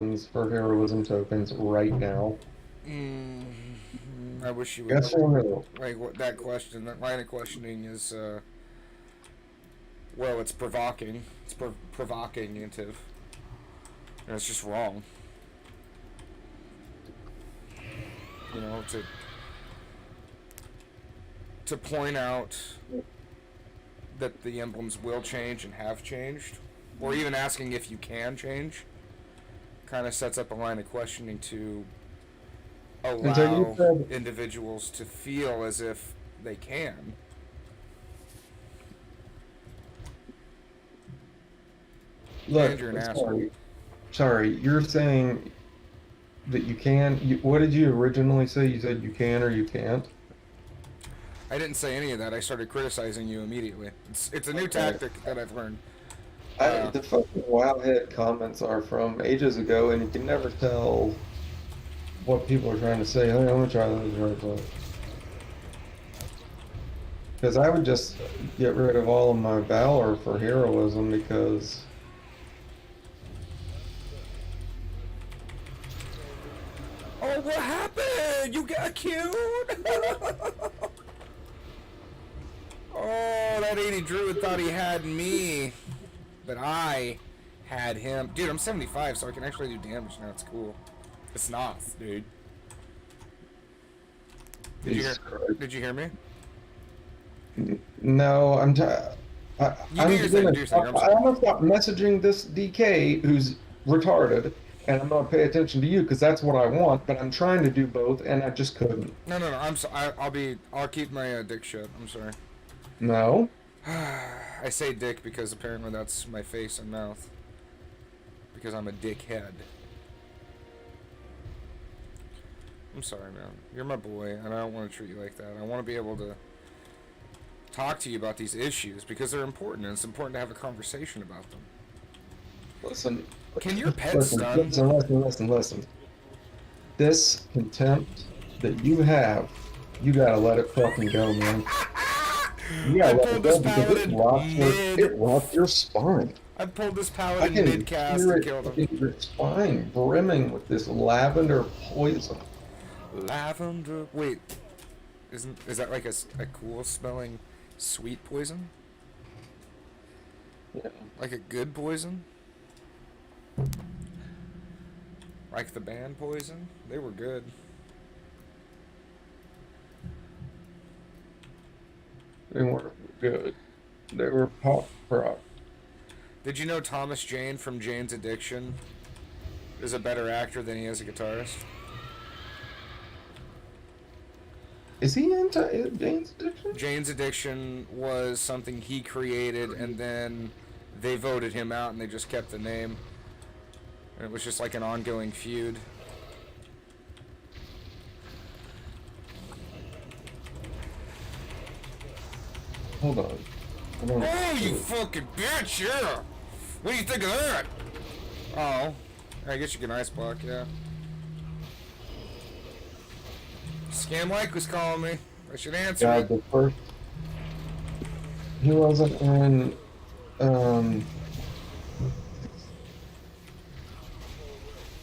for heroism tokens right now? I wish you would. Yes or no? Like what that question, that line of questioning is, well, it's provoking. It's provocative, and it's just wrong. You know, to point out that the emblems will change and have changed, or even asking if you can change, kind of sets up a line of questioning to And so you allow said, individuals to feel as if they can. And look, you're an asshole. sorry, you're saying that you can. What did you originally say? You said you can or you can't. I didn't say any of that. I started criticizing you immediately. It's a new Okay. tactic that I've learned. Uh, The fucking wowhead comments are from ages ago, and you can never tell what people are trying to say. Hey, I'm gonna try this right quick. Because I would just get rid of all of my valor for heroism because oh, what happened? You got killed? Oh, that 80 druid thought he had me, but I had him. Dude, I'm 75, so I can actually do damage now. It's cool. It's not, dude. Did you hear? Jesus Christ. Did you hear me? No, You do I'm your thing. gonna Do your thing. I'm I'm sorry. gonna stop messaging this DK who's retarded, and I'm gonna pay attention to you because that's what I want. But I'm trying to do both, and I just couldn't. No, no, no. I'm so. I'll keep my dick shut. I'm sorry. No, I say dick because apparently that's my face and mouth. Because I'm a dickhead. I'm sorry, man. You're my boy, and I don't want to treat you like that. I want to be able to talk to you about these issues because they're important, and it's important to have a conversation about them. listen, Can your pet stun? listen. This contempt that you have, you gotta let it fucking go, man. You I gotta let it pulled this go because paladin it mid. rots your spine. I pulled this I paladin mid can cast hear and it killed him. in your spine brimming with this lavender poison. Lavender. Wait, is that like a cool smelling sweet poison? Yeah. Like a good poison? Like the band Poison? They were good. They weren't good. They were pop rock. Did you know Thomas Jane from Jane's Addiction is a better actor than he is a guitarist? Is he into Jane's Addiction? Jane's Addiction was something he created, and then they voted him out, and they just kept the name. And it was just like an ongoing feud. Hold on. I don't Oh, you fucking bitch, yeah! What do you think of that? Oh, I guess you can ice block, yeah. Scam Mike was calling me. I should answer God, it. the first he wasn't in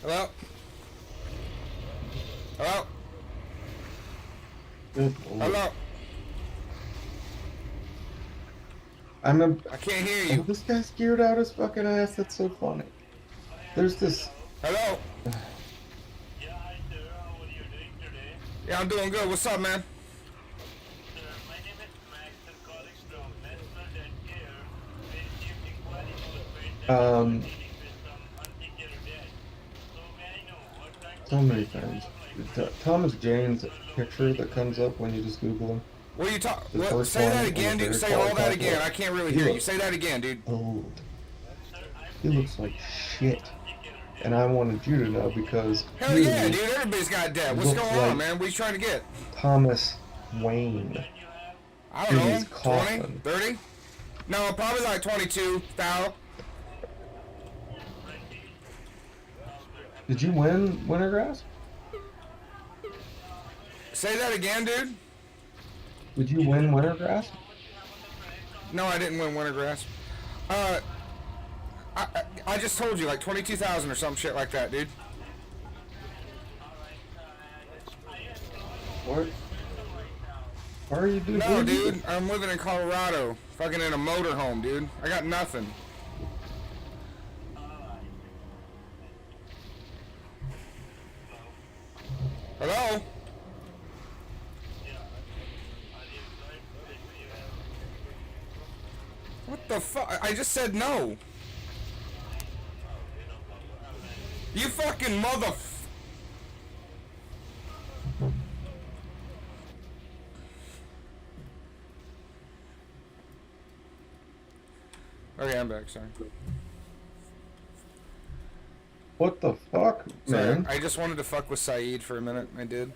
Hello? Hello? good lord. Hello? I can't hear Oh, you. this guy's geared out his fucking ass. That's so funny. There's this. Hello? Yeah, hi sir. How are you doing today? Yeah, I'm doing good. What's up, man? Sir, my name is Max. I'm calling from National Debt Care. We received inquiry for paid that you Um, were dealing with some unsecured debt. So may I know what kind so of many debt you things. have, like personal Thomas loan, Jane's personal loan, picture credit that card comes debt? up when you just Google him. What are you talking? The What? first Say that one on the again, dude. very Say far all that top again. left. I can't really He hear you. looks Say that again, dude. old. Sir, I'm He saying looks do like you have any shit. unsecured And debt? I wanted you to know So may I because know what Hell kind of yeah, he dude. debt Everybody's got debt. What's looks going on, like man? What are you trying to get? Thomas what Wayne debt you have? I don't in his know. 20? coffin. 30? No, probably like 22. Thou. 20? Okay, I'm Did you gonna check. win Wintergrass? Say that again, dude. Did you Can you win let me know Wintergrass? how much you have on the credit card? No, I didn't win Wintergrass. Uh, I just told you, like 22,000 or some shit like that, dude. What? Why are you doing? No, dude, I'm living in Colorado. Fucking in a motorhome, dude. I got nothing. Hello? What the fuck? I just said no. You fucking mother... Okay, I'm back, sorry. What the fuck, Sorry, man? I just wanted to fuck with Saeed for a minute, I did.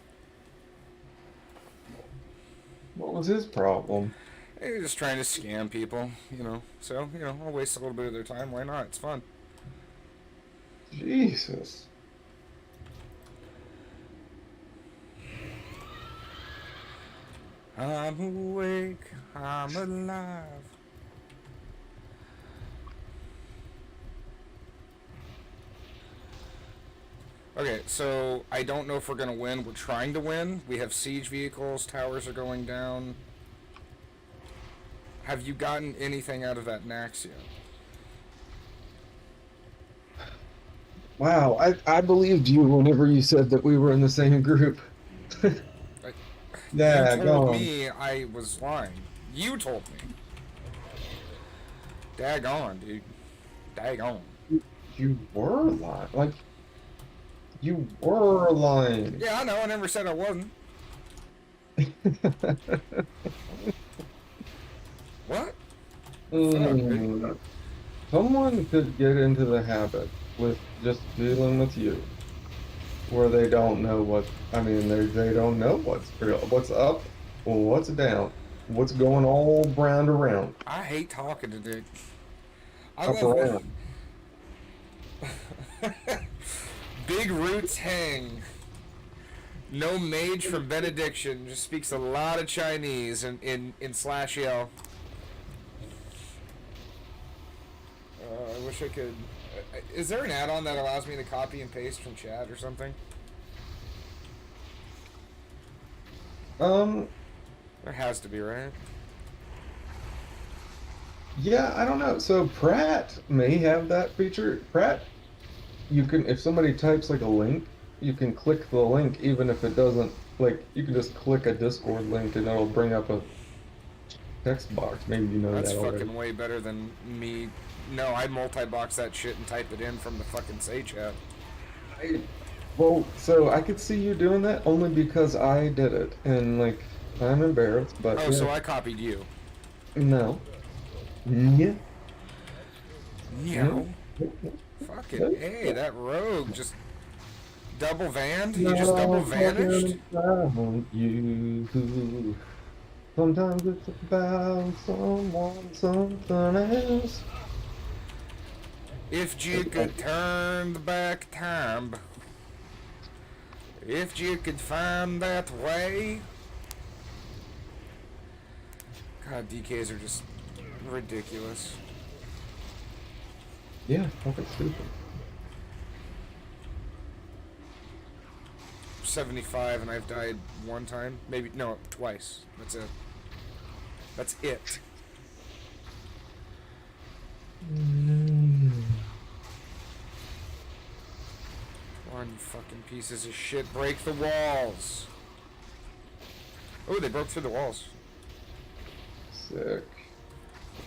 What was his problem? You're just trying to scam people, you know. So, you know, I'll waste a little bit of their time. Why not? It's fun. Jesus. I'm awake, I'm alive. Okay, so I don't know if we're gonna win. We're trying to win. We have siege vehicles, towers are going down. Have you gotten anything out of that Nax yet? Wow, I believed you whenever you said that we were in the same group. Yeah, You go told on. me I was lying. You told me. Daggone, dude. Daggone. You were lying. Like, you were lying. Yeah, I know. I never said I wasn't. What? Someone could get into the habit with just dealing with you, where they don't know what, I mean, they don't know what's real, what's up, what's down, what's going all round around, I hate talking to Dick. I up love around. Big roots hang. No mage from Benediction. Just speaks a lot of Chinese in slash yell. I wish I could. Is there an add-on that allows me to copy and paste from chat or something? There has to be, right? Yeah, I don't know. So Pratt may have that feature. Pratt, you can, if somebody types like a link, you can click the link even if it doesn't, like, you can just click a Discord link and it'll bring up a text box. Maybe you know That's that already. fucking way better than me. No, I multi-box that shit and type it in from the fucking Say chat. Well, so I could see you doing that only because I did it, and like I'm embarrassed, but Oh, yeah, so I copied you. no, yeah, No. no, Fucking hey, that rogue just double vanned? He no, just double talking vanished? about you. Sometimes it's about someone, something else. If you could turn the back time, if you could find that way. God, DKs are just ridiculous. Yeah, fucking stupid. 75 and I've died one time. Maybe, no, twice. That's it. That's it. Come on, you fucking pieces of shit. Break the walls. Oh, they broke through the walls. Sick.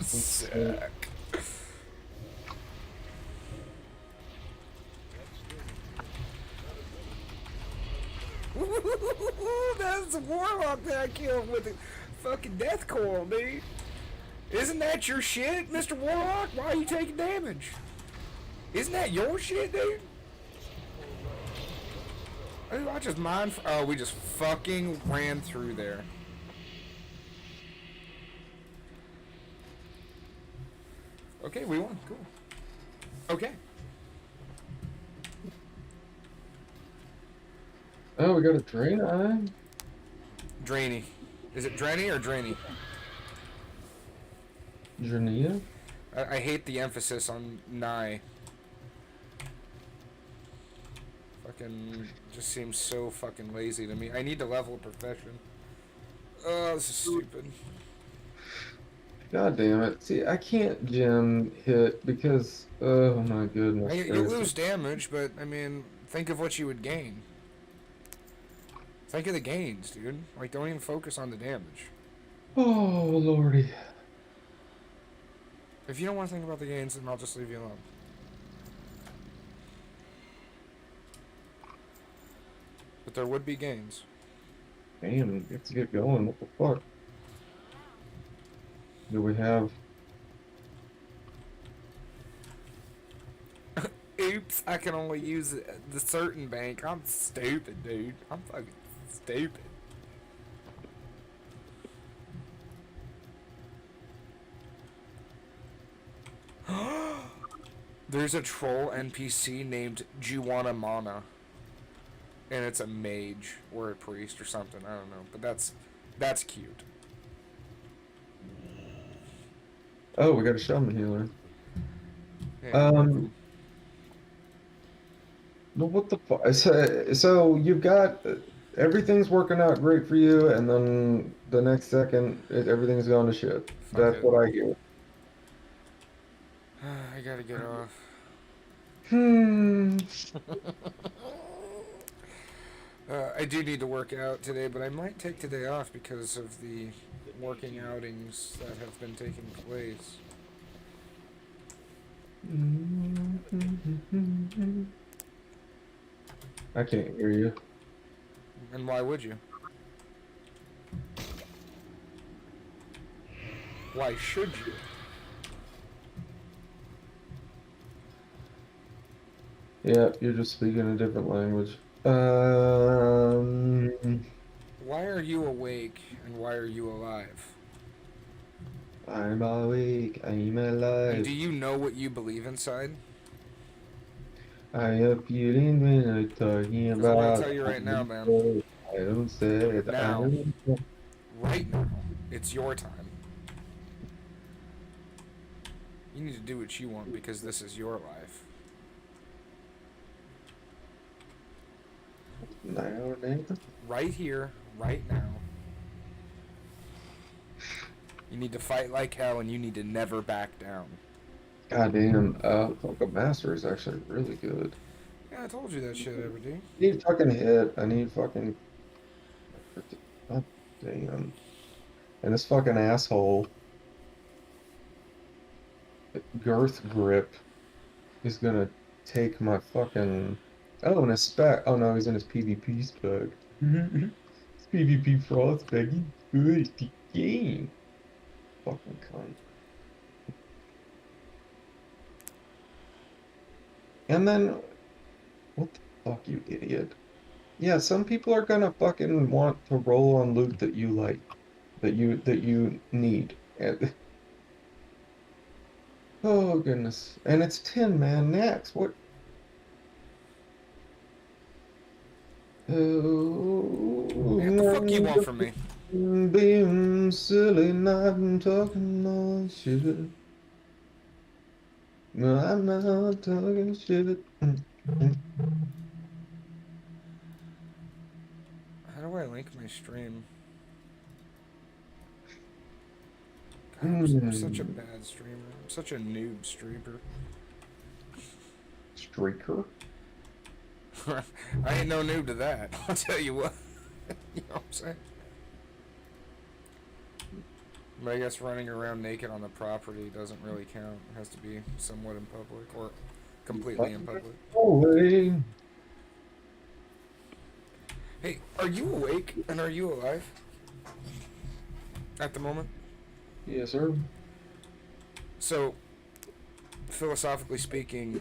Sick. That's the warlock that I killed with the fucking death coil, dude. Isn't that your shit, Mr. Warlock? Why are you taking damage? Isn't that your shit, dude? Oh, I just mind. Oh, we just fucking ran through there. Okay, we won. Cool. Okay. Oh, we got a drain eye. Drainy. Is it Drainy or Drainy? Jania? I hate the emphasis on nigh. Fucking just seems so fucking lazy to me. I need to level a profession. Oh, this is stupid. God damn it. See, I can't gem hit because, oh my goodness You gracious. lose damage, but I mean, think of what you would gain. Think of the gains, dude. Like, don't even focus on the damage. Oh, lordy. If you don't want to think about the gains, then I'll just leave you alone. But there would be gains. Damn, let's get going. What the fuck? Do we have... Oops, I can only use the certain bank. I'm stupid, dude. I'm fucking stupid. There's a troll NPC named Juana Mana. And it's a mage or a priest or something. I don't know. But that's cute. Oh, we got a shaman healer. Yeah, Well, what the fuck? So you've got everything's working out great for you, and then the next second, everything's going to shit. fuck That's it. what I hear. I gotta get off. Hmm. I do need to work out today, but I might take today off because of the working outings that have been taking place. I can't hear you. And why would you? Why should you? Yeah, you're just speaking a different language. Why are you awake and why are you alive? I'm awake, I'm And alive. do you know what you believe inside? I am feeling when I'm talking Because I'm gonna about. tell you right now, man. I don't say it. Now. Right now, it's your time. You need to do what you want because this is your life. Now, Nathan. Right here, right now. You need to fight like hell and you need to never back down. Goddamn, Funko Master is actually really good. Yeah, I told you that shit, Everdeen. I need fucking hit. I need fucking. God damn. And this fucking asshole, Girth Grip, is gonna take my fucking. Oh, and his spec. Oh no, he's in his PvP spec. His PvP frost spec. He's good at the game. Fucking cunt. And then, what the fuck, you idiot? Yeah, some people are gonna fucking want to roll on loot that you like, that you need. And, oh goodness, and it's 10 man next. What? Oh, What the fuck you want from me? being silly, not talking no shit. No, I'm not talking shit. How do I link my stream? God, I'm such a bad streamer. I'm such a noob streamer. Streaker? I ain't no noob to that. I'll tell you what. You know what I'm saying? But I guess running around naked on the property doesn't really count. It has to be somewhat in public or completely in public. Away. Hey, are you awake and are you alive? At the moment? Yes, sir. So, philosophically speaking,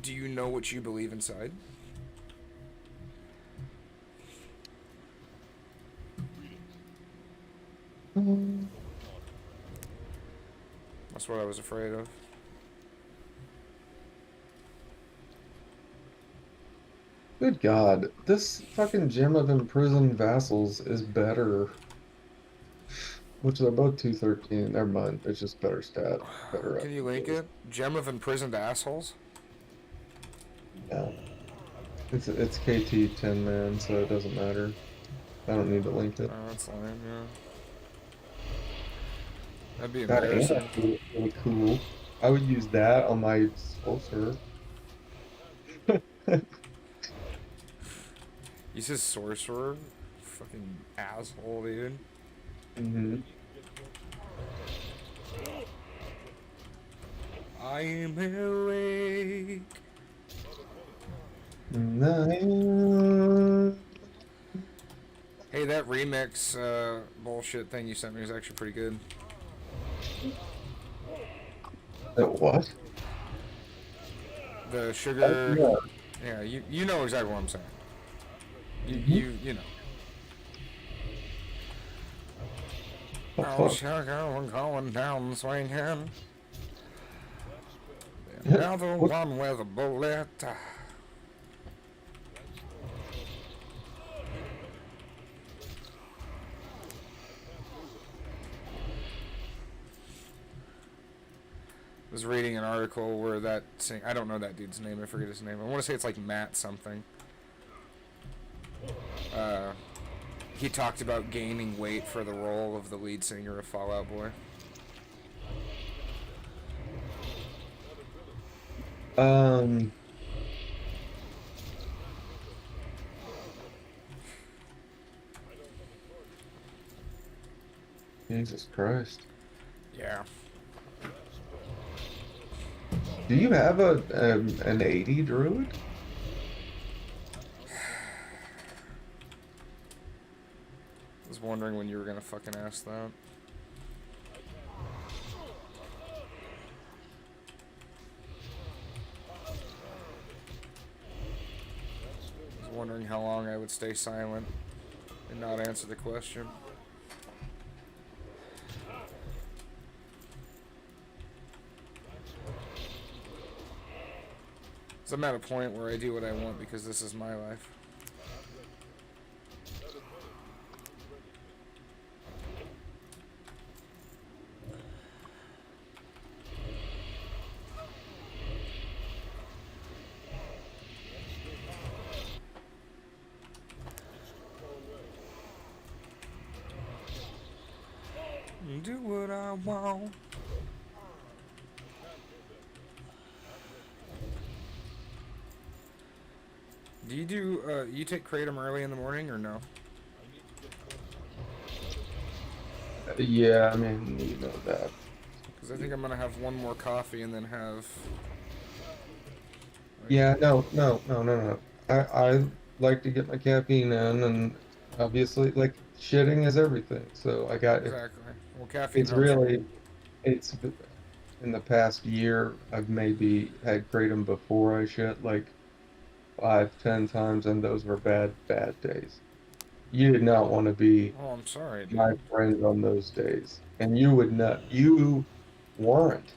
do you know what you believe inside? That's what I was afraid of. Good God, this fucking Gem of Imprisoned Vassals is better. Which they're both 213. Never mind. It's just better stat. Better. Can you link it? Gem of Imprisoned Assholes? Yeah. It's KT 10 man, so it doesn't matter. I don't need to link it. Oh, that's lame, yeah. That'd be That amp embarrassing. is really cool. I would use that on my sorcerer. He's his sorcerer. Fucking asshole, dude. Hmm. I am awake. Hey, that remix bullshit thing you sent me was actually pretty good. What? The Oh, sugar. yeah. Yeah, you know exactly what I'm saying. Mhm. You know. Oh, Oh, fuck. sugar, we're going down swinging. What? Another one with a bullet. Was reading an article where I don't know that dude's name. I forget his name. I want to say it's like Matt something. Uh, he talked about gaining weight for the role of the lead singer of Fall Out Boy. Um, Jesus Christ. Yeah. Do you have an 80 druid? I was wondering when you were gonna fucking ask that. I was wondering how long I would stay silent and not answer the question. So I'm at a point where I do what I want because this is my life. Do what I want. Do you take kratom early in the morning or no? Yeah, I mean, you know that. Because I think I'm gonna have one more coffee and then have like Yeah, no. I like to get my caffeine in, and obviously, like, shitting is everything. So I got it. exactly. Well, caffeine It's helps me. really, it's in the past year, I've maybe had kratom before I shit like 5, 10 times, and those were bad days. You did not want to be Oh, I'm sorry, my dude. friend on those days, and you would not. You weren't.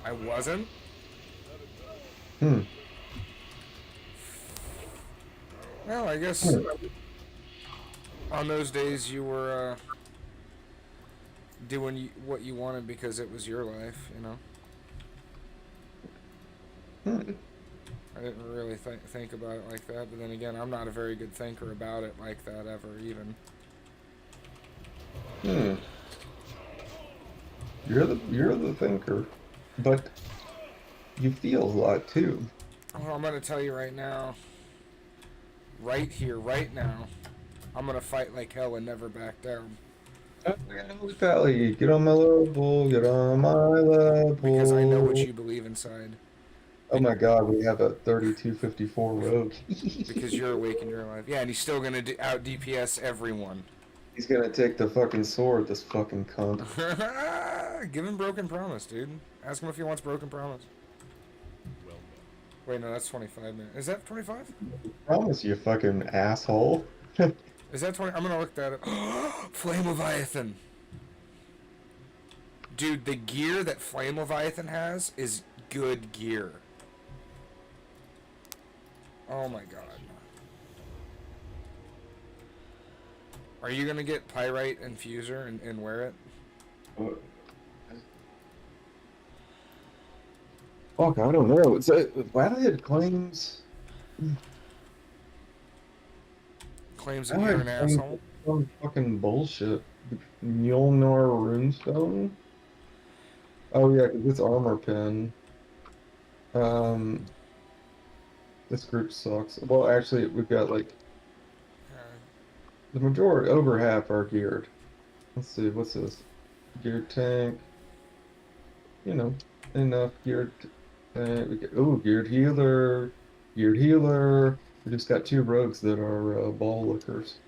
I wasn't. Hmm. Well, I guess Hmm. on those days you were doing what you wanted because it was your life. You know, Hmm. I didn't really think about it like that. But then again, I'm not a very good thinker about it like that ever. Even Hmm. You're the thinker, but you feel a lot too. oh, I'm gonna tell you right now, right here, right now, I'm gonna fight like hell and never back down Oh, yeah, Holy Pally, get on my level, get on my because I know what level. you believe inside. Oh my God, we have a 3254 rogue. Because you're awake in your life. Yeah, and he's still gonna out DPS everyone. He's gonna take the fucking sword, this fucking cunt. Give him Broken Promise, dude. Ask him if he wants Broken Promise. Wait, no, that's 25 minutes. Is that 25? Promise you, fucking asshole. Is that 20? I'm gonna look that up. Flame Leviathan. Dude, the gear that Flame Leviathan has is good gear. Oh my god. Are you gonna get Pyrite Infuser and wear it? Fuck, I don't know. It's Wildhead claims Claims that Now you're I'm an playing asshole. some fucking bullshit. Mjolnir Runestone? Oh yeah, 'cause it's armor pin. Um, this group sucks. Well, actually, we've got like Uh, the majority, over half are geared. Let's see, what's this? Geared tank, you know, enough geared tank. We get, oh, geared healer, geared healer. We just got two rogues that are ball lickers.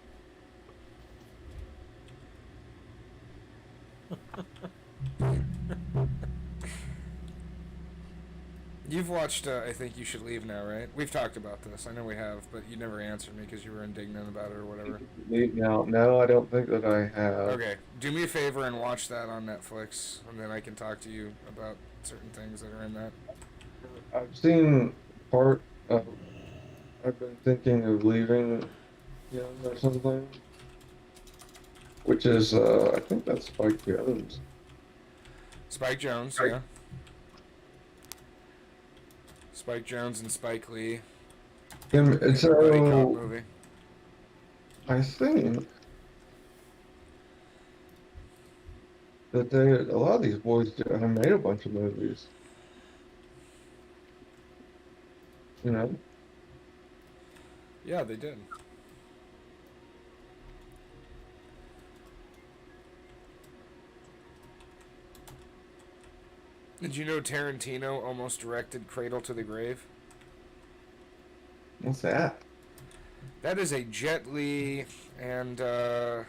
You've watched I Think You Should Leave Now, right? We've talked about this. I know we have, but you never answered me because you were indignant about it or whatever. Now, no, I don't think that I have. Okay, do me a favor and watch that on Netflix, and then I can talk to you about certain things that are in that. I've seen part of, I've been thinking of leaving, or something, which is, I think that's Spike Jones. Spike Jones, yeah. Spike Jones and Spike Lee And in a buddy cop so movie. I think that a lot of these boys have made a bunch of movies, you know? Yeah, they did. Did you know Tarantino almost directed Cradle to the Grave? What's that? That is a Jet Li and God,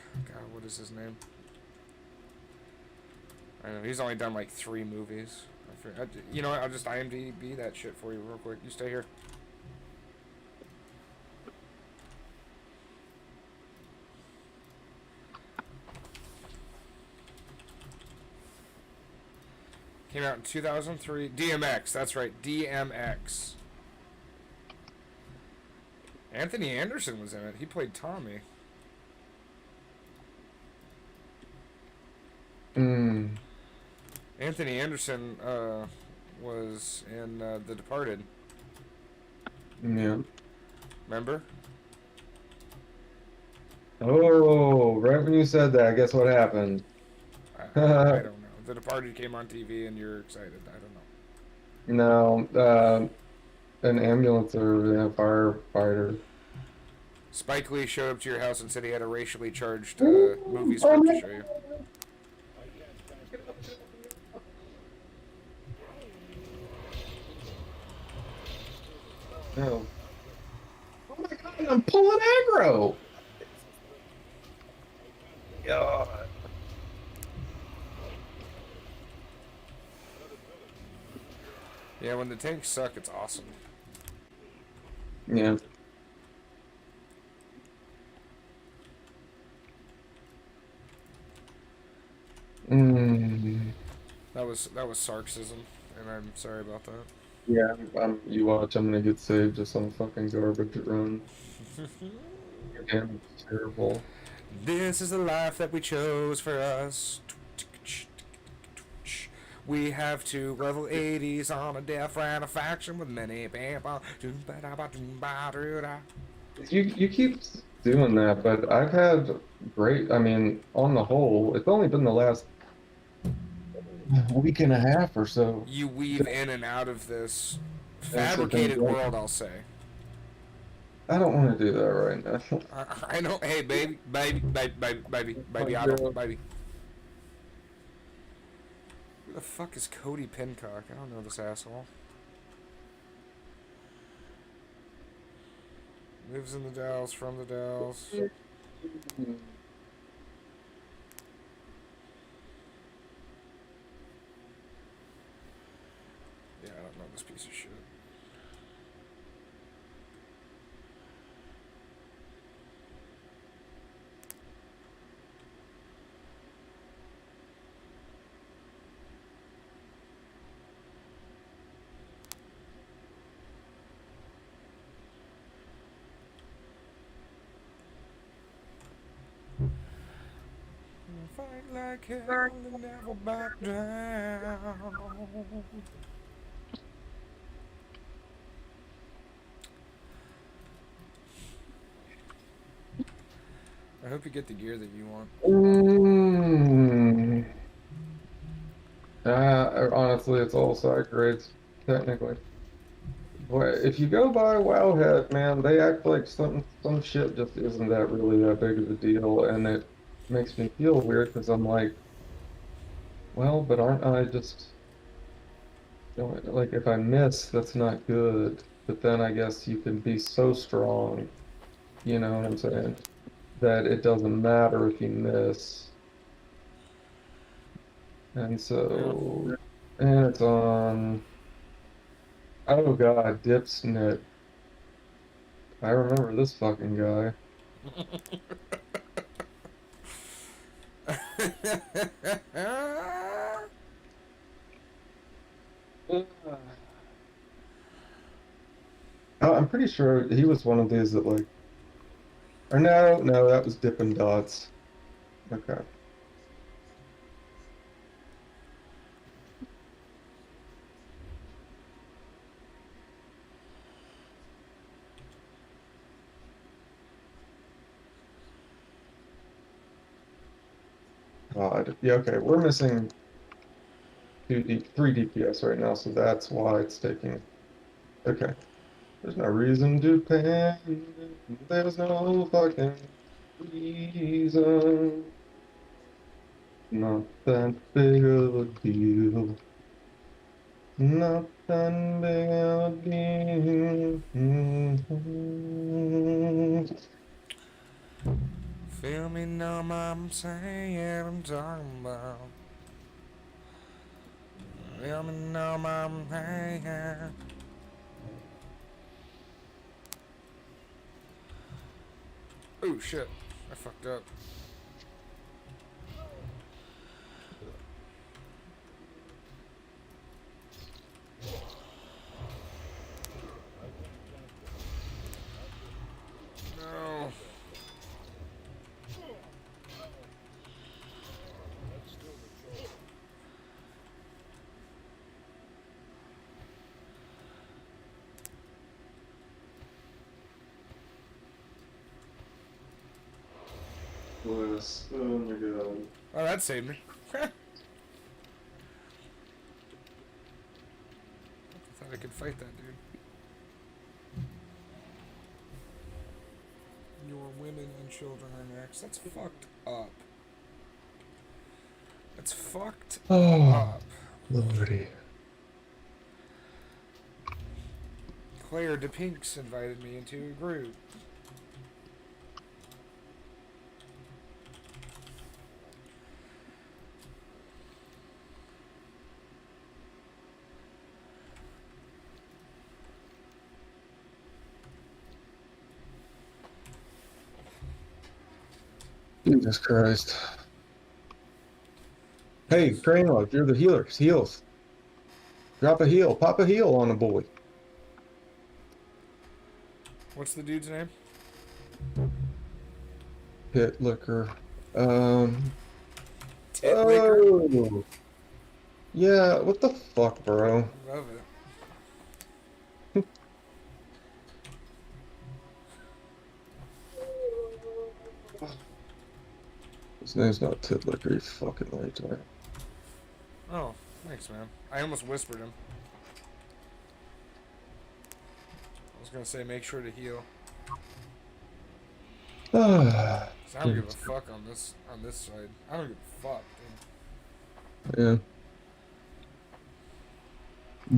what is his name? I don't know. He's only done like 3 movies. You know what? I'll just IMDb that shit for you real quick. You stay here. Came out in 2003. DMX. That's right. DMX. Anthony Anderson was in it. He played Tommy. Hmm. Anthony Anderson was in The Departed. Yeah. Remember? Oh, right when you said that, guess what happened? I don't know. The Departed came on TV and you're excited. I don't know. No, an ambulance or a firefighter. Spike Lee showed up to your house and said he had a racially charged Ooh, movie oh script to my show you. no. Oh my God, I'm pulling aggro. God. Yeah, when the tanks suck, it's awesome. Yeah. Mm. That was Sarksism, and I'm sorry about that. Yeah, you watch, I'm gonna get saved to some fucking garbage run. Damn, it's terrible. This is the life that we chose for us. We have 2 level 80s on a different faction with many people. You keep doing that, but I've had great, I mean, on the whole, it's only been the last week and a half or so You weave in and out of this things have been fabricated great. world, I'll say. I don't want to do that right now. I know. Hey, baby, baby, I don't, baby. Who the fuck is Cody Pincock? I don't know this asshole. Lives in the Dalles, from the Dalles. Yeah, I don't know this piece of shit. Fight like hell and never back down. I hope you get the gear that you want. Mm. Honestly, it's all side grades, technically. But if you go by Wowhead, man, they act like some shit just isn't that really that big of a deal, and it makes me feel weird because I'm like, well, but aren't I just like if I miss, that's not good. But then I guess you can be so strong, you know what I'm saying, that it doesn't matter if you miss. And Yeah. so, and it's on. Oh God, Dipsnit. I remember this fucking guy. I'm pretty sure he was one of these that like, or no, that was Dippin' Dots. Okay. God. Yeah, okay. We're missing three DPS right now, so that's why it's taking. Okay. There's no reason to panic. There's no fucking reason. Not that big of a deal. Not that big of a deal. Feel me now, I'm saying I'm talking about. Feel me now, I'm saying. Oh shit, I fucked up. No. Bless. Oh my God. Oh, that saved me. I thought I could fight that dude. Your women and children are next. That's fucked up. That's fucked Oh, up. Lordy. Claire DePinks invited me into a group. Jesus Christ. Hey, train load, you're the healer. Heals. Drop a heal. Pop a heal on a boy. What's the dude's name? Pit liquor. Um. Tit liquor. Oh. Yeah, what the fuck, bro? Love it. His name's not Tit Liquor, you fucking retard. Oh, thanks, man. I almost whispered him. I was gonna say make sure to heal. Ah, 'Cause I don't give a fuck on this side. I don't give a fuck, yeah.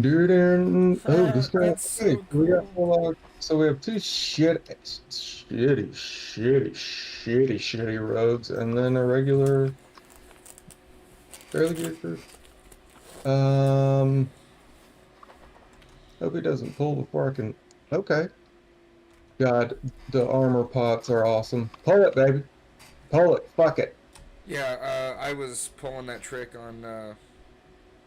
Dude, Aaron. Oh, dude. this guy. That's Okay, so we got cool. so we have two shitty rogues, and then a regular, fairly good group. Um, hope he doesn't pull before I can. Okay. God, the armor pots are awesome. Pull it, baby. Pull it. Fuck it. Yeah, I was pulling that trick on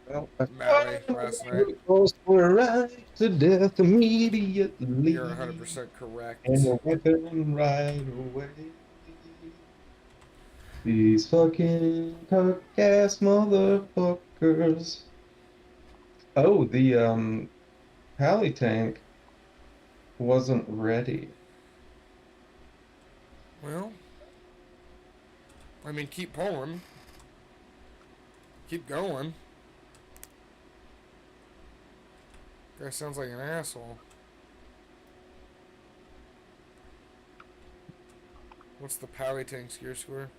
Well, Maui last night. goes for right to death You're immediately, 100% and correct. we'll whip him right away. These fucking cock ass motherfuckers. Oh, the pally tank wasn't ready. Well, I mean, keep pulling. Keep going. Guy sounds like an asshole. What's the Pally Tank's gear score?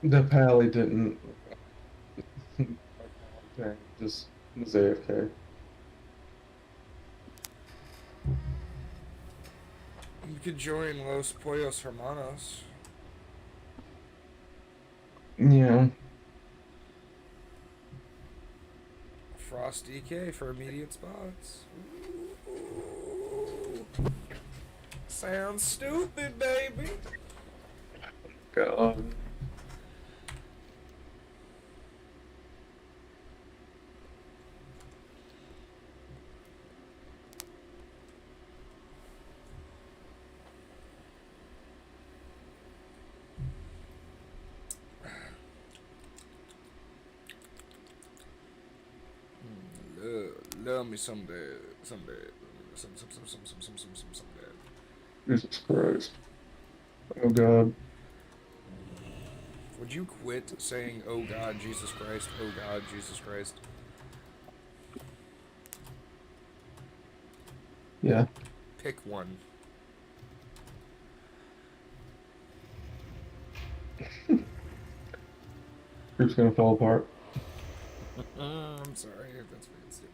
The Pally didn't. Okay, just was AFK. You could join Los Pollos Hermanos. Yeah. Frost DK for immediate spots. Ooh. Sounds stupid, baby. God. Love me someday. Someday. Someday. Jesus Christ. Oh God. Would you quit saying, oh God, Jesus Christ, oh God, Jesus Christ? Yeah. Pick one. Group's gonna fall apart. I'm sorry if that's freaking stupid.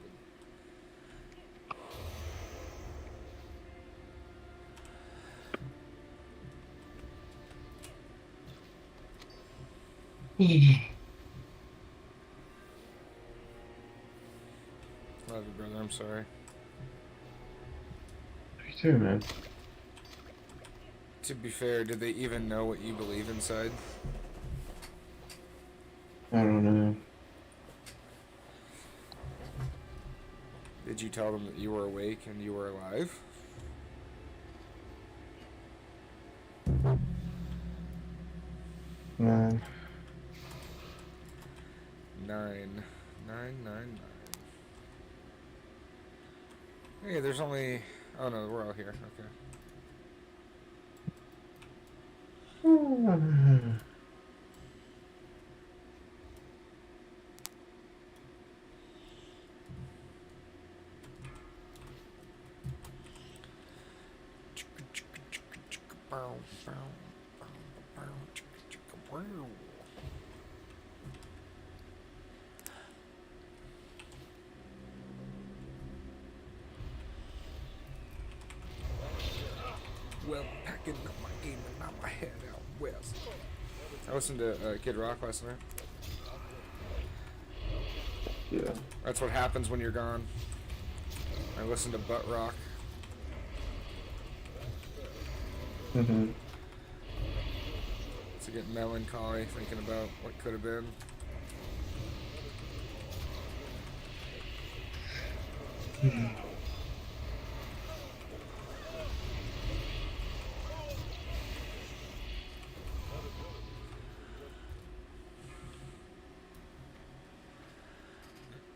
Love you, brother. I'm sorry. Me too, man. To be fair, did they even know what you believe inside? I don't know. Did you tell them that you were awake and you were alive? Man. 9. Hey, there's only... Oh no, we're all here. Okay. Well, packing up my game and now my head out west. I listened to Kid Rock last night. Yeah. That's what happens when you're gone. I listened to Butt Rock. Mm-hmm. To get melancholy, thinking about what could have been.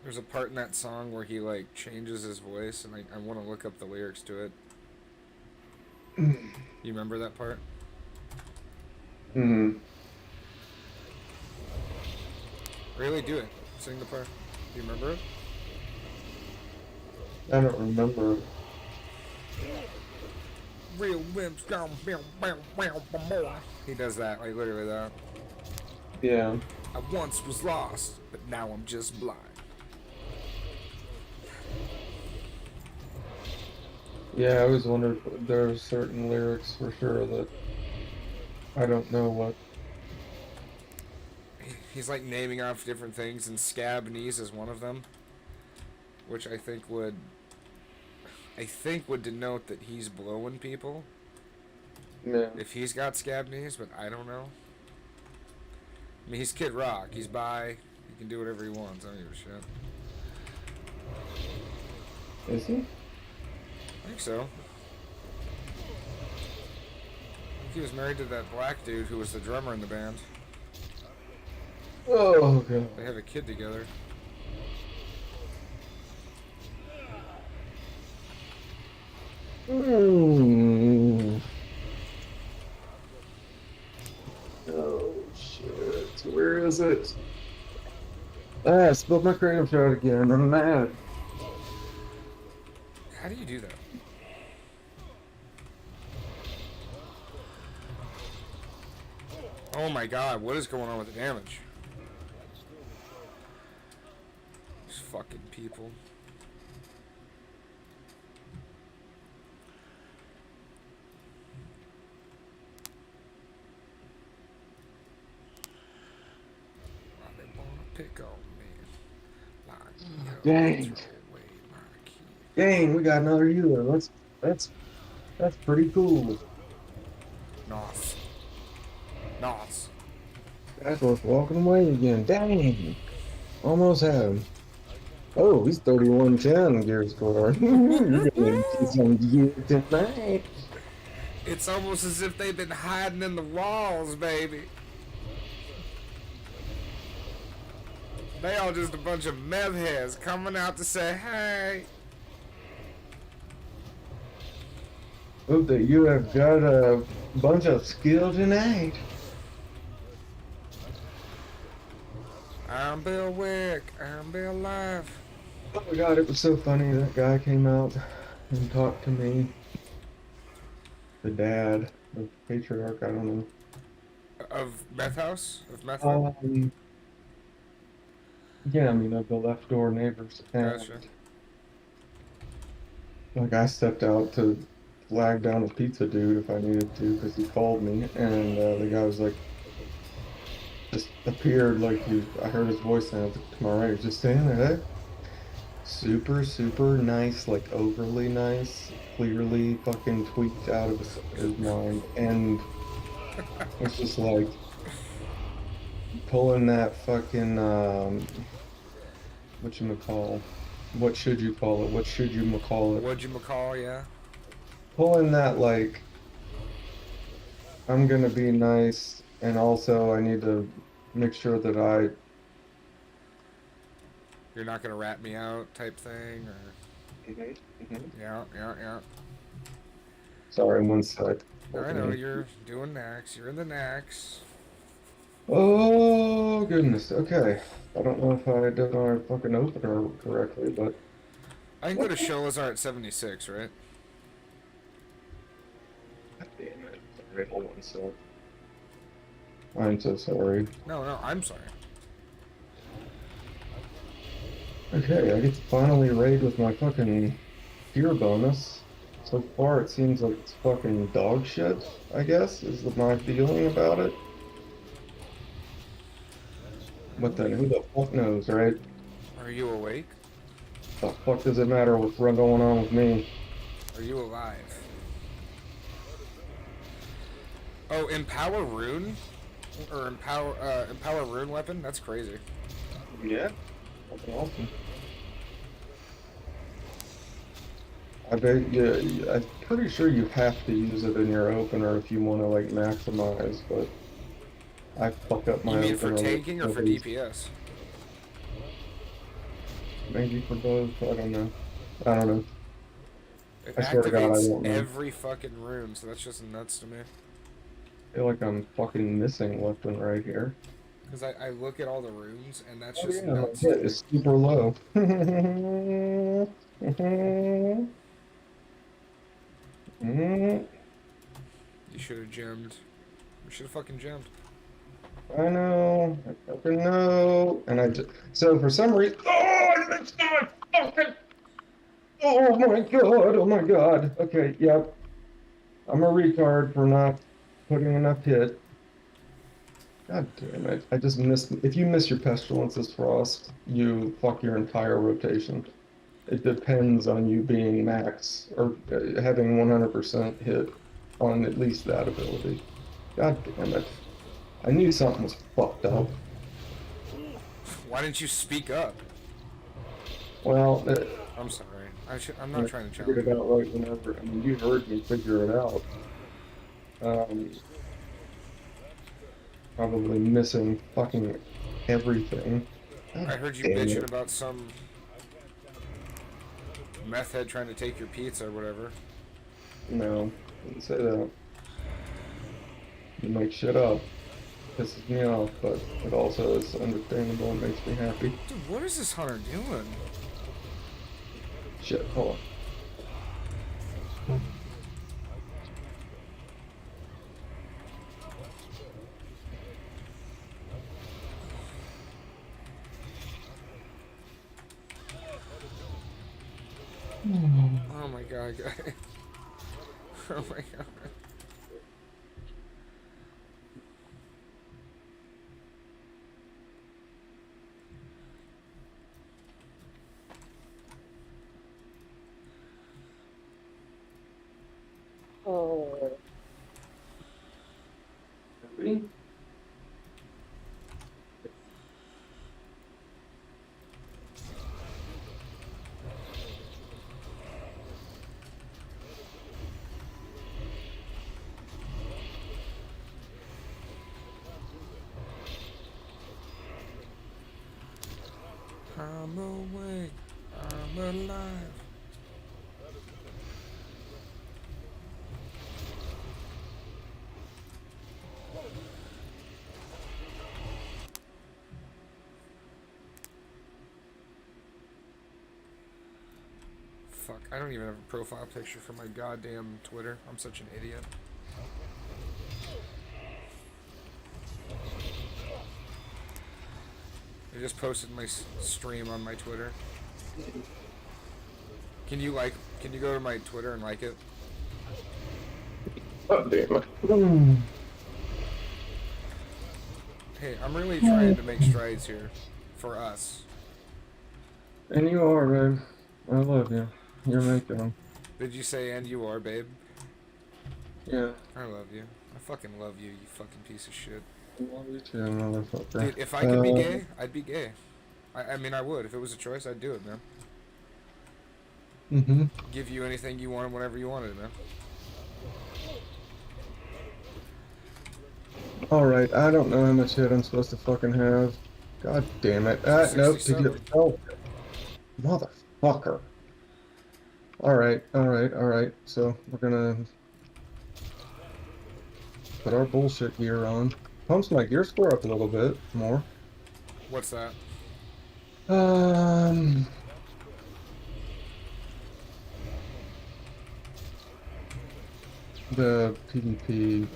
There's a part in that song where he like changes his voice, and I want to look up the lyrics to it. You remember that part? Mm-hmm. Really, do it. Sing the part. Do you remember it? I don't remember. Real wimps down, he does that, like literally that. Yeah. I once was lost, but now I'm just blind. Yeah, I always wondered if there are certain lyrics for sure that I don't know what. He's like naming off different things, and scab knees is one of them, which I think would denote that he's blowing people Yeah. if he's got scab knees, but I don't know. I mean, he's Kid Rock. He's bi. He can do whatever he wants. I don't give a shit. Is he? I think so. I think he was married to that black dude who was the drummer in the band. Oh God. They have a kid together. Mm. Oh shit! Where is it? Ah, I spilled my cream shot again. I'm mad. How do you do that? Oh my god, what is going on with the damage? These fucking people. Why they wanna pick on me? Like, yo, Dang, throw away my key. dang, we got another healer. That's that's pretty cool. Nice. Nice. That's worth walking away again. Dang, almost had him. Oh, he's 3110 gear score. You're gonna see some gear tonight. It's almost as if they've been hiding in the walls, baby. They all just a bunch of meth heads coming out to say, hey. Hope that you have got a bunch of skill tonight. I'm Bill Wick. I'm Bill Live. Oh my god, it was so funny. That guy came out and talked to me. The dad, the patriarch, I don't know. Of Meth House? Of Meth Hall? Yeah, I mean, of the left door neighbors. And Gotcha. like, I stepped out to flag down a pizza dude if I needed to because he called me. And the guy was like, just appeared like I heard his voice and I was like, to my right, he was just standing there. Hey. Super, super nice, like overly nice, clearly fucking tweaked out of his mind. And it's just like pulling that fucking, whatchamacall, what should you call it? What should you call it? What'd you McCall, yeah? Pulling that, like, I'm gonna be nice, and also I need to make sure that You're not gonna rat me out type thing, or... Mhm, mhm. Yeah. Sorry, one sec. I know, you're doing Nax. You're in the Nax. Oh, goodness. Okay. I don't know if I did our fucking opener correctly, but I can go what to the Sholazar at 76, right? God damn it. Sorry, hold on, so I'm so sorry. No, I'm sorry. Okay, I get to finally raid with my fucking gear bonus. So far, it seems like it's fucking dog shit, I guess, is my feeling about it. But then who the fuck knows, right? Are you awake? The fuck does it matter what's going on with me? Are you alive? Oh, Empower Rune? Or Empower Rune weapon? That's crazy. Yeah, fucking awesome. I bet you, I'm pretty sure you have to use it in your opener if you want to like maximize, but I fuck up You my mean for opener. tanking or for DPS? Maybe for both, I don't know. I don't know. It I swear to God, I activates don't know. every fucking rune, so that's just nuts to me. I feel like I'm fucking missing left and right here. Because I look at all the runes, and that's Oh just yeah, my nuts to hit me. is super low. You should have gemmed. You should have fucking gemmed. I know, I fucking know. And so for some reason, oh, I missed my fucking, oh my God. Okay, yep. I'm a retard for not putting enough hit. God damn it. I just missed. If you miss your Pestilence's Frost, you fuck your entire rotation. It depends on you being max or having 100% hit on at least that ability. God damn it. I knew something was fucked up. Why didn't you speak up? Well, I'm sorry. I'm I not trying to figured challenge it you. out right whenever. I mean, you heard me figure it out. Um, Probably missing fucking everything. God I heard you damn bitching it. about some meth head trying to take your pizza or whatever. No, didn't say that. You make shit up. Pisses me off, but it also is understandable and makes me happy. Dude, what is this hunter doing? Shit, hold on. Oh my god, guy. Oh my god. Ready? I'm awake. I'm alive. Fuck, I don't even have a profile picture for my goddamn Twitter. I'm such an idiot. I just posted my stream on my Twitter. Can you go to my Twitter and like it? Oh, damn it. Hey, I'm really trying to make strides here. For us. And you are, babe. I love you. You're making them. Did you say and you are, babe? Yeah. I love you. I fucking love you, you fucking piece of shit. I love you too, motherfucker. Dude, if I could be gay, I'd be gay. I mean, I would. If it was a choice, I'd do it, man. Mm-hmm. Give you anything you wanted whenever you wanted, man. Alright, I don't know how much hit I'm supposed to fucking have. God damn it. Nope. To 67. get, oh, motherfucker. Alright. So, we're gonna put our bullshit gear on. Pumps my gear score up a little bit more. What's that? The PvP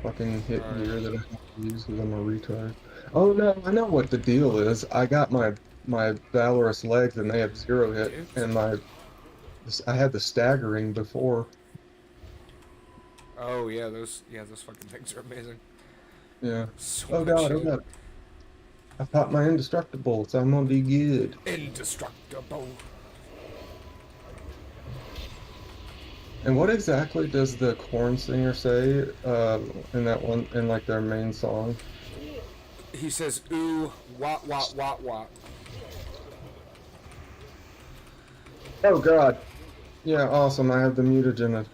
fucking hit gear that I have to use because I'm a retard. Oh no, I know what the deal is. I got my Valorous legs and they have 0 hit, and I had the staggering before. Oh yeah, those fucking things are amazing. Yeah. So Oh much god, shit. I popped my indestructible, so I'm gonna be good. Indestructible. And what exactly does the corn singer say in that one, in like their main song? He says, ooh, wat, wat, wat, wat. Oh god. Yeah, awesome. I have the mutagen.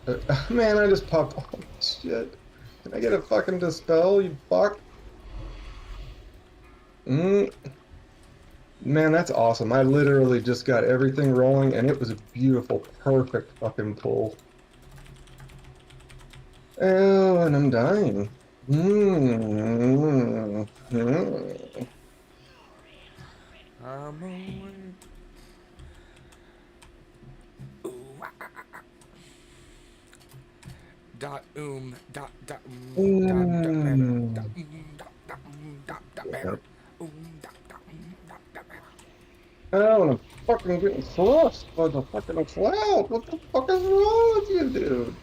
Man, I just popped all this shit. Can I get a fucking dispel, you fuck? Man, that's awesome. I literally just got everything rolling, and it was a beautiful, perfect fucking pull. Oh, and I'm dying. I'm awake. Ooh, ah, ah, ah, ah. Dot dot dot dot dot banner dot dot banner dot dot banner. Oh, and I'm fucking getting crushed by the fucking cloud. What the fuck is wrong with you, dude?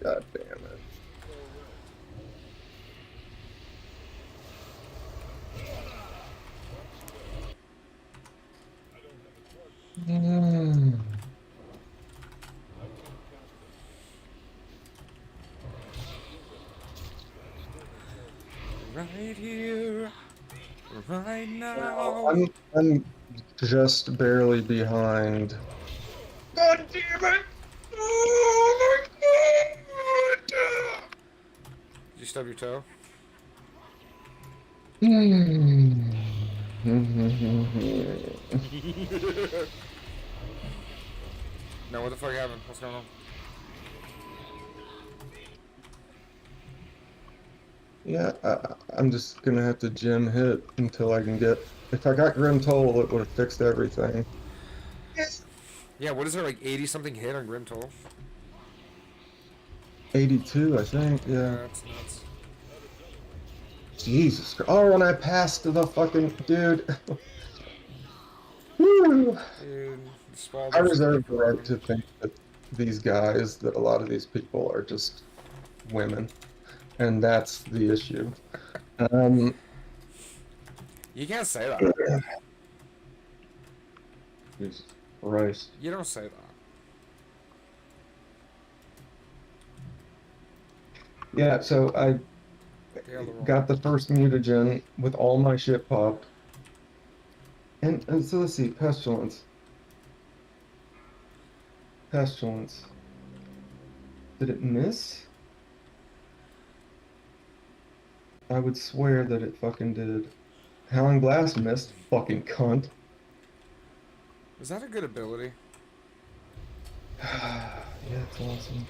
God damn it. Right here, right Well, now. I'm just barely behind. God damn it! Oh my god! Did you stub your toe? No, what the fuck happened? What's going on? Yeah, I'm just gonna have to gym hit until I can get. If I got Grim Toll, it would have fixed everything. Yeah, what is there, like 80 something hit on Grim Toll? 82, I think. Yeah, Yeah. that's nuts. Jesus Christ. Oh, and I passed the fucking dude. Woo. Dude, the I Spalding's reserve the right broken. to think that these guys, that a lot of these people are just women, and that's the issue. Um, You can't say that. Jesus Christ. You don't say that. Yeah, so I The other one. got the first mutagen with all my shit popped. And so let's see, pestilence. Pestilence. Did it miss? I would swear that it fucking did. Howling Blast missed, fucking cunt. Is that a good ability? Yeah, it's awesome.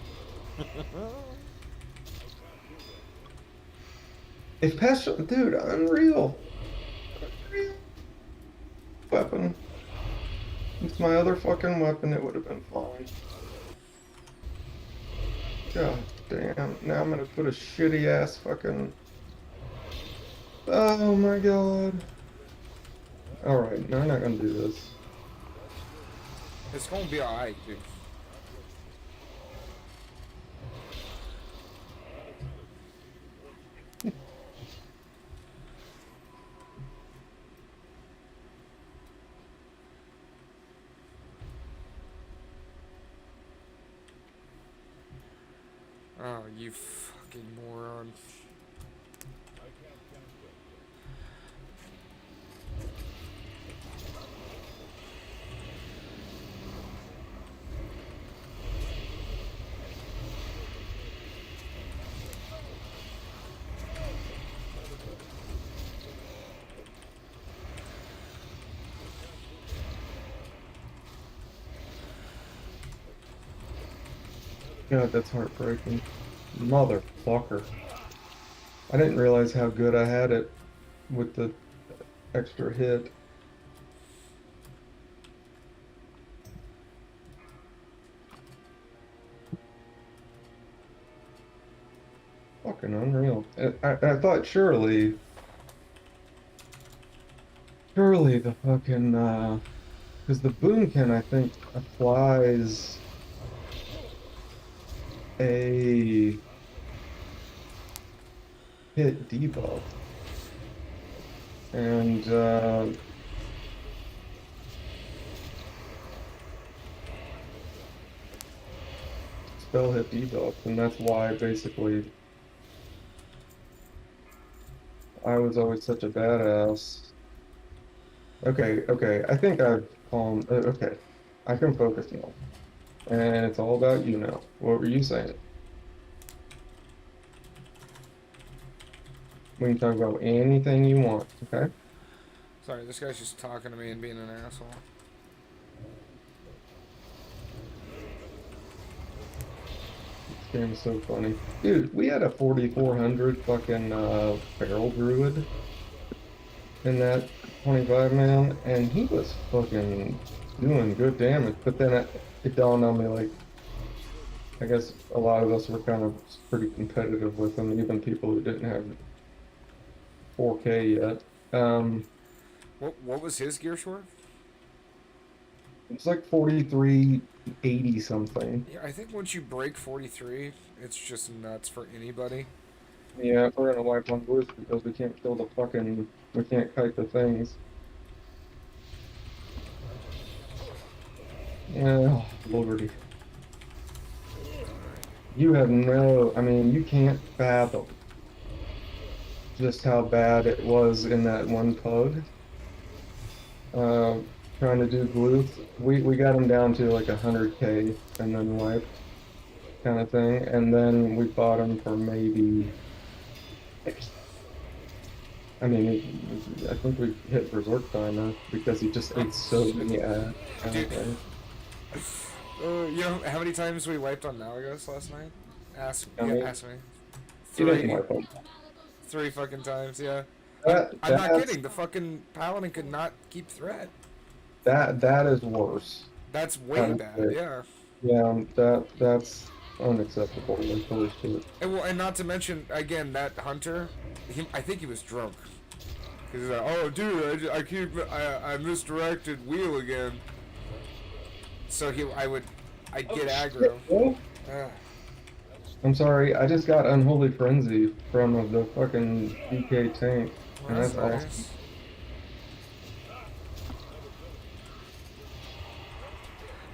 If pestilence, dude, unreal. Unreal. Weapon. It's my other fucking weapon, it would have been fine. God damn. Now I'm gonna put a shitty ass fucking. Oh my god. Alright, no, I'm not gonna do this. It's gonna be alright, dude. Oh, you fucking moron. God, that's heartbreaking. Motherfucker. I didn't realize how good I had it with the extra hit. Fucking unreal. I thought surely the fucking, because the boomkin, I think, applies a hit debuff. And, spell hit debuff, and that's why basically I was always such a badass. Okay, okay, I think I've calmed. Okay, I can focus now. And it's all about you now. What were you saying? We can talk about anything you want, okay? Sorry, this guy's just talking to me and being an asshole. This game is so funny. Dude, we had a 4400 fucking barrel druid in that 25 man, and he was fucking doing good damage. But then it dawned on me, like, I guess a lot of us were kind of pretty competitive with him, even people who didn't have 4K yet. What was his gear score? It's like 4380 something. Yeah, I think once you break 43, it's just nuts for anybody. Yeah, if we're gonna wipe one boost because we can't kill the fucking, we can't kite the things. Yeah, Lordy. You have no, I mean, you can't fathom just how bad it was in that one pug. Uh, Trying to do Gluth. We got him down to like 100K and then wiped kind of thing. And then we bought him for maybe I mean, I think we hit resort time now because he just ate so many Dude, things. you know how many times we wiped on Malagos last night? I mean, Ask me. he doesn't Three. wipe them. 3 fucking times, yeah. That I'm not that's kidding. The fucking paladin could not keep threat. that is worse. That's I way would bad, say. yeah. Yeah, that's unacceptable. Like holy shit. And not to mention again that hunter. I think he was drunk. Cause he's like, oh dude, I misdirected wheel again. So I'd Oh get aggro. shit, bro. Ugh. I'm sorry. I just got unholy frenzy from the fucking DK tank, Well, and that's that's awesome. nice.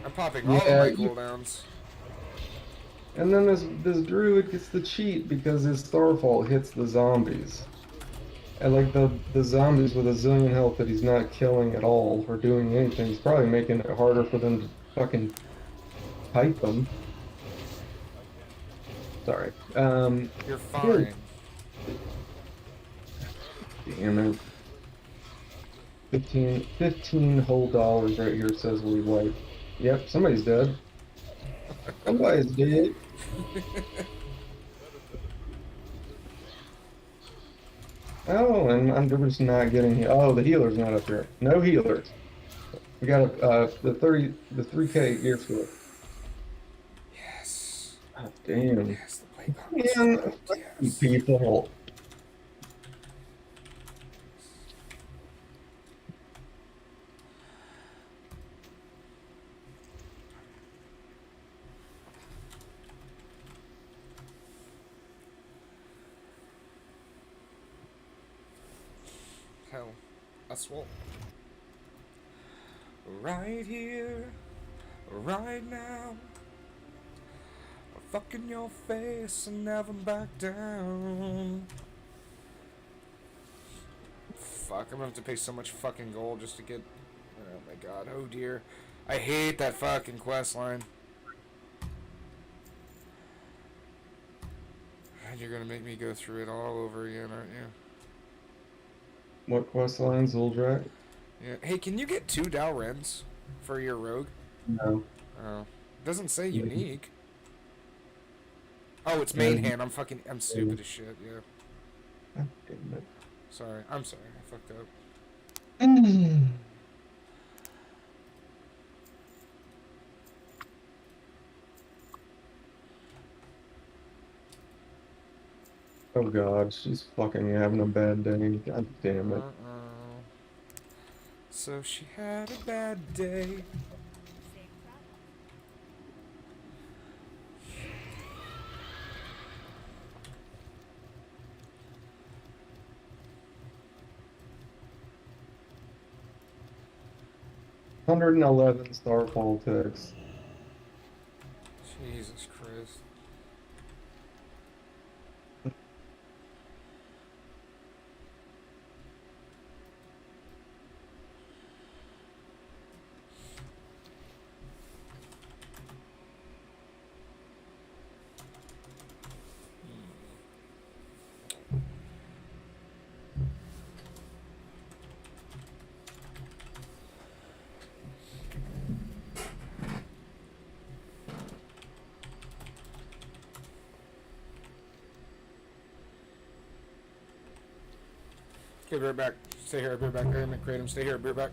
I'm popping all of Yeah, my cooldowns. and then this druid gets the cheat because his starfall hits the zombies. And like the zombies with a zillion health that he's not killing at all or doing anything, he's probably making it harder for them to fucking fight them. Sorry. You're Here, fine. damn it. 15 whole dollars right here says we wipe. Yep, somebody's dead. Somebody's dead. Oh, and I'm just not getting here. Oh, the healer's not up here. No healers. We got the 3K gear score. Yes. God damn. Yes, the playground was Man, fucked. fuck you Yes. people. Hell, I swore. Right here, right now. Fuck in your face and never back down. Fuck, I'm gonna have to pay so much fucking gold just to get. Oh my god, oh dear. I hate that fucking quest line. And you're gonna make me go through it all over again, aren't you? What quest line, Zuldrak? Yeah. Hey, can you get 2 Dao Rens for your rogue? No. Oh. Doesn't say Yeah. unique. Oh, it's main hand. I'm stupid as shit, yeah. God damn it. Sorry. I'm sorry. I fucked up. Oh god, she's fucking having a bad day. God damn it. Uh-oh. So she had a bad day. $111 starfall ticks. Jesus Christ. Okay, be right back. Stay here, be right back. Kratom, stay here, be right back.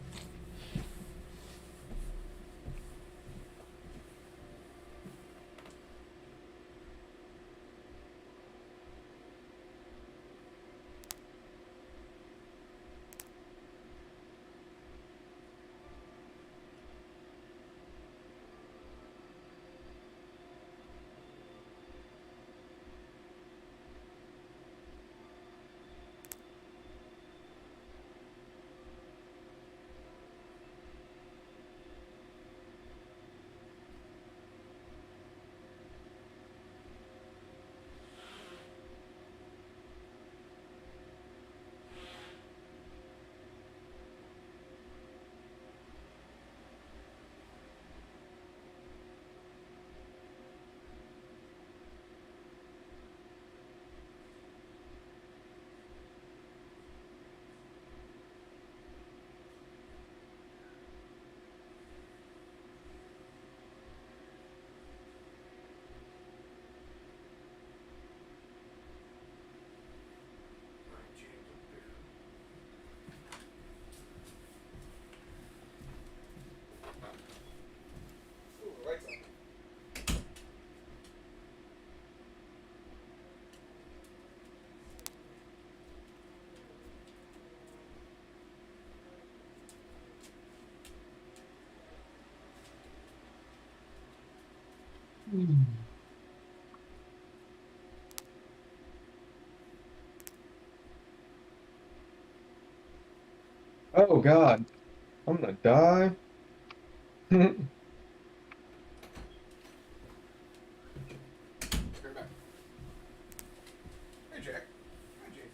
Oh God, I'm gonna die. You're back. Hey, Jack. Hi, Jake.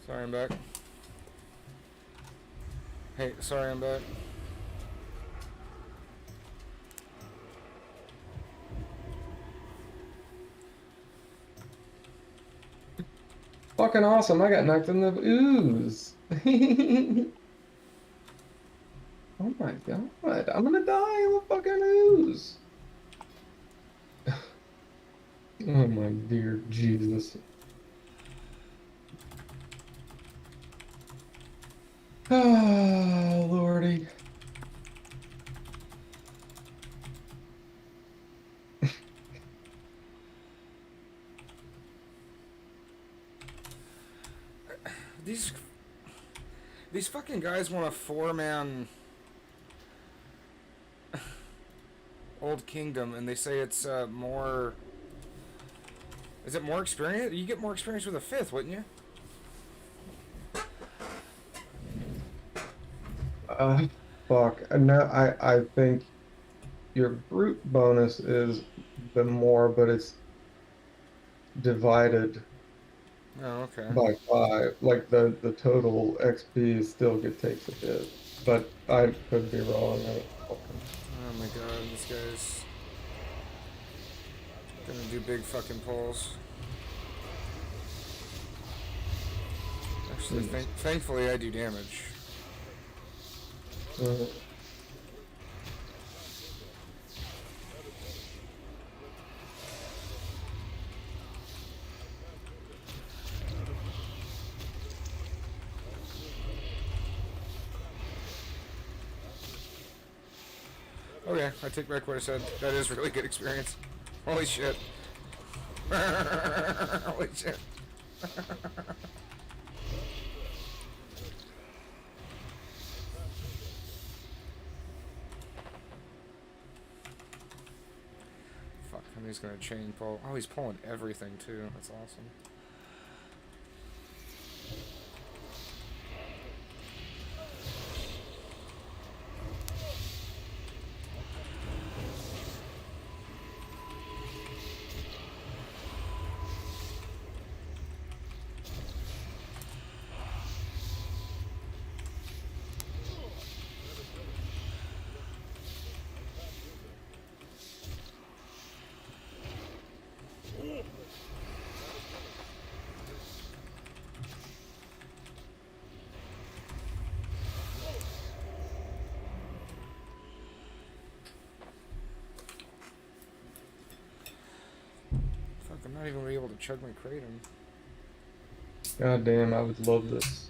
Sorry, I'm back. Hey, sorry, I'm back. Fucking awesome! I got knocked in the ooze. Oh my God, I'm gonna die in the fucking ooze. Oh my dear Jesus. Oh, Lordy. These these fucking guys want a 4-man Old Kingdom, and they say it's more. Is it more experience? You get more experience with a 5th, wouldn't you? Uh, fuck. No, I think your brute bonus is the more, but it's divided Oh, okay. by 5. Like the total XP still get takes a bit, but I could be wrong. I don't fucking. Oh my god, this guy's gonna do big fucking pulls. Actually, thankfully I do damage. Uh, Okay, I take back what I said. That is really good experience. Holy shit. Holy shit. Fuck, and he's gonna chain pull. Oh, he's pulling everything too. That's awesome. Fuck, I'm not even gonna be able to chug my kratom. God damn, I would love this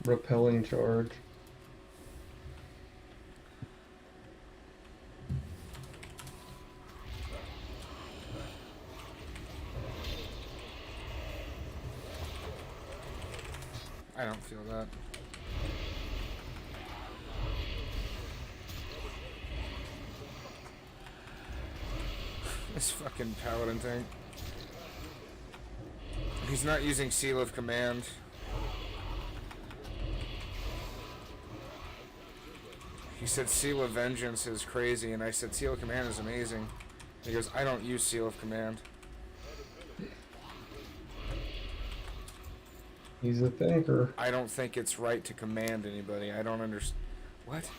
repelling charge. I don't feel that. This fucking paladin thing. He's not using Seal of Command. He said Seal of Vengeance is crazy, and I said Seal of Command is amazing. He goes, I don't use Seal of Command. He's a thinker. I don't think it's right to command anybody. I don't understand. What?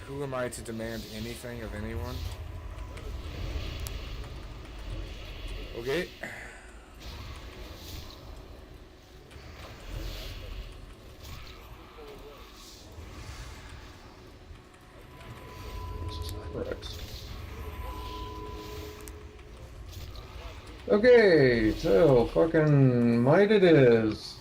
Who am I to demand anything of anyone? Okay. Christ. Okay, so fucking might it is.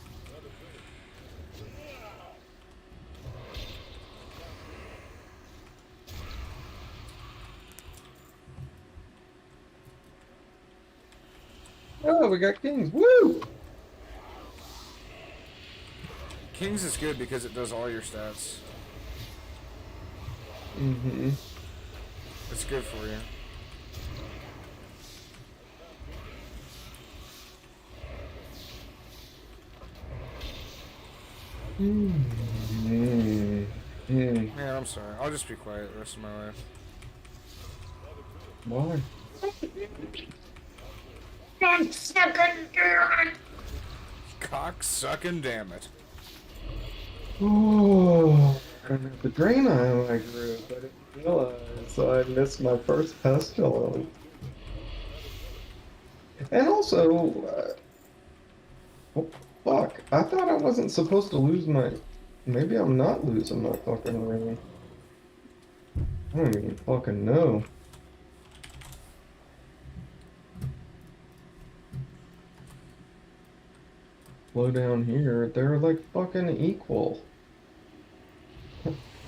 Oh, we got kings. Woo! Kings is good because it does all your stats. Mm-hmm. It's good for you. Mm-hmm. Yeah, I'm sorry. I'll just be quiet the rest of my life. Why? Cock sucking, damn it. Oh, the drain on my group. I didn't realize, so I missed my first pestilence. And also, oh, fuck, I thought I wasn't supposed to lose my. Maybe I'm not losing my fucking ring. I don't even fucking know. Slow down here, they're like fucking equal.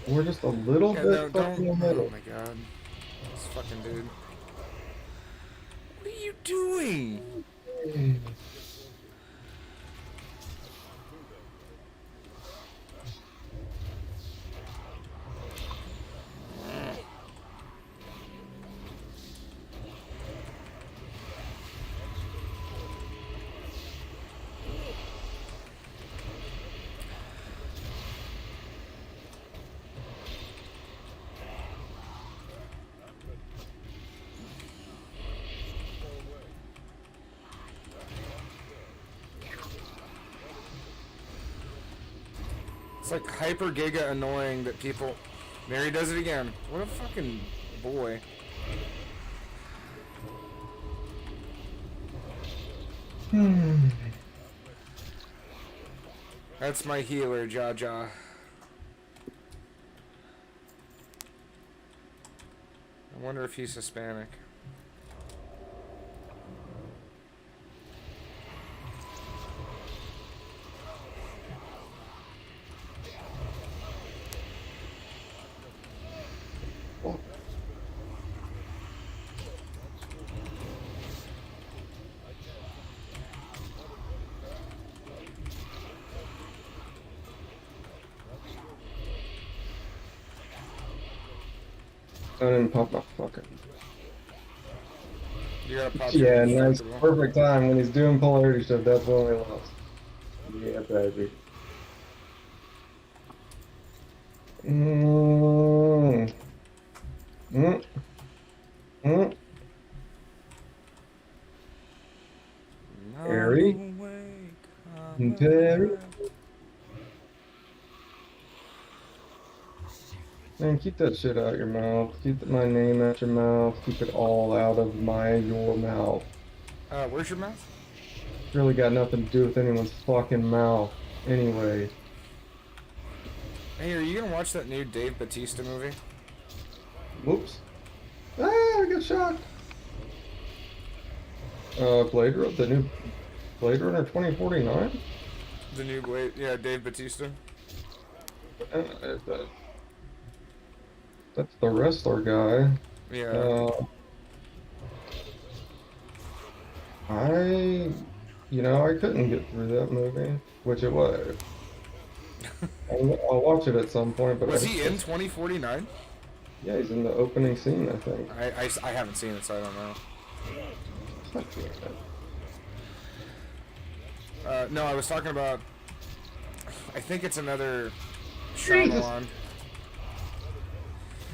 We're just a little Yeah, bit no, fucking in don't. the middle. Oh my god. This fucking dude. What are you doing? It's like hyper giga annoying that people. There he does it again. What a fucking boy. That's my healer, Jaja. I wonder if he's Hispanic. I didn't pop my fucking. You gotta pop your Yeah, nice. indestructible. Perfect time when he's doing polarity shift. That's when we lost. Yeah, baby. Mm. Mm. Mm. I'm Harry awake, and I'm Terry. alive. Man, keep that shit out your mouth. Keep my name out your mouth. Keep it all out of your mouth. Where's your mouth? Really got nothing to do with anyone's fucking mouth. Anyway. Hey, are you gonna watch that new Dave Bautista movie? Whoops. Ah, I got shocked. The new Blade Runner 2049? The new Blade, yeah, Dave Bautista. That, that's the wrestler guy. Yeah. Uh, I, I couldn't get through that movie, which it was. I'll watch it at some point, but Was he in 2049? yeah, he's in the opening scene, I think. I haven't seen it, so I don't know. God damn it. No, I was talking about. I think it's another Jesus. Shyamalan.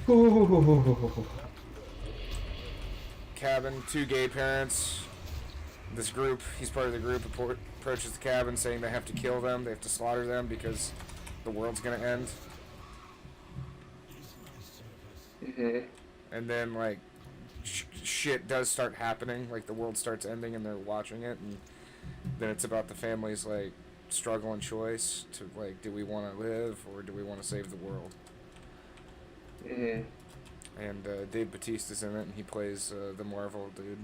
Ooh. Cabin, two gay parents. This group, he's part of the group, approaches the cabin saying they have to kill them, they have to slaughter them because the world's gonna end. Mhm. And then, like, shit does start happening. Like, the world starts ending and they're watching it, and then it's about the family's, like, struggle and choice to, like, do we want to live or do we want to save the world? Mhm. And Dave Bautista's in it, and he plays the Marvel dude.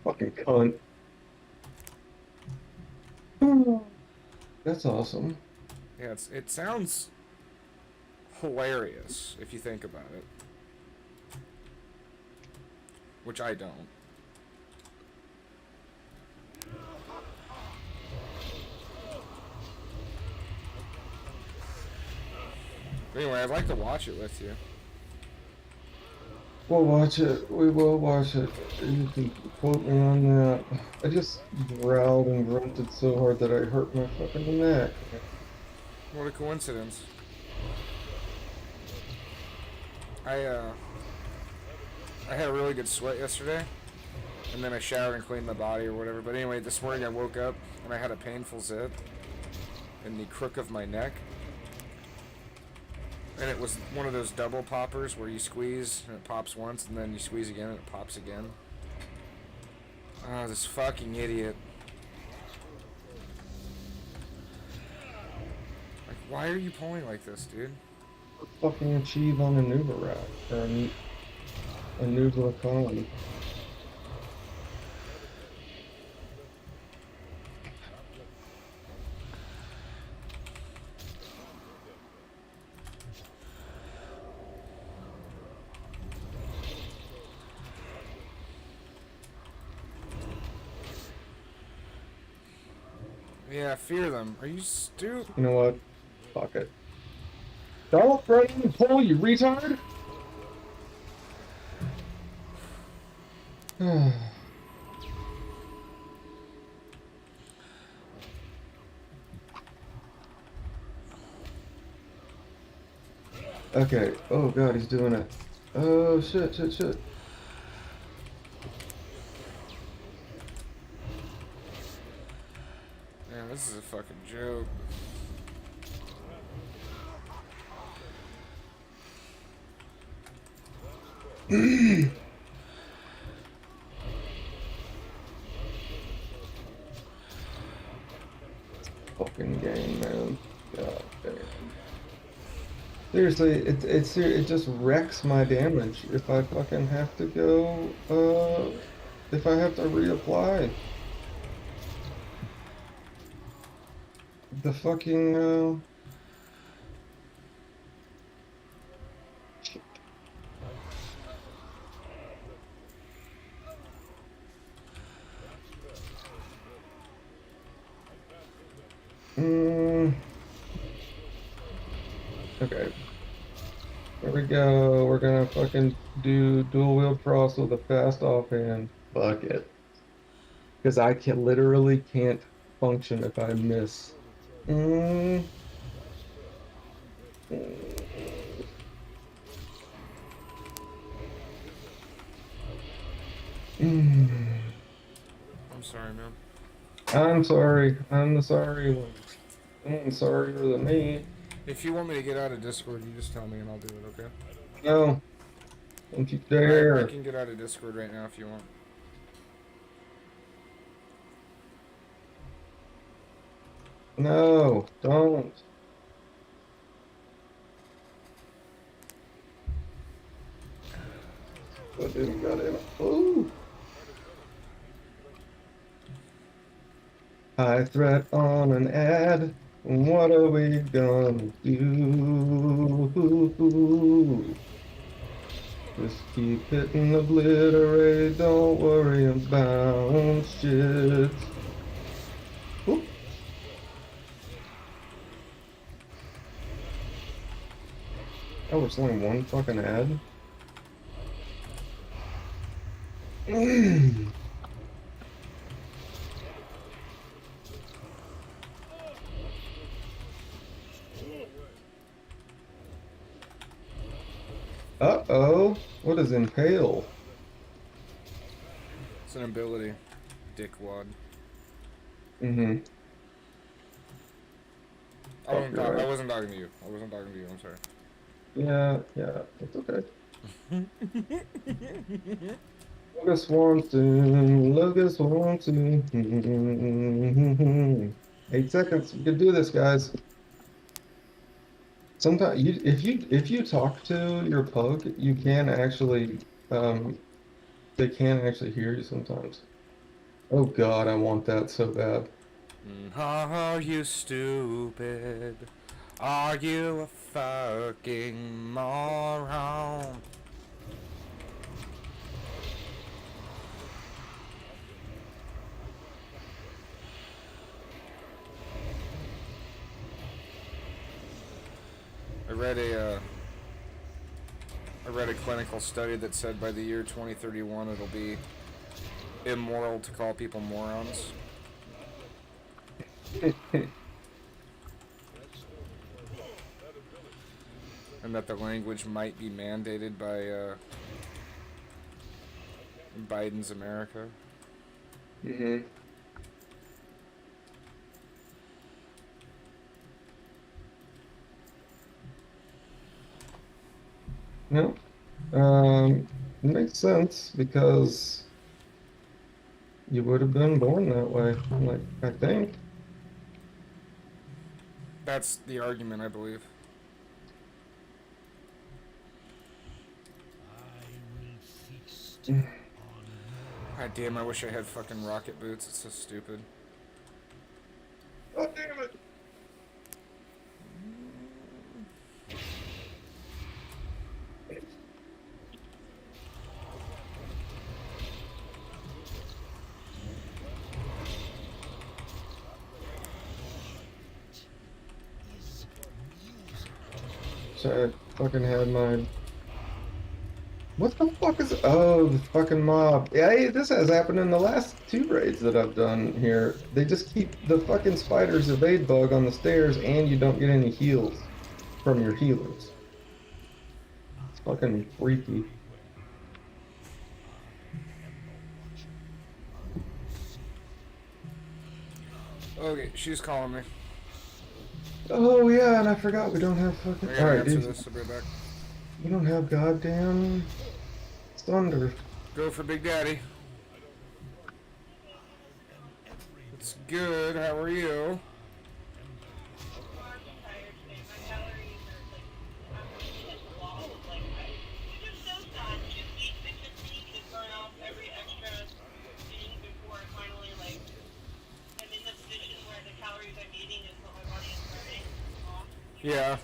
Fucking cunt. That's awesome. Yeah, it sounds hilarious if you think about it. Which I don't. Anyway, I'd like to watch it with you. We'll watch it. We will watch it. You can quote me on that. I just growled and grunted so hard that I hurt my fucking neck. What a coincidence. I had a really good sweat yesterday, and then I showered and cleaned my body or whatever. But anyway, this morning I woke up and I had a painful zit in the crook of my neck. And it was one of those double poppers where you squeeze and it pops once, and then you squeeze again and it pops again. Oh, this fucking idiot. Like, why are you pulling like this, dude? Fucking achieve on a Nuva rack or a Nuva con. Yeah, fear them. Are you stupid? You know what? Fuck it. Don't run and pull, you retard! Okay. Oh god, he's doing it. Oh shit. Man, this is a fucking joke. Fucking game, man. God damn. Seriously, it just wrecks my damage if I fucking have to go, if I have to reapply. The fucking, mm, okay. we go. We're gonna fucking do dual wheel cross with a fast offhand. Fuck it. Because I can literally can't function if I miss. Mm, mm, mm. I'm sorry, man. I'm sorry. I'm the sorry one. Sorrier than me. If you want me to get out of Discord, you just tell me and I'll do it, okay? No, don't you I dare. can get out of Discord right now if you want. No, don't. What do we got in? Ooh. High threat on an ad. What are we gonna do? Just keep hitting obliterate. Don't worry about shit. Oop. Oh, it's only one fucking ad. Uh-oh. What is impale? It's an ability, dickwad. Mm-hmm. Fuck, you're I right. wasn't talking to you. I wasn't talking to you. I'm sorry. Yeah, it's okay. Logan Swanson, Logan Swanson. 8 seconds. We can do this, guys. Sometimes if you talk to your pug, you can actually they can actually hear you sometimes. Oh God, I want that so bad. Are you stupid? Are you a fucking moron? I read a clinical study that said by the year 2031 it'll be immoral to call people morons, and that the language might be mandated by Biden's America. hmm No, it makes sense because you would have been born that way. Like I think. That's the argument, I believe. God damn, I wish I had fucking rocket boots. It's so stupid. God damn it! So I fucking had my. What the fuck is? Oh, the fucking mob. Yeah, this has happened in the last 2 raids that I've done here. They just keep the fucking spiders evade bug on the stairs, and you don't get any heals from your healers. It's fucking freaky. Okay, she's calling me. Oh yeah, and I forgot we don't have fucking. I All gotta right, answer dude. this. I'll be right back. We don't have goddamn thunder. Go for Big Daddy. It's good. How are you? Yeah.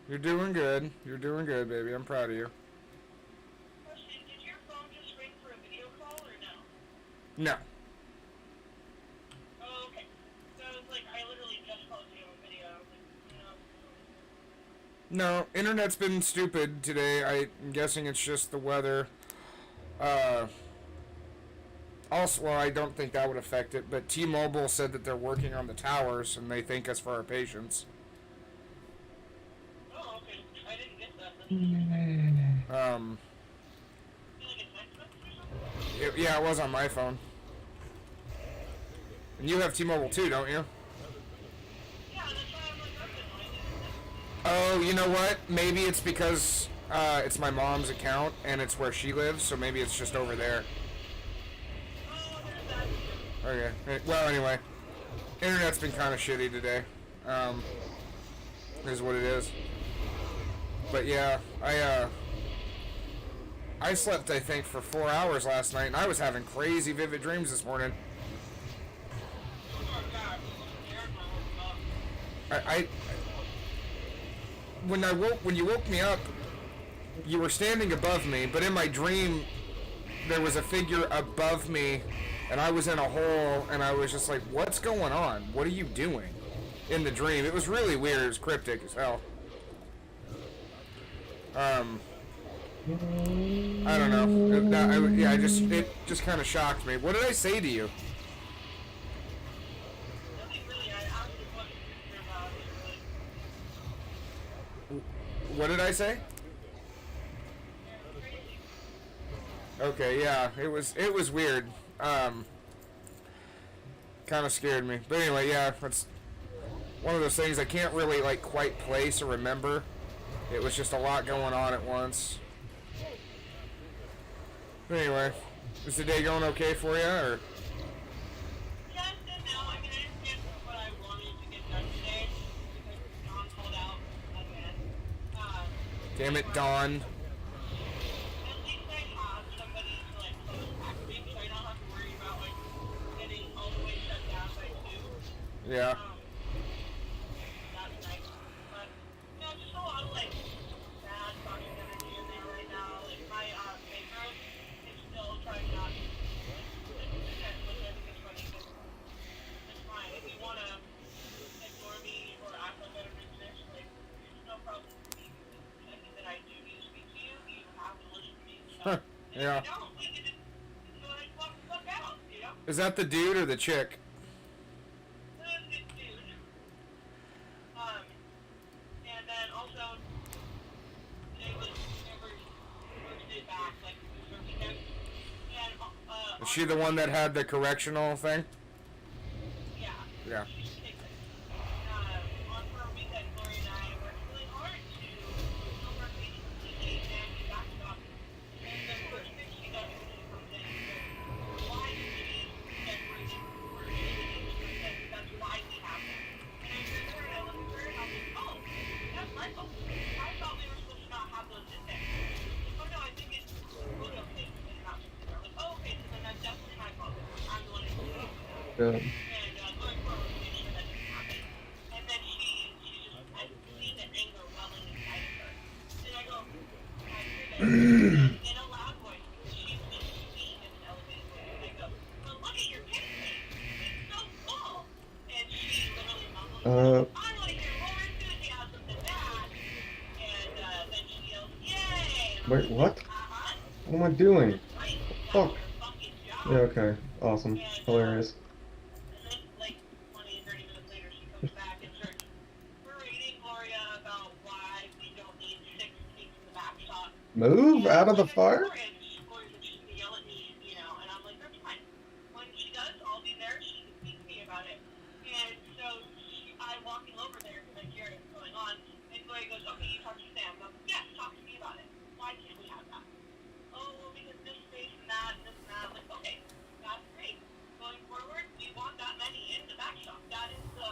You're doing good. You're doing good, baby. I'm proud of you. Question, did your phone just ring for a video call or no? No. Oh, okay. So I was like, I literally just called you on video. No, internet's been stupid today. I'm guessing it's just the weather. Uh, Also, well, I don't think that would affect it, but T-Mobile said that they're working on the towers and they thank us for our patience. Oh, okay. I didn't get that. Um, Did you get a text message or something? yeah, it was on my phone. And you have T-Mobile too, don't you? Yeah, that's why I'm like, Oh, you know what? Maybe it's because it's my mom's account and it's where she lives, so maybe it's just over there. oh, there's that. Okay. Well, anyway, internet's been kind of shitty today. Is what it is. But yeah, I slept I think for 4 hours last night, and I was having crazy vivid dreams this morning. I when you woke me up, you were standing above me, but in my dream there was a figure above me and I was in a hole and I was just like, what's going on? What are you doing? In the dream. It was really weird. It was cryptic as hell. I don't know. It just kind of shocked me. What did I say to you? Nothing really. I asked you what you're about. What did I say? Okay, yeah, it was weird. Kind of scared me. But anyway, yeah, it's one of those things I can't really like quite place or remember. It was just a lot going on at once. But anyway, is the day going okay for you, or? Yes and no. I mean, I didn't get what I wanted to get done today because Dawn called out again. Damn it, Dawn. At least I have somebody to like close back me, so I don't have to worry about like getting all the way shut down by 2. Yeah. That's nice. But you know, just a lot of like bad fucking energy in there right now. Like my paper is still trying not to connect with it because funny because it's fine. If you wanna ignore me or act like I don't exist, like there's no problem with me. I think that I do need to speak to you. You have to listen to me. So, Yeah. if you don't, we can just go like fuck out, you know? Is that the dude or the chick? Good dude. And then also, today was first day back, like, for weekend. And, Is she the one that had the correctional thing? yeah. Yeah. She's kicked it. On her weekend, Gloria and I worked really hard to help our patients completely and be back up. And the first thing she does when she comes in is, why do we need dead breathing? We're in that's why we have them. And I turned to her and I looked at her and I was like, oh, that's my fault. I thought we were supposed to not have those in there. Like, oh no, I think it's photo thing and not just in there. Like, oh, okay, so then that's definitely my fault. I'm the one who's doing it. Yeah. And going forward, we'll make sure that doesn't happen. And then she just, I see the anger welling inside of her. And I go, I hear this in a loud voice because she's been speaking in an elevated voice. And I go, well, look at your picture. It's so cool. And she literally mumbles, I want to hear more enthusiasm than that. And then she yells, yay. And I'm Wait, like, what? uh-huh. What am I doing? Right. That's Fuck. your fucking job. Yeah, okay. Awesome. Hilarious. And then, like, 20, 30 minutes later, she comes back and starts berating Gloria about why we don't need 6 seats in the back shop. Move out of the Like I told fire? Gloria's just gonna yell at me, you know, and I'm like, that's fine. When she does, I'll be there. She can speak to me about it. And so I'm walking over there because I hear it going on. And Gloria goes, okay, you talk to Sam. I'm like, yes, talk to me about it. Why can't we have that? Oh, well, because this space and that and this and that. I'm like, okay, that's great. Going forward, we want that many in the back shop. That is the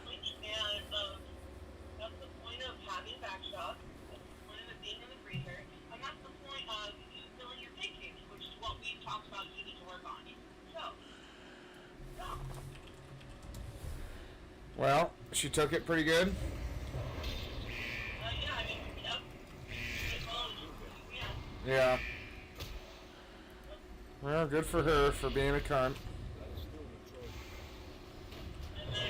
linchpin of, that's the point of having a back shop. That's the point of it being in the freezer. And that's the point of you filling your pancakes, which is what we talked about you need to work on. So, Well, she took it pretty good. yeah, I mean, yep. As well as, yeah. Yeah. Well, good for her for being a cunt. And then,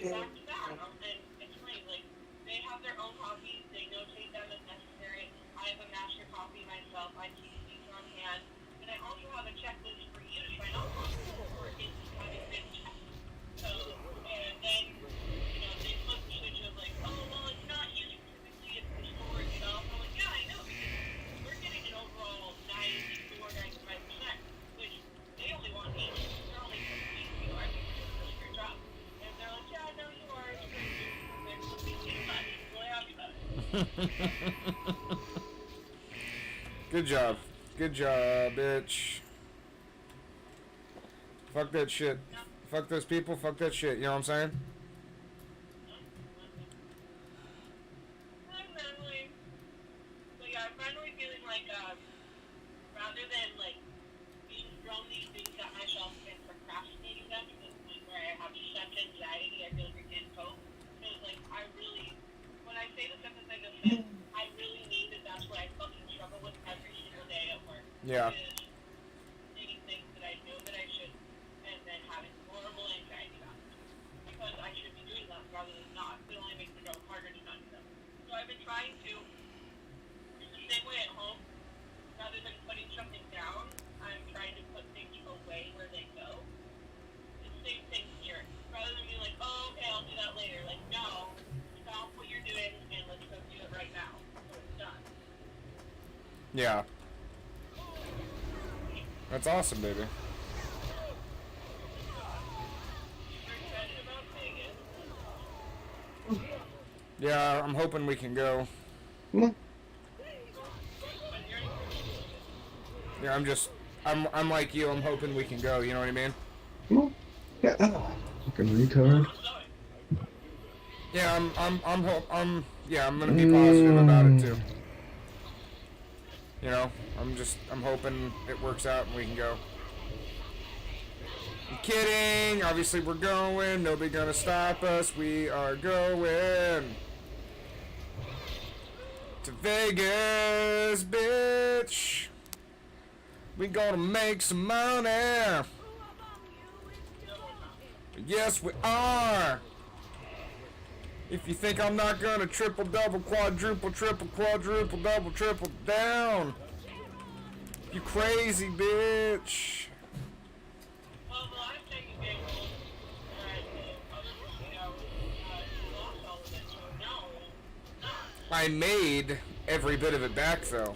party back to back. And it's funny, like, they have their own copies, they notate them as necessary. I have a master copy myself, I keep these on hand. And I also have a checklist for you to try not to for it having been checked. So, and then, you know, they flip the switch of like, oh, well, it's not used specifically, it's for storage stuff. I'm like, yeah, I know, because we're getting an overall 94-95%, which they only want 80. They're only 50, so I think they're doing a really great job. And they're like, yeah, no, you are. It's great. They're looking at that. I'm really happy about it. Good job. Good job, bitch. Fuck that shit. Fuck those people, fuck that shit. You know what I'm saying? I'm finally, but yeah, I'm finally feeling like, rather than like being thrown these things at myself and procrastinating them to the point where I have such anxiety, I feel like I can't cope. Because like I really, when I say the stuff that I just said, I really mean that that's what I fucking struggle with every single day at work. Yeah. Is saying things that I know that I should, and then having horrible anxiety about it. Because I should be doing them rather than not. It only makes the job harder to not do them. So I've been trying to, in the same way at home, rather than putting something down, I'm trying to put things away where they go. It's the same thing here. Rather than being like, oh, okay, I'll do that later. Like, no, stop what you're doing and let's go do it right now. So it's done. Yeah. That's awesome, baby. Super excited about Vegas. Yeah, I'm hoping we can go. Come on. Yeah, I'm like you, I'm hoping we can go, you know what I mean? Come on. Yeah. Fucking retard. Yeah, I'm gonna be positive about it too. You know, I'm hoping it works out and we can go. I'm kidding, obviously we're going, nobody gonna stop us, we are going to Vegas, bitch. We gonna make some money. Yes, we are. If you think I'm not gonna triple, double, quadruple, triple, quadruple, double, triple down, you crazy bitch. Well, the last time you gave me, other casino, you lost all of it, so no, not. I made every bit of it back though.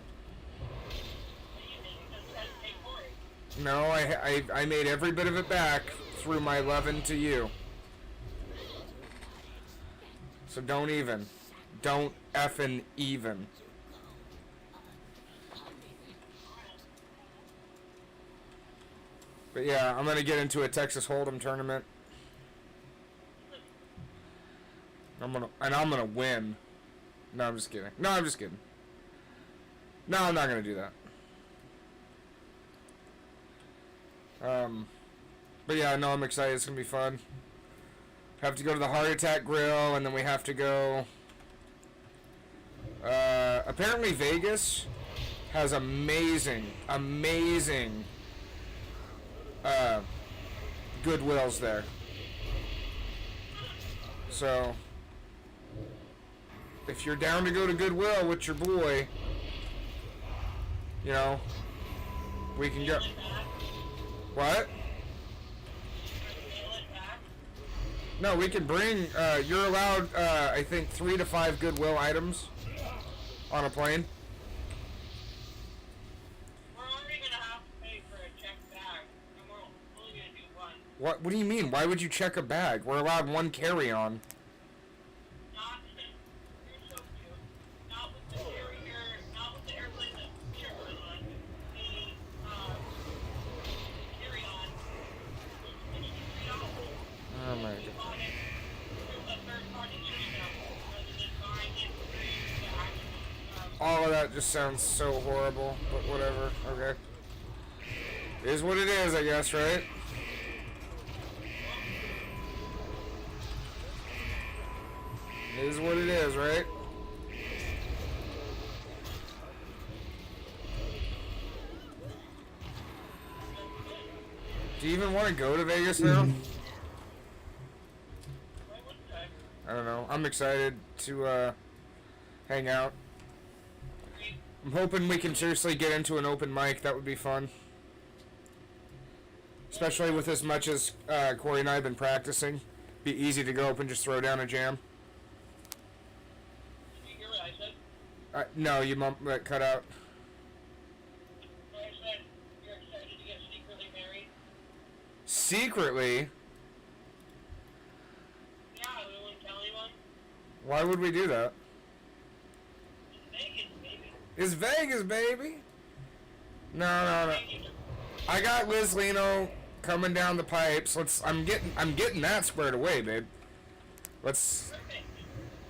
You just had to pay for it. No, I made every bit of it back through my 11 to you. So don't effing even. But yeah, I'm gonna get into a Texas Hold'em tournament. I'm gonna win. No, I'm just kidding. No, I'm just kidding. No, I'm not gonna do that. But yeah, no, I'm excited. It's gonna be fun. Have to go to the Heart Attack Grill, and then we have to go. Apparently Vegas has amazing Goodwills there. So if you're down to go to Goodwill with your boy, you know, we can go. What? No, we can bring, you're allowed, I think 3 to 5 Goodwill items on a plane. We're already going to have to pay for a checked bag, and we're only going to do one. What do you mean? Why would you check a bag? We're allowed one carry-on. Not, you're so cute. Not with the carrier, not with the airplane that you're on. The, carry-on was $63. Oh my god. All of that just sounds so horrible, but whatever, okay. It is what it is, I guess, right? It is what it is, right? Do you even want to go to Vegas now? I don't know. I'm excited to hang out. I'm hoping we can seriously get into an open mic. That would be fun. Especially with as much as Corey and I have been practicing. Be easy to go up and just throw down a jam. Did you hear what I said? No, you cut out. I said you're excited to get secretly married. Secretly? Yeah, we wouldn't tell anyone. Why would we do that? It's Vegas, baby. It's Vegas, baby. No. I got Liz Leno coming down the pipes. I'm getting that squared away, babe. Let's.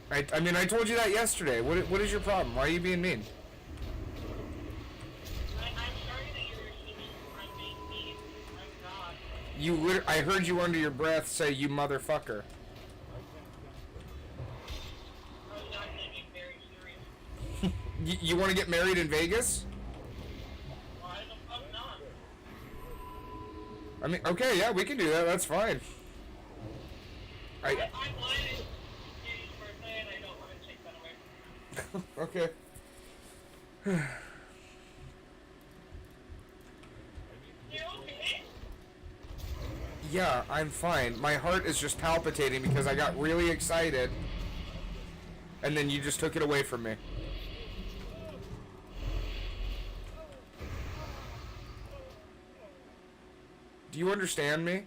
Perfect. I mean, I told you that yesterday. What is your problem? Why are you being mean? I'm sorry that you're assuming I'm being mean. I'm not. I heard you under your breath say "you motherfucker." I'm not going to be very serious. You want to get married in Vegas? Why the fuck not? I mean, okay, yeah, we can do that. That's fine. I wanted Katie's birthday and I don't want to take that away. Okay. You okay? Yeah, I'm fine. My heart is just palpitating because I got really excited, and then you just took it away from me. Do you understand me?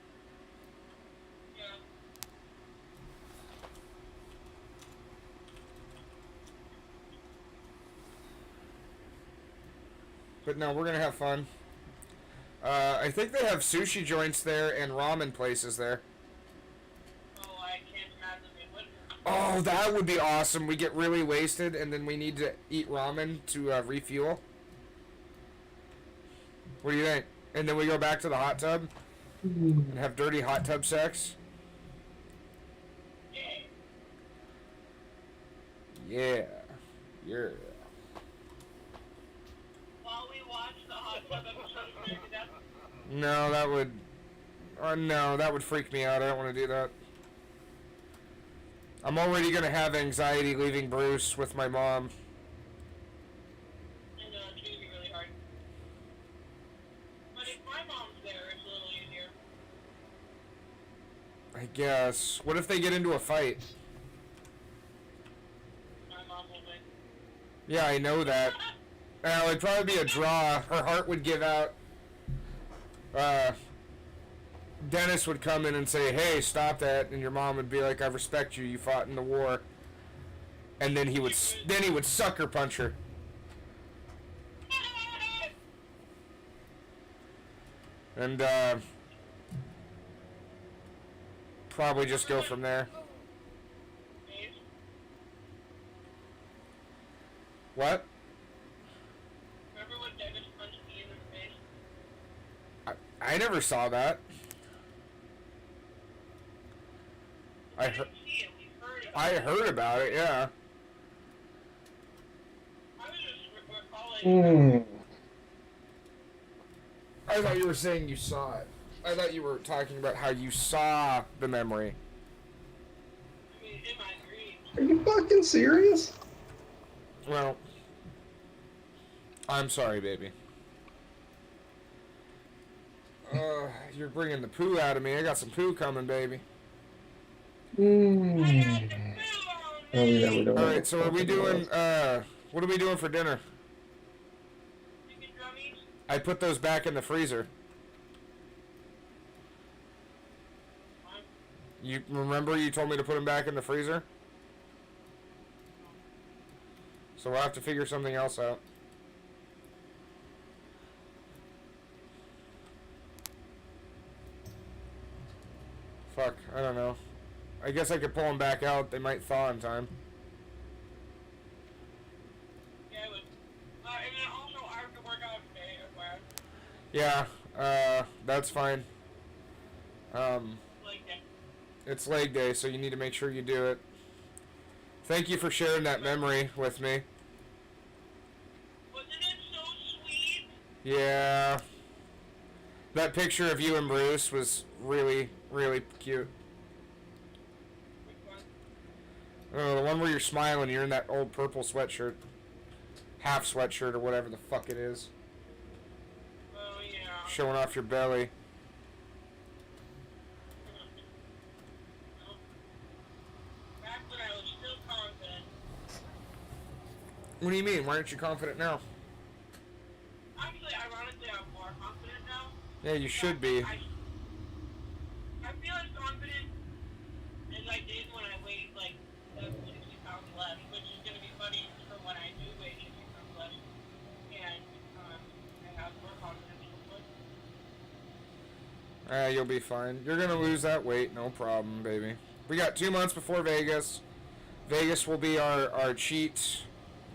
Yeah. But no, we're gonna have fun. I think they have sushi joints there and ramen places there. Oh, I can't imagine they wouldn't. Oh, that would be awesome. We get really wasted and then we need to eat ramen to refuel. What do you think? And then we go back to the hot tub and have dirty hot tub sex. Yeah. Yeah. While we watch the hot tub episode of American Dad. No, that would. No, that would freak me out. I don't want to do that. I'm already gonna have anxiety leaving Bruce with my mom. I know, it's gonna be really hard. But if my mom's there, it's a little easier. I guess. What if they get into a fight? My mom will win. Yeah, I know that. It'd probably be a draw. Her heart would give out. Dennis would come in and say, "Hey, stop that," and your mom would be like, "I respect you. You fought in the war." And then he would sucker punch her. And probably just go from there. Dave, What? remember when Dennis punched me in the face? I never saw that. I didn't see it, we heard about I it. heard about it. Yeah. I was just recalling. I thought you were saying you saw it. I thought you were talking about how you saw the memory. I mean, in my dreams. Are you fucking serious? Well, I'm sorry, baby. You're bringing the poo out of me. I got some poo coming, baby. I got the poo on Oh me! yeah, we don't. All know right, what so are we fucking doing? was. What are we doing for dinner? Chicken drummies? I put those back in the freezer. Fine. You remember you told me to put them back in the freezer? So we'll have to figure something else out. Fuck, I don't know. I guess I could pull them back out. They might thaw in time. Yeah, I would. And then also, I have to work out today as well. Yeah, that's fine. Like that. It's leg day, so you need to make sure you do it. Thank you for sharing that memory with me. Wasn't it so sweet? Yeah. That picture of you and Bruce was really, really cute. Which one? Oh, the one where you're smiling, you're in that old purple sweatshirt. Half sweatshirt or whatever the fuck it is. Oh, yeah. Showing off your belly. Back when I was still confident. What do you mean? Why aren't you confident now? Actually, ironically, I'm more confident now. Yeah, you should be. I feel as confident as I did when I weighed like 60 pounds less, which is going to be funny for when I do weigh 60 pounds less. And I have more confidence hopefully. You'll be fine. You're gonna lose that weight, no problem, baby. We got 2 months before Vegas. Vegas will be our cheat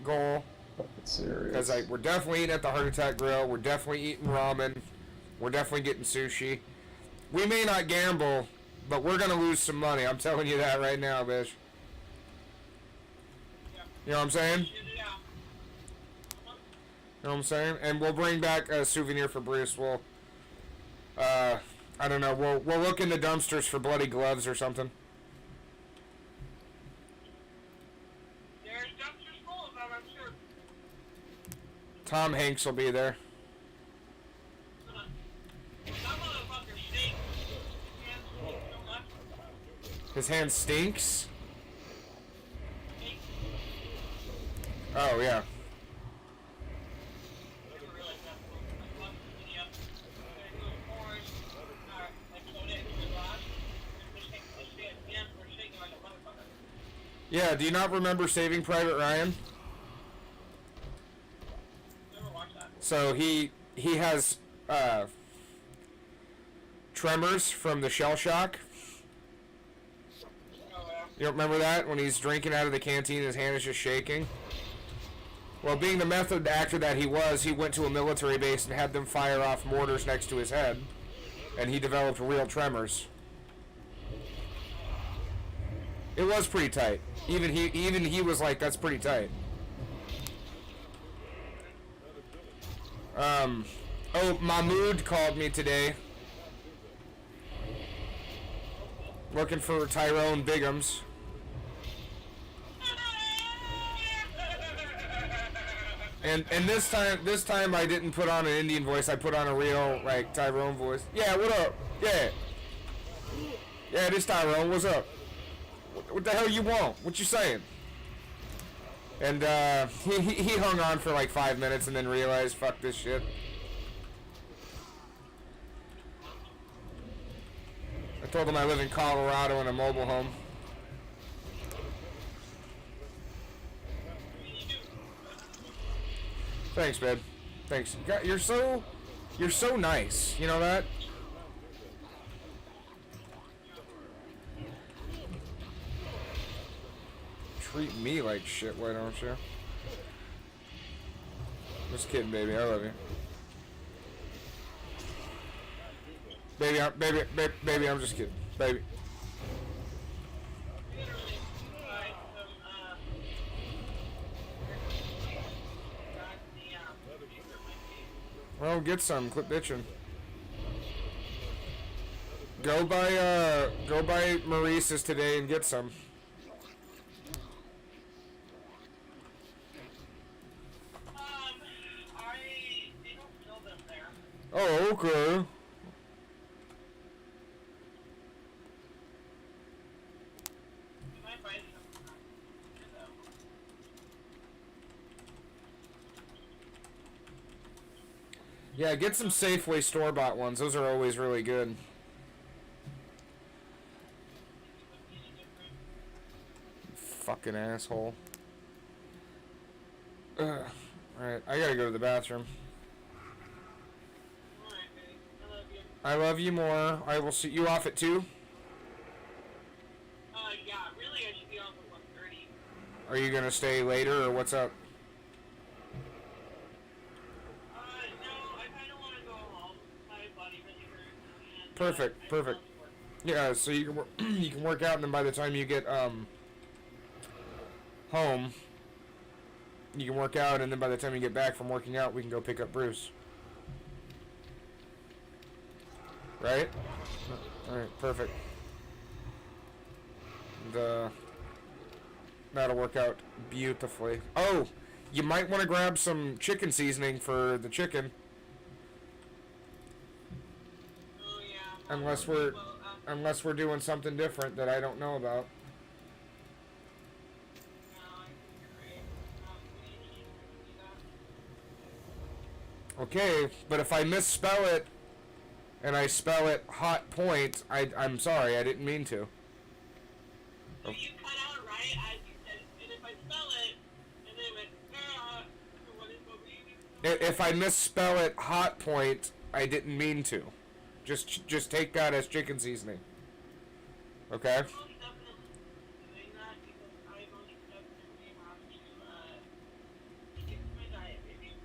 goal. Fucking serious. Because we're definitely eating at the Heart Attack Grill. We're definitely eating ramen. We're definitely getting sushi. We may not gamble, but we're gonna lose some money. I'm telling you that right now, bitch. Yeah. You know what I'm saying? Yeah. You know what I'm saying? And we'll bring back a souvenir for Bruce. We'll, I don't know. We'll look in the dumpsters for bloody gloves or something. There's dumpsters full of them, I'm sure. Tom Hanks will be there. That motherfucker stinks. Hands stink so much. His hand stinks. Stinks. Oh yeah. Never realized that before. I watched the video. They're doing porn. Like soda into the glass. And his hands were shaking like a motherfucker. Yeah. Do you not remember Saving Private Ryan? Never watched that. So he has tremors from the shell shock. Oh, yeah. You don't remember that? When he's drinking out of the canteen, his hand is just shaking? Well, being the method actor that he was, he went to a military base and had them fire off mortars next to his head. And he developed real tremors. It was pretty tight. Even he was like, that's pretty tight. Oh, Mahmood called me today. Looking for Tyrone Biggums. And this time I didn't put on an Indian voice. I put on a real like Tyrone voice. Yeah, what up? Yeah. Yeah, this Tyrone. What's up? What the hell you want? What you saying? And he hung on for like 5 minutes and then realized, fuck this shit. I told him I live in Colorado in a mobile home. Thanks, babe. Thanks. You're so nice. You know that? Treat me like shit, why don't you? Just kidding, baby. I love you. Baby, I'm just kidding. Baby. Well, get some. Quit bitching. Go by Maurice's today and get some. They don't sell them there. Oh, okay. You might buy some. Yeah, get some Safeway store-bought ones. Those are always really good. Fucking asshole. Alright, I gotta go to the bathroom. Alright, baby. I love you. I love you more. I will see you off at 2. Yeah, really, I should be off at 1:30. Are you gonna stay later or what's up? No, I kind of want to go home. My body really hurts. And, Perfect, I perfect. love to work. Yeah, so you can you can work out, and then by the time you get home, you can work out, and then by the time you get back from working out, we can go pick up Bruce. Right? All right, perfect. And, That'll work out beautifully. Oh, you might want to grab some chicken seasoning for the chicken. Oh yeah. Unless we're doing something different that I don't know about. No, I think you're right. We need to do that. Okay, but if I misspell it and I spell it hot point, I'm sorry, I didn't mean to. So you cut out right as you said, and if I spell it, and then it went, what were you doing? If I misspell it hot point, I didn't mean to. Just take that as chicken seasoning. Okay? I'm most definitely doing that because I most definitely have to stick to my diet, baby.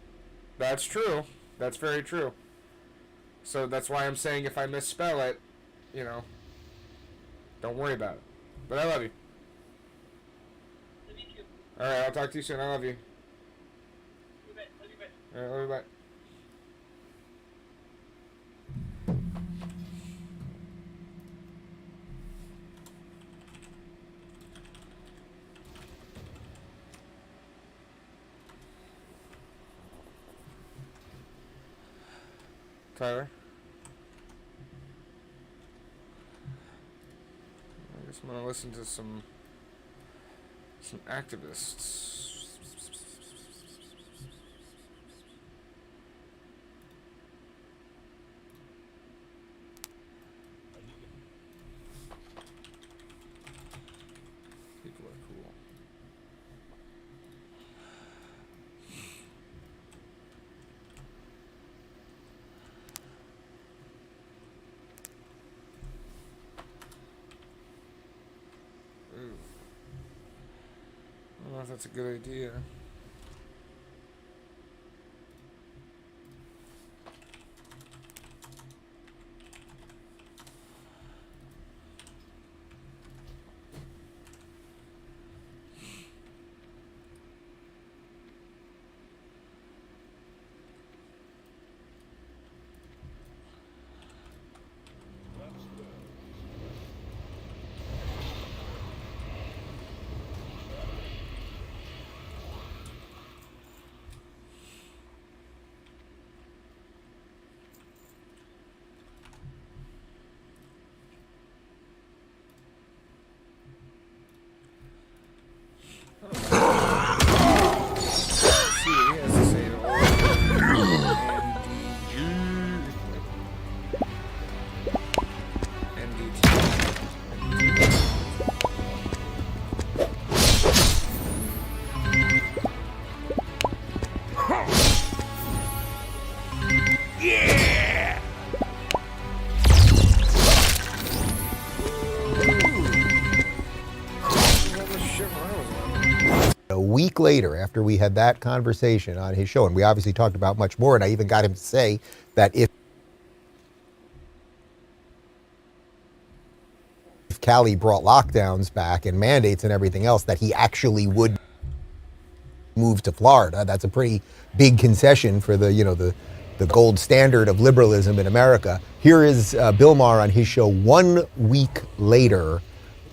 That's true. That's very true. So that's why I'm saying if I misspell it, don't worry about it. But I love you. Love you too. Alright, I'll talk to you soon. I love you. Love you, bye. Alright, love you, bye. Tyler? I guess I'm gonna listen to some activists. People are cool. Ooh. I don't know if that's a good idea. A week later, after we had that conversation on his show, and we obviously talked about much more, and I even got him to say that if Cali brought lockdowns back and mandates and everything else, that he actually would move to Florida. That's a pretty big concession for the gold standard of liberalism in America. Here is Bill Maher on his show 1 week later,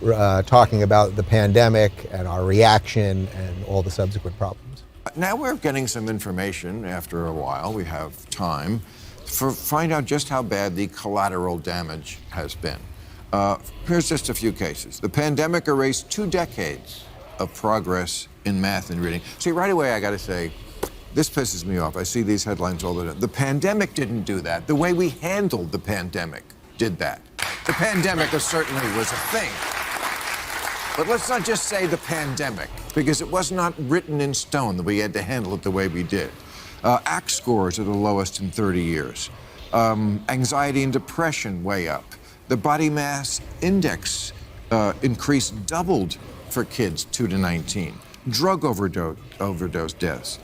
talking about the pandemic and our reaction and all the subsequent problems. Now we're getting some information after a while. We have time to find out just how bad the collateral damage has been. Here's just a few cases. The pandemic erased 2 decades of progress in math and reading. See, right away I got to say, this pisses me off. I see these headlines all the time. The pandemic didn't do that. The way we handled the pandemic did that. The pandemic certainly was a thing. But let's not just say the pandemic, because it was not written in stone that we had to handle it the way we did. ACT scores are the lowest in 30 years. Anxiety and depression way up. The body mass index doubled for kids 2 to 19. Drug overdose deaths.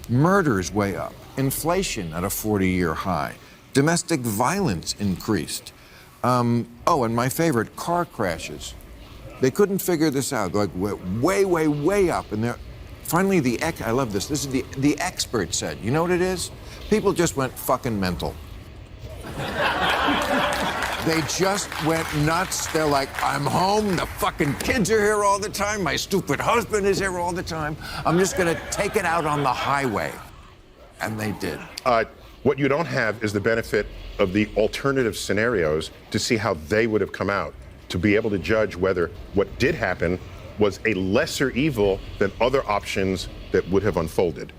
Murders way up. Inflation at a 40-year high. Domestic violence increased. And my favorite, car crashes. They couldn't figure this out. Like way, way, way up. And finally, I love this. This is the expert said. You know what it is? People just went fucking mental. They just went nuts. They're like, I'm home. The fucking kids are here all the time. My stupid husband is here all the time. I'm just going to take it out on the highway. And they did. What you don't have is the benefit of the alternative scenarios to see how they would have come out, to be able to judge whether what did happen was a lesser evil than other options that would have unfolded.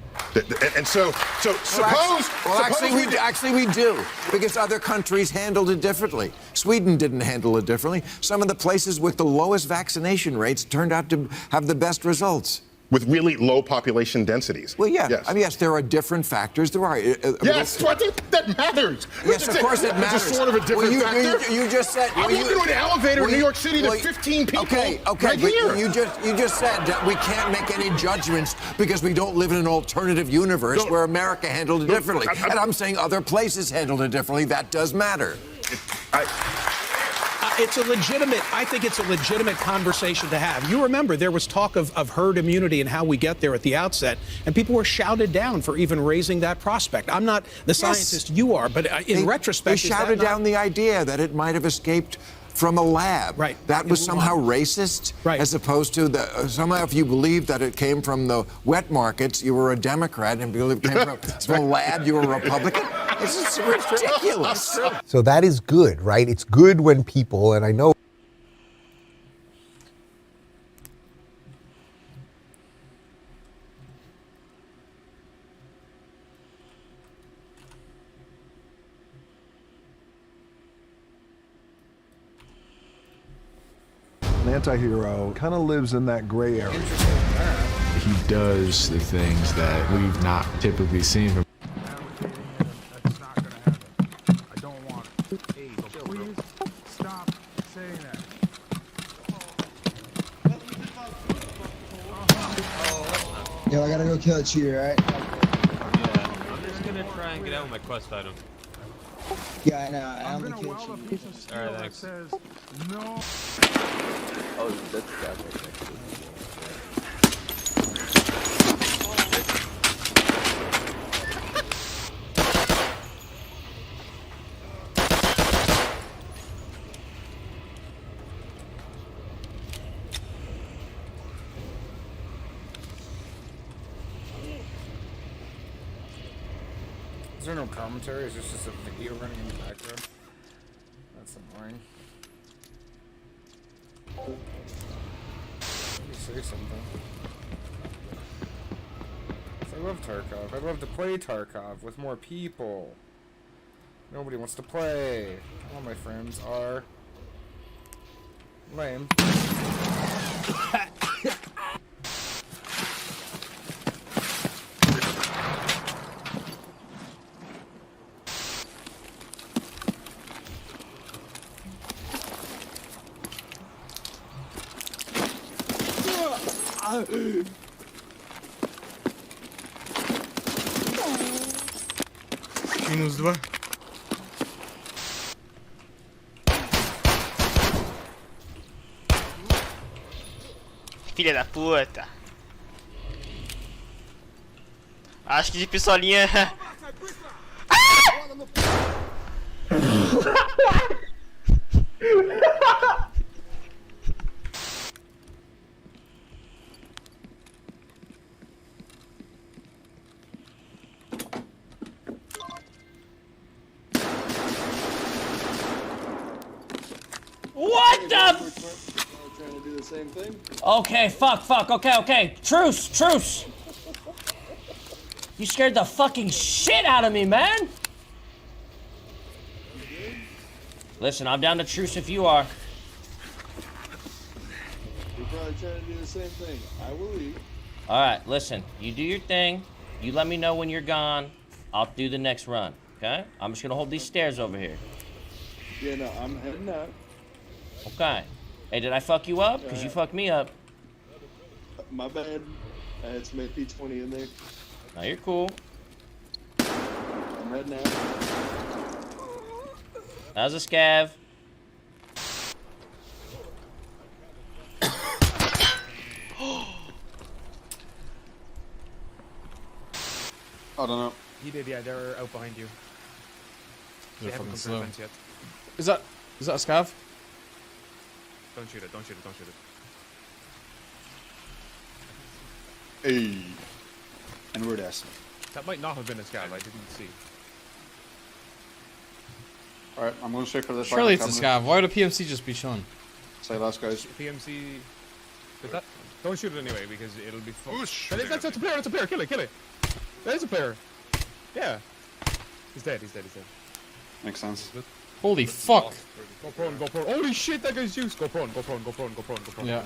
And so suppose... Actually, we do, because other countries handled it differently. Sweden didn't handle it differently. Some of the places with the lowest vaccination rates turned out to have the best results. With really low population densities. Well, yeah. Yes. I mean, yes, there are different factors. There are. Yes, so I think that matters. Yes, of course it matters. It's a sort of a different factor. You just said... I'm walking to an elevator in New York City, there's 15 people okay, right here. But you just said that we can't make any judgments because we don't live in an alternative universe where America handled it differently. And I'm saying other places handled it differently. That does matter. I think it's a legitimate conversation to have. You remember there was talk of herd immunity and how we get there at the outset, and people were shouted down for even raising that prospect. I'm not the scientist you are, but in retrospect, they shouted down the idea that it might have escaped from a lab. Right. That was somehow racist, right, as opposed to somehow if you believed that it came from the wet markets, you were a Democrat, and if you believed it came from a lab, you were a Republican. It's just ridiculous. So that is good, right? It's good when people, and I know an anti-hero kind of lives in that gray area. He does the things that we've not typically seen from. That's not gonna happen. I don't want it. Hey, please stop saying that. Yo, I gotta go kill a cheater, right? Yeah, I'm just gonna try and get out with my quest item. Yeah, I know. I I'm only gonna killed weld a cheaters. piece of steel that says no. Oh, that's that right next to me. Is there no commentary? Is this just a video running in the background? That's annoying. Let me say something. I love Tarkov. I'd love to play Tarkov with more people. Nobody wants to play. All my friends are lame. Минус 2. Filha da puta. Acho que de pistolinha. What the? Trying to do the same thing. Okay, fuck, okay. Truce. You scared the fucking shit out of me, man. Listen, I'm down to truce if you are. You're probably trying to do the same thing. I will leave. Alright, listen, you do your thing. You let me know when you're gone. I'll do the next run, okay? I'm just gonna hold these stairs over here. Yeah, no, I'm heading out. Okay. Hey, did I fuck you up? Because you fucked me up. My bad. I had some AP-20 in there. No, you're cool. I'm heading out. That was a scav. I don't know. He did, yeah, they're out behind you. They haven't confirmed yet. Is that Is that a scav? Don't shoot it, don't shoot it, don't shoot it. Hey. And we're there. That might not have been a scav, I didn't see. Alright, I'm going straight for this. Surely it's a scav. Why would a PMC just be shown? Say last, guys. PMC... Don't shoot it anyway, because it'll be fun. That's a player, that's a player, kill it, kill it. That is a player. Yeah. He's dead, he's dead, he's dead. Makes sense. Holy fuck. Go prone, go prone. Holy shit, that guy's juice. Go prone, go prone, go prone, go prone, go prone. Yeah.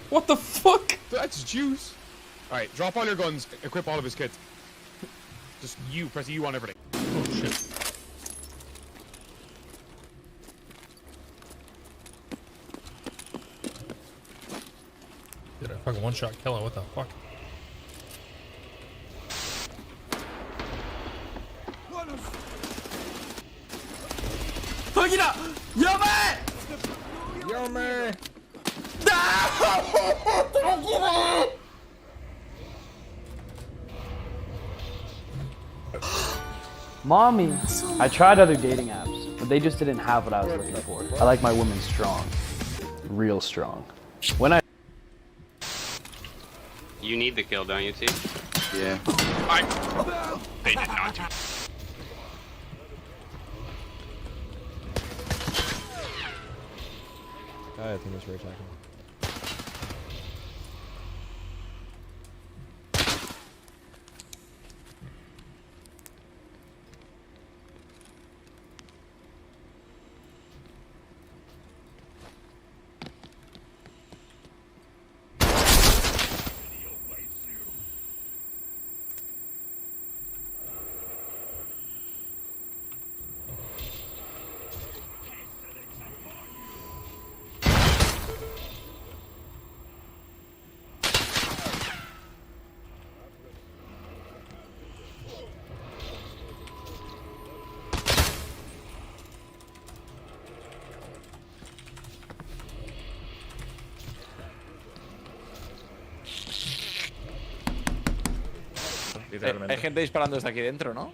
What the fuck? That's juice. Alright, drop all your guns, equip all of his kit. Just U, press U on everything. Oh shit. Did a fucking one-shot killer, what the fuck? Fuck it up! Yo, man! Yo, man! Mommy, I tried other dating apps, but they just didn't have what I was looking for. I like my women strong. Real strong. When I... You need the kill, don't you, T? Yeah. They did not do. I think it's very attacking. Hay gente disparando desde aquí dentro, ¿no?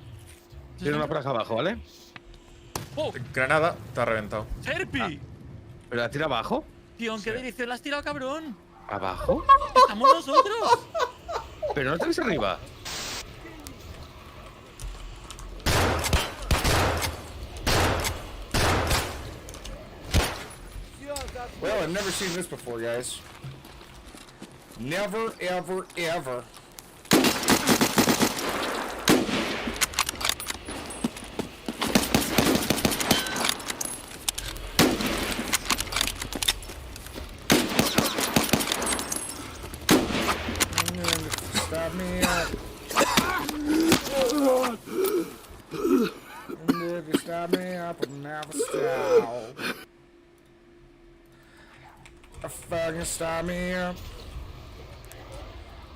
Tiene una por acá abajo, ¿vale? ¡Oh! Granada, te ha reventado. ¡Serpi! ¿Pero la tira abajo? Tío, ¿en qué dirección la has tirado, cabrón? ¿Abajo? ¡Estamos nosotros! ¿Pero no te ves arriba? Well, I've never seen this before, guys. Never, ever, ever. Stop me up. And if you stop me up, I'll never stop. Fucking stop me up.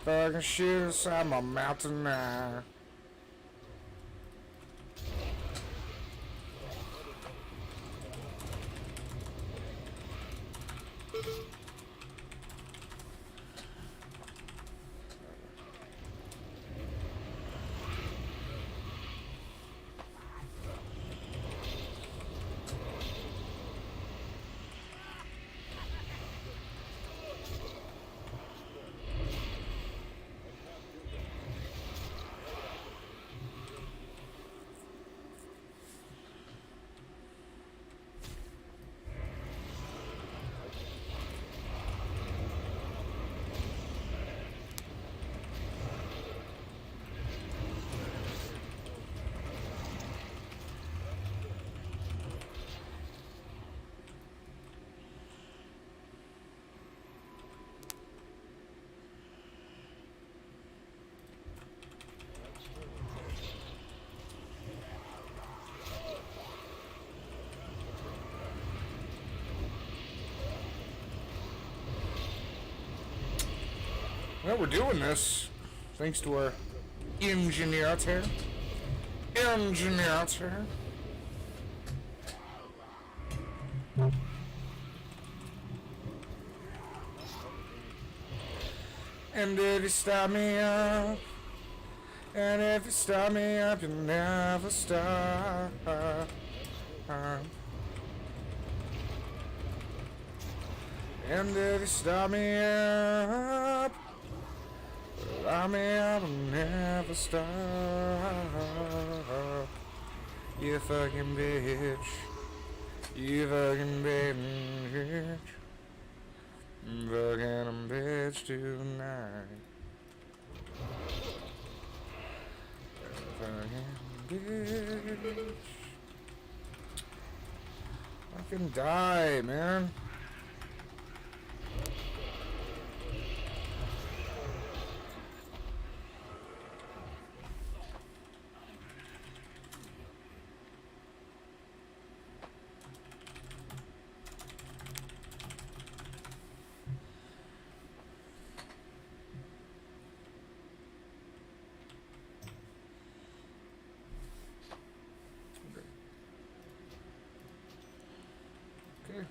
Fucking shoot inside my mouth tonight. Well, we're doing this thanks to our engineers here. Engineers here. And if you stop me up, and if you stop me up, you'll never stop. And if you stop me up, I will never stop. You fucking bitch. You fucking bitch. Fucking a bitch tonight. Fucking bitch. Fucking die, man. Okay.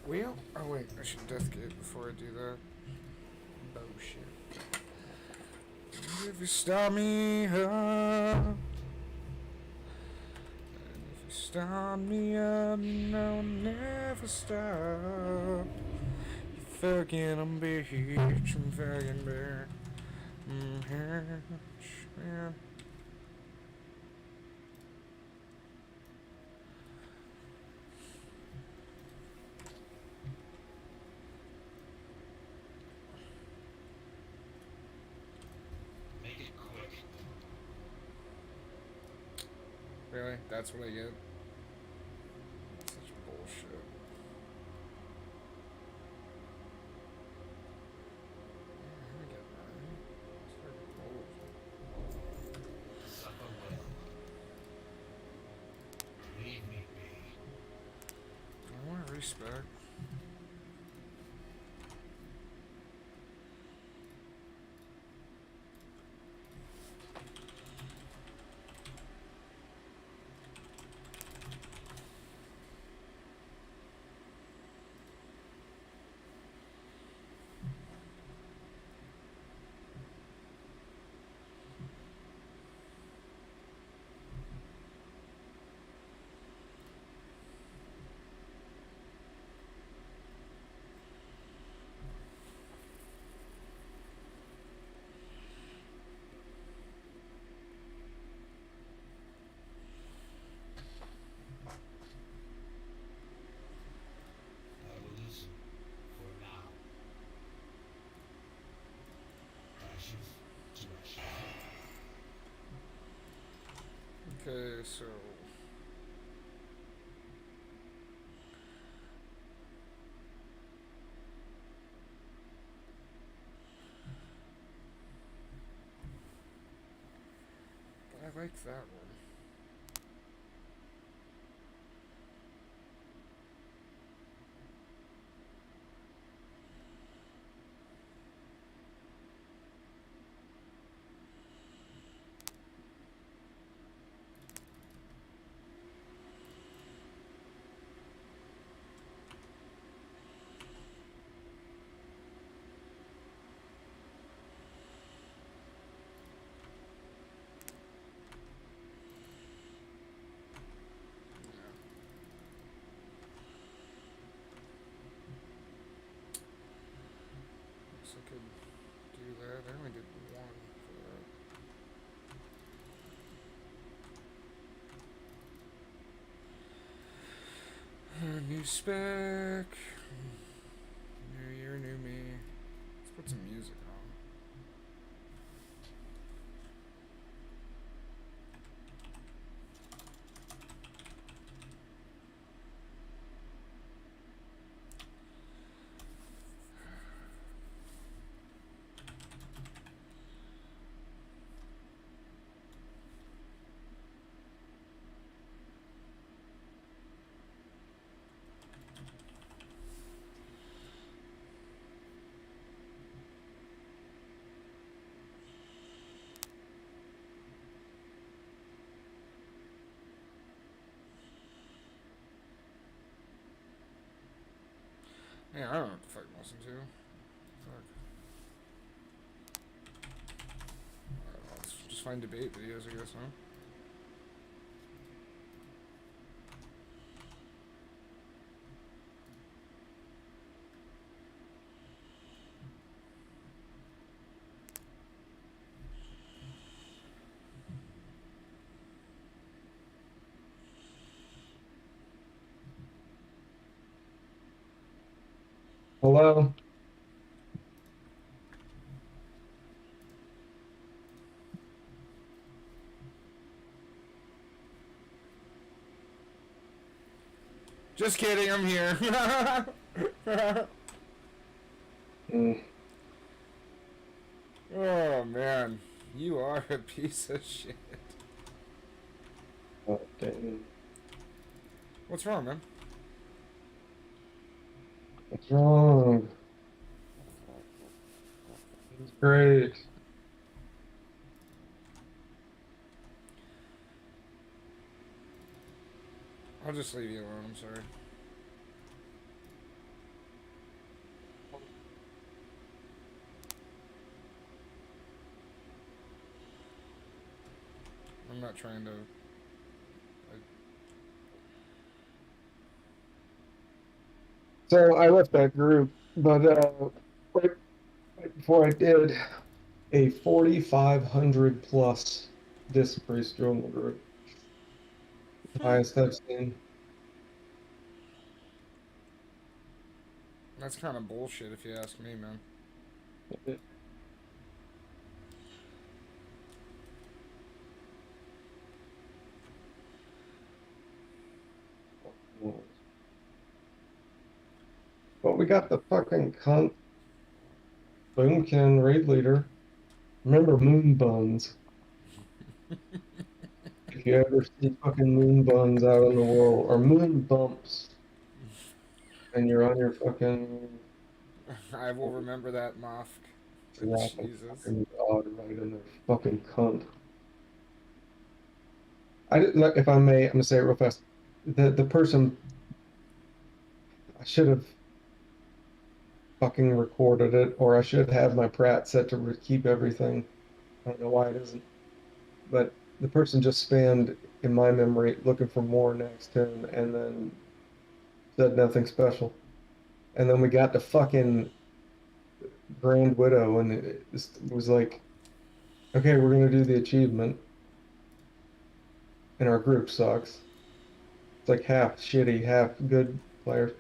Well, oh wait, I should deathgate before I do that. Bullshit. If you stop me up, and if you stop me up, no, never stop. You fucking a bitch, I'm fucking bear. Man. Make it quick. Really? That's what I get? Such bullshit. Suffer well. Leave me be. I want respect. I will listen for now. Ashes to ashes. Okay, so I like that one. Guess I could do that. I only did one for that. New spec. New year, new me. Let's put some music on. Yeah, I don't know what the fuck to listen to. Fuck. Let's just find debate videos, I guess, huh? Hello? Just kidding, I'm here. Oh man, you are a piece of shit. Oh, dang. What's wrong, man? What's wrong? It's great. I'll just leave you alone, I'm sorry. I'm not trying to... So I left that group, but right before I did, a 4,500 plus disc priest joined the group. Highest I've seen. That's kind of bullshit if you ask me, man. But we got the fucking cunt Boomkin raid leader. Remember moon buns? If you ever see fucking moon buns out in the world, or moon bumps, and you're on your fucking I will remember that, Moff. Jesus. fucking god right in their fucking cunt. I didn't let, if I may, I'm gonna say it real fast. The person, I should have fucking recorded it, or I should have my Pratt set to keep everything. I don't know why it isn't, but the person just spammed in my memory looking for more next to him, and then said nothing special. And then we got to fucking Grand Widow, and it was like, okay, we're gonna do the achievement, and our group sucks. It's like half shitty, half good players.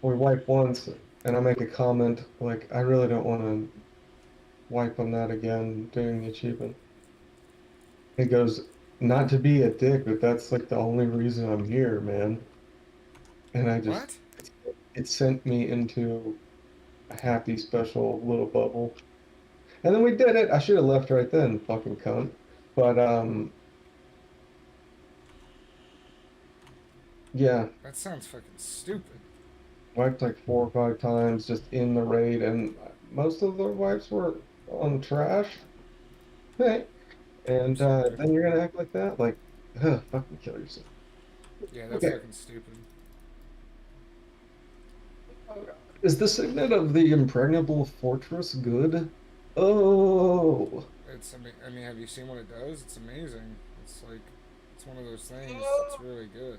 We wipe once, and I make a comment like, I really don't want to wipe on that again doing the achievement. He goes, not to be a dick, but that's like the only reason I'm here, man. And I just, it sent me into a happy, special little bubble. And then we did it. I should have left right then, fucking cunt. But, yeah. That sounds fucking stupid. Wiped like 4 or 5 times just in the raid, and most of the wipes were on trash. Hey. And then you're gonna act like that? Like, fucking kill yourself. Yeah, that's fucking stupid. Is the signet of the impregnable fortress good? Oh. It's, I mean, have you seen what it does? It's amazing. It's like, it's one of those things that's really good.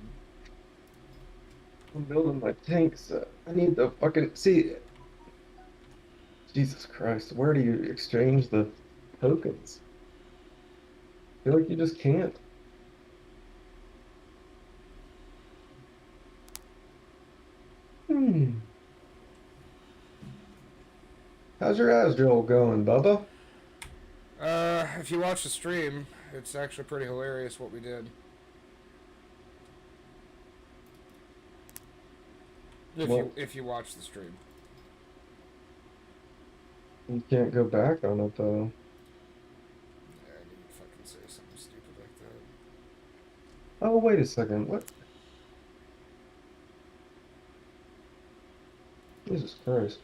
I'm building my tanks. I need the fucking, see, Jesus Christ, where do you exchange the tokens? I feel like you just can't. How's your Asdrill going, Bubba? If you watch the stream, it's actually pretty hilarious what we did. If you watch the stream. You can't go back on it, though. Yeah, I didn't fucking say something stupid like that. Oh, wait a second. What? Jesus Christ.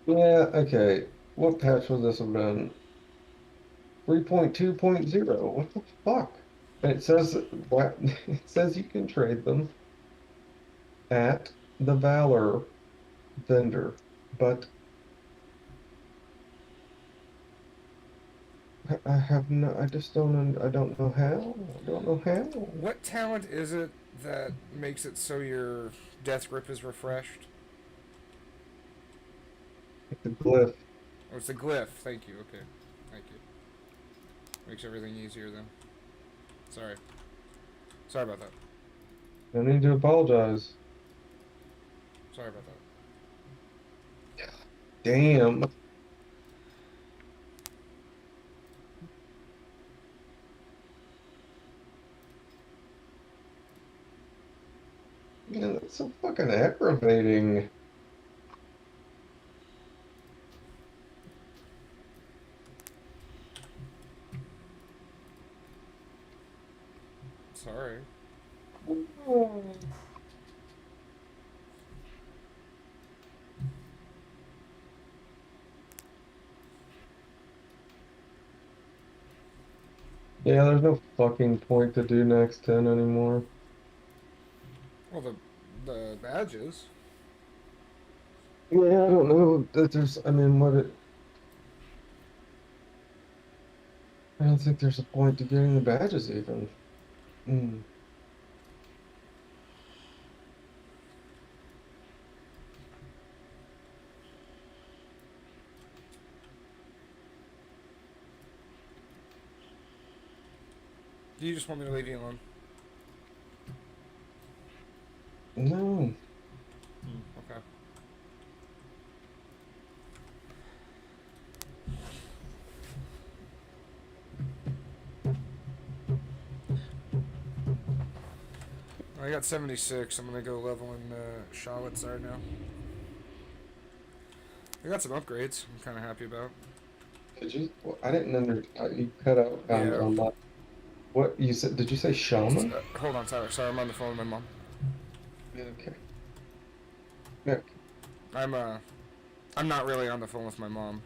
Yeah, okay. What patch would this have been? 3.2.0. What the fuck? It says it says you can trade them at the Valor vendor, but I have no. I just don't. I don't know how. I don't know how. What talent is it that makes it so your death grip is refreshed? It's a glyph. Oh, it's a glyph. Thank you. Okay. Thank you. Makes everything easier then. Sorry. Sorry about that. No need to apologize. Sorry about that. Damn. Man, that's so fucking aggravating. Sorry. Yeah, there's no fucking point to do next 10 anymore. Well, the badges. Yeah, I don't know that there's. I mean, what it. I don't think there's a point to getting the badges even. Hmm. Do you just want me to leave you alone? No. Okay. I got 76. I'm gonna go level in Charlotte's right now. I got some upgrades. I'm kind of happy about. Did you? Well, I didn't under. You cut out Yeah. on my. What you said? Did you say shaman? Hold on, Tyler. Sorry, I'm on the phone with my mom. Okay. Yeah. I'm not really on the phone with my mom.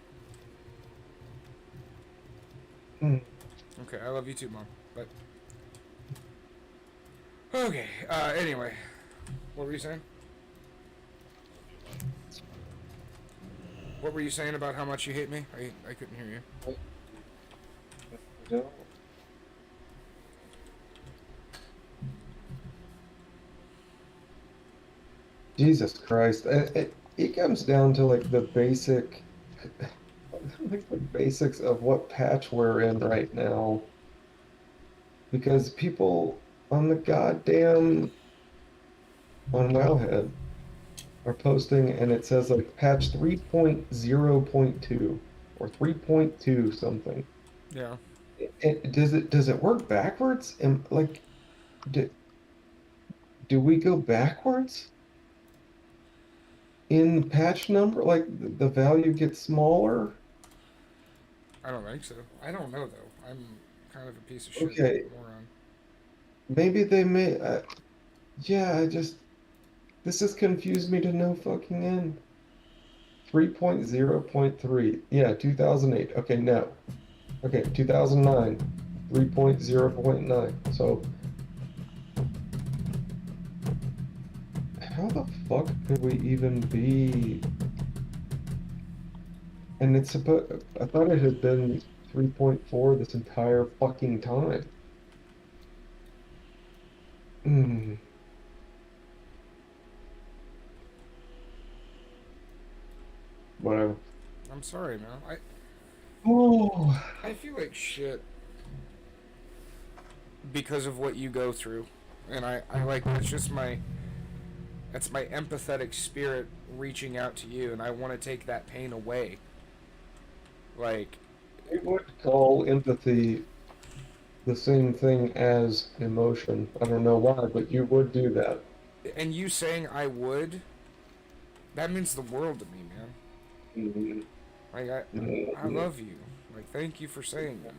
Hmm. Okay, I love you too, Mom. But okay. Anyway, what were you saying? What were you saying about how much you hate me? I couldn't hear you. No. Jesus Christ! It comes down to like the basic, like the basics of what patch we're in right now. Because people on the goddamn on Wowhead are posting and it says like patch 3.0.2 or 3.2 something. Yeah. Does it work backwards? And like do we go backwards in the patch number? Like the value gets smaller? I don't think so. I don't know though. I'm kind of a piece of shit Okay, moron. maybe they may. Yeah, this has confused me to no fucking end. 3.0.3. Yeah, 2008. Okay, no. Okay, 2009. 3.0.9. So, how the fuck could we even be? And it's supposed. I thought it had been 3.4 this entire fucking time. Hmm. Whatever. I'm sorry, man. Oh. I feel like shit because of what you go through, and I like that's my empathetic spirit reaching out to you, and I want to take that pain away. Like, I would call empathy the same thing as emotion. I don't know why, but you would do that. and you saying I would, that means the world to me, man. Mhm. Like I love you. Like, thank you for saying that.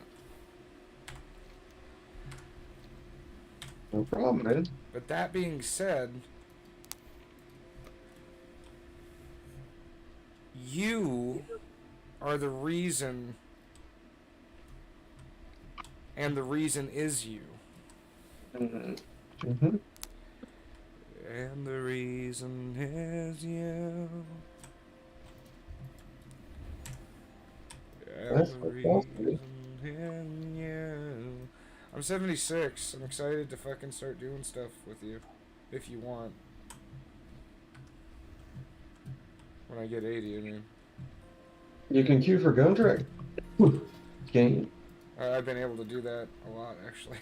No problem, man. But that being said, you are the reason, and the reason is you. Mm-hmm. And the reason is you. And That's the fantastic. reason in you. I'm 76. I'm excited to fucking start doing stuff with you. If you want. When I get 80, I mean. You can queue for gun track. Game. I've been able to do that a lot, actually.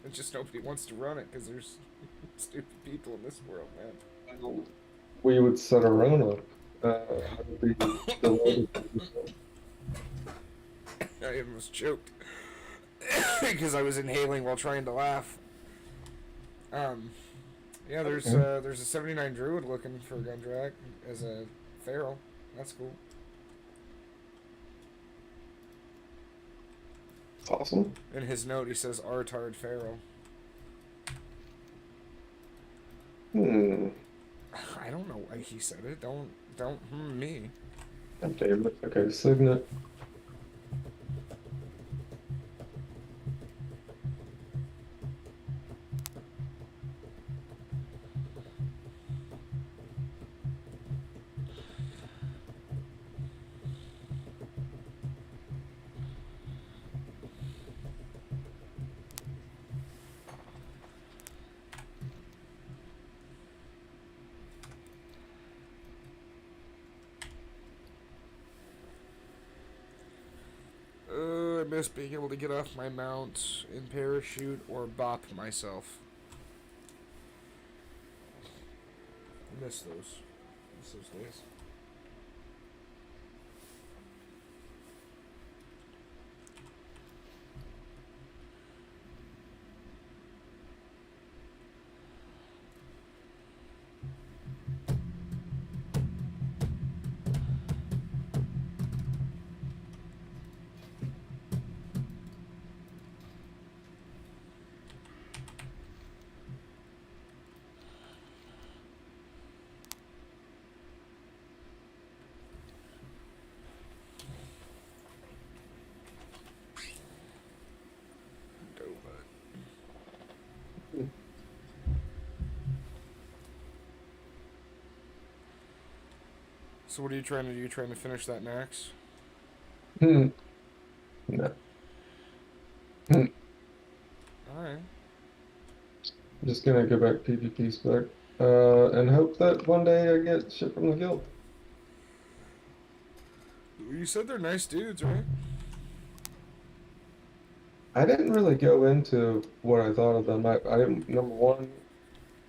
It's just nobody wants to run it because there's stupid people in this world, man. We would set our own up. I would be delighted to do so. I almost choked because I was inhaling while trying to laugh. Yeah, there's a 79 druid looking for a gun track as a feral. That's cool. It's awesome. In his note, he says "Artard feral." I don't know why he said it. Don't me. God damn it. Okay, Signet. I miss being able to get off my mount in parachute or bop myself. I miss those days. So what are you trying to do? You trying to finish that max? No. Alright. I'm just gonna go back PvP spec. And hope that one day I get shit from the guild. You said they're nice dudes, right? I didn't really go into what I thought of them. I didn't, number one,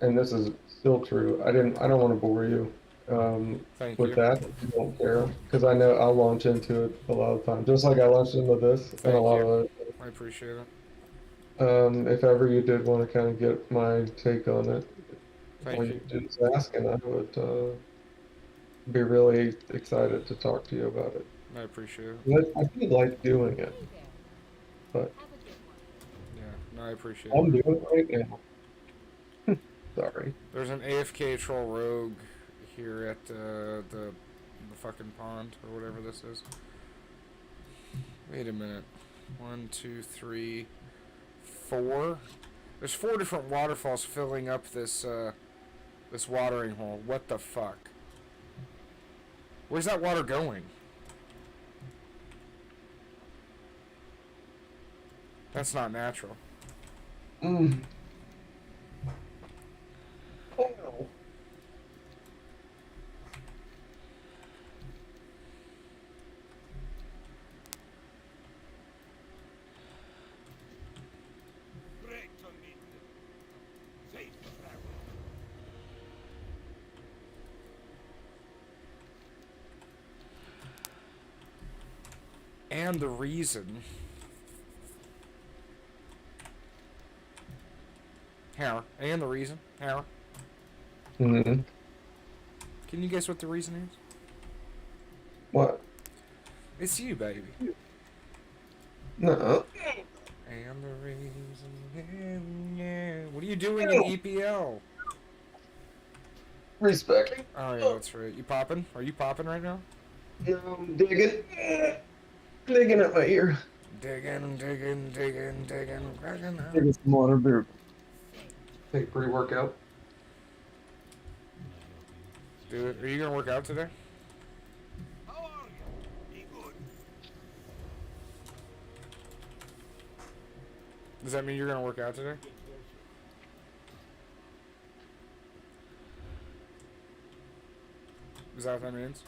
and this is still true, I don't want to bore you Thank with you. that. I don't care, because I know I'll launch into it a lot of times, just like I launched into this and a Thank lot you. of other. I appreciate it. If ever you did want to kind of get my take on it, all Thank you you. do is ask, and I would be really excited to talk to you about it. I appreciate it. I do like doing it, but Yeah, no, I appreciate I'm it. doing it right now. Sorry. There's an AFK troll rogue here at the fucking pond or whatever this is. Wait a minute. 1, 2, 3, 4. There's 4 different waterfalls filling up this this watering hole. What the fuck? Where's that water going? That's not natural. Oh. And the reason. How? And the reason. How? Mm-hmm. Can you guess what the reason is? What? It's you, baby. No. And the reason. Yeah. What are you doing in EPL? Respecting. Oh yeah, that's right. You popping? Are you popping right now? No, I'm digging. Digging at my ear. Digging. Digging some water, beer. Take pre-workout. Dude, are you gonna work out today? Does that mean you're gonna work out today? Is that what that means?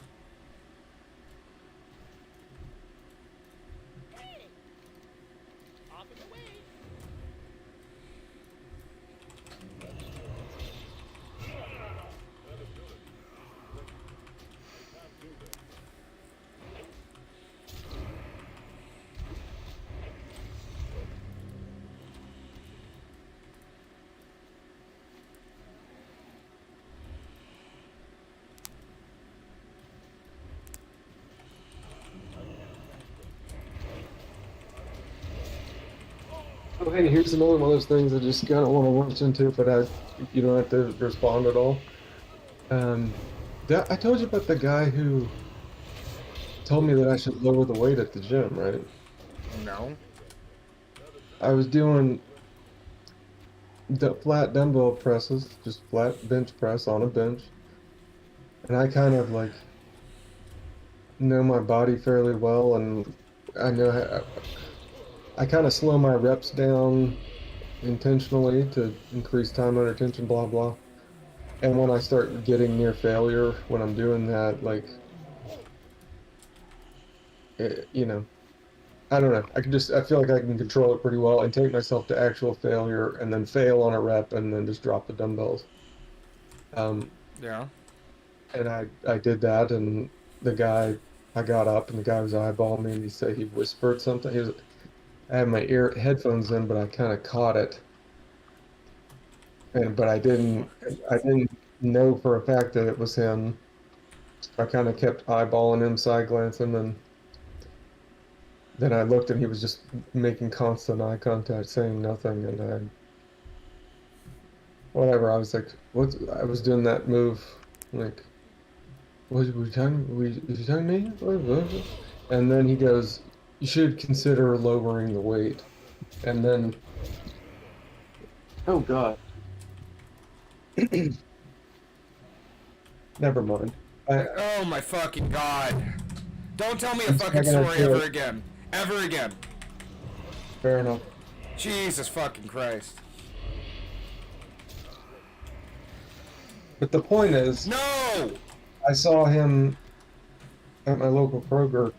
Oh, hey, here's another one of those things I just kind of want to launch into, but you don't have to respond at all. I told you about the guy who told me that I should lower the weight at the gym, right? No. I was doing the flat dumbbell presses, just flat bench press on a bench, and I kind of like know my body fairly well, and I know I kind of slow my reps down intentionally to increase time under tension, blah blah. And when I start getting near failure, when I'm doing that, like, you know, I don't know. I feel like I can control it pretty well and take myself to actual failure and then fail on a rep and then just drop the dumbbells. Yeah. And I did that, and I got up, and the guy was eyeballing me, and he said he whispered something. I had my headphones in, but I kind of caught it. But I didn't know for a fact that it was him. I kind of kept eyeballing him, side glancing, and then I looked, and he was just making constant eye contact, saying nothing, and whatever. I was like, what? I was doing that move, like, was you talking to me? What? And then he goes, you should consider lowering the weight. And then, oh God. Never mind. Oh my fucking God. Don't tell me a fucking story ever again. Ever again. Fair enough. Jesus fucking Christ. But the point is, no! I saw him at my local Kroger,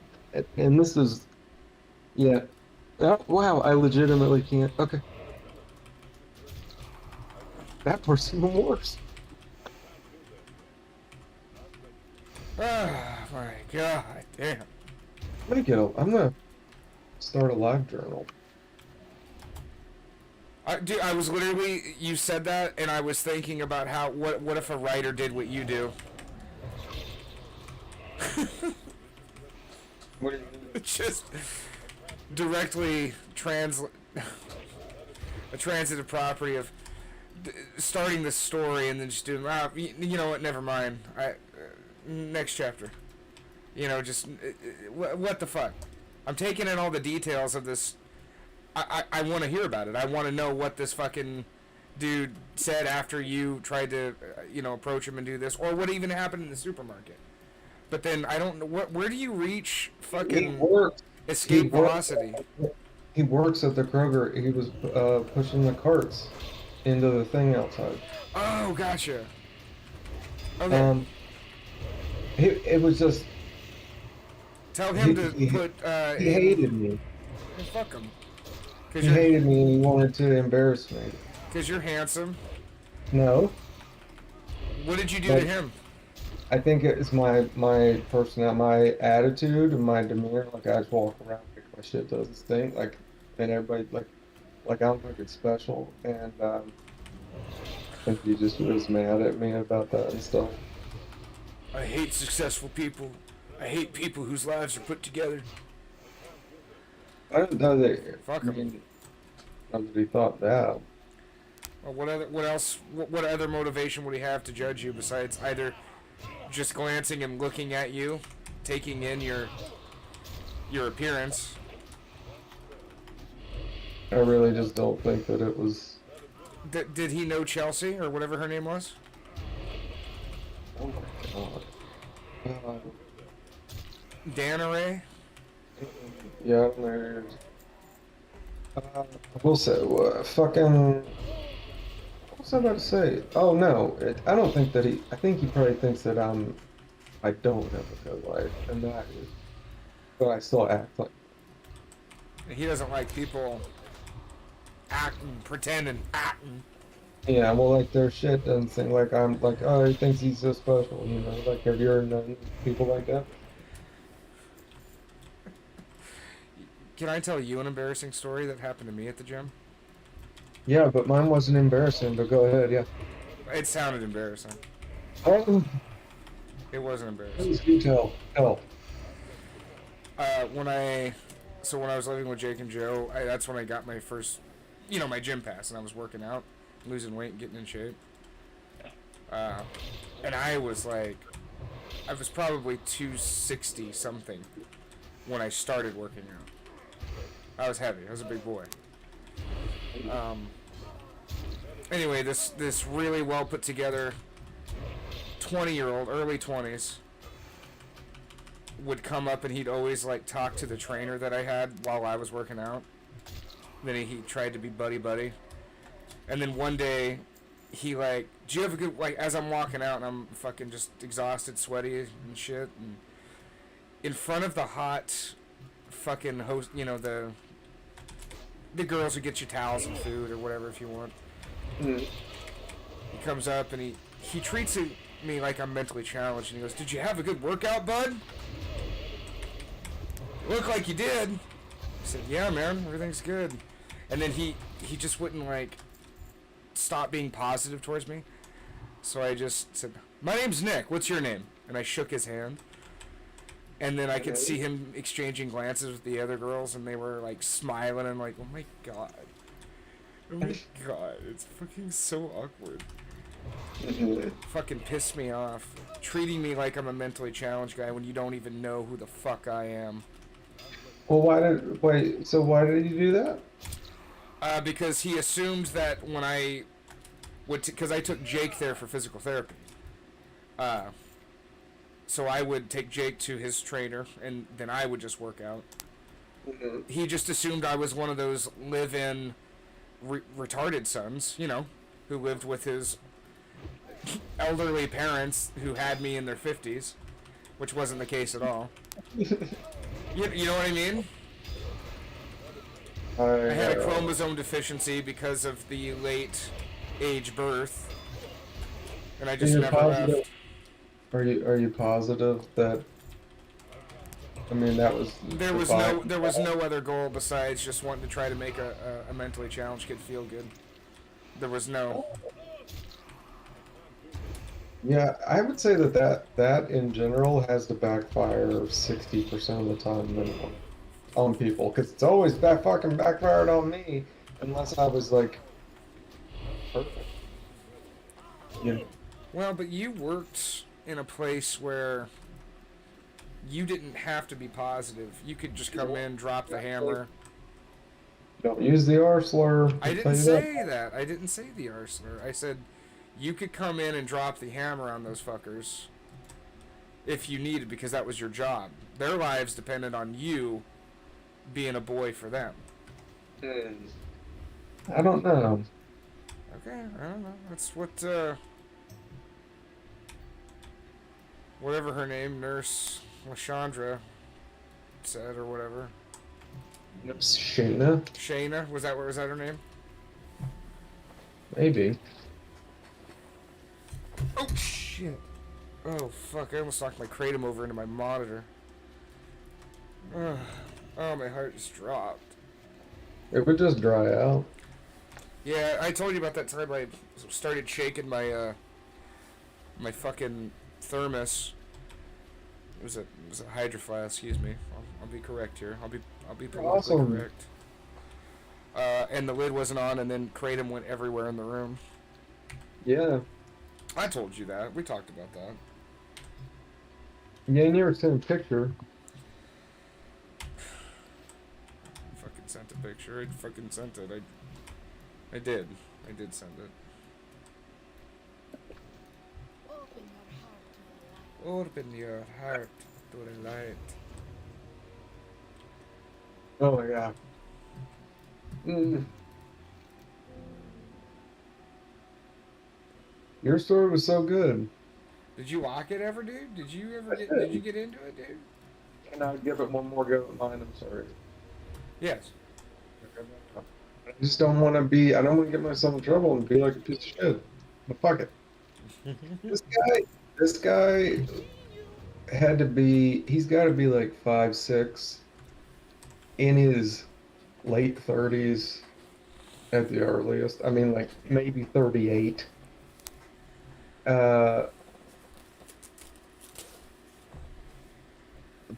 and this is, yeah. Oh, wow, I legitimately can't. Okay. That works even worse. Oh my God, damn. I'm gonna start a live journal. Dude, I was literally, you said that, and I was thinking about what if a writer did what you do? What do you mean? Just directly a transitive property of starting the story and then just doing, you know what, never mind. Next chapter. You know, just, what the fuck? I'm taking in all the details of this. I want to hear about it. I want to know what this fucking dude said after you tried to, approach him and do this, or what even happened in the supermarket. But then I don't know where do you reach fucking escape velocity? He works at the Kroger. He was pushing the carts into the thing outside. Oh, gotcha. Okay. It was just. Tell him to put. He hated me. Fuck him. He hated me and he wanted to embarrass me. Because you're handsome. No. What did you do to him? I think it's my personality, my attitude, and my demeanor. Like, I just walk around like my shit does this thing, like, and everybody like I'm fucking special, and I think he just was mad at me about that and stuff. I hate successful people. I hate people whose lives are put together. I don't know that. Fuck him. Not that he thought that. Well, what other motivation would he have to judge you besides either just glancing and looking at you, taking in your appearance? I really just don't think that it was Did he know Chelsea or whatever her name was? Oh my god. Dana Ray? Yeah, there's. We'll say, fucking. What was I about to say? Oh no, I don't think that he. I think he probably thinks that I don't have a good life, and that is. But I still act like. He doesn't like people acting, pretending, acting. Yeah, well, like their shit doesn't seem like I'm like, oh, he thinks he's so special, you know? Like, have you ever known people like that? Can I tell you an embarrassing story that happened to me at the gym? Yeah, but mine wasn't embarrassing. But go ahead, yeah. It sounded embarrassing. Oh, It wasn't embarrassing. please do tell. Tell. When I was living with Jake and Joe, that's when I got my first, my gym pass, and I was working out, losing weight, and getting in shape. And I was probably 260 something when I started working out. I was heavy. I was a big boy. Anyway, this really well put together 20-year-old, early 20s, would come up and he'd always talk to the trainer that I had while I was working out. Then he tried to be buddy. And then one day he do you have a good, as I'm walking out and I'm fucking just exhausted, sweaty and shit, and in front of the hot fucking host, the girls who get you towels and food or whatever if you want. He comes up and he treats me like I'm mentally challenged, and he goes, "Did you have a good workout, bud?" "Look like you did." I said, "Yeah, man, everything's good." And then he just wouldn't stop being positive towards me. So I just said, "My name's Nick. What's your name?" And I shook his hand. And then I could see him exchanging glances with the other girls, and they were smiling and oh my god. Oh my god, it's fucking so awkward. Fucking pissed me off. Treating me like I'm a mentally challenged guy when you don't even know who the fuck I am. Well, why did you do that? Because he assumed that when I would, because I took Jake there for physical therapy. So I would take Jake to his trainer, and then I would just work out. He just assumed I was one of those live-in retarded sons, who lived with his elderly parents who had me in their 50s, which wasn't the case at all. You know what I mean? I had a chromosome deficiency because of the late age birth, and I just never left. Are you positive that? I mean, that was. There was no other goal besides just wanting to try to make a mentally challenged kid feel good. There was no. Yeah, I would say that in general has to backfire 60% of the time minimum on people, because it's always backfired on me unless I was perfect. Yeah. Well, but you worked in a place where you didn't have to be positive. You could just come in, drop the hammer. Don't use the R slur. I didn't say that. I didn't say the R slur. I said you could come in and drop the hammer on those fuckers if you needed, because that was your job. Their lives depended on you being a boy for them. I don't know. Okay, I don't know. That's what, whatever her name, Nurse LaShandra, said, or whatever. Shayna? Shayna? Was that her name? Maybe. Oh, shit. Oh, fuck. I almost knocked my kratom over into my monitor. Oh, my heart just dropped. It would just dry out. Yeah, I told you about that time I started shaking my, my fucking thermos. It was a Hydro Flask, excuse me. I'll be correct here. I'll be politically correct. And the lid wasn't on, and then kratom went everywhere in the room. Yeah. I told you that. We talked about that. Yeah, you never sent a picture. I fucking sent a picture. I fucking sent it. I did. I did send it. Open your heart to the light. Oh my god. Your story was so good. Did you lock it ever, dude? Did you ever get? Did you get into it, dude? Can I give it one more go at mine? I'm sorry. Yes. I just don't want to be. I don't want to get myself in trouble and be like a piece of shit. But fuck it. This guy had to be. He's got to be like 5'6", in his late 30s at the earliest. I mean, like maybe 38.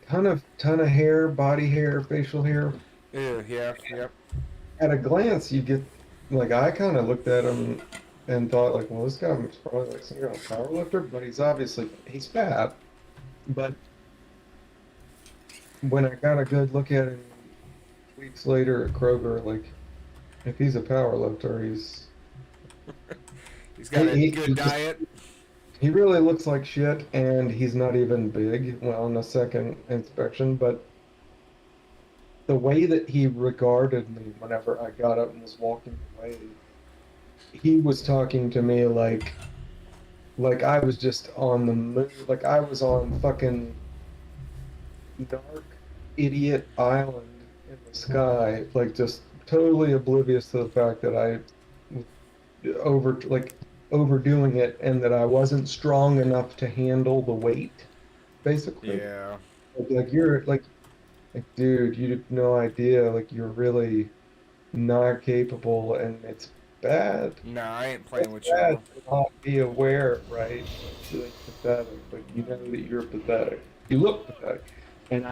Ton of hair, body hair, facial hair. Yeah. Yep. At a glance, you get like I kind of looked at him and thought like, well, this guy's probably like some kind of power lifter, but he's fat. But when I got a good look at him weeks later at Kroger, like if he's a power lifter, he's got a good diet. He really looks like shit, and he's not even big. Well, on the second inspection, but the way that he regarded me whenever I got up and was walking away, he was talking to me like I was just on the moon, like I was on fucking dark idiot island in the sky, like just totally oblivious to the fact that I was overdoing it and that I wasn't strong enough to handle the weight, basically. Yeah. Like you're like, dude, you have no idea. Like you're really not capable, and it's bad. No, I ain't playing with bad you. to not be aware, right? You're like pathetic, but you know that you're pathetic. You look pathetic, and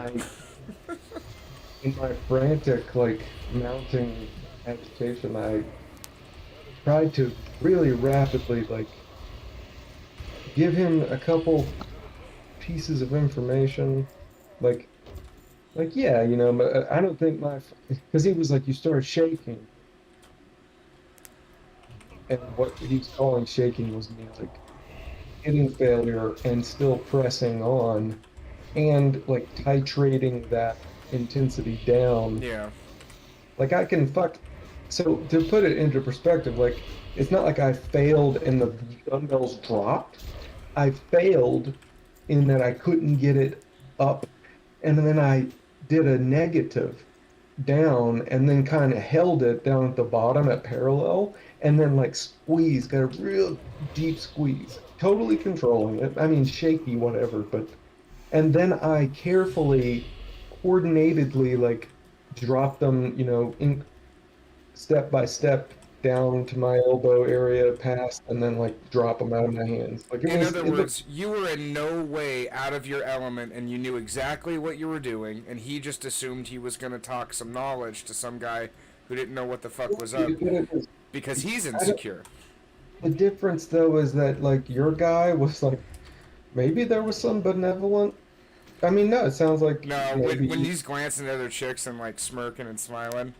in my frantic, like mounting agitation, I tried to really rapidly, like, give him a couple pieces of information, like yeah, you know, but I don't think because he was like, you started shaking, and what he was calling shaking was me like hitting failure and still pressing on, and like titrating that intensity down. Yeah. Like I can So to put it into perspective, like it's not like I failed and the dumbbells dropped. I failed in that I couldn't get it up, and then I did a negative down and then kind of held it down at the bottom at parallel and then like got a real deep squeeze, totally controlling it. I mean, shaky, whatever, but, and then I carefully, coordinatedly like dropped them, you know, in step by step down to my elbow area, past, and then like drop them out of my hands. Like in other words, you were in no way out of your element, and you knew exactly what you were doing, and he just assumed he was going to talk some knowledge to some guy who didn't know what the fuck was up because he's insecure. The difference though is that like your guy was like, maybe there was some benevolent. I mean, no, it sounds like no. When he's glancing at other chicks and like smirking and smiling,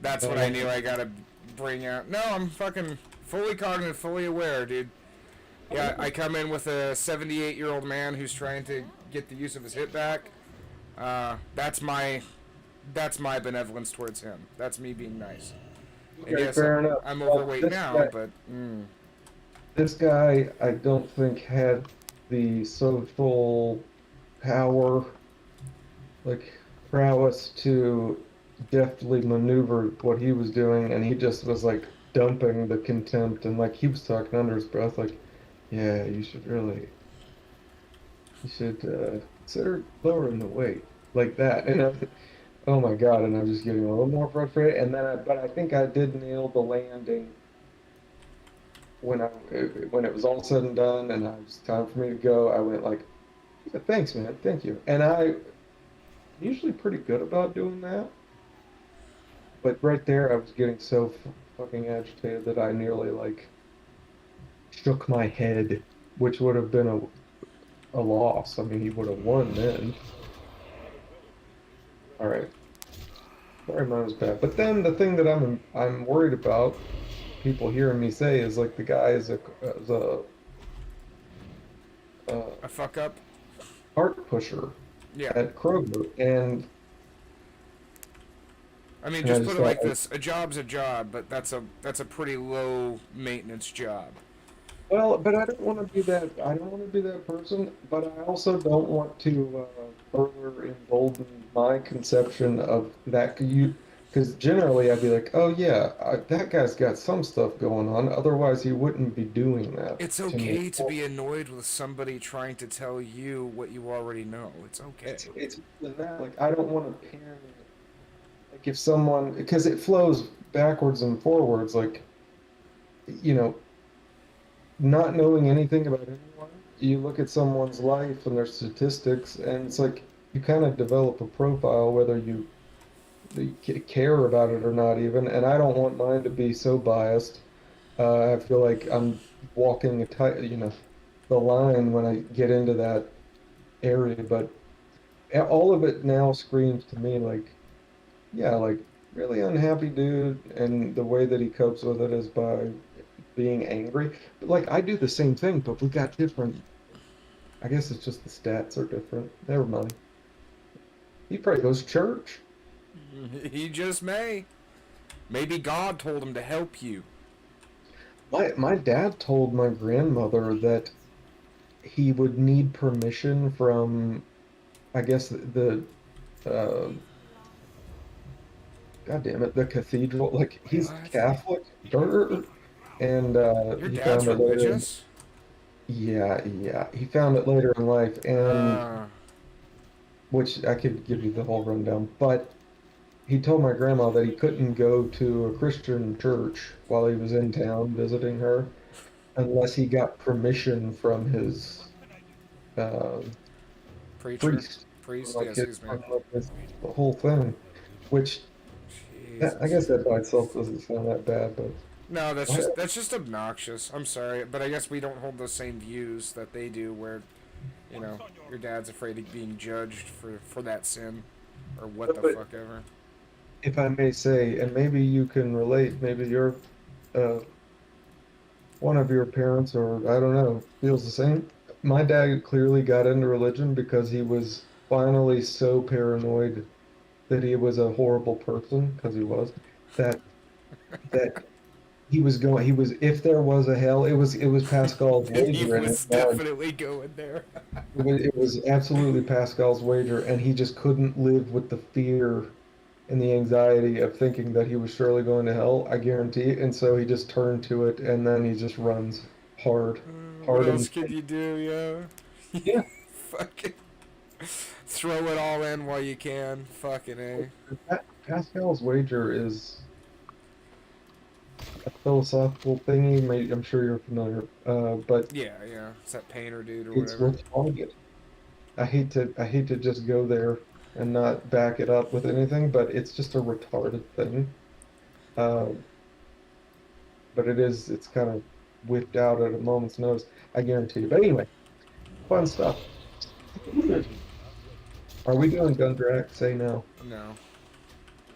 that's when I knew I gotta bring out. No, I'm fucking fully cognitive, fully aware, dude. Yeah, I come in with a 78-year-old man who's trying to get the use of his hip back. That's my benevolence towards him. That's me being nice. Okay, and yes, fair enough. I'm overweight now, guy, but this guy, I don't think had the social power, like prowess to deftly maneuver what he was doing, and he just was like dumping the contempt, and like he was talking under his breath like, yeah, you should consider lowering the weight, like that. And oh my god, and I'm just getting a little more frustrated, and then but I think I did nail the landing when it was all said and done and it was time for me to go. I went like, thanks man, thank you. And I'm usually pretty good about doing that. But right there, I was getting so fucking agitated that I nearly like shook my head, which would have been a loss. I mean, he would have won then. All right. Sorry, mine was bad. But then the thing that I'm worried about people hearing me say is like the guy is a A fuck up. cart pusher Yeah. at Kroger, and I mean, and just just put it like thought, this: a job's a job, but that's a pretty low maintenance job. well, but I don't want to be that. I don't want to be that person. But I also don't want to further embolden my conception of that. Because generally I'd be like, oh yeah, that guy's got some stuff going on. Otherwise, he wouldn't be doing that It's to me. okay to be annoyed with somebody trying to tell you what you already know. It's okay. It's more than that. Like I don't want to parent. Like if someone, because it flows backwards and forwards. Like you know, not knowing anything about anyone, you look at someone's life and their statistics, and it's like you kind of develop a profile whether you care about it or not, even. And I don't want mine to be so biased. I feel like I'm walking a tight, the line when I get into that area. But all of it now screams to me like, yeah, like really unhappy dude, and the way that he copes with it is by being angry. But like I do the same thing, but we got different. I guess it's just the stats are different. Never mind. He probably goes to church. He just may. Maybe God told him to help you. My dad told my grandmother that he would need permission from, I guess uh, God damn it, the cathedral. Like he's What? Catholic, and Your he dad's found it later. religious? Yeah, he found it later in life, and Uh, which I could give you the whole rundown, but he told my grandma that he couldn't go to a Christian church while he was in town visiting her unless he got permission from his uh, preacher? priest, Priest? like Yeah, his, excuse me. from like the whole thing. Which I guess that by itself doesn't sound that bad, but No, that's just obnoxious. I'm sorry, but I guess we don't hold those same views that they do, where, your dad's afraid of being judged for that sin, or what the But fuck ever. if I may say, and maybe you can relate, maybe you're uh, one of your parents, or I don't know, feels the same. My dad clearly got into religion because he was finally so paranoid that he was a horrible person, because he was, that that he was, if there was a hell, it was Pascal's He wager in his was mind. definitely going there. It was absolutely Pascal's wager, and he just couldn't live with the fear and the anxiety of thinking that he was surely going to hell, I guarantee. And so he just turned to it, and then he just runs hard, What hard else and could you do, yo? yeah. Fucking throw it all in while you can. Fucking A. Pascal's wager is a philosophical thingy. I'm sure you're familiar, but Yeah. It's that painter dude or it's whatever. retarded. I hate to just go there and not back it up with anything, but it's just a retarded thing. Um, but it's kind of whipped out at a moment's notice, I guarantee you. But anyway, fun stuff. Are we doing Gundrack? Say no. No.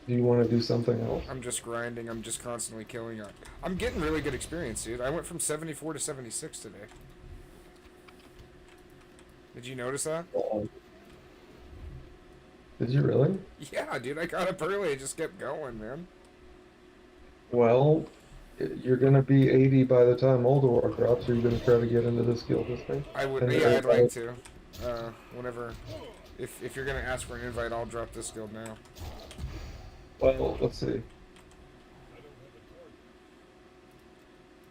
Do you want to do something else? I'm just grinding. I'm just constantly killing it. I'm getting really good experience, dude. I went from 74 to 76 today. Did you notice that? Did you really? Yeah, dude. I got up early. I just kept going, man. Well, you're gonna be 80 by the time Oldor drops. Are you gonna try to get into this guild this thing? I would. And Yeah, I'd like to. Whenever, if you're gonna ask for an invite, I'll drop this guild now. Well, let's see.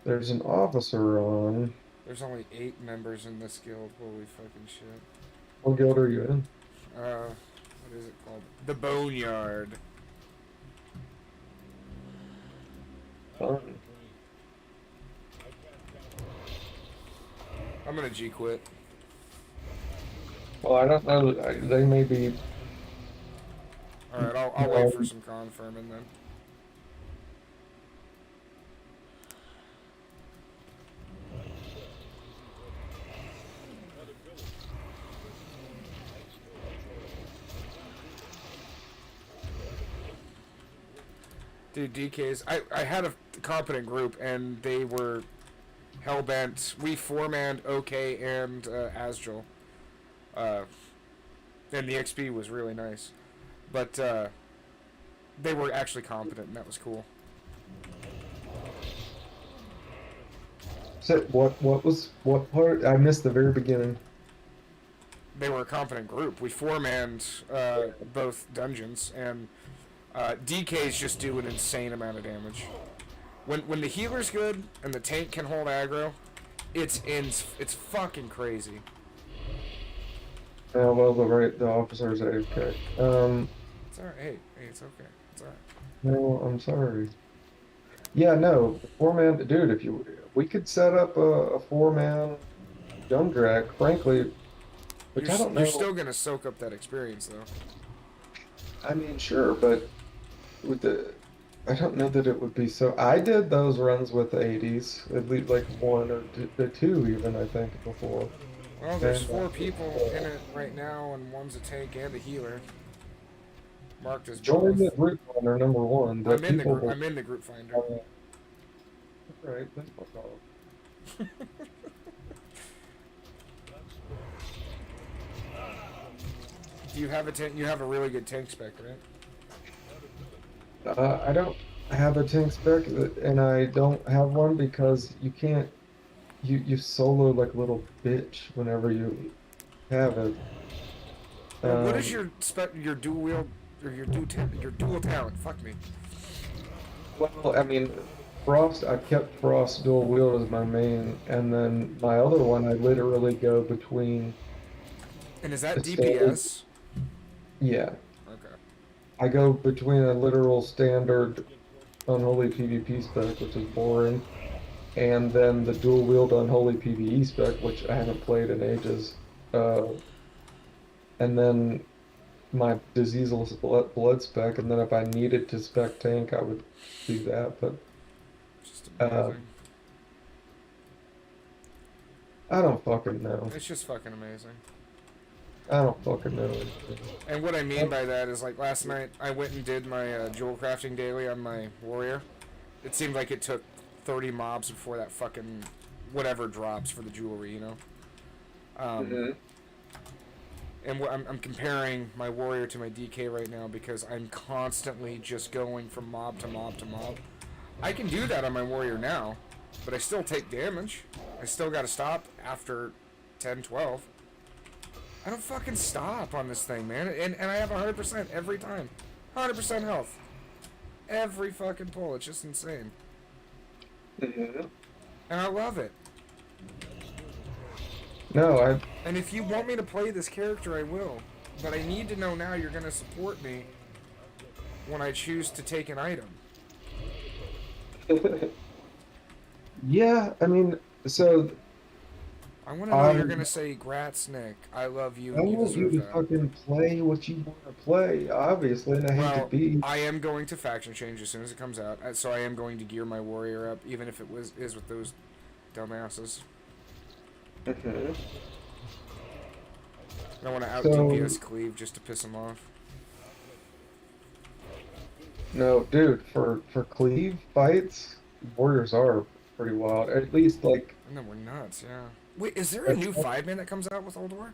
There's an officer on. There's only 8 members in this guild. Holy fucking shit. What guild are you in? What is it called? The Boneyard. Fun. I'm gonna G quit. Well, I don't know. They may be. Alright, I'll wait for some confirming then. Dude, DK's... I had a competent group, and they were hell-bent. We four-manned OK and Asgel. And the XP was really nice. But they were actually competent, and that was cool. So what part? I missed the very beginning. They were a competent group. We four-manned both dungeons, and DKs just do an insane amount of damage. When the healer's good and the tank can hold aggro, it's fucking crazy. Well, the officer's AFK. It's alright. Hey, it's okay. It's alright. No, I'm sorry. Yeah, no, four-man, dude. We could set up a four-man jump drag, frankly. Which I don't know. You're still gonna soak up that experience, though. I mean, sure, but with I don't know that it would be so. I did those runs with the 80s, at least like one or two, even I think before. Well, there's 4 people in it right now, and one's a tank and a healer. Marked as Join both. the group finder #1. I'm in the group finder. Right, that's fuck off. You have a tank. You have a really good tank spec, right? I don't have a tank spec, and I don't have one because you can't. You solo like a little bitch whenever you have it. What is your dual wield or your dual talent? Fuck me. Well, I mean, Frost. I kept Frost dual wield as my main, and then my other one, I literally go between. And is that DPS? Yeah. Okay. I go between a literal standard unholy PvP spec, which is boring, and then the dual wield unholy PvE spec, which I haven't played in ages. And then my diseaseless blood spec, and then if I needed to spec tank, I would do that. But I don't fucking know. It's just fucking amazing. I don't fucking know. And what I mean by that is, like, last night I went and did my jewel crafting daily on my warrior. It seemed like it took 30 mobs before that fucking whatever drops for the jewelry, you know? And I'm comparing my warrior to my DK right now because I'm constantly just going from mob to mob to mob. I can do that on my warrior now, but I still take damage. I still gotta stop after 10, 12. I don't fucking stop on this thing, man. And I have 100% every time. 100% health. Every fucking pull. It's just insane. And I love it. No, And if you want me to play this character, I will. But I need to know now you're going to support me when I choose to take an item. Yeah, I mean, so... I want to know you're going to say, "Grats, Nick. I love you." I want you to fucking play what you want to play, obviously, and I hate to be... I am going to faction change as soon as it comes out, so I am going to gear my warrior up, even if it is with those dumbasses. I want to out DPS Cleave just to piss him off. No, dude, for Cleave fights, warriors are pretty wild. At least, like... And then we're nuts, yeah. Wait, is there a new 5-man that comes out with Old War?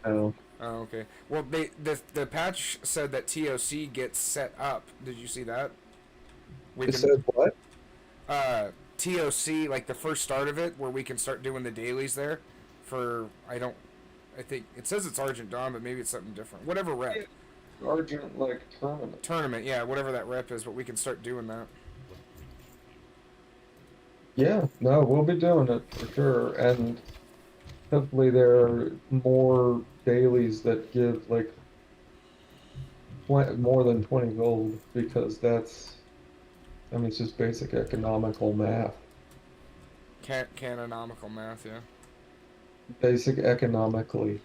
No. Oh, okay. Well, the patch said that TOC gets set up. Did you see that? It said what? TOC, like the first start of it, where we can start doing the dailies there. For I think it says it's Argent Dawn, but maybe it's something different. Whatever rep. Argent like tournament. Tournament, yeah, whatever that rep is, but we can start doing that. Yeah, no, we'll be doing it for sure, and hopefully there are more dailies that give like more than 20 gold, because that's, I mean, it's just basic economical math. Canonomical math, yeah. Basic economically.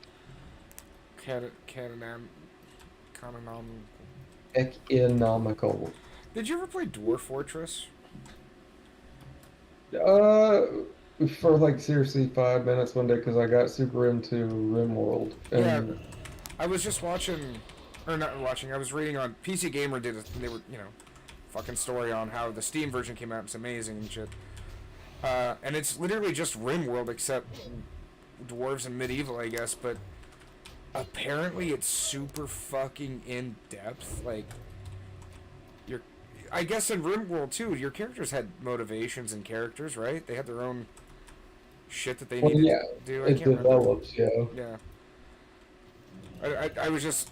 Economical. Did you ever play Dwarf Fortress? For like seriously 5 minutes one day because I got super into RimWorld. And yeah, I was just watching, or not watching. I was reading on PC Gamer they were fucking story on how the Steam version came out. It's amazing and shit. And it's literally just RimWorld except dwarves and medieval, I guess, but apparently it's super fucking in depth. Like, I guess in RimWorld too, your characters had motivations and characters, right? They had their own shit that they Well, needed yeah, to do. I it can't remember. develops, yeah. Yeah. I was just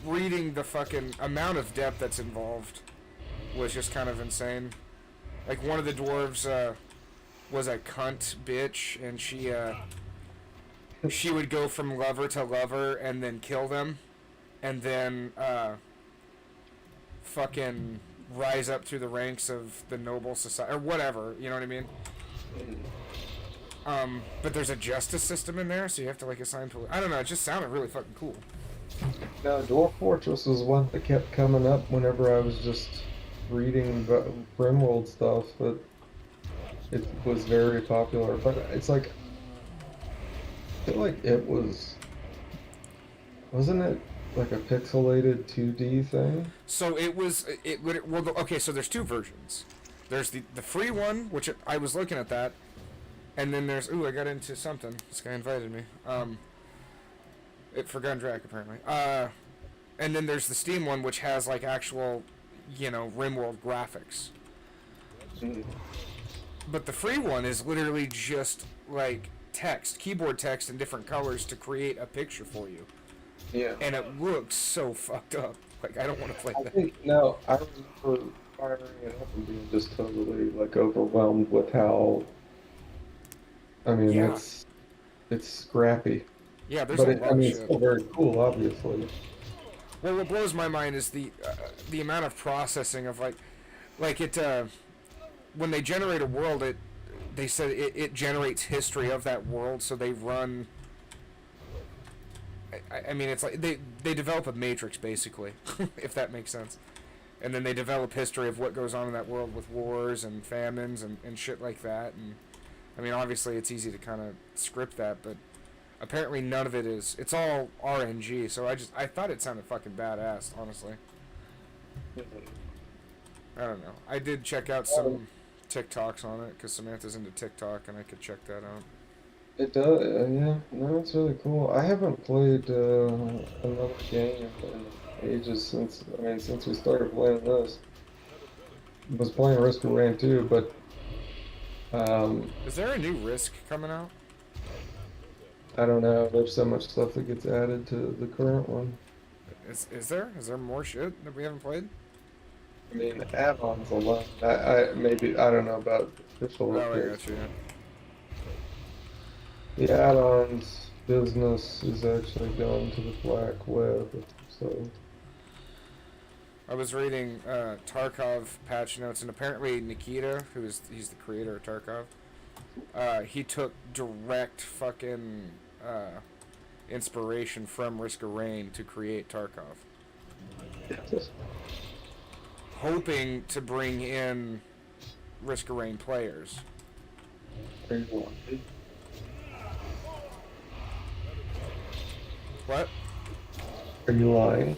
reading the fucking amount of depth that's involved was just kind of insane. Like, one of the dwarves was a cunt bitch, and she would go from lover to lover and then kill them, and then fucking rise up through the ranks of the noble society, or whatever, you know what I mean? But there's a justice system in there, so you have to, like, assign... I don't know, it just sounded really fucking cool. Now, Dwarf Fortress was one that kept coming up whenever I was just reading RimWorld stuff, but it was very popular. But it's like... I feel like it was... Wasn't it like a pixelated 2D thing? So it was... Well, okay, so there's two versions. There's the free one, which I was looking at that, and then there's... Ooh, I got into something. This guy invited me. For Gundrak, apparently. And then there's the Steam one, which has, like, actual, you know, RimWorld graphics. But the free one is literally just, like, text, keyboard text in different colors to create a picture for you. Yeah. And it looks so fucked up. Like, I don't want to play that. No, I remember firing it up and being just totally, like, overwhelmed with how... I mean, Yeah. it's scrappy. Yeah, there's but a lot of it's shit. still very cool, obviously. Well, what blows my mind is the amount of processing of, like it, when they generate a world, they said it generates history of that world, so they run... I mean, it's like they develop a matrix, basically, if that makes sense. And then they develop history of what goes on in that world with wars and famines and shit like that. And I mean, obviously, it's easy to kind of script that, but apparently none of it is. It's all RNG, so I thought it sounded fucking badass, honestly. I don't know. I did check out some TikToks on it, because Samantha's into TikTok, and I could check that out. It does, yeah. No, it's really cool. I haven't played another game in ages since we started playing this. I was playing Risk of Rain 2, but Is there a new Risk coming out? I don't know. There's so much stuff that gets added to the current one. Is there? Is there more shit that we haven't played? I mean, add-ons alone. I don't know about official Oh, I updates. got you. The add-ons business is actually going to the black web, so... I was reading Tarkov patch notes, and apparently Nikita, he's the creator of Tarkov, he took direct fucking inspiration from Risk of Rain to create Tarkov. Hoping to bring in Risk of Rain players. What? Are you lying?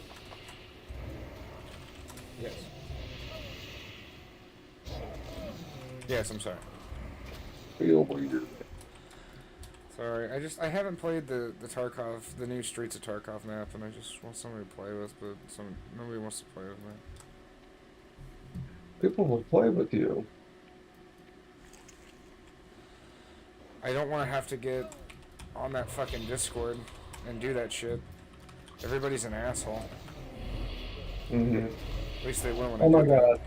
Yes. Yes, I'm sorry. Feel weird. Sorry, I haven't played the Tarkov, the new Streets of Tarkov map, and I just want somebody to play with, but nobody wants to play with me. People will play with you. I don't want to have to get on that fucking Discord and do that shit. Everybody's an asshole. Mm-hmm. At least they were when Oh I my did that. god.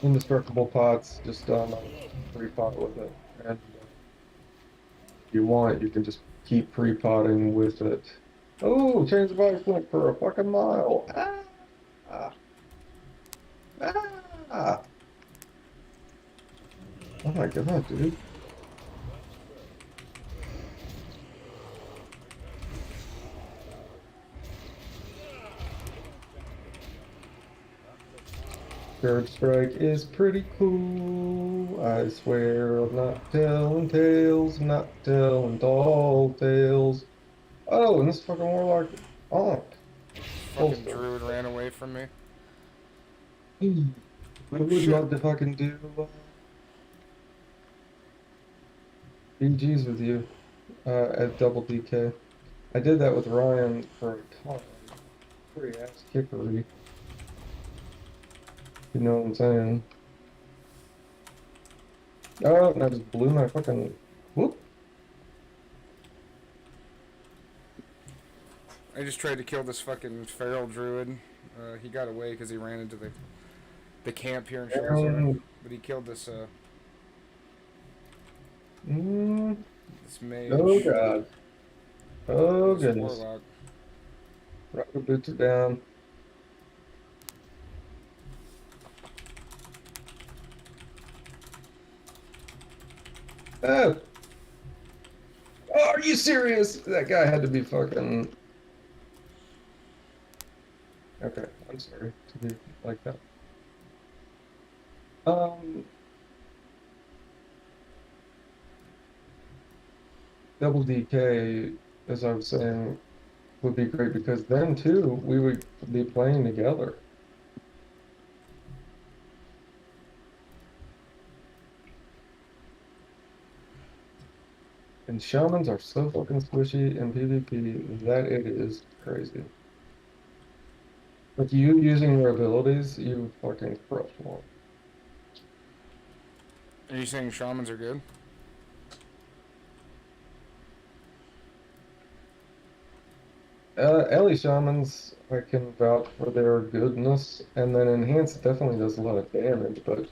Indestructible pots, just pre-pot with it. And if you want, you can just keep pre-potting with it. Oh, change the vice link for a fucking mile. Ah! Ah! Oh my god, dude. Third Strike is pretty cool. I swear I'm not telling tales, I'm not telling tall tales. Oh, and this fucking warlock. Oh. Fucking druid ran away from me. I would love to fucking do BGs with you at double DK. I did that with Ryan for a time. Pretty ass kickery. You know what I'm saying? Oh, and I just blew my fucking whoop. I just tried to kill this fucking feral druid. He got away because he ran into the camp here in Charizard. But he killed this this mage. Oh god. Oh This goodness. warlock. Rocket boots are down. Oh. Oh, are you serious? That guy had to be fucking. Okay, I'm sorry to be like that. Double DK, as I was saying, would be great because then too we would be playing together. And shamans are so fucking squishy in PvP that it is crazy. With you using your abilities, you fucking crush one. Are you saying shamans are good? Ellie shamans, I can vouch for their goodness, and then enhance definitely does a lot of damage, but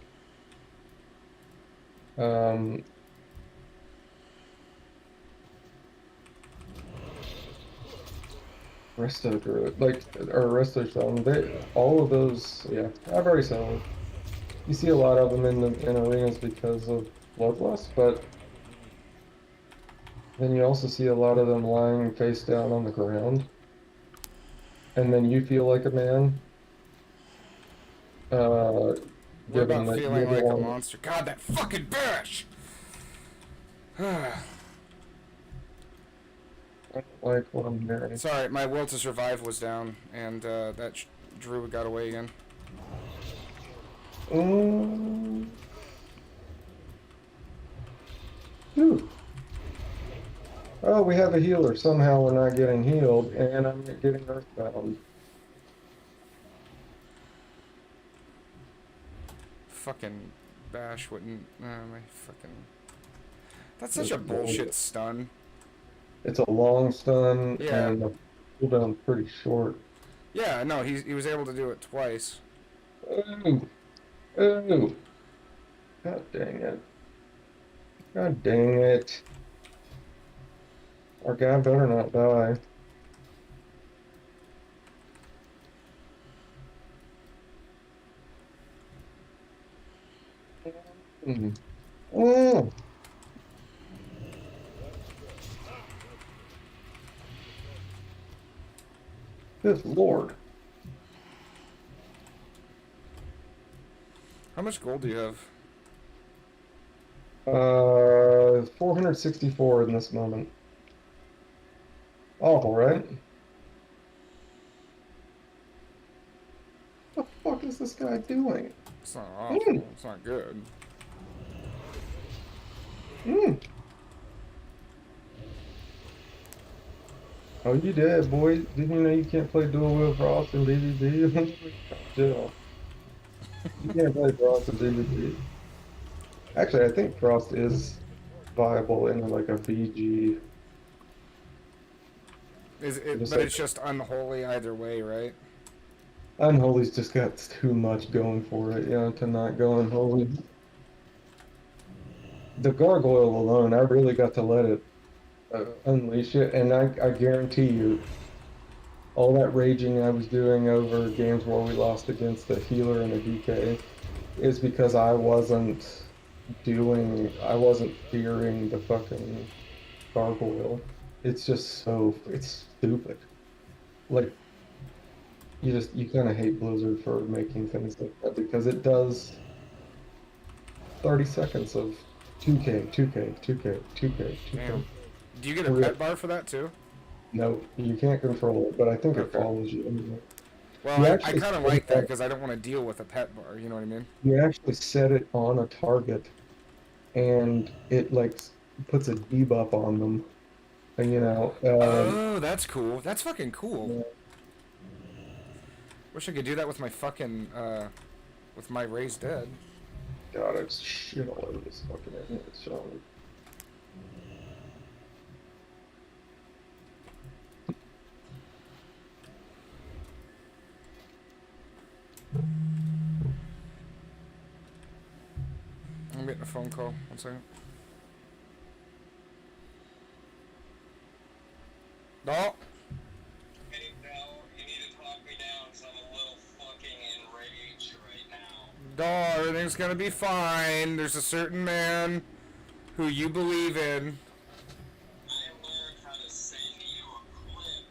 Resto Druid, like, or Resto Shaman, they, all of those, yeah, I've already said them. You see a lot of them in arenas because of Bloodlust, but then you also see a lot of them lying face down on the ground. And then you feel like a man. What Given about that feeling you're the like a one. monster? God, that fucking bash! I don't like what I'm hearing. Sorry, my will to survive was down, and that druid got away again. Ooh. Oh, we have a healer. Somehow we're not getting healed, and I'm getting earthbound. Fucking bash wouldn't. My fucking. That's such a bullshit stun. It's a long stun, Yeah. and the cooldown's pretty short. Yeah, no, he was able to do it twice. Ooh. Ooh. God dang it. God dang it. Our guy better not die. Oh. Good lord. How much gold do you have? 464 in this moment. Awful, right? What the fuck is this guy doing? It's not awful. It's not good. Oh, you did, boy. Didn't you know you can't play dual wheel Frost in BBB? Chill. You can't play Frost in BBB. Actually, I think Frost is viable in like a BG. But it's just unholy either way, right? Unholy's just got too much going for it, you know, to not go unholy. The gargoyle alone, I really got to let it unleash it, and I guarantee you, all that raging I was doing over games where we lost against a healer and a DK is because I wasn't fearing the fucking gargoyle. It's just it's stupid. Like, you kind of hate Blizzard for making things like that because it does 30 seconds of 2K, 2K, 2K, 2K, 2K. Damn. Do you get a pet bar for that too? No, you can't control it, but I think it follows you anyway. Well, You I actually kind of set like it that on- because I don't want to deal with a pet bar. You know what I mean? You actually set it on a target, and it like puts a debuff on them. And Oh, that's cool. That's fucking cool. Wish I could do that with my fucking with my Raised Dead. God, it's shit all over this fucking internet, Sean. I'm getting a phone call. 1 second. No. Hey, Bell, you need to talk me down because I'm a little fucking enraged right now. No, everything's gonna be fine. There's a certain man who you believe in. I learned how to send you a clip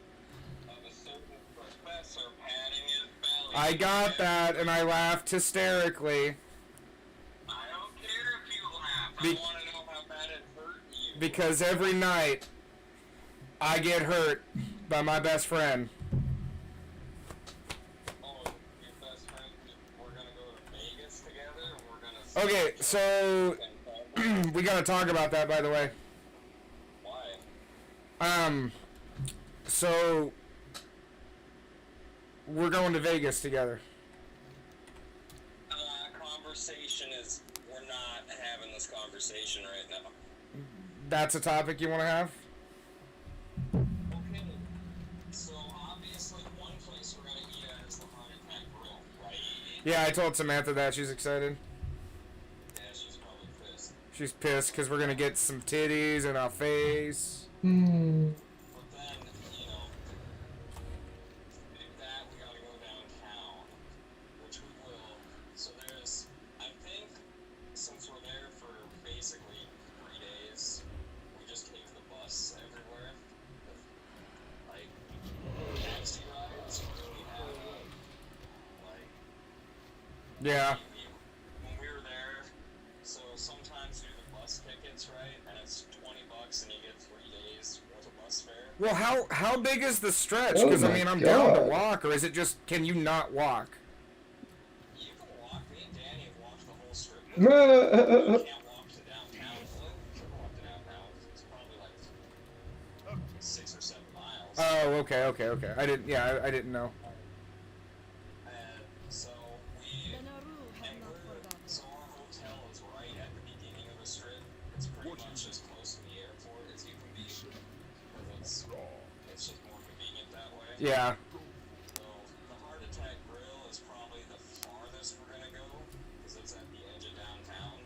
of a certain professor patting his belly. I got that, and I laughed hysterically. I don't care if you laugh. I want to know how bad it hurt you. Because every night I get hurt by my best friend. Oh, your best friend, we're going to go to Vegas together, and we're going to... Okay, so we gotta talk about that, by the way. Why? So we're going to Vegas together. Conversation is... We're not having this conversation right now. That's a topic you want to have? Okay, so obviously one place we're going to eat at is the Heart Attack Grill, right? Yeah, I told Samantha that. She's excited. Yeah, she's probably pissed. She's pissed because we're gonna get some titties in our face. But then, you know, to do that, we gotta go downtown, which we will. So there's, I think, since we're there for basically 3 days, we just take the bus everywhere. Like, taxi rides, we have, like... Yeah. When we were there, so sometimes we do the bus tickets, right? And it's $20 and you get 3 days worth of bus fare. Well, how big is the stretch? Oh Because I my mean, I'm down to God. walk, or is it just can you not walk? You can walk. Me and Danny have walked the whole strip. No. You can't walk to downtown. Well, you can walk to downtown. It's probably like 6 or 7 miles. Oh, okay. I didn't. Yeah, I didn't know. So so our hotel is right at the beginning of the strip. It's pretty much as close to the airport as you can be, because it's just more convenient that way. Yeah. So the Heart Attack Grill is probably the farthest we're gonna go, because it's at the edge of downtown.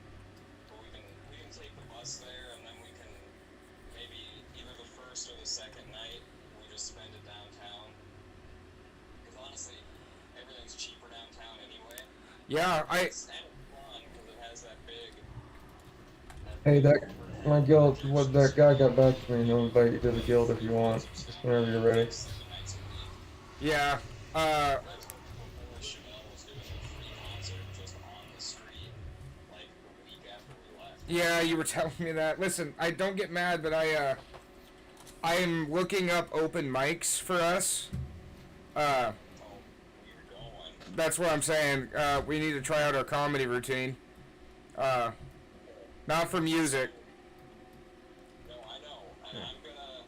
But we can take the bus there, and then we can maybe either the first or the second night we just spend it downtown. Because honestly, everything's cheaper downtown anyway. Yeah, It's fun because it has that big. Hey, my guild, what that guy got back to me, and he'll invite you to the guild if you want, just whenever you're ready. Yeah. Yeah, you were telling me that. Listen, I don't get mad, but I am looking up open mics for us. That's what I'm saying. We need to try out our comedy routine. Not for music. No, I know. And I'm gonna.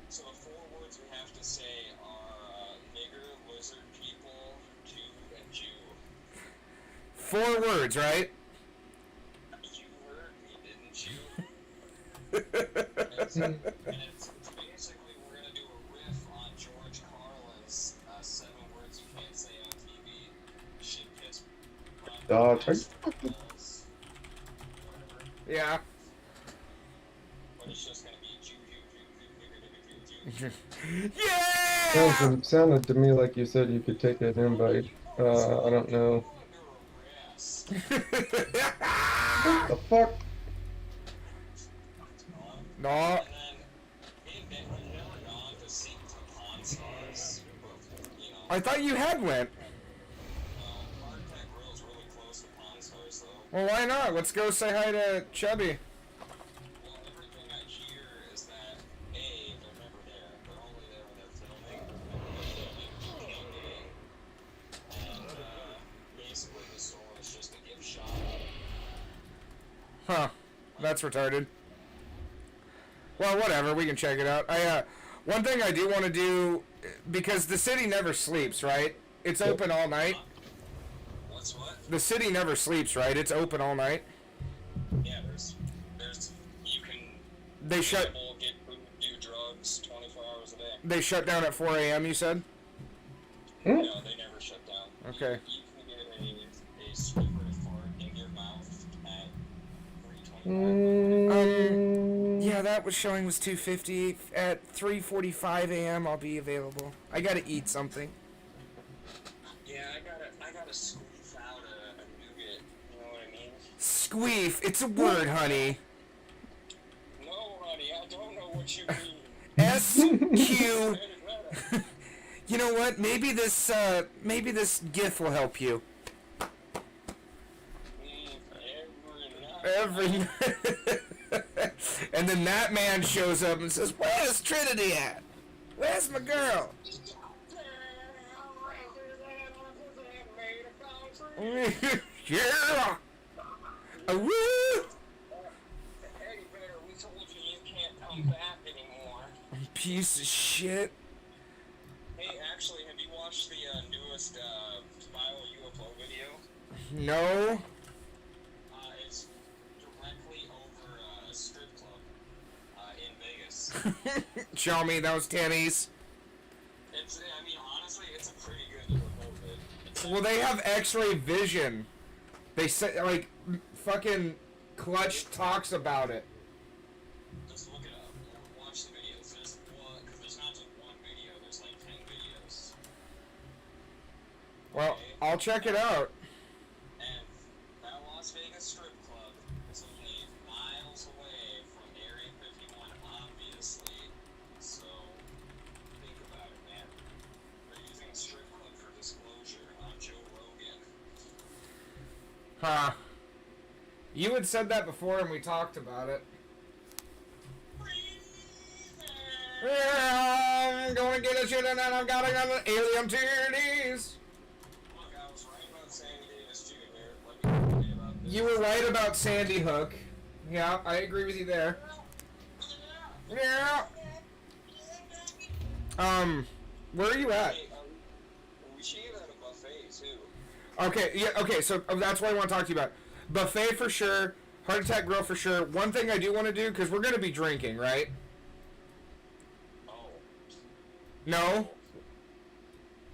So the 4 words we have to say are nigger, lizard people, Jew, and Jew. 4 words, right? You heard me, didn't you? It's basically we're gonna do a riff on George Carlin's 7 words you can't say on TV. Shit, piss, Dodge. Yeah. But it's just gonna be Jew, Jew, Jew, Jew, Jew, Jew, Jew. Yeah! No, 'cause it sounded to me like you said you could take an invite. I don't know. What the fuck? No. I thought you had went. Well, why not? Let's go say hi to Chubby. Well, everything I hear is that A, they're never there. They're only there when they're filming. Huh. That's retarded. Well, whatever. We can check it out. One thing I do want to do, because the city never sleeps, right? It's open all night. What's what? The city never sleeps, right? It's open all night. Yeah, there's, you can. They shut. Get food, do drugs 24 hours a day. They shut down at 4 a.m. You said. No, they never shut down. Okay. You can get a sweet fart in your mouth at 3:25. Yeah, that was showing was 2:50. At 3:45 a.m. I'll be available. I gotta eat something. Yeah, I gotta squeeze out a nougat. You know what I mean? Squeef. It's a word, honey. No, honey, I don't know what you mean. S-Q. You know what? Maybe this GIF will help you. Every and then that man shows up and says, "Where's Trinity at? Where's my girl?" Yeah. Woo! Hey, Bear, we told you you can't come back anymore. Piece of shit. Hey, actually, have you watched the newest Spiral UFO video? No. It's directly over a strip club in Vegas. Show me those titties. I mean, honestly, it's a pretty good UFO vid. Well, they have X-ray vision. They say, like, fucking Clutch talks about it. Just look it up. Watch the videos. There's one, because there's not just one video. There's like 10 videos. Well, I'll check it out. And that Las Vegas strip club is only miles away from Area 51, obviously. So, think about it, man. They're using a strip club for disclosure on Joe Rogan. Huh. You had said that before and we talked about it. Yeah, I'm gonna get a shit and then I'm gonna get an alien titties. Look, I was right about Sandy Davis too, Garrett. Let me tell you about this. You were right about Sandy Hook. Yeah, I agree with you there. Yeah. Where are you at? Hey, we should get at a buffet too. Okay, yeah, okay, so that's what I want to talk to you about. Buffet for sure, Heart Attack Grill for sure. One thing I do want to do, because we're going to be drinking, right? Oh. No?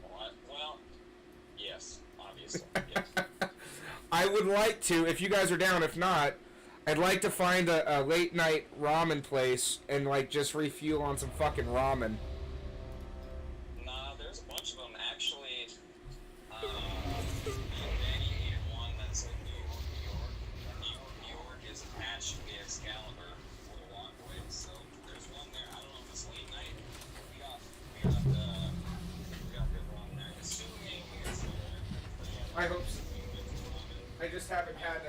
Well, yes, obviously. Yes. I would like to, if you guys are down. If not, I'd like to find a late night ramen place and, like, just refuel on some fucking ramen. Nah, there's a bunch of them actually. Danny ate one that's in New York. New York is attached to the Excalibur for the walkway, so there's one there. I don't know if it's late night. We got good one there. Assuming it's there. I hope so. I just haven't had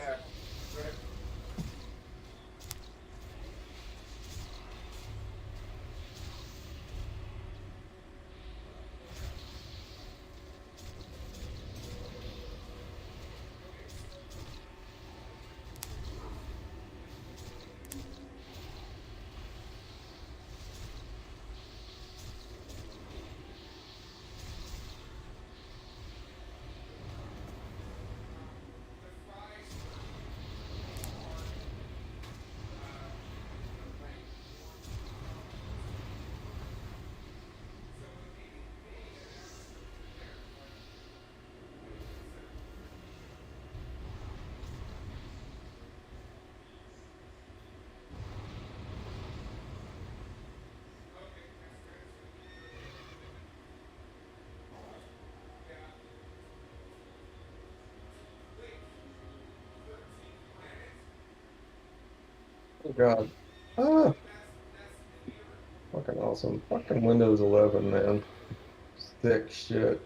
Oh god. Ah! Fucking awesome. Fucking Windows 11, man. Thick shit.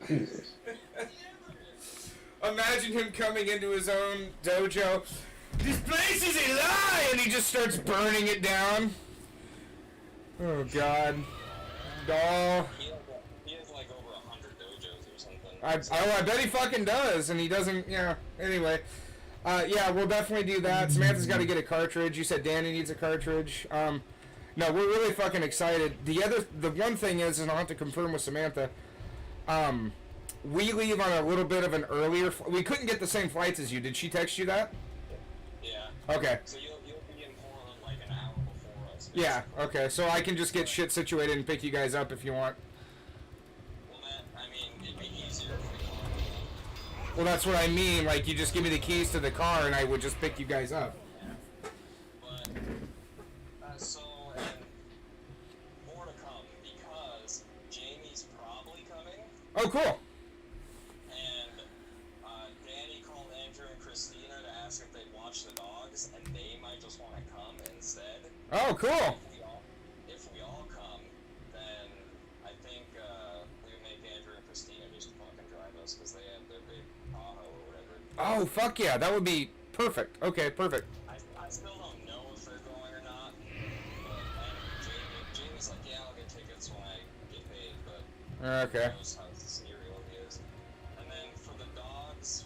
Jesus. Imagine him coming into his own dojo. This place is a lie, and he just starts burning it down. Oh God. Oh. He has like over 100 dojos or something. I bet he fucking does, and he doesn't. Yeah. Anyway. Yeah, we'll definitely do that. Samantha's got to get a cartridge. You said Danny needs a cartridge. No, we're really fucking excited. The one thing is, and I'll have to confirm with Samantha. We leave on a little bit of an earlier. We couldn't get the same flights as you. Did she text you that? Yeah. Okay. So you'll be in Portland like an hour before us. Yeah. Okay. So I can just get shit situated and pick you guys up if you want. Well, I mean, it'd be easier if we car. Well, that's what I mean. Like, you just give me the keys to the car, and I would just pick you guys up. But so and more to come because Jamie's probably coming. Oh, cool. And Danny called Andrew and Christina to ask if they'd watch the dogs, and they might just want to come instead. Oh, cool. If we all come, then I think we would make Andrew and Christina just fucking drive us because they have their big Tahoe or whatever. Oh, fuck yeah. That would be perfect. Okay, perfect. I still don't know if they're going or not. But Jamie's like, yeah, I'll get tickets when I get paid, but Okay. who knows how serial he is. And then for the dogs,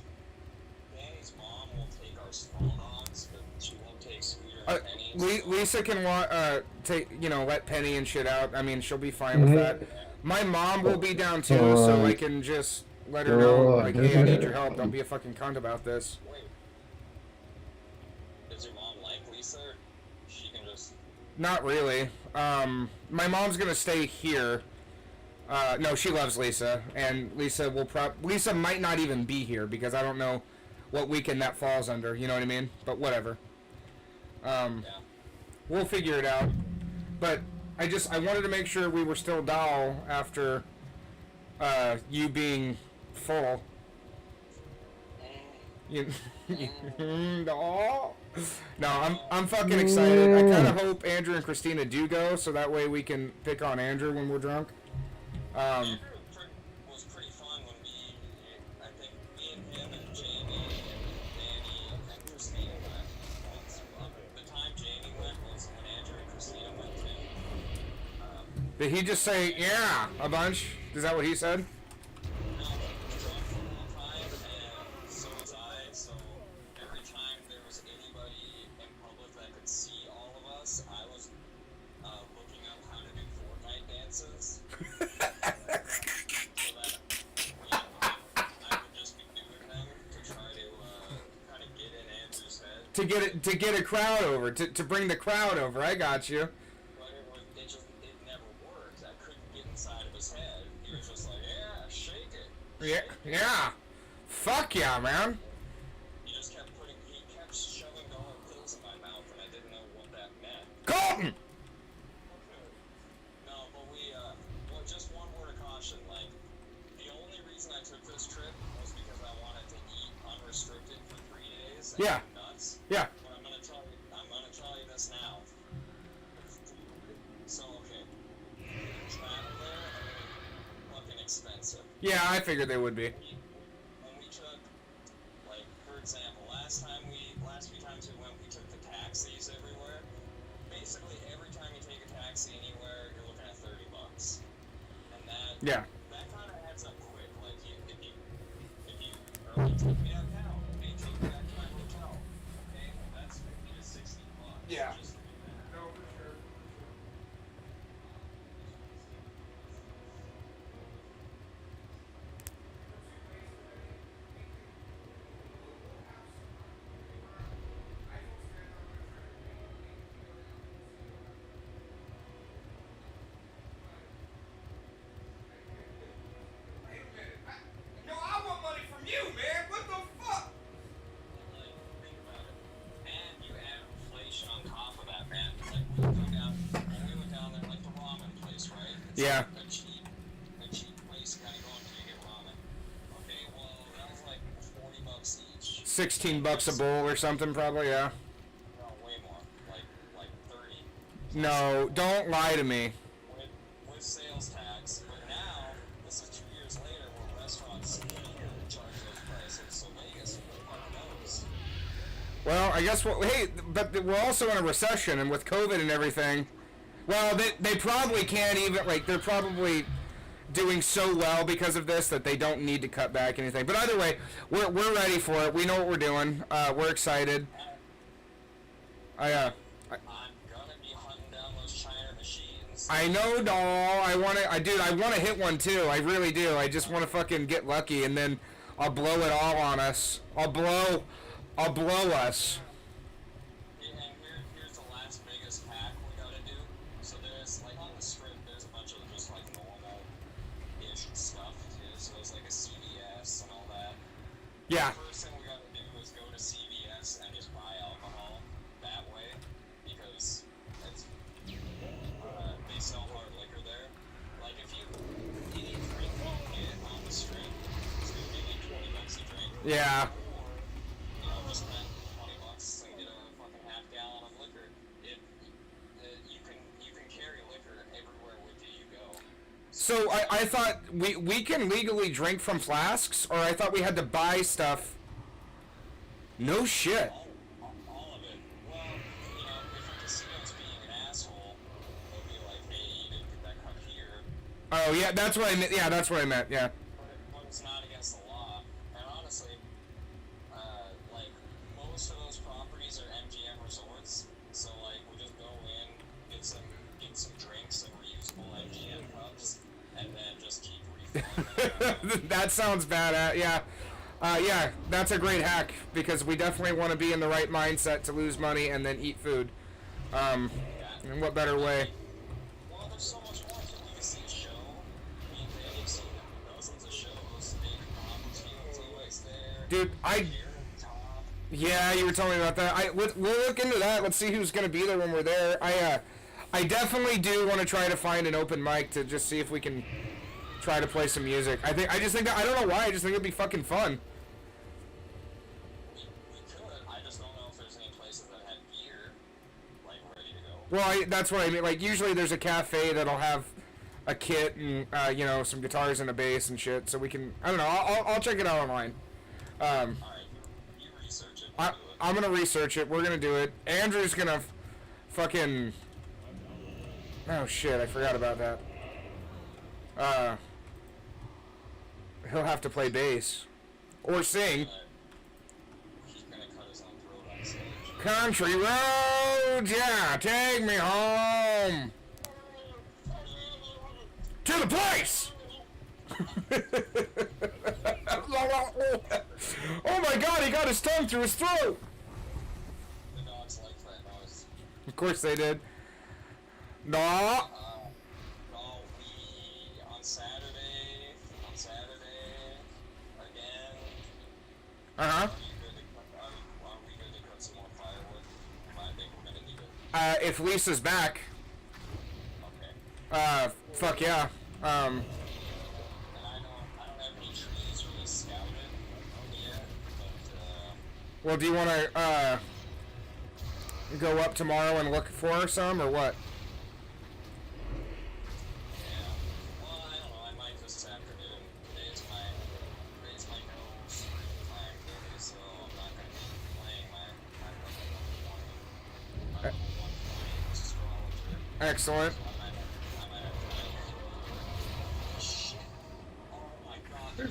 Danny's mom will take our small dogs, but she won't take Scooter and Penny. Lisa can let Penny and shit out. I mean, she'll be fine with that. My mom will be down too, so I can just let her know, like, hey, I need your help. Don't be a fucking cunt about this. Wait. Does your mom like Lisa, or she can just... Not really. My mom's gonna stay here. No, she loves Lisa, and Lisa Lisa might not even be here because I don't know what weekend that falls under. You know what I mean? But whatever. We'll figure it out. But I wanted to make sure we were still doll after you being full. No, I'm fucking excited. I kind of hope Andrew and Christina do go, so that way we can pick on Andrew when we're drunk. Andrew was pretty fun when I think me and him and Jamie and Danny and Christina went. The time Jamie went was when Andrew and Christina went too. Did he just say, yeah, a bunch? Is that what he said? No, he was drunk for a long time, and so was I, so every time there was anybody in public that could see all of us, I was looking up how to do Fortnite dances. So that, I would just be doing them to try to kind of get in Andrew's head. To get a crowd over, to bring the crowd over. I got you. But it never worked. I couldn't get inside of his head. He was just like, yeah, shake it. Yeah. Fuck yeah, man. He kept shoving dollar pills in my mouth, and I didn't know what that meant. Colton! No, but well, just one word of caution, like, the only reason I took this trip was because I wanted to eat unrestricted for 3 days. And Yeah. go nuts. Yeah. But I'm gonna tell you this now. So, okay. Travel there, fucking expensive. Yeah, I figured they would be. When we took, like, for example, last few times we went, we took the taxis everywhere. Basically, every time you take a taxi anywhere, you're looking at $30. And that kind of adds up quick. Like, if you take me downtown, may take me back to my hotel. Okay, well, that's $50 to $60. Yeah. Just to do that. No, for sure. Yo, I want money from you, man. What the fuck? Like, think about it. And you add inflation on top of that, man. Like, when we went down there, like the ramen place, right? It's Yeah. like a cheap place to kind of go and you get ramen. Okay, well, that was like $40 each. $16 a bowl or something, probably. Yeah. No, way more. Like 30. No, don't lie to me. With sales tax. But now, this is 2 years later, we're I guess hey, but we're also in a recession, and with COVID and everything, well, they probably can't even, like, they're probably doing so well because of this that they don't need to cut back anything. But either way, we're ready for it. We know what we're doing. We're excited. I'm gonna be hunting down those China machines. I know, doll. I want to hit one too. I really do. I just want to fucking get lucky, and then I'll blow it all on us. I'll blow us. Yeah, and here's the last biggest hack we gotta do. So there's, like, on the strip, there's a bunch of just, like, normal-ish stuff, too. So there's, like, a CVS and all that. Yeah. The first thing we gotta do is go to CVS and just buy alcohol that way, because it's, they sell hard liquor there. Like, if you, any drink you get on the strip, it's gonna be like $20 a drink. Yeah. You know, just spend $20 and get a fucking half gallon of liquor. You can carry liquor everywhere with you go. So I thought we can legally drink from flasks, or I thought we had to buy stuff. No shit. All of it. Well, you know, if the casino's being an asshole, they'll be like, hey, you didn't get that cup here. Oh yeah, that's what I meant. Yeah, that's what I meant. Yeah. But it's not against the law. And honestly, like, most of those properties are MGM resorts. So, like, we just go in, get some drinks and reusable MGM cups, and then just keep refilling them. That sounds bad. Yeah. Yeah, that's a great hack, because we definitely want to be in the right mindset to lose money and then eat food. And what better way? Well, there's so much more. You can see a show. I mean, they've seen dozens of shows. David Crompton's always there. Dude, yeah, you were telling me about that. We'll look into that. Let's see who's gonna be there when we're there. I definitely do want to try to find an open mic to just see if we can try to play some music. I just think that, I don't know why, I just think it'd be fucking fun. We could. I just don't know if there's any places that have beer, like, ready to go. Well, that's what I mean. Like, usually there's a cafe that'll have a kit and you know, some guitars and a bass and shit, so we can. I don't know. I'll check it out online. Alright, you research it. I'm gonna research it. We're gonna do it. Andrew's gonna fucking. Oh shit! I forgot about that. He'll have to play bass or sing. He's gonna cut his own throat on stage. Country roads, yeah, take me home to the place. Oh my God! He got his tongue through his throat. The dogs like that noise. Of course they did. No. No, on Saturday again. Uh-huh. Are we good to cut some more firewood? I think we're gonna need it. If Lisa's back. Okay. Fuck yeah. And I don't have any trees really scouted yet, but Well, do you want to go up tomorrow and look for some, or what? well, I don't know. I might this afternoon. Today's my no screen time day, so I'm not gonna be playing my level 120 astrologer. Excellent.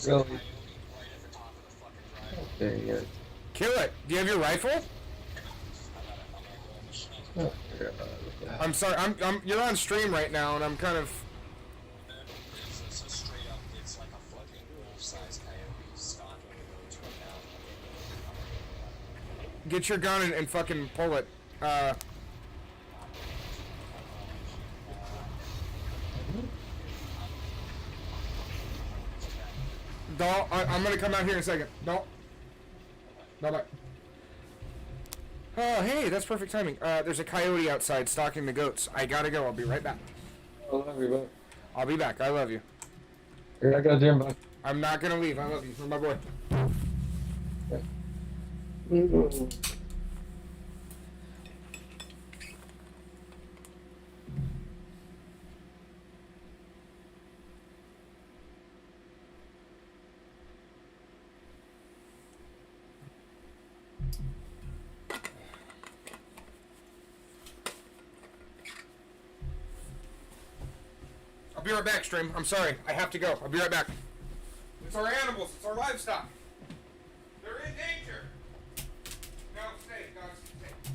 Really? Okay, yeah. Kill it. Do you have your rifle? Oh, yeah. I'm sorry. You're on stream right now, and I'm kind of. It's a straight up, it's like a fucking wolf-sized coyote stalking the roads right now. Get your gun and fucking pull it. Doll, I'm gonna come out here in a second. Doll. Bye-bye. Oh, hey, that's perfect timing. There's a coyote outside stalking the goats. I gotta go. I'll be right back. I love you, bud. I'll be back. I love you. Here, I got Jim, bud. I'm not gonna leave. I love you. You're my boy. be right back, stream. I'm sorry. I have to go. I'll be right back. It's our animals. It's our livestock. They're in danger. No, stay. God, stay.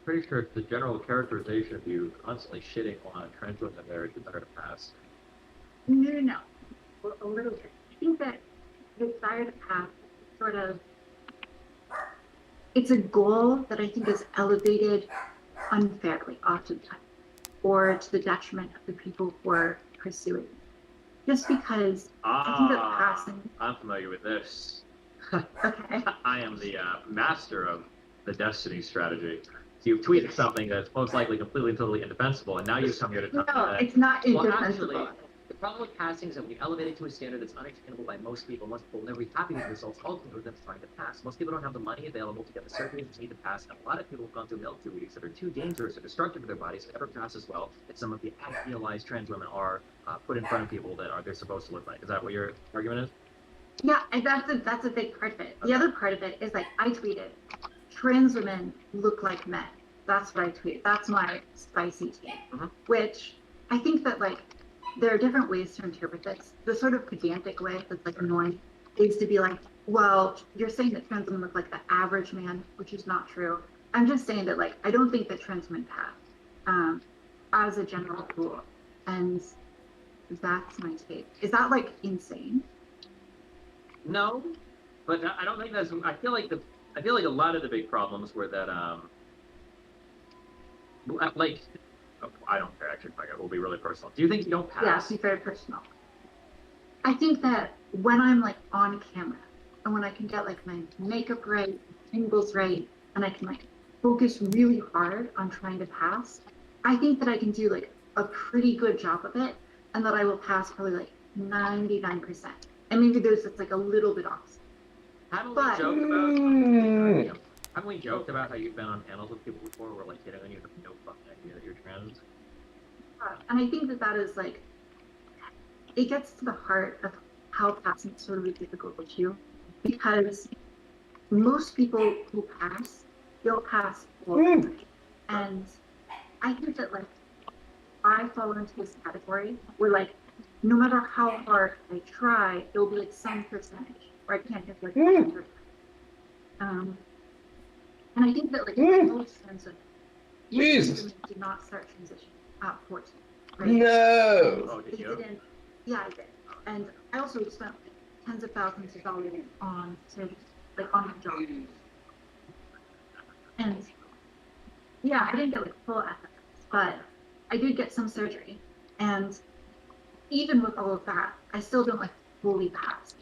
Pretty sure it's the general characterization of you constantly shitting on trans women marriage is better to pass. No. A little bit. I think that the desire to pass sort of, it's a goal that I think is elevated unfairly oftentimes. or to the detriment of the people who are pursuing. Just because I think that passing. I'm familiar with this. Okay. I am the master of the destiny strategy. So you've tweeted something that's most likely completely and totally indefensible, and now you've come here to tell me No, that. it's not Well, indefensible. actually, the problem with passing is that when you elevate it to a standard that's unattainable by most people will never be happy with the results, ultimately with them trying to pass. Most people don't have the money available to get the surgeries that need to pass, and a lot of people have gone through milk duties that are too dangerous or destructive to their bodies to ever pass as well as some of the idealized trans women are put in front of people that they're supposed to look like. Is that what your argument is? Yeah, and that's a big part of it. The other part of it is like I tweeted, trans women look like men. That's what I tweeted. That's my spicy take. Which I think that like there are different ways to interpret this. The sort of pedantic way that's like annoying is to be like, well, you're saying that trans women look like the average man, which is not true. I'm just saying that like I don't think that trans women pass as a general rule, and that's my take. Is that like insane? No, but I don't think that's. I feel like a lot of the big problems were that like I don't care actually. Like it will be really personal. Do you think you don't pass? Yeah, it's very personal. I think that when I'm like on camera and when I can get like my makeup right, angles right, and I can like focus really hard on trying to pass, I think that I can do like a pretty good job of it, and that I will pass probably like 99%. And maybe there's just like a little bit off. Haven't we joked about how you've been on panels with people before where like you don't even have no fucking idea that you're trans? And I think that that is like, it gets to the heart of how passing is sort of a difficult issue, because most people who pass, they'll pass all the time. And I think that like I fall into this category where like no matter how hard I try, it'll be like some percentage, or I can't get like 100%. And I think that like most trans women did not start transitioning at 14. Right? No. They didn't. Yeah, I did. And I also spent like, tens of thousands of dollars on surgery, like on the job. And yeah, I didn't get like full ethics, but I did get some surgery. And even with all of that, I still don't like fully pass.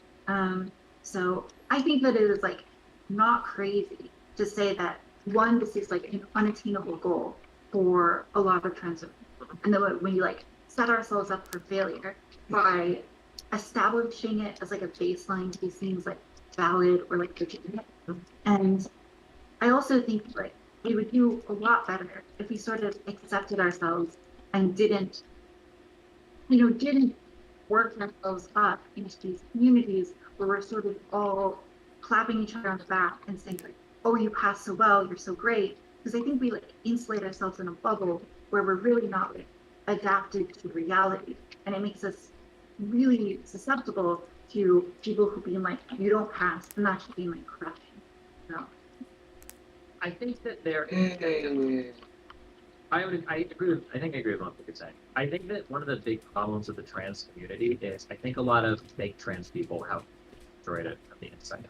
So I think that it is like not crazy to say that one, this is like an unattainable goal for a lot of trans women. And then when you like set ourselves up for failure by establishing it as like a baseline to be seen as like valid or like legitimate. And I also think like we would do a lot better if we sort of accepted ourselves and didn't work ourselves up into these communities where we're sort of all clapping each other on the back and saying like, oh, you passed so well, you're so great. Because I think we like insulate ourselves in a bubble where we're really not like adapted to reality. And it makes us really susceptible to people who being like, you don't pass, and that should be my crush. No. I think that there is. I agree with what you're saying. I think that one of the big problems with the trans community is I think a lot of fake trans people have destroyed it from the inside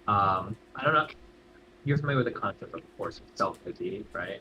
out. I don't know. You're familiar with the concept, of course, of self-ID, right?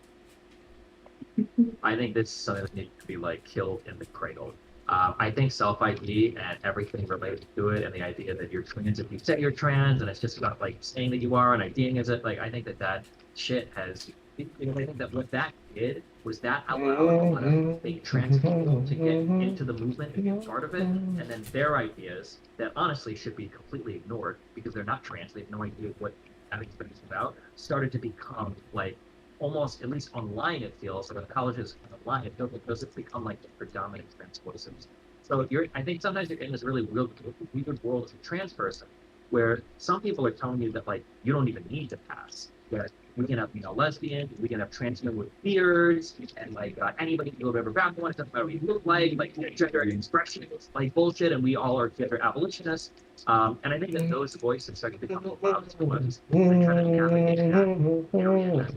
I think this is something that needs to be like killed in the cradle. I think self-ID and everything related to it, and the idea that you're trans if you say you're trans, and it's just about like saying that you are and IDing as it. Like I think that shit has. Because I think that what that did was that allowed a lot of fake trans people to get into the movement and be part of it, and then their ideas that honestly should be completely ignored because they're not trans, they have no idea what that experience is about, started to become like almost, at least online it feels, like the colleges online, it feels like those have become like the predominant trans voices. So I think sometimes you're in this really weird world as a trans person, where some people are telling you that like you don't even need to pass. That we can have lesbians, we can have trans men with beards, and like anybody can go whatever background, doesn't matter what you look like gender expression is like bullshit, and we all are gender abolitionists. And I think that those voices start to become loud to us and try to navigate that area.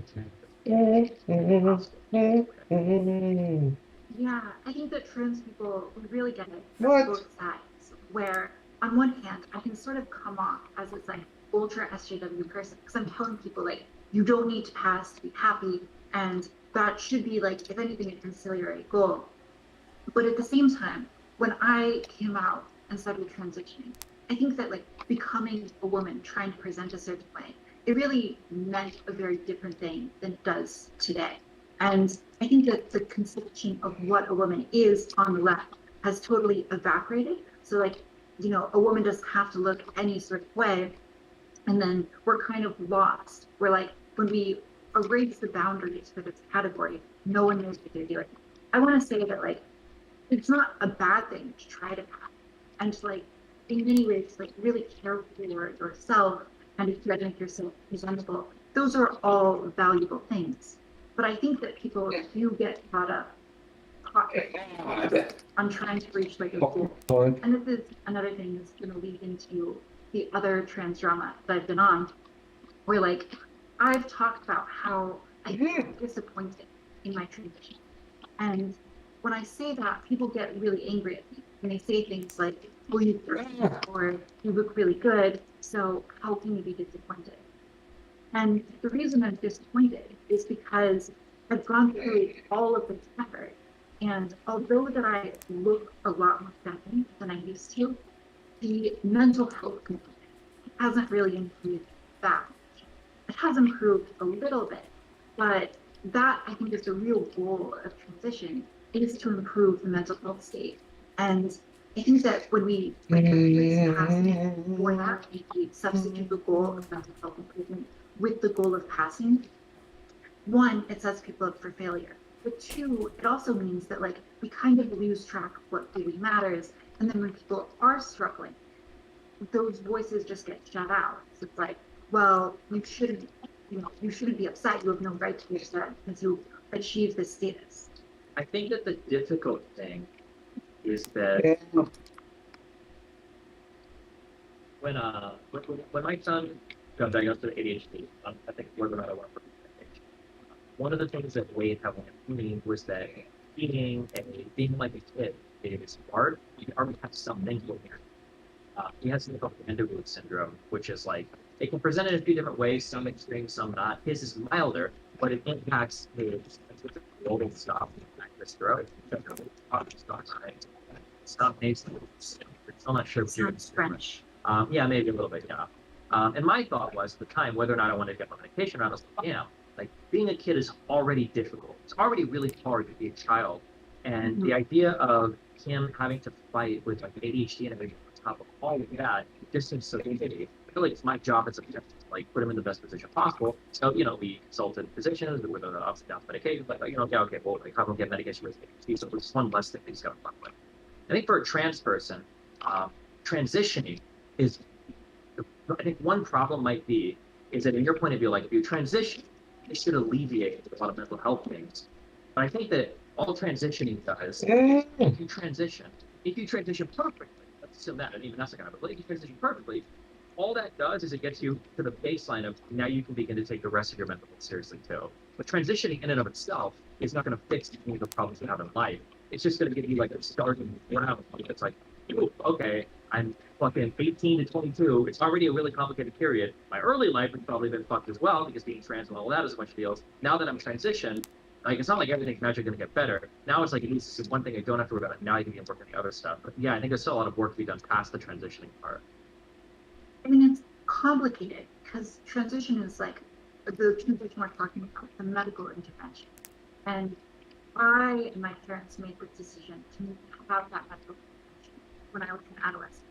Yeah, I think that trans people really get it from What? both sides, where on one hand, I can sort of come off as this like ultra SJW person, because I'm telling people like, you don't need to pass to be happy, and that should be like, if anything, a conciliatory goal. But at the same time, when I came out and started transitioning, I think that like becoming a woman, trying to present a certain way, it really meant a very different thing than it does today. And I think that the conception of what a woman is on the left has totally evaporated. So like, you know, a woman doesn't have to look any sort of way. And then we're kind of lost. We're like, when we erase the boundaries for this category, no one knows what they're doing. I want to say that like, it's not a bad thing to try to pass and to like, in many ways, like really care for yourself and to try to make yourself presentable. Those are all valuable things. But I think that people do get caught up on trying to reach like a goal. And this is another thing that's going to lead into the other trans drama that I've been on, where like I've talked about how I get disappointed in my transition. And when I say that, people get really angry at me. And they say things like, well, you or you look really good, so how can you be disappointed? And the reason I'm disappointed is because I've gone through all of this effort. And although that I look a lot more feminine than I used to, the mental health component hasn't really improved that much. It has improved a little bit, but that I think is the real goal of transition, is to improve the mental health state. And I think that when we passing for that, we substitute the goal of mental health improvement with the goal of passing. One, it sets people up for failure. But two, it also means that like we kind of lose track of what really matters. And then when people are struggling, those voices just get shut out. So it's like, well, you shouldn't be upset. You have no right to be upset because you achieved this status. I think that the difficult thing is that when my son got diagnosed with ADHD, I think more than I want to one of the things that weighed heavily on me was that being like a kid is hard. You already have some mental here. He has something called Vanderbilt syndrome, which is like it can present in a few different ways, some extreme, some not. His is milder, but it impacts his global stuff, this throat. Stop nasal. I'm not sure if you're French. Yeah, maybe a little bit, yeah. And my thought was at the time whether or not I wanted to get my medication around. I was like, yeah, like being a kid is already difficult. It's already really hard to be a child. And the idea of him having to fight with like ADHD and everything on top of all of that just seems so easy. I feel like it's my job as a parent to like put him in the best position possible. So, you know, we consulted physicians with the ups and downs of medication, like, you know, yeah, okay, well, like, have him get medication with ADHD. So it's one less thing he's got to fuck with. I think for a trans person, transitioning is, I think one problem might be, is that in your point of view, like if you transition, it should alleviate a lot of mental health things. But I think that all transitioning does, if you transition perfectly, let's assume that, and even that's not gonna happen, but if you transition perfectly, all that does is it gets you to the baseline of now you can begin to take the rest of your mental health seriously too. But transitioning in and of itself is not gonna fix any of the problems you have in life. It's just gonna give you like a starting ground. It's like, ooh, okay, I'm fucking 18 to 22. It's already a really complicated period. My early life has probably been fucked as well because being trans and all that is a bunch of deals. Now that I'm transitioned, like it's not like everything's magically going to get better. Now it's like at least this is one thing I don't have to worry about. Now you can get work on the other stuff. But yeah, I think there's still a lot of work to be done past the transitioning part. I mean, it's complicated because transition is like the transition we're talking about, the medical intervention. And I and my parents made the decision to have that medical intervention when I was an adolescent.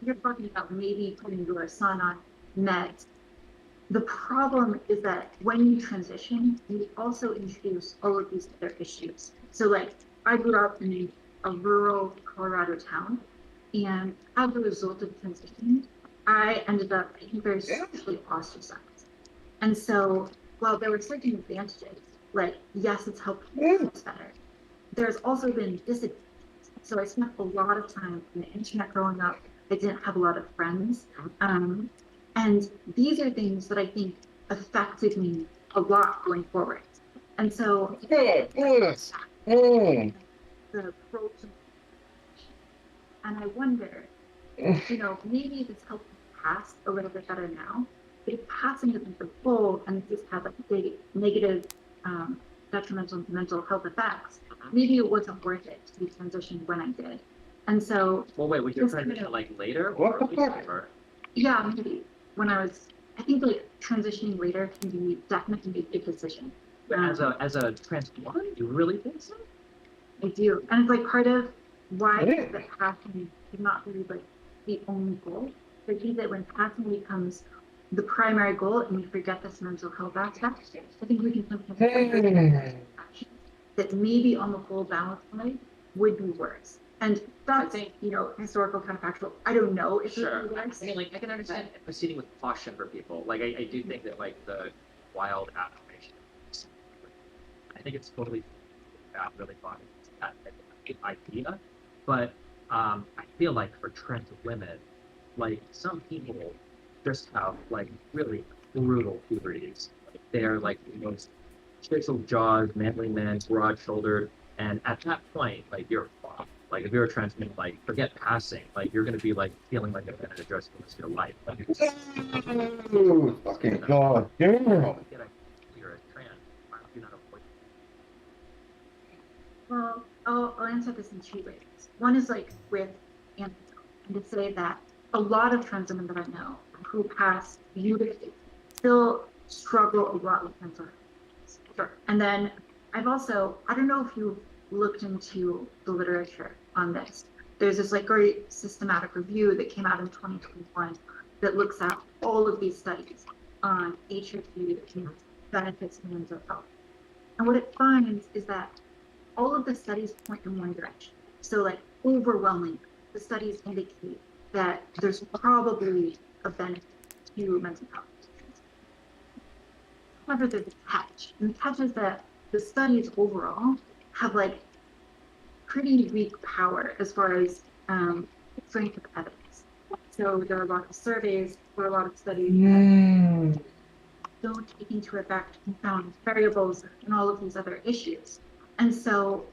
You're talking about maybe putting your son on meds. The problem is that when you transition, you also introduce all of these other issues. So like I grew up in a rural Colorado town, and as a result of transitioning, I ended up being very socially ostracized. And so while there were certain advantages, like yes, it's helped me better, there's also been disadvantages. So I spent a lot of time on the internet growing up. I didn't have a lot of friends. And these are things that I think affected me a lot going forward. And so the pros and I wonder, you know, maybe this helps me pass a little bit better now, but if passing isn't the goal and this has a big negative detrimental mental health effects, maybe it wasn't worth it to be transitioned when I did. And so. Well, wait, was your this kind transition of- like later? What the or fuck? before? Yeah, maybe when I was. I think like transitioning later can be definitely a big decision. But as a trans woman, you really think so? I do, and it's like part of why Yeah. the passing should not be like the only goal. I think that when passing becomes the primary goal and we forget this mental health aspect, I think we can sometimes actions that maybe on the whole balance line would be worse. And that's, historical counterfactual. I don't know if it would be worse. I mean, like, I can understand proceeding with caution for people. Like, I do think that, like, the wild affirmation, I think it's totally really fun, that idea. But I feel like for trans women, like, some people just have, like, really brutal puberties. Like, they're, like, the most chiseled jaws, manly men, broad-shouldered, and at that point, like, you're fucked. Like, if you're a trans man, like, forget passing. Like, you're gonna be, like, feeling like a man in a dress for the rest of your life. Like, it's Oh, fucking god damn. you're a trans. Why don't you not avoid Well, I'll answer this in two ways. One is like with and to say that a lot of trans women that I know who pass beautifully still struggle a lot with mental health. Sure. And then I've also, I don't know if you've looked into the literature on this. There's this like great systematic review that came out in 2021 that looks at all of these studies on HRT and benefits of mental health. And what it finds is that all of the studies point in one direction. So like overwhelmingly, the studies indicate that there's probably a benefit to mental health. However, there's a catch. And the catch is that the studies overall have like pretty weak power as far as strength of evidence. So there are a lot of surveys, there are a lot of studies that don't take into effect confounding variables and all of these other issues. And so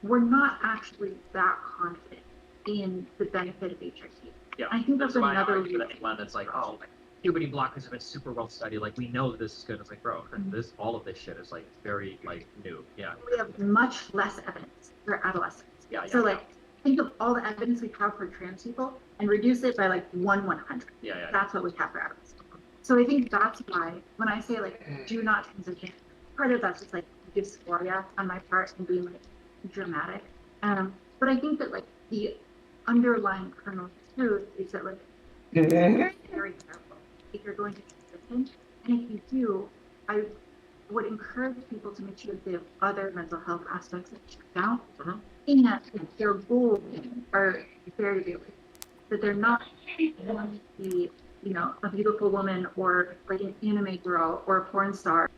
we're not actually that confident in the benefit of HRT. Yeah, I think that's why another I reason. one that's like, oh, like, puberty blockers have been super well studied. Like, we know this is good. It's like, bro, this all of this shit is like very like new. Yeah. We have much less evidence for adolescents. Yeah. So like, think of all the evidence we have for trans people and reduce it by like 1/100. Yeah. That's what we have for adolescents. So I think that's why when I say like, do not transition, part of that's just like dysphoria on my part and being like dramatic. But I think that like the underlying kernel of truth is that like be very careful if you're going to transition. And if you do, I would encourage people to make sure that they have other mental health aspects that check out, and that their goals are very realistic. That they're not going to be, a beautiful woman or like an anime girl or a porn star.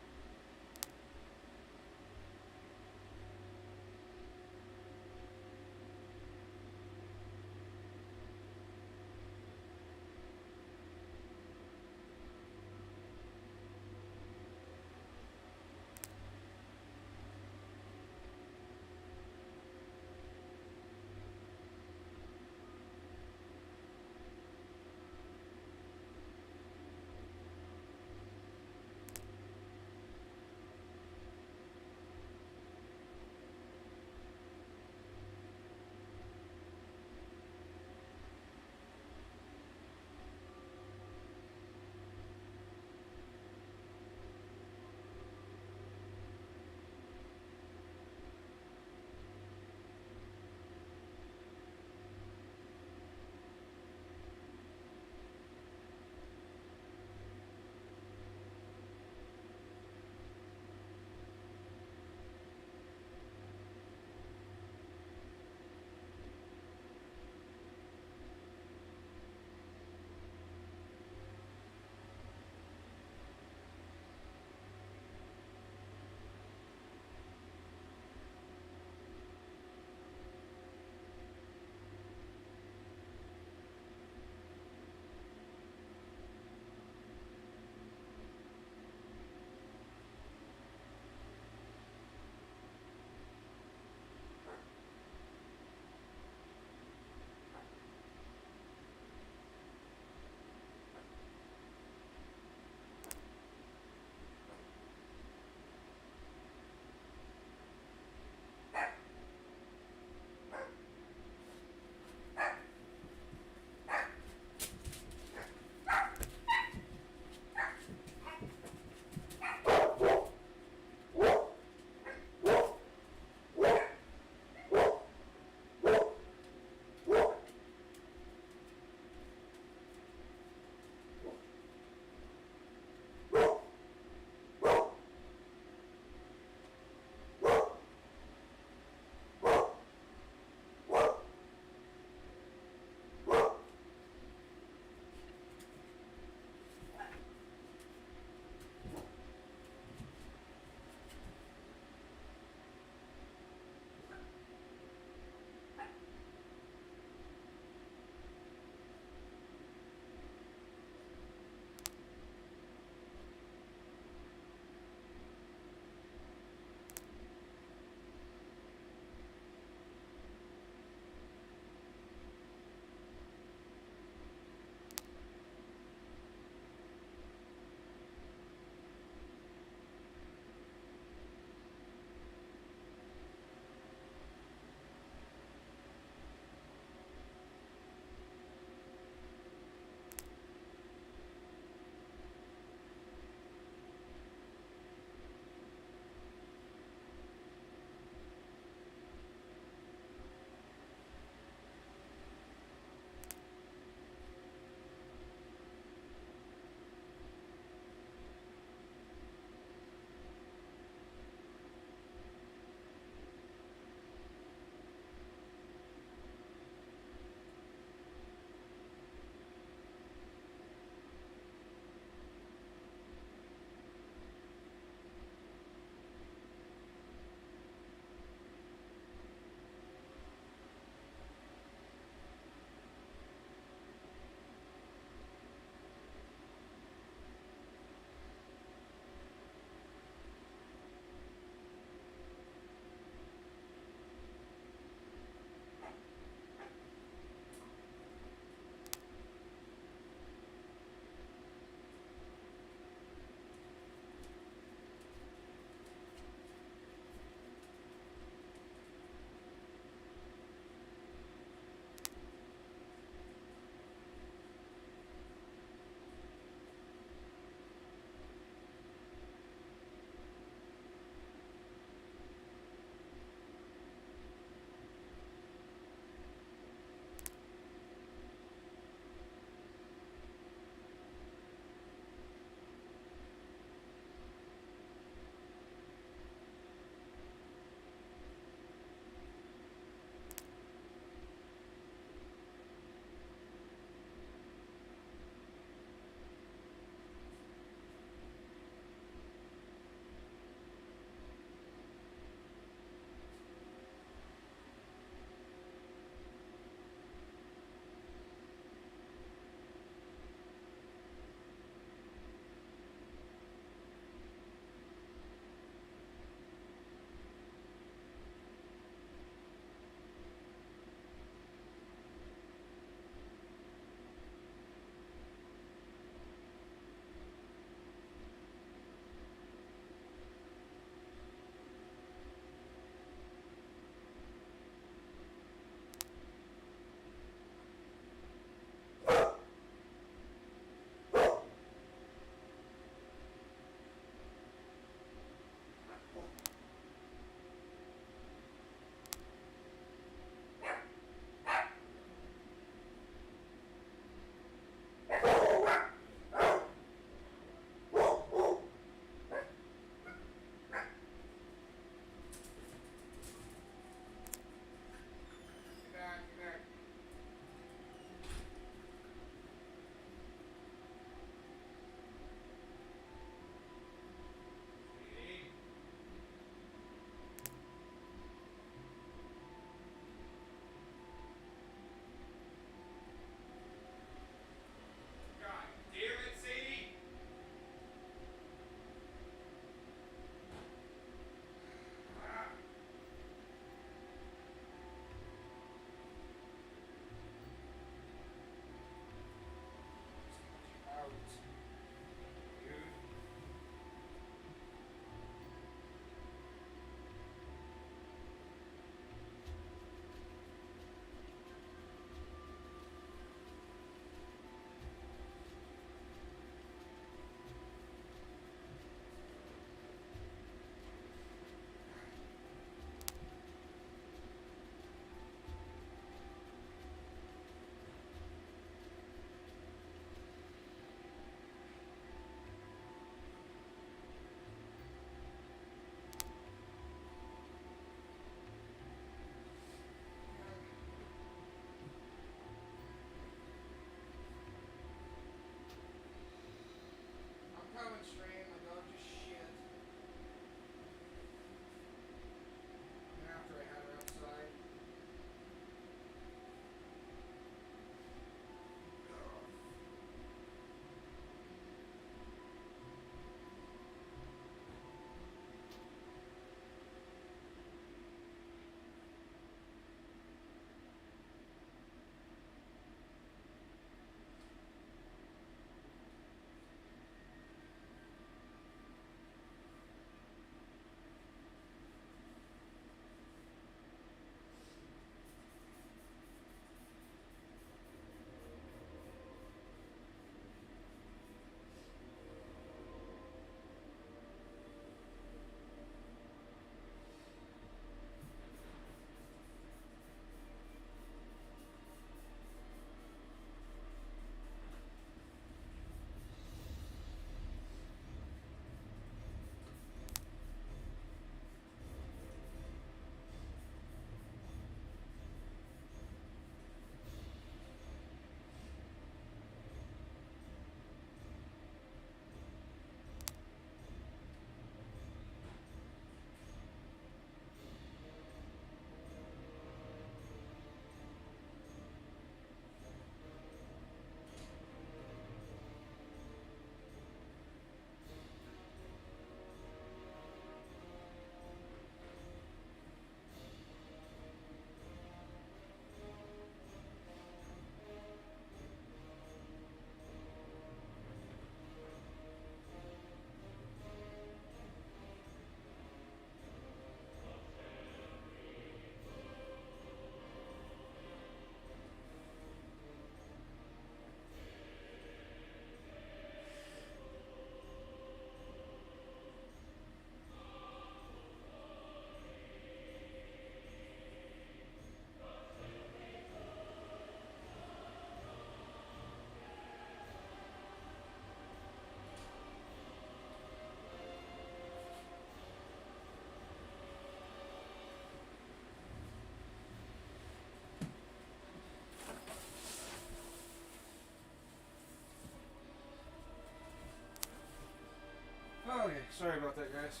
sorry about that, guys.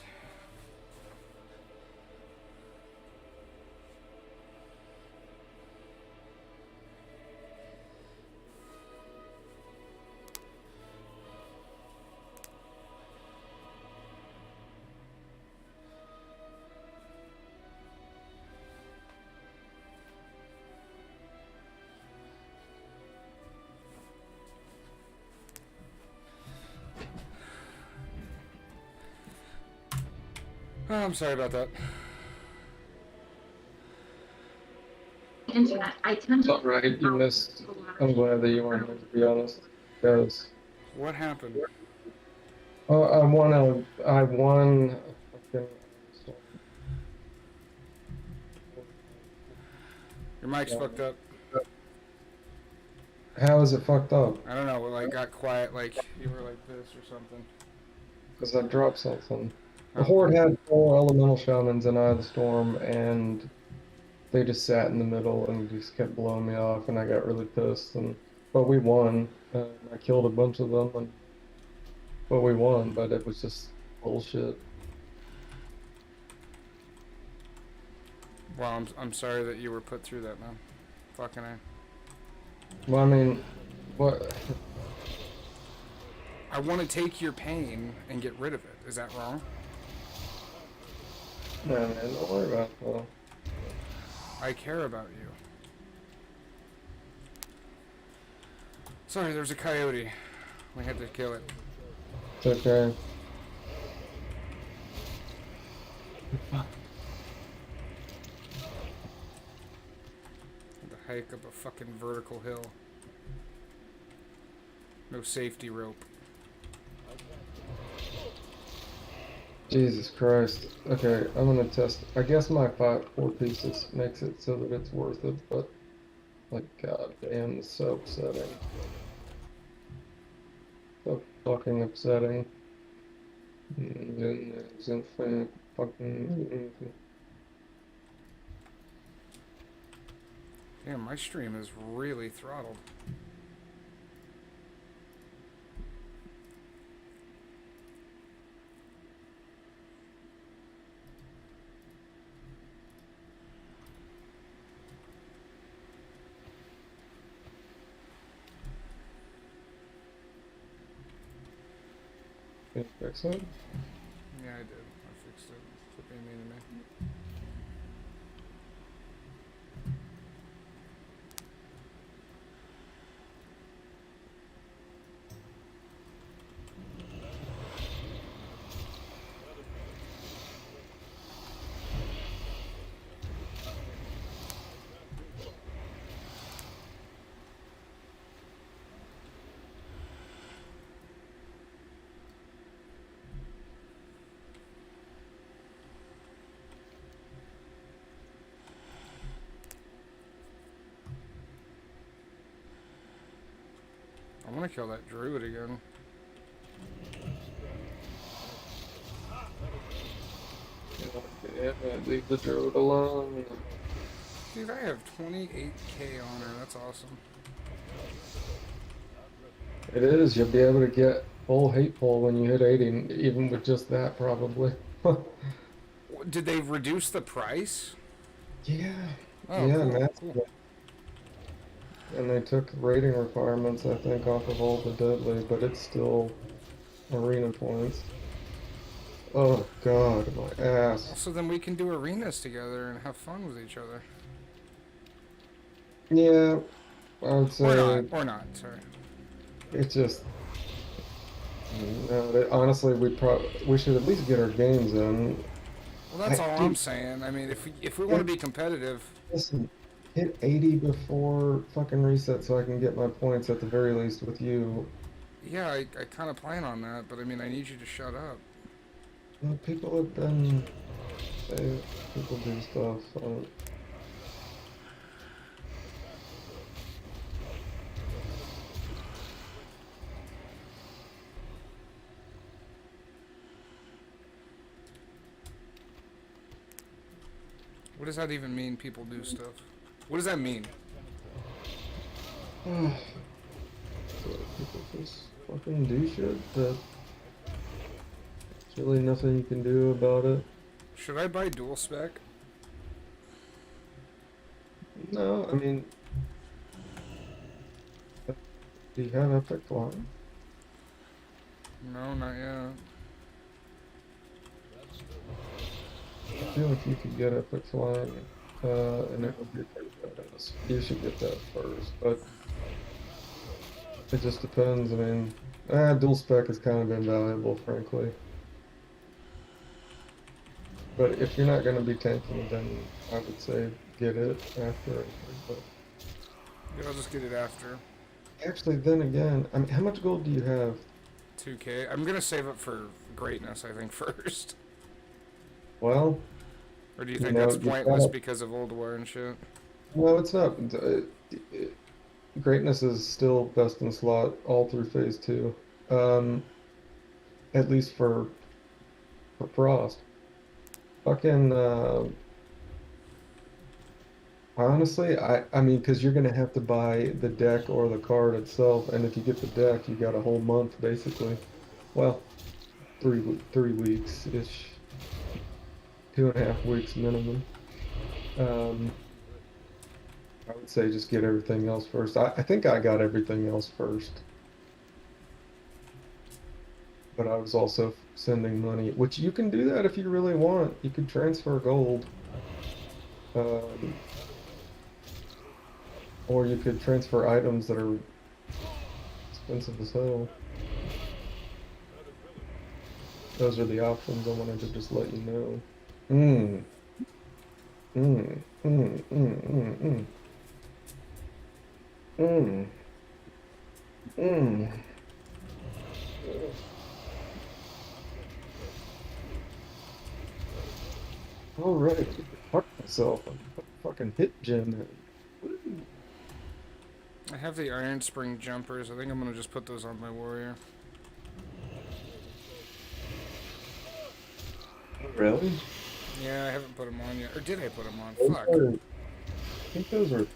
Oh, I'm sorry about that. Internet. I tend to. Alright, you missed. I'm glad that you weren't here, to be honest. Because What happened? I won a fucking Your mic's fucked up. How is it fucked up? I don't know, it like got quiet like you were like this or something. Because I dropped something. The Horde had 4 elemental shamans in Eye of the Storm, and they just sat in the middle and just kept blowing me off, and I got really pissed. But we won. I killed a bunch of them, but we won. But it was just bullshit. Well, I'm sorry that you were put through that, man. Fucking A. Well, I mean, what? I want to take your pain and get rid of it. Is that wrong? No, man, don't worry about it, though. I care about you. Sorry, there's a coyote. We had to kill it. It's okay. The hike up a fucking vertical hill. No safety rope. Jesus Christ. Okay, I'm gonna test. I guess my 4 pieces makes it so that it's worth it, but like, god damn, it's so upsetting. So fucking upsetting. It's infinite fucking. Damn, my stream is really throttled. Did you fix it? Yeah, I did. I fixed it. Quit being mean to me. I want to kill that druid again. Yeah, leave the druid alone. Dude, I have 28k on her. That's awesome. It is. You'll be able to get full hateful when you hit 80, even with just that, probably. Did they reduce the price? Yeah. Oh, Yeah, cool, massively. cool. And they took rating requirements, I think, off of all the deadly, but it's still arena points. Oh god, my ass. So then we can do arenas together and have fun with each other. Yeah, I would say. Or not, sorry. It's just. No, honestly, we should at least get our games in. Well, that's all I'm saying. I mean, if we want to be competitive. Listen, hit 80 before fucking reset so I can get my points at the very least with you. Yeah, I kind of plan on that, but I mean, I need you to shut up. Well, people have been. People do stuff. What does that even mean, people do stuff? What does that mean? So people just fucking do shit that really nothing you can do about it. Should I buy dual spec? No, I mean, do you have Epic Flying? No, not yet. I feel like you could get Epic Flying, and it would be pretty badass. You should get that first, but it just depends. I mean, dual spec is kind of invaluable, frankly. But if you're not going to be tanking, then I would say get it after. But Yeah, I'll just get it after. actually, then again, I mean, how much gold do you have? 2K. I'm gonna save up for greatness, I think, first. Well, Or do you think that's pointless because of old war and shit? No, it's not. Greatness is still best in slot all through phase 2. At least for Frost. Fucking, honestly, I mean, because you're gonna have to buy the deck or the card itself, and if you get the deck, you got a whole month basically. Well, 3 weeks-ish, 2.5 weeks minimum. I would say just get everything else first. I think I got everything else first. But I was also sending money, which you can do that if you really want. You could transfer gold. Or you could transfer items that are expensive as hell. Those are the options. I wanted to just let you know. Alright, fuck myself. I'm fucking hit gem. I have the Iron Spring jumpers. I think I'm gonna just put those on my warrior. Really? Yeah, I haven't put them on yet. Or did I put them on? Those Fuck. I think those are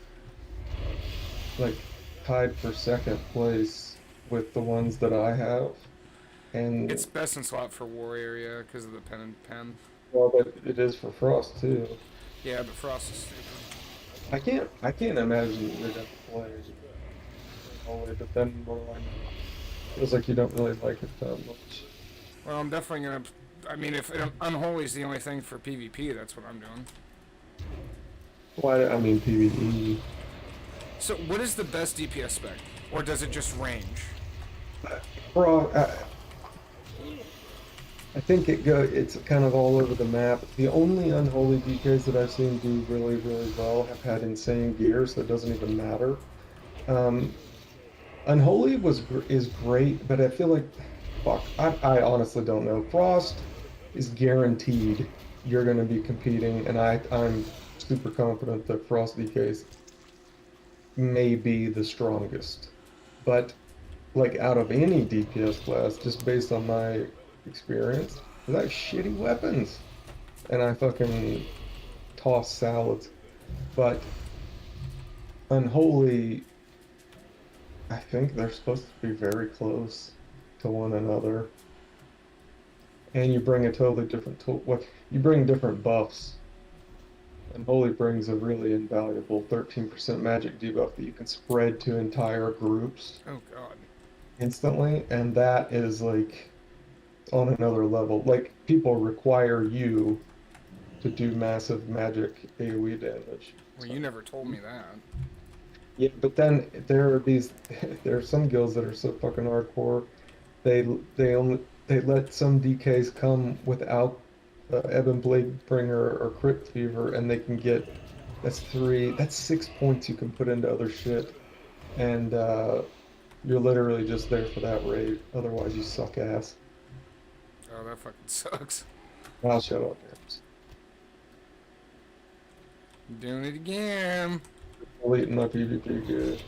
like tied for second place with the ones that I have. And It's best in slot for warrior, yeah, because of the pen and pen. well, but it is for Frost too. Yeah, but Frost is stupid. I can't imagine you're gonna play Holy, but then feels like you don't really like it that much. Well, I'm definitely gonna. I mean, if Unholy is the only thing for PvP, that's what I'm doing. Why? I mean PvE. So, what is the best DPS spec, or does it just range? Bro, I think it's kind of all over the map. The only Unholy DKs that I've seen do really, really well have had insane gear, so it doesn't even matter. Unholy is great, but I feel like, fuck, I honestly don't know. Frost is guaranteed you're going to be competing, and I'm super confident that Frost DKs may be the strongest. But, like, out of any DPS class, just based on my experience, I have shitty weapons. And I fucking toss salads. But Unholy, I think they're supposed to be very close to one another. And you bring a totally different tool. What you bring different buffs. Unholy brings a really invaluable 13% magic debuff that you can spread to entire groups. Oh god. Instantly, and that is like on another level. Like, people require you to do massive magic AoE damage. Well, you never told me that. Yeah, but then there are some guilds that are so fucking hardcore. They let some DKs come without Ebon Blade Bringer or Crypt Fever, and they can get that's 6 points you can put into other shit, and you're literally just there for that raid. Otherwise, you suck ass. Oh, that fucking sucks. I'll shut up, James. Doing it again. Deleting my PvP good.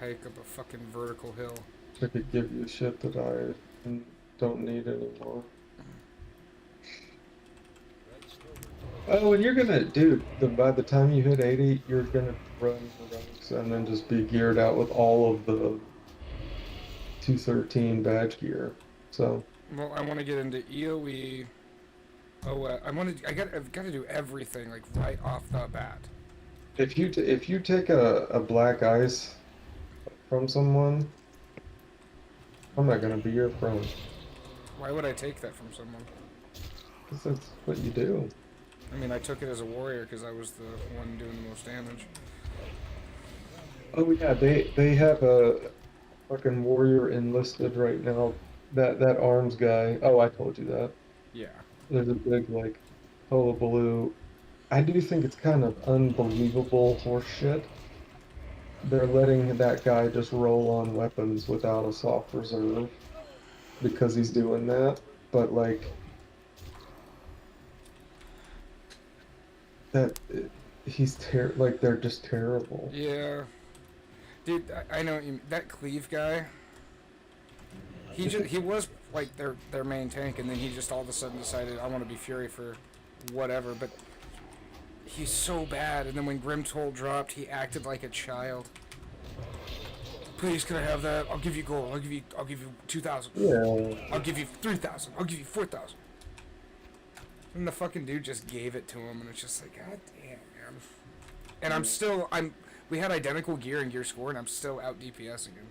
hike up a fucking vertical hill. I could give you shit that I don't need anymore. Oh, and you're gonna, dude, by the time you hit 80, you're gonna run heroics and then just be geared out with all of the 213 badge gear. So. Well, I want to get into EOE. Oh, I've got to do everything like right off the bat. If you take a black ice from someone, I'm not gonna be your friend. Why would I take that from someone? Because that's what you do. I mean, I took it as a warrior because I was the one doing the most damage. Oh yeah, they have a fucking warrior enlisted right now. That arms guy. Oh, I told you that. Yeah. There's a big like hullabaloo. I do think it's kind of unbelievable horseshit. They're letting that guy just roll on weapons without a soft reserve because he's doing that. But like that, he's like they're just terrible. Yeah. Dude, I know what you mean. That Cleave guy. He was like their main tank, and then he just all of a sudden decided I want to be Fury for whatever. But he's so bad. And then when Grimtoll dropped, he acted like a child. Please, can I have that? I'll give you gold. I'll give you 2,000. Yeah. I'll give you 3,000. I'll give you 4,000. And the fucking dude just gave it to him, and it's just like, God damn, man. And we had identical gear and gear score, and I'm still out DPSing him.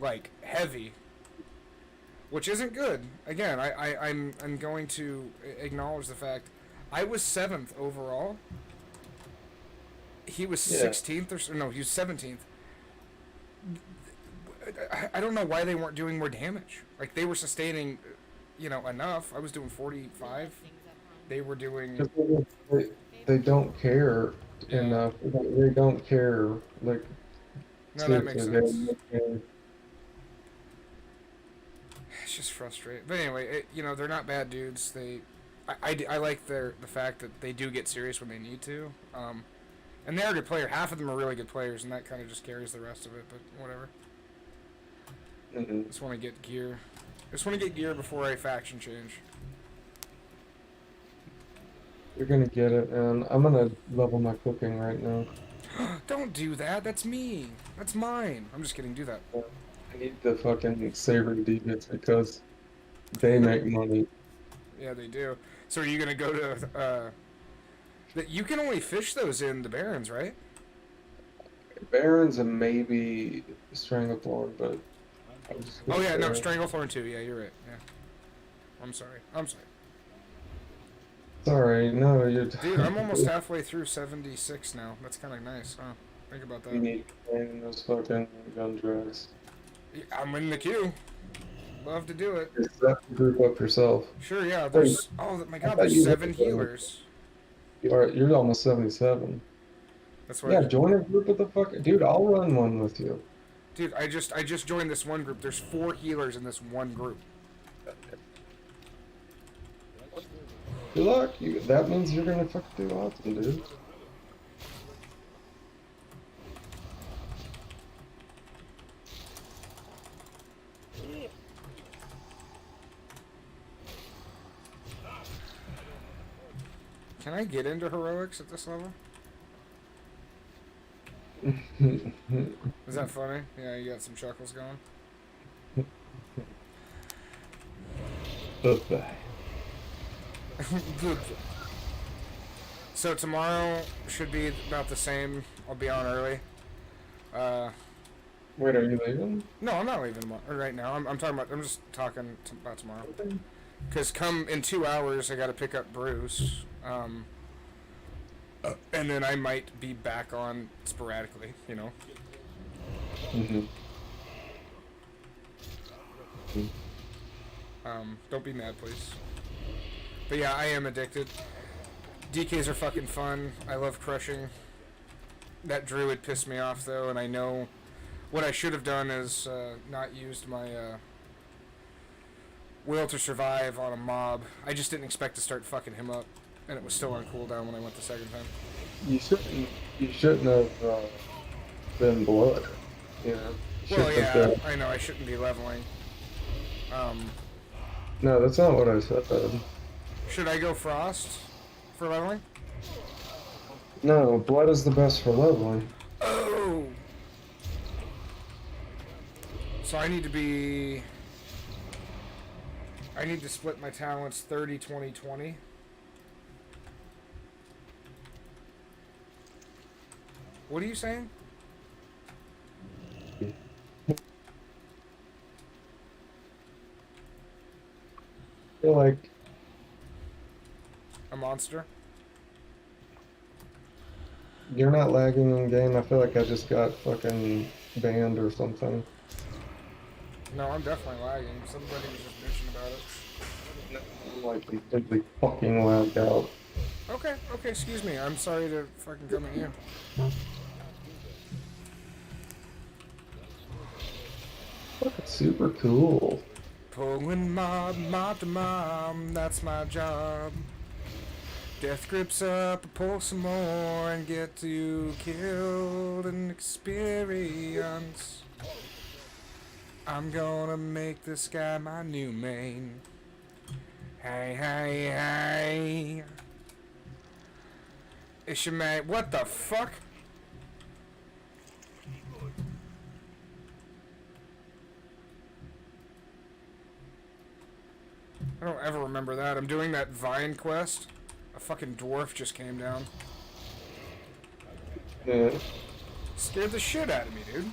Like, heavy. Which isn't good. Again, I'm going to acknowledge the fact I was 7th overall. He was 16th or no, he was 17th. I don't know why they weren't doing more damage. Like, they were sustaining, enough. I was doing 45. They were doing... They don't care enough. They don't care. Like, no, that makes seriously, sense. It's just frustrating. But anyway, they're not bad dudes. I like the fact that they do get serious when they need to. And they're a good player. Half of them are really good players, and that kind of just carries the rest of it, but whatever. Just want to get gear. Just want to get gear before a faction change. You're gonna get it, and I'm gonna level my cooking right now. Don't do that. That's me. That's mine. I'm just kidding. Do that. I need the fucking Saber Deviants because they make money. Yeah, they do. So are you gonna go to that you can only fish those in the Barrens, right? Barons and maybe Stranglethorn, but oh yeah, no, Stranglethorn too. Yeah, you're right. Yeah. I'm sorry. Sorry, no, you're... Dude, I'm almost halfway through 76 now. That's kind of nice, huh? Think about that. You need to train those fucking gun drugs. I'm in the queue. Love to do it. You have to group up yourself. Sure, yeah. There's... Oh, my God, there's 7 healers. You're almost 77. That's what. Yeah, join a group of the fuck... Dude, I'll run one with you. Dude, I just joined this one group. There's 4 healers in this one group. Good luck. That means you're gonna fucking do awesome, dude. Can I get into heroics at this level? Is that funny? Yeah, you got some chuckles going. Bye-bye. So tomorrow should be about the same. I'll be on early. Wait, are you leaving? No, I'm not leaving right now. I'm talking about. I'm just talking about tomorrow. Because come in 2 hours, I got to pick up Bruce. And then I might be back on sporadically. Don't be mad, please. But yeah, I am addicted. DKs are fucking fun. I love crushing. That druid pissed me off though, and I know what I should have done is not used my will to survive on a mob. I just didn't expect to start fucking him up, and it was still on cooldown when I went the second time. You shouldn't have than blood. You know. Well, Shit like yeah, that. I know I shouldn't be leveling. No, that's not what I said. Should I go frost for leveling? No, blood is the best for leveling. Oh! So I need to be... I need to split my talents 30, 20, 20. What are you saying? I feel like A monster? you're not lagging in game. I feel like I just got fucking banned or something. No, I'm definitely lagging. Somebody was just bitching about it. I'm like completely fucking lagged out. Okay, excuse me. I'm sorry to fucking come at you. Fucking super cool. Pulling mob to mom, that's my job. Death grips up, I pull some more and get you killed and experience. I'm gonna make this guy my new main. Hey, hey, hey. It's your mate. What the fuck? I don't ever remember that. I'm doing that Vine quest. A fucking dwarf just came down. Yeah. Scared the shit out of me, dude.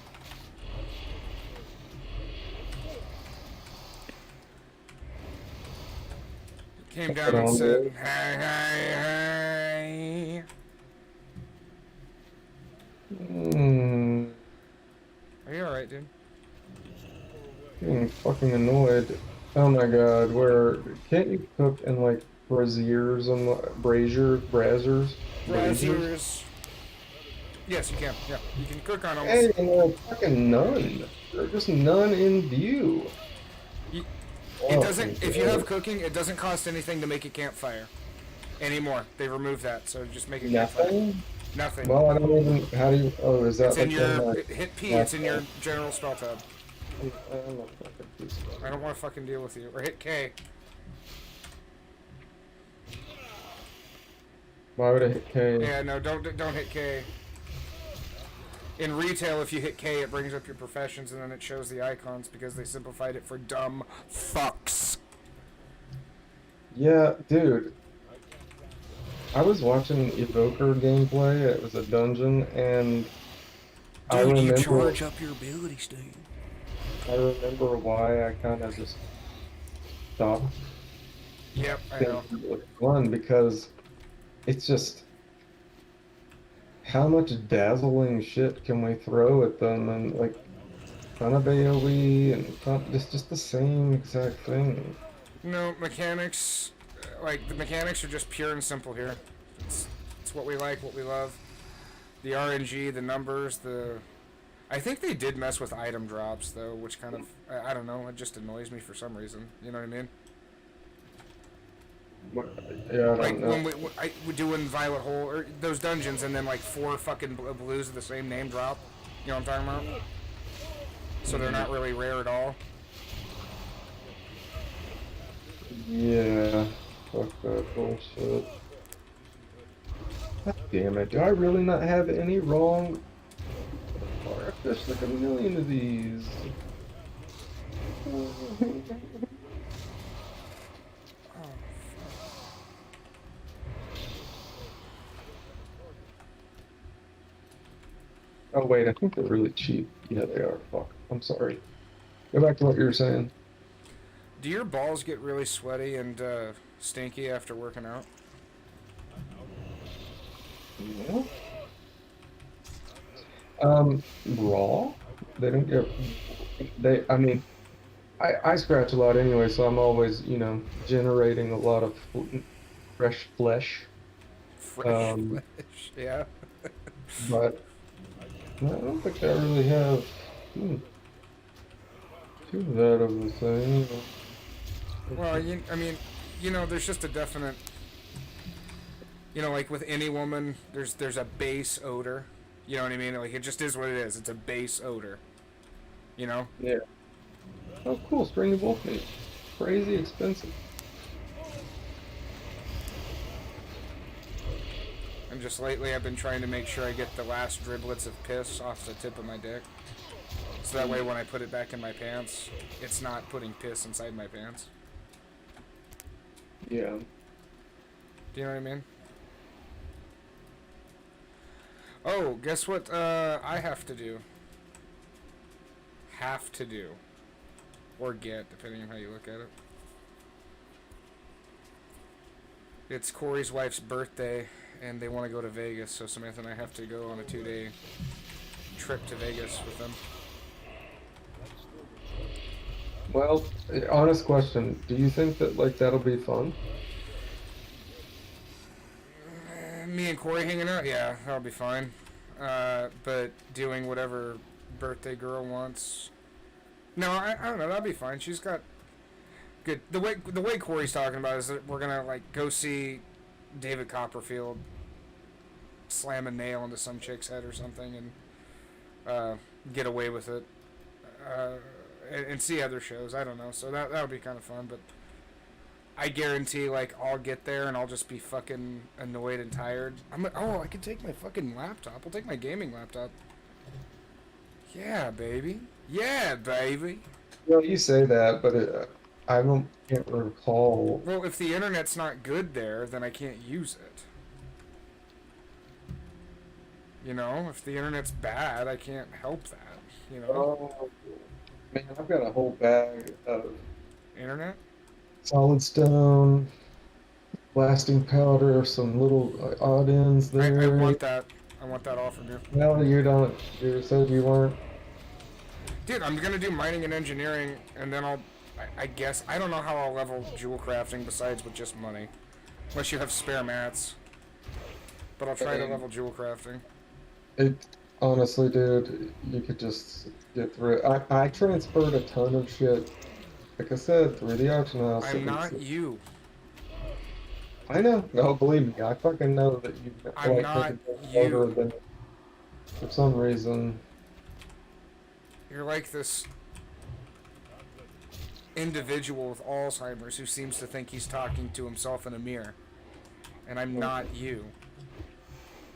He came down and said, hey, hey, hey. Are you alright, dude? Getting fucking annoyed. Oh my god, where can't you cook in like braziers and braziers? Yes, you can. Yeah, you can cook on almost. Hey, and fucking none. There's just none in view. It doesn't. If you have cooking, it doesn't cost anything to make a campfire anymore. They removed that, so just make a campfire. Nothing. Nothing. Well, I don't even. How do you? Oh, is that It's in like your hit P. It's in your general spell tab. I don't want to fucking deal with you. Or hit K. Why would I hit K? Yeah, no, don't hit K. In retail, if you hit K, it brings up your professions and then it shows the icons because they simplified it for dumb fucks. Yeah, dude. I was watching Evoker gameplay. It was a dungeon, and I remember. You charge up your ability, Steve. I remember why I kind of just stopped. Yep, I know. One, because it's just how much dazzling shit can we throw at them, and like ton of AoE and just the same exact thing. No mechanics, like the mechanics are just pure and simple here. It's what we like, what we love. The RNG, the numbers, I think they did mess with item drops though, which kind of I don't know, it just annoys me for some reason. You know what I mean? Yeah, like when we're doing Violet Hole or those dungeons, and then like 4 fucking blues of the same name drop. You know what I'm talking about? So they're not really rare at all. Yeah, fuck that bullshit. God damn it! Do I really not have any wrong? I've fished like a million of these. Oh wait, I think they're really cheap. Yeah, they are. Fuck. I'm sorry. Go back to what you were saying. Do your balls get really sweaty and stinky after working out? Yeah. Raw? They don't get. I mean, I scratch a lot anyway, so I'm always, generating a lot of fresh flesh. Fresh flesh, yeah. But I don't think I really have too of that of the thing. Well, I mean, there's just a definite, like with any woman, there's a base odor. You know what I mean? Like, it just is what it is. It's a base odor. You know? Yeah. Oh, cool. Stringy wolf meat. Crazy expensive. And just lately, I've been trying to make sure I get the last driblets of piss off the tip of my dick. So that way, when I put it back in my pants, it's not putting piss inside my pants. Yeah. Do you know what I mean? Oh, guess what I have to do? Have to do. Or get, depending on how you look at it. It's Corey's wife's birthday, and they want to go to Vegas, so Samantha and I have to go on a 2-day trip to Vegas with them. Well, honest question. Do you think that, like, that'll be fun? Me and Corey hanging out? Yeah, that'll be fine. But doing whatever birthday girl wants... No, I don't know, that'll be fine. She's got good... The way Corey's talking about is that we're gonna, like, go see David Copperfield slam a nail into some chick's head or something and get away with it. And see other shows. I don't know. So that would be kind of fun, but I guarantee, like, I'll get there and I'll just be fucking annoyed and tired. I'm like, oh, I can take my fucking laptop. I'll take my gaming laptop. Yeah, baby. Yeah, baby. Well, you say that, but I can't recall. Well, if the internet's not good there, then I can't use it. You know, if the internet's bad, I can't help that. You know. Oh, man, I've got a whole bag of Internet? solid stone, blasting powder, some little odd ends there. I want that. I want that all from you. No, you don't. You said you weren't. Dude, I'm gonna do mining and engineering, and then I guess, I don't know how I'll level jewel crafting besides with just money. Unless you have spare mats. But I'll try to level jewel crafting. It, honestly, dude, you could just get through it. I transferred a ton of shit, like I said, through the auction house. I'm not you. I know. No, believe me, I fucking know that you I'm like not making you. harder than for some reason. You're like this individual with Alzheimer's who seems to think he's talking to himself in a mirror. And I'm not you.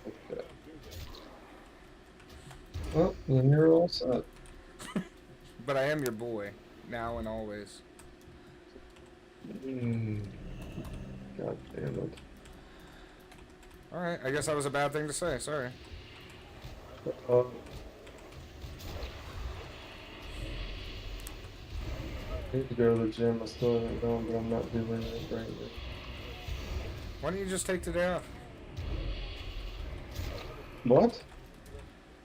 Okay. Well, then you're all set. But I am your boy, now and always. God damn it. Alright, I guess that was a bad thing to say, sorry. I need to go to the gym. I still haven't gone, but I'm not doing it right now. Why don't you just take today off? What?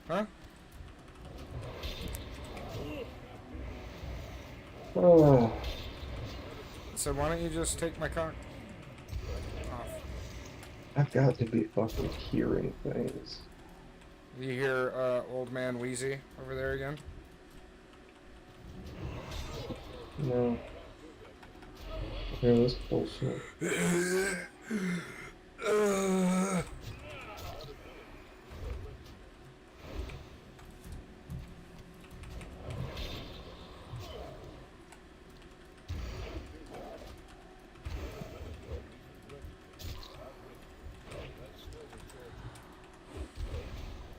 Huh? Oh. So why don't you just take my cock off? I've got to be fucking hearing things. You hear old man Wheezy over there again? No. Hear this bullshit.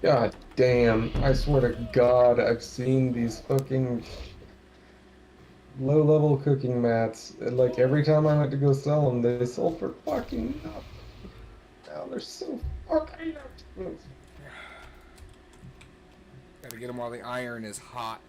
God damn, I swear to God, I've seen these fucking low-level cooking mats. Like, every time I went to go sell them, they sold for fucking nothing. Now they're so fucking expensive. Gotta get them while the iron is hot.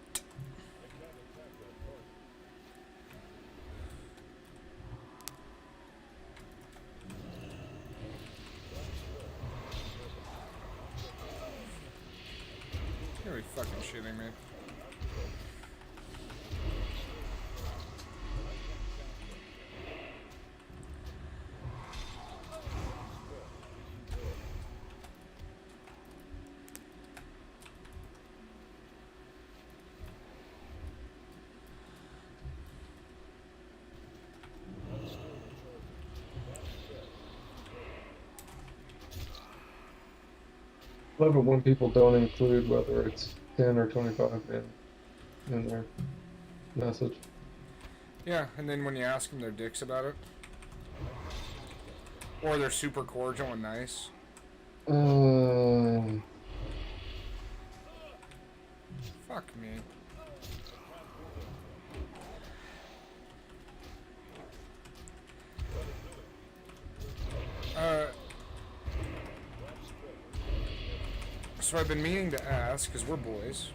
You're fucking shitting me. Love it when people don't include whether it's 10 or 25 in their message. Yeah, and then when you ask them, they're dicks about it. Or they're super cordial and nice. Fuck me. So I've been meaning to ask, because we're boys.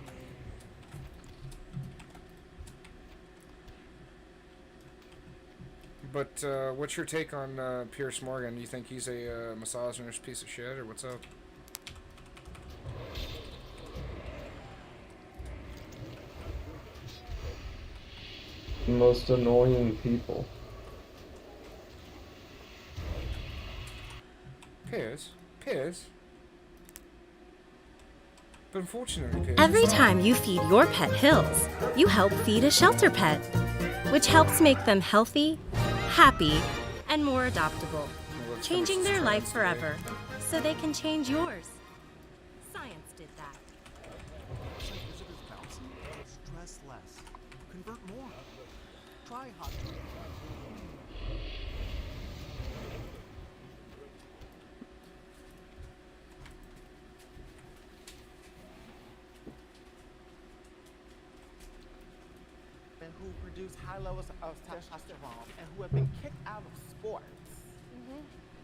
But what's your take on Pierce Morgan? Do you think he's a misogynist piece of shit, or what's up? Most annoying people. Piers? But unfortunately, Piers... Every time you feed your pet Hills, you help feed a shelter pet, which helps make them healthy, happy, and more adoptable, changing their life forever, so they can change yours. Science did that. Stress less. Convert more. Try hot. Who produce high levels of testosterone and who have been kicked out of sports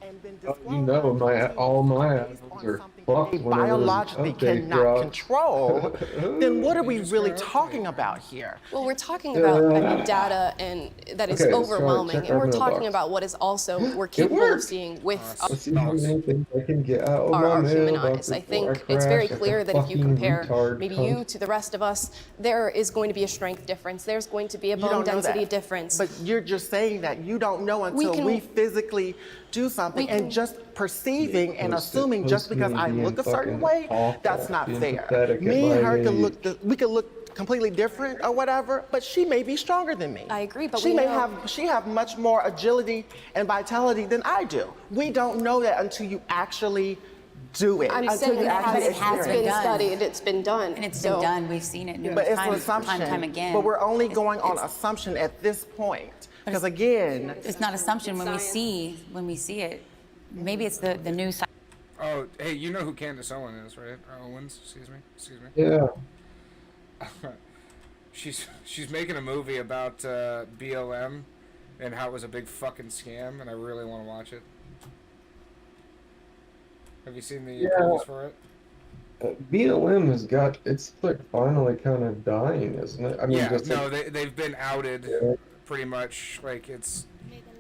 and been You know, all my ads are fucked they whenever biologically this update cannot drops. control, then what are we really talking about here? Well, we're talking about data and that is Okay, overwhelming, check and we're our talking mailbox. about what is also we're capable of seeing with Let's see how many things I can get out of our my human mailbox eyes. I before think it's very crash like a clear that if you fucking compare retard maybe cunt. you to the rest of us, there is going to be a strength difference. There's going to be a You bone don't know density that. difference. But you're just saying that you don't know We until can- we physically do something, and just perceiving and assuming just because I look a certain way, that's not fair. Me and her we could look completely different or whatever, but she may be stronger than me. I agree, but she we may know- have much more agility and vitality than I do. We don't know that until you actually do it. I'm until saying you actually it has experience been it. studied, it's been done. And it's So- been done. We've seen it numerous But it's an times, assumption. time and time again. But we're only going on assumption at this point. Because again, It's not assumption when we see it. Maybe it's the new side. Oh, hey, you know who Candace Owen is, right? Owens, excuse me. Yeah. She's making a movie about BLM and how it was a big fucking scam, and I really want to watch it. Have you seen the previews for it? BLM has got, it's like finally kind of dying, isn't it? I mean, yeah, just no, like, they've been outed pretty much. Like it's,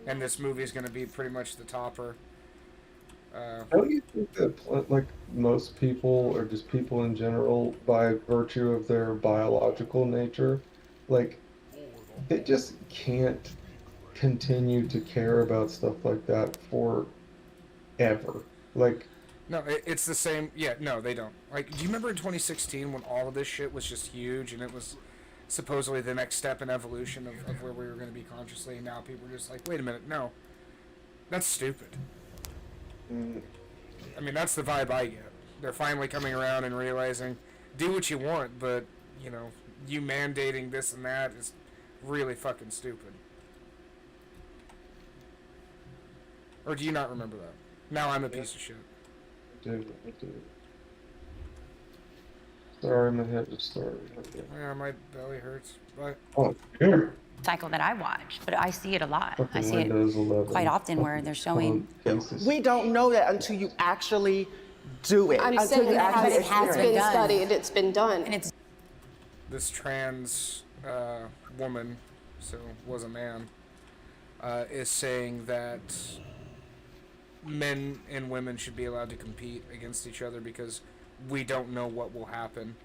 and this movie is going to be pretty much the topper. don't you think that like most people, or just people in general, by virtue of their biological nature, like they just can't continue to care about stuff like that forever? Like, No, it's the same. Yeah, no, they don't. Like, do you remember in 2016 when all of this shit was just huge and it was supposedly the next step in evolution of where we were going to be consciously, and now people are just like, wait a minute, no. That's stupid. I mean, that's the vibe I get. They're finally coming around and realizing, do what you want, but, you know, you mandating this and that is really fucking stupid. Or do you not remember that? Now I'm a piece of shit. I do. Sorry, my head just started. Yeah, my belly hurts. But Oh, here. Cycle that I watch, but I see it a lot. I Fucking see it Windows 11. quite often where they're showing. we don't know that until you actually do it. I'm until saying you actually it has experience been it. studied, it's been done. And it's this trans woman, so was a man, is saying that men and women should be allowed to compete against each other because we don't know what will happen,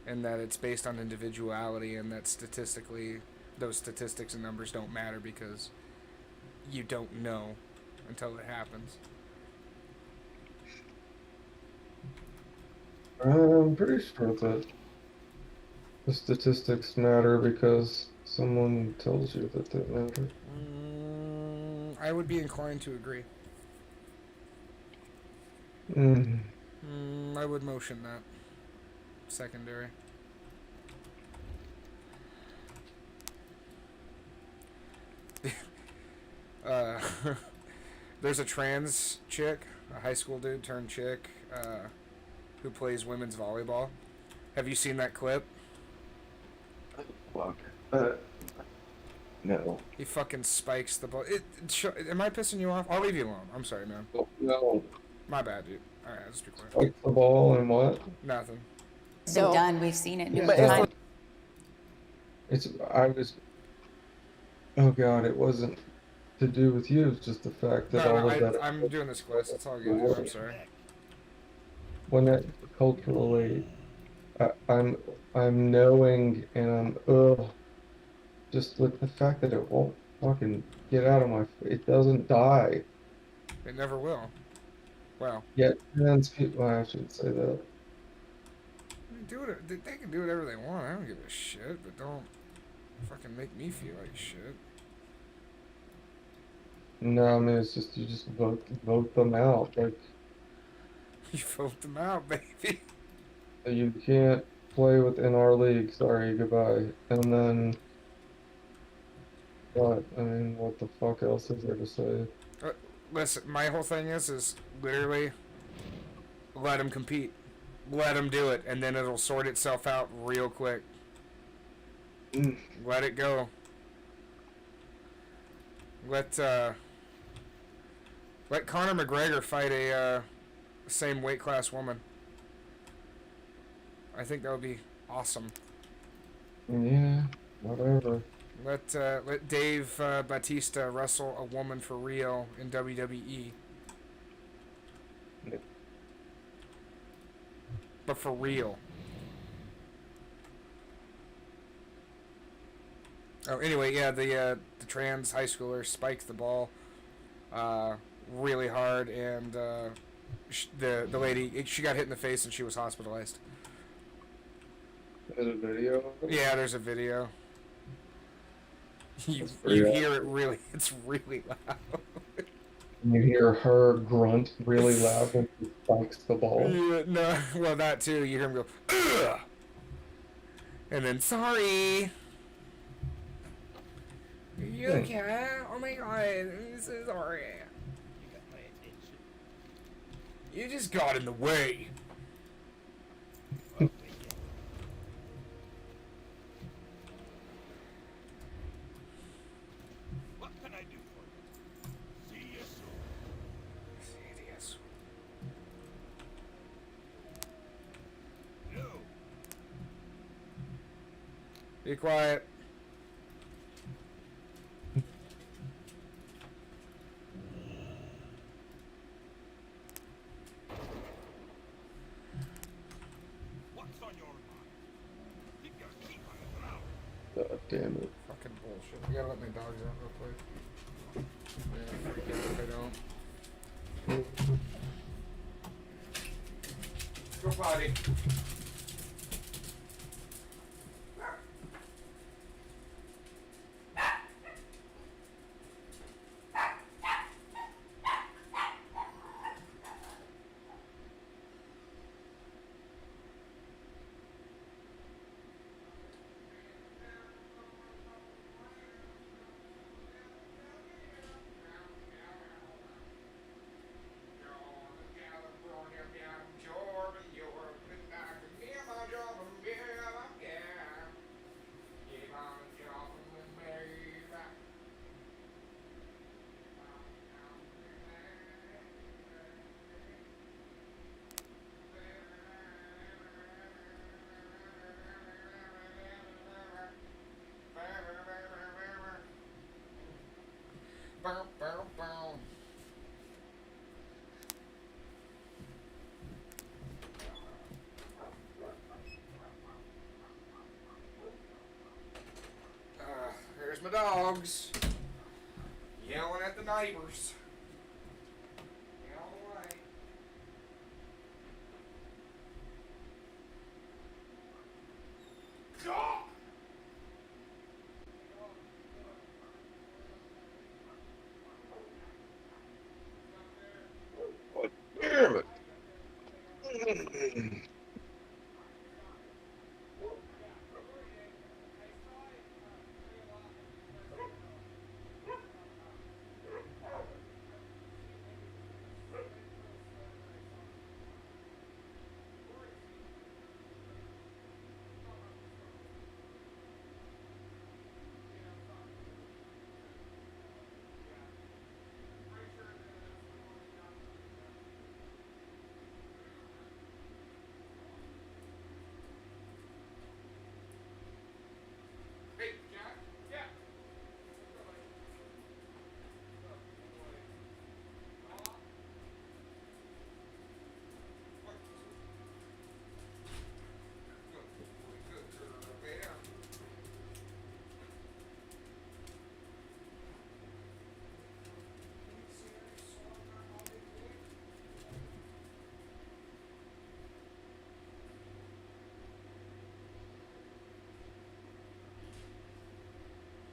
and that it's based on individuality, and that statistically those statistics and numbers don't matter because you don't know until it happens. I'm pretty sure that the statistics matter because someone tells you that they matter. I would be inclined to agree. I would motion that. Secondary. uh, there's a trans chick, a high school dude turned chick, who plays women's volleyball. Have you seen that clip? Fuck. No. He fucking spikes the ball. Am I pissing you off? I'll leave you alone. I'm sorry, man. Oh, no. My bad, dude. Alright, I'll just be quiet. Spike the ball and what? Nothing. It's been done. We've seen it. Yeah. Oh god, it wasn't to do with you. It's just the fact that all of that. I'm doing this quest. That's all I'm gonna do. I'm sorry. When that culturally, I'm knowing and I'm just with the fact that it won't fucking get out of my. It doesn't die. It never will. Wow. Yet trans people. I shouldn't say that. They can do whatever they want. I don't give a shit, but don't fucking make me feel like shit. No, I mean it's just you just vote them out. Like you vote them out, baby. You can't play within our league. Sorry, goodbye. And then what? I mean, what the fuck else is there to say? Listen, my whole thing is literally let them compete. Let them do it, and then it'll sort itself out real quick. Let it go. Let Conor McGregor fight a same weight class woman. I think that would be awesome. Yeah, whatever. Let Dave Bautista wrestle a woman for real in WWE. But for real. Oh, anyway, yeah, the trans high schooler spiked the ball really hard, and the lady, she got hit in the face and she was hospitalized. There's a video? Yeah, there's a video. You hear it really, it's really loud. You hear her grunt really loud when she spikes the ball. Yeah, no, well, that too. You hear him go, ugh! And then, sorry. You okay? Oh my god, I'm so sorry. You just got in the way. What can I do for you? See you soon. See you soon. No. Be quiet. What's on your mind? Keep your feet on the ground. God damn it. Fucking bullshit. I gotta let my dogs out real quick. Yeah, freak out if I don't. Go potty. There's my dogs. Yelling at the neighbors. Get all the way. God! God damn it.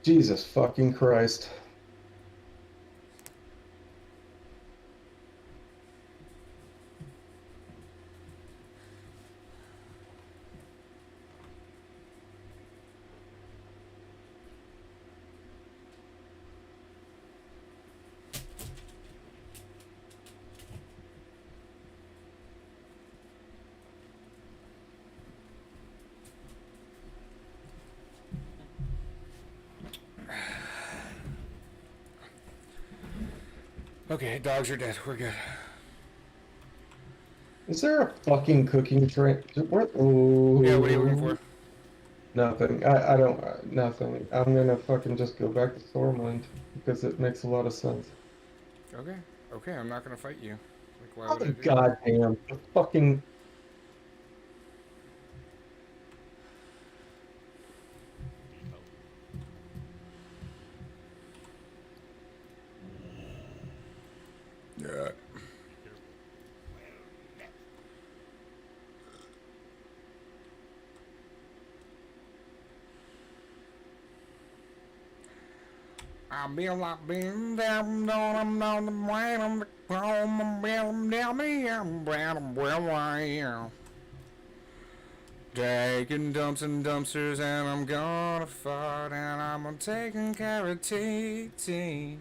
Jesus fucking Christ. Okay, dogs are dead. We're good. Is there a fucking cooking train? What? Oh. Yeah, what are you looking for? Nothing. I don't. Nothing. I'm gonna fucking just go back to Stormwind because it makes a lot of sense. Okay. Okay, I'm not gonna fight you. Like, why Oh, would I do that? goddamn. The fucking. Yeah. I'll be like being down on the way on the chrome, I'm down me, I'm brown, where I am. Taking dumps and dumpsters, and I'm gonna fight, and I'm gonna taking care of TT.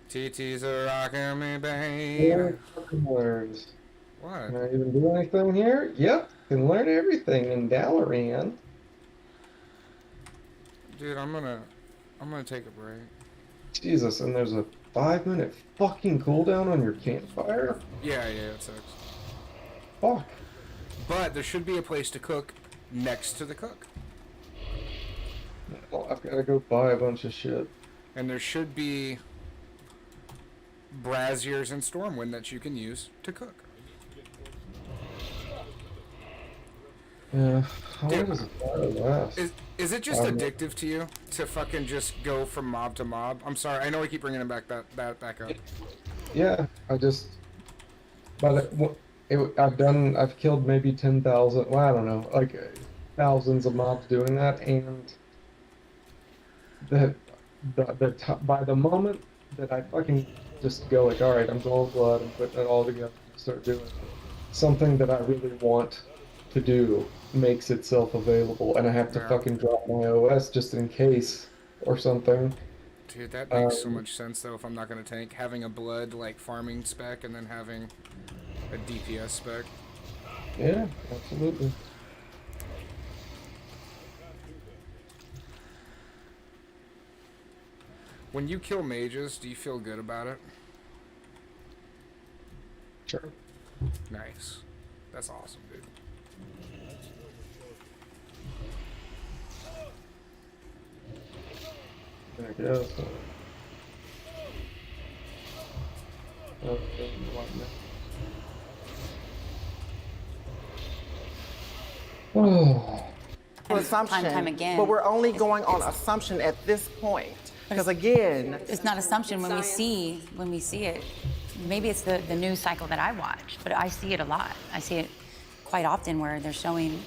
TT's are rocking me, baby. Words. What? Can I even do anything here? Yep. Can learn everything in Dalaran. Dude, I'm gonna take a break. Jesus, and there's a 5-minute fucking cooldown on your campfire? Yeah, it sucks. Fuck. But there should be a place to cook next to the cook. Well, I've gotta go buy a bunch of shit. And there should be braziers and Stormwind that you can use to cook. Yeah. How Dude, long does it last? Is it just addictive to you to fucking just go from mob to mob? I'm sorry, I know I keep bringing it back back up. Yeah, I just. But I've killed maybe 10,000. Well, I don't know, like thousands of mobs doing that, and by the moment that I fucking just go like, all right, I'm going blood, I'm putting it all together, and start doing something that I really want to do makes itself available, and I have to fucking drop my OS just in case or something. Dude, that makes so much sense though. If I'm not gonna tank, having a blood like farming spec and then having a DPS spec. Yeah, absolutely. When you kill mages, do you feel good about it? Sure. Nice. That's awesome, dude. I guess. Oh. Assumption, time again. but we're only going on assumption at this point. Because again, it's not assumption when we see it. Maybe it's the news cycle that I watch, but I see it a lot. I see it quite often where they're showing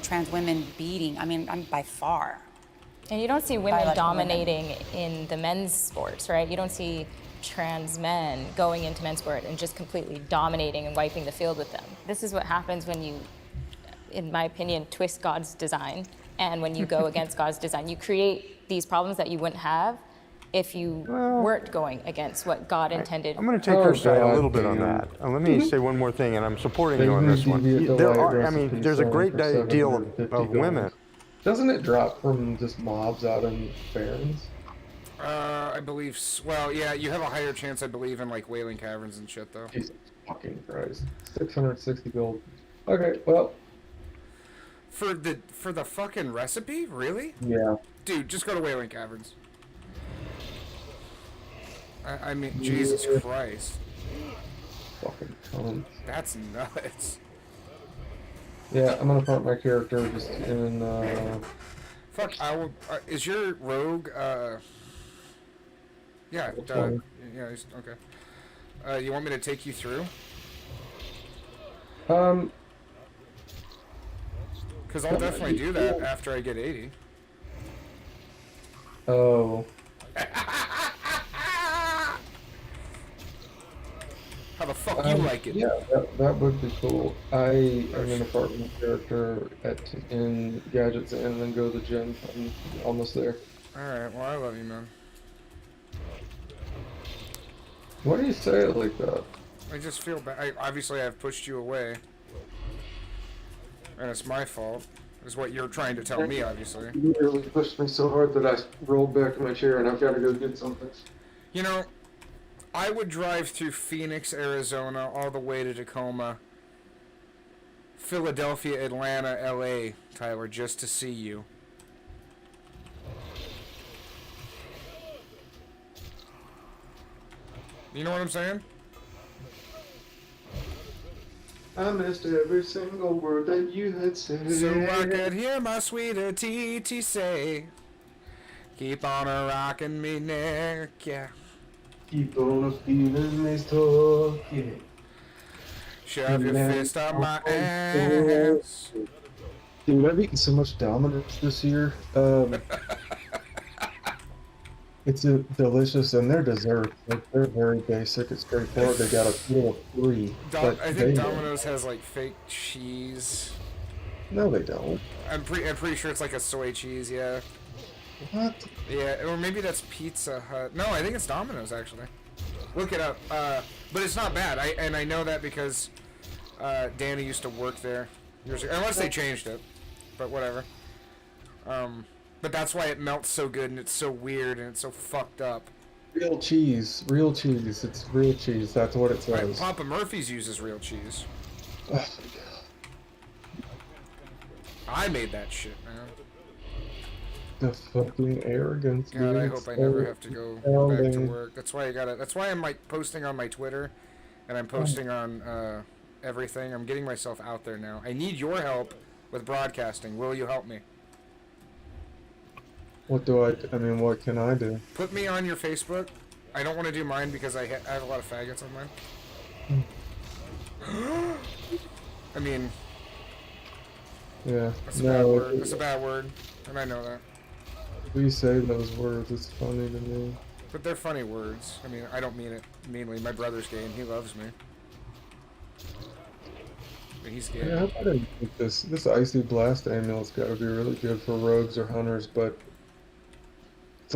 trans women beating. I mean, I'm by far. And you don't see women dominating in the men's sports, right? You don't see trans men going into men's sport and just completely dominating and wiping the field with them. This is what happens when you, in my opinion, twist God's design. And when you go against God's design, you create these problems that you wouldn't have if you weren't going against what God intended. I'm going to take her side a little bit on that. Let me say one more thing, and I'm supporting you on this one. There are, I mean, there's a great deal of women. Doesn't it drop from just mobs out in Barrens? I believe. Well, yeah, you have a higher chance, I believe, in like Wailing Caverns and shit, though. Jesus fucking Christ! 660 gold. Okay, well. For the fucking recipe, really? Yeah. Dude, just go to Wailing Caverns. I mean, Jesus Christ. Fucking tons. That's nuts. Yeah, I'm gonna put my character just in. Fuck, I will. Is your rogue? Yeah. Yeah. He's, okay. You want me to take you through? Because I'll definitely do that after I get 80. Oh. How the fuck you like it? Yeah, that would be cool. I am an apartment character in Gadgets and then go to the gym. I'm almost there. Alright, well, I love you, man. Why do you say it like that? I just feel bad. Obviously, I've pushed you away. And it's my fault. Is what you're trying to tell me, obviously. You literally pushed me so hard that I rolled back in my chair and I've got to go get something. You know, I would drive through Phoenix, Arizona, all the way to Tacoma, Philadelphia, Atlanta, LA, Tyler, just to see you. You know what I'm saying? I missed every single word that you had said. So I could hear my sweeter TT say, keep on a-rockin' me neck, yeah. Keep on feeling this talking. Shove your fist on my ass. Dude, I've eaten so much Domino's this year. It's delicious, and their desserts, like, they're very basic. It's straightforward. They got a total of 3. I think Domino's has like fake cheese. No, they don't. I'm pretty sure it's like a soy cheese, yeah. What? Yeah, or maybe that's Pizza Hut. No, I think it's Domino's actually. Look it up. But it's not bad. I know that because Danny used to work there years ago. Unless they changed it, but whatever. But that's why it melts so good and it's so weird and it's so fucked up. Real cheese. Real cheese. It's real cheese. That's what it says. Papa Murphy's uses real cheese. Oh, I made that shit, man. the fucking arrogance. God, dude. I hope I never have to go back to astounding. work. That's why that's why I'm like posting on my Twitter and I'm posting on everything. I'm getting myself out there now. I need your help with broadcasting. Will you help me? What do I mean, what can I do? Put me on your Facebook. I don't want to do mine because I have a lot of faggots on mine. I mean, Yeah. that's a bad word. That's a bad word, and I know that. We say those words, it's funny to me. But they're funny words. I mean, I don't mean it meanly. My brother's gay and he loves me. But he's gay. Yeah, I didn't think this icy blast amulet's gotta be really good for rogues or hunters, but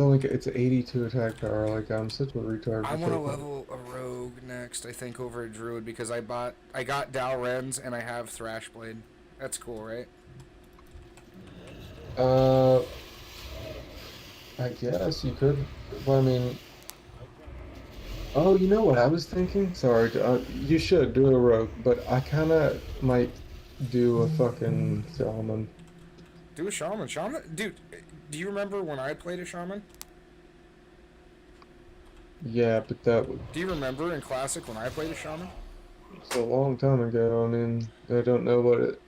it's 82 attack power. Like, I'm such a retard. I want to level a rogue next, I think, over a druid because I got Dalrens and I have Thrashblade. That's cool, right? I guess you could. Well, I mean, oh, you know what I was thinking? Sorry, you should do a rogue, but I kind of might do a fucking shaman. Do a shaman. Dude, do you remember when I played a shaman? Yeah, but that was Do you remember in Classic when I played a shaman? a long time ago. I mean, I don't know what it.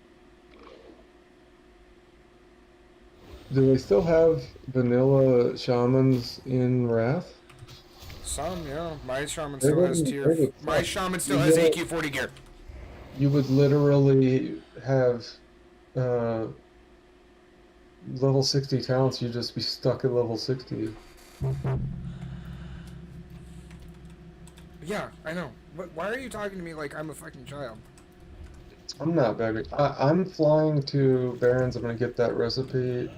Do they still have vanilla shamans in Wrath? Some, yeah. My shaman still has My shaman still has AQ 40 gear. You would literally have level 60 talents. You'd just be stuck at level 60. Yeah, I know. Why are you talking to me like I'm a fucking child? I'm not, baby. I'm flying to Barrens. I'm gonna get that recipe.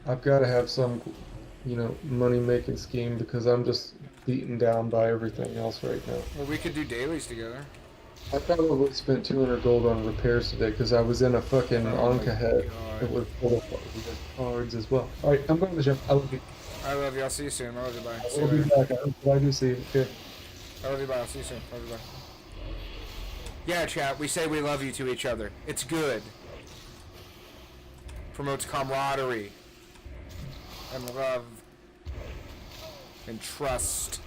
I've got to have some, money-making scheme because I'm just beaten down by everything else right now. Well, we could do dailies together. I probably spent 200 gold on repairs today because I was in a fucking Anka head that was full of cards as well. All right, I'm going to the gym. I love you. I love you. I'll see you soon. I love you. Bye. I See you will be later. back. I do see you. Okay. I love you. Bye. I'll see you soon. Love you. Bye. Yeah, chat. We say we love you to each other. It's good. Promotes camaraderie and love and trust.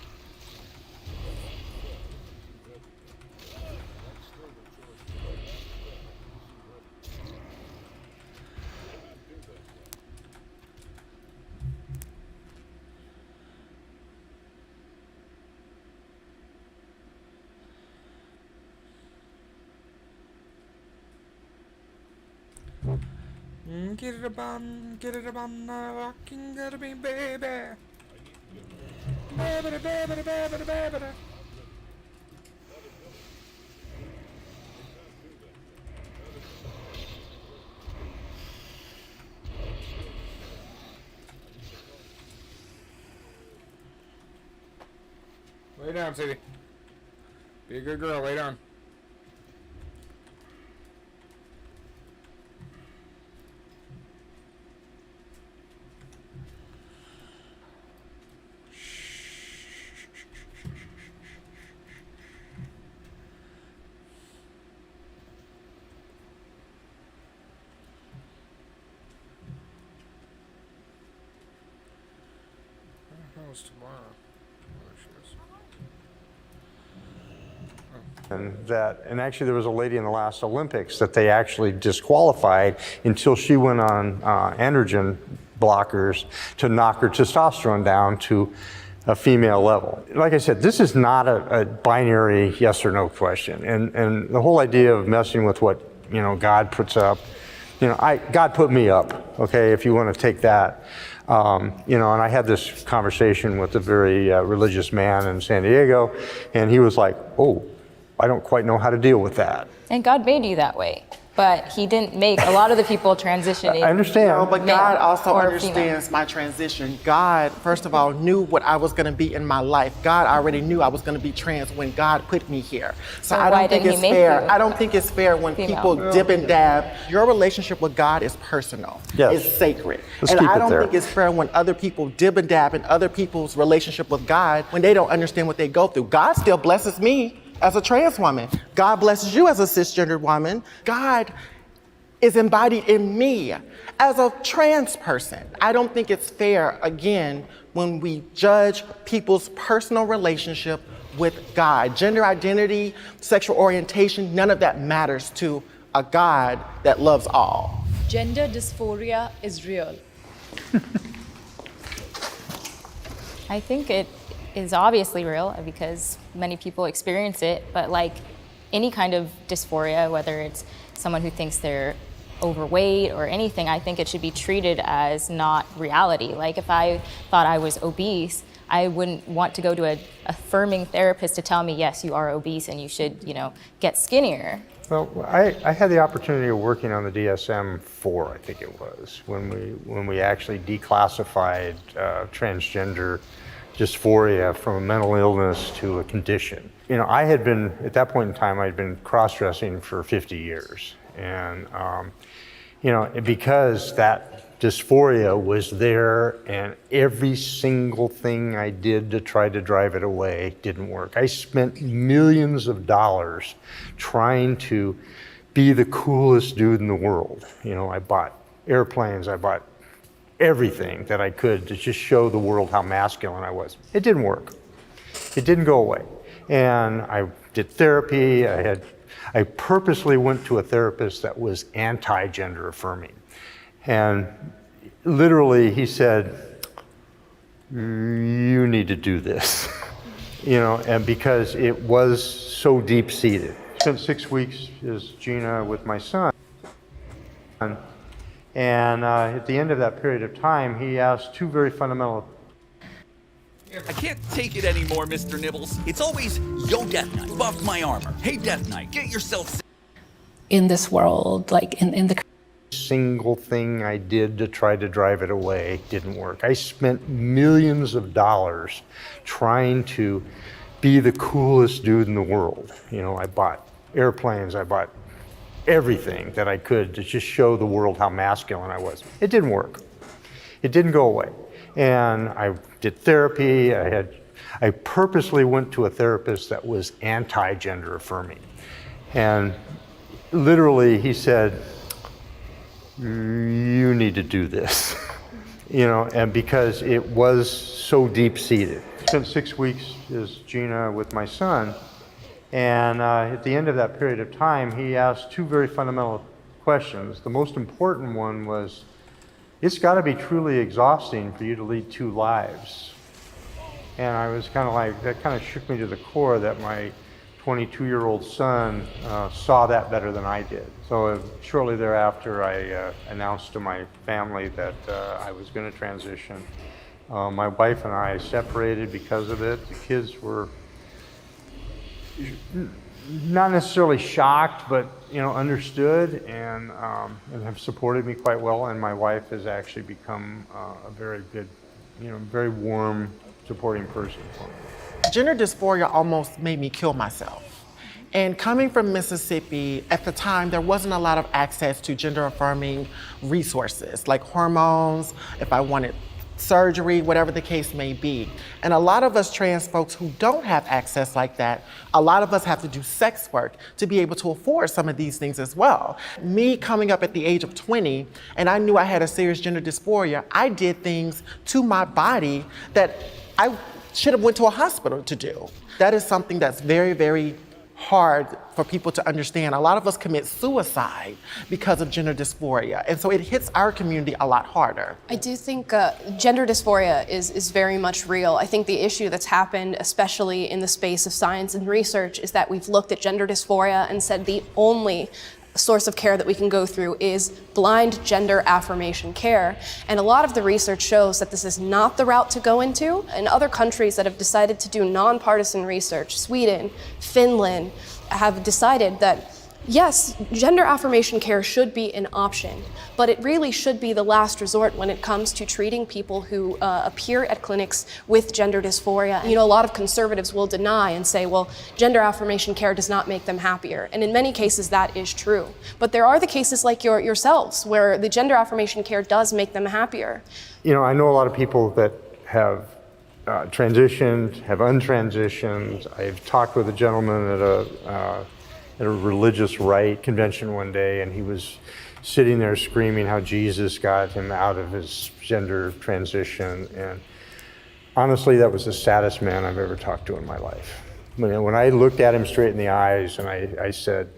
Get it on, rocking, gotta be baby. Baby. Lay down, Sadie. Be a good girl, lay down. How's tomorrow? And actually there was a lady in the last Olympics that they actually disqualified until she went on androgen blockers to knock her testosterone down to a female level. Like I said, this is not a binary yes or no question. And the whole idea of messing with what, God puts up, God put me up, okay, if you want to take that. And I had this conversation with a very religious man in San Diego, and he was like, oh, I don't quite know how to deal with that. And God made you that way, but he didn't make a lot of the people transitioning. I understand. No, but God also or understands my transition. God, first of all, knew what I was going to be in my life. God already knew I was going to be trans when God put me here. So I don't think it's fair. I don't think it's fair when people dip and dab. Your relationship with God is personal. Yes. It's sacred. Let's and keep I it don't there. think it's fair when other people dip and dab in other people's relationship with God when they don't understand what they go through. God still blesses me as a trans woman. God blesses you as a cisgendered woman. God is embodied in me as a trans person. I don't think it's fair, again, when we judge people's personal relationship with God. Gender identity, sexual orientation, none of that matters to a God that loves all. Gender dysphoria is real. I think it is obviously real because many people experience it, but like any kind of dysphoria, whether it's someone who thinks they're overweight or anything, I think it should be treated as not reality. Like if I thought I was obese, I wouldn't want to go to a affirming therapist to tell me, yes, you are obese and you should, get skinnier. Well, I had the opportunity of working on the DSM-4, I think it was, when we actually declassified transgender dysphoria from a mental illness to a condition. I had been, at that point in time, I'd been cross-dressing for 50 years. And, because that dysphoria was there and every single thing I did to try to drive it away didn't work. I spent millions of dollars trying to be the coolest dude in the world. I bought airplanes, I bought everything that I could to just show the world how masculine I was. It didn't work. It didn't go away. And I did therapy. I purposely went to a therapist that was anti-gender affirming. And literally he said, you need to do this. And because it was so deep-seated. Spent 6 weeks as Gina with my son. And at the end of that period of time, he asked two very fundamental. I can't take it anymore, Mr. Nibbles. It's always, yo, Death Knight, buff my armor. Hey, Death Knight, get yourself... In this world, like in the... Single thing I did to try to drive it away didn't work. I spent millions of dollars trying to be the coolest dude in the world. I bought airplanes, I bought everything that I could to just show the world how masculine I was. It didn't work. It didn't go away. And I did therapy. I purposely went to a therapist that was anti-gender affirming. And literally he said, you need to do this. And because it was so deep-seated. Spent 6 weeks as Gina with my son. And at the end of that period of time, he asked two very fundamental questions. The most important one was, it's got to be truly exhausting for you to lead two lives. And I was kind of like, that kind of shook me to the core that my 22-year-old son saw that better than I did. So shortly thereafter, I announced to my family that I was going to transition. My wife and I separated because of it. The kids were not necessarily shocked, but understood and have supported me quite well. And my wife has actually become a very good, very warm, supporting person for me. Gender dysphoria almost made me kill myself. And coming from Mississippi, at the time, there wasn't a lot of access to gender-affirming resources, like hormones, if I wanted surgery, whatever the case may be. And a lot of us trans folks who don't have access like that, a lot of us have to do sex work to be able to afford some of these things as well. Me coming up at the age of 20, and I knew I had a serious gender dysphoria, I did things to my body that I should have went to a hospital to do. That is something that's very, very hard for people to understand. A lot of us commit suicide because of gender dysphoria, and so it hits our community a lot harder. I do think gender dysphoria is very much real. I think the issue that's happened, especially in the space of science and research, is that we've looked at gender dysphoria and said the only source of care that we can go through is blind gender affirmation care. And a lot of the research shows that this is not the route to go into. In other countries that have decided to do nonpartisan research, Sweden, Finland, have decided that yes, gender affirmation care should be an option, but it really should be the last resort when it comes to treating people who appear at clinics with gender dysphoria. A lot of conservatives will deny and say, well, gender affirmation care does not make them happier. And in many cases, that is true. But there are the cases like yourselves where the gender affirmation care does make them happier. I know a lot of people that have transitioned, have untransitioned. I've talked with a gentleman at a religious right convention one day, and he was sitting there screaming how Jesus got him out of his gender transition. And honestly, that was the saddest man I've ever talked to in my life. When I looked at him straight in the eyes and I said,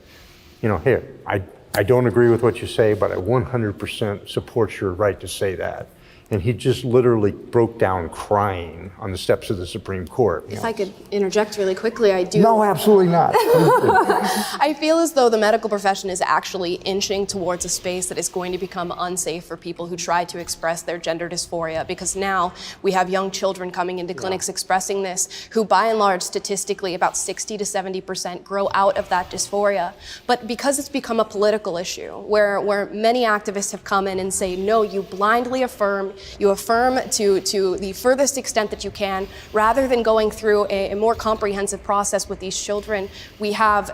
here, I don't agree with what you say, but I 100% support your right to say that. And he just literally broke down crying on the steps of the Supreme Court. If I could interject really quickly, I do. No, absolutely not. I feel as though the medical profession is actually inching towards a space that is going to become unsafe for people who try to express their gender dysphoria, because now we have young children coming into clinics expressing this, who by and large, statistically, about 60 to 70% grow out of that dysphoria. But because it's become a political issue, where many activists have come in and say, no, you blindly affirm, you affirm to the furthest extent that you can, rather than going through a more comprehensive process with these children, we have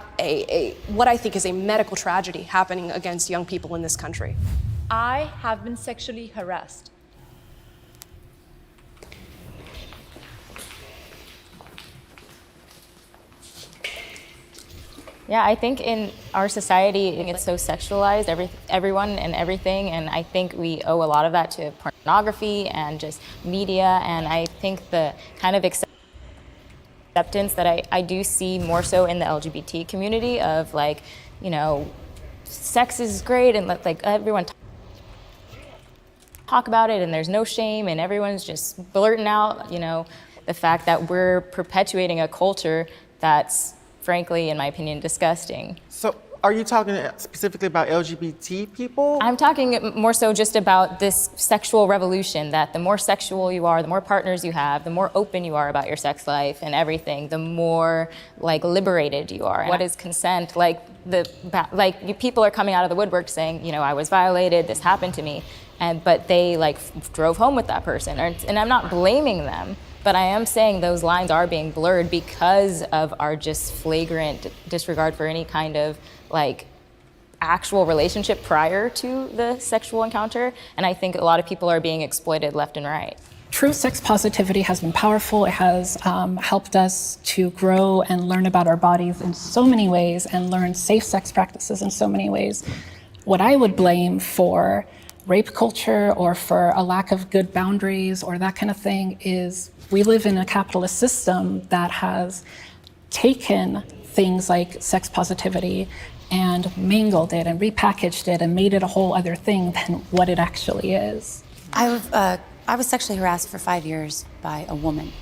what I think is a medical tragedy happening against young people in this country. I have been sexually harassed. Yeah, I think in our society, it's so sexualized, everyone and everything, and I think we owe a lot of that to pornography and just media, and I think the kind of acceptance that I do see more so in the LGBT community of sex is great and let everyone talk about it and there's no shame and everyone's just blurting out, the fact that we're perpetuating a culture that's frankly, in my opinion, disgusting. So are you talking specifically about LGBT people? I'm talking more so just about this sexual revolution, that the more sexual you are, the more partners you have, the more open you are about your sex life and everything, the more liberated you are. What is consent? People are coming out of the woodwork saying, I was violated, this happened to me, but they drove home with that person. And I'm not blaming them. But I am saying those lines are being blurred because of our just flagrant disregard for any kind of actual relationship prior to the sexual encounter. And I think a lot of people are being exploited left and right. True sex positivity has been powerful. It has helped us to grow and learn about our bodies in so many ways and learn safe sex practices in so many ways. What I would blame for rape culture or for a lack of good boundaries or that kind of thing is we live in a capitalist system that has taken things like sex positivity and mangled it and repackaged it and made it a whole other thing than what it actually is. I was sexually harassed for 5 years by a woman.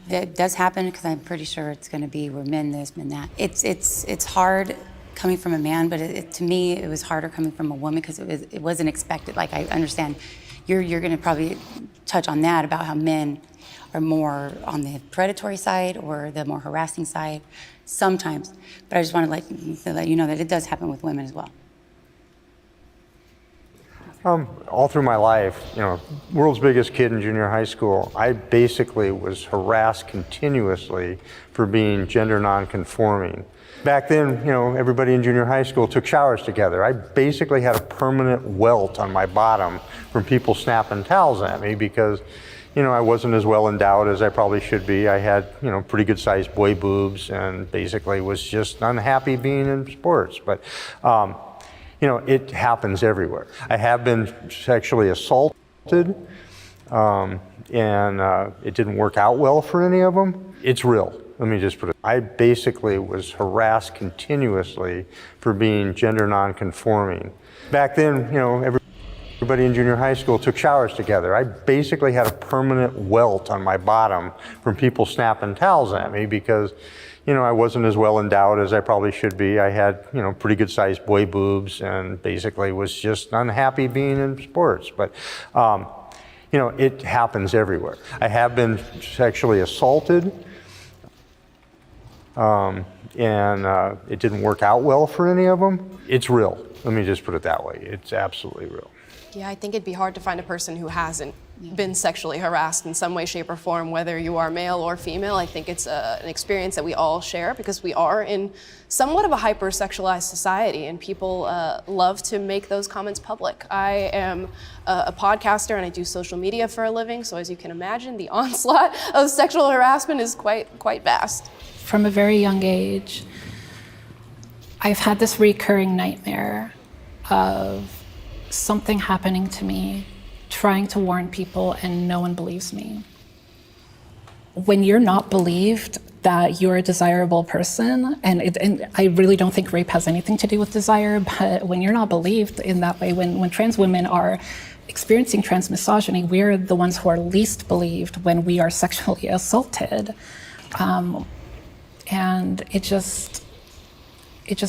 That does happen because I'm pretty sure it's going to be we're men this, men that. It's hard coming from a man, but to me it was harder coming from a woman because it wasn't expected. Like I understand, you're going to probably touch on that about how men are more on the predatory side or the more harassing side sometimes. But I just want to let you know that it does happen with women as well. All through my life, world's biggest kid in junior high school, I basically was harassed continuously for being gender non-conforming. Back then, everybody in junior high school took showers together. I basically had a permanent welt on my bottom from people snapping towels at me because, I wasn't as well endowed as I probably should be. I had, pretty good sized boy boobs and basically was just unhappy being in sports. But, it happens everywhere. I have been sexually assaulted, and it didn't work out well for any of them. It's real. Let me just put it. I basically was harassed continuously for being gender non-conforming. Back then, everybody in junior high school took showers together. I basically had a permanent welt on my bottom from people snapping towels at me because, I wasn't as well endowed as I probably should be. I had, pretty good sized boy boobs and basically was just unhappy being in sports. But, it happens everywhere. I have been sexually assaulted, and it didn't work out well for any of them. It's real. Let me just put it that way. It's absolutely real. Yeah, I think it'd be hard to find a person who hasn't been sexually harassed in some way, shape, or form, whether you are male or female. I think it's an experience that we all share because we are in somewhat of a hypersexualized society, and people love to make those comments public. I am a podcaster and I do social media for a living, so as you can imagine, the onslaught of sexual harassment is quite vast. From a very young age, I've had this recurring nightmare of something happening to me, trying to warn people, and no one believes me. When you're not believed that you're a desirable person, and I really don't think rape has anything to do with desire, but when you're not believed in that way, when trans women are experiencing trans misogyny, we're the ones who are least believed when we are sexually assaulted. And it just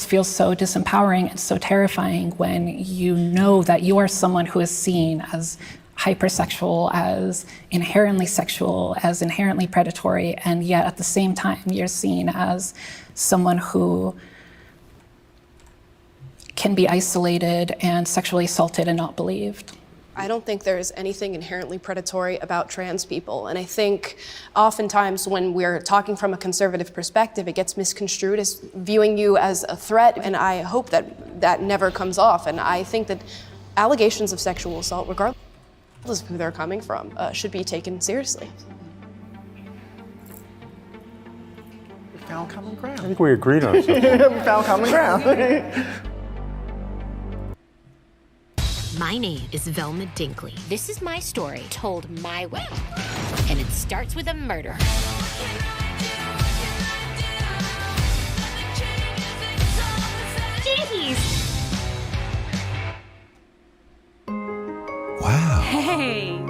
feels so disempowering and so terrifying when you know that you are someone who is seen as hypersexual, as inherently sexual, as inherently predatory, and yet at the same time you're seen as someone who can be isolated and sexually assaulted and not believed. I don't think there's anything inherently predatory about trans people. And I think oftentimes when we're talking from a conservative perspective, it gets misconstrued as viewing you as a threat. And I hope that that never comes off. And I think that allegations of sexual assault, regardless of who they're coming from, should be taken seriously. We found common ground. I think we agreed on something. We found common ground. My name is Velma Dinkley. This is my story, told my way. And it starts with a murder. Jeez! Wow. Hey!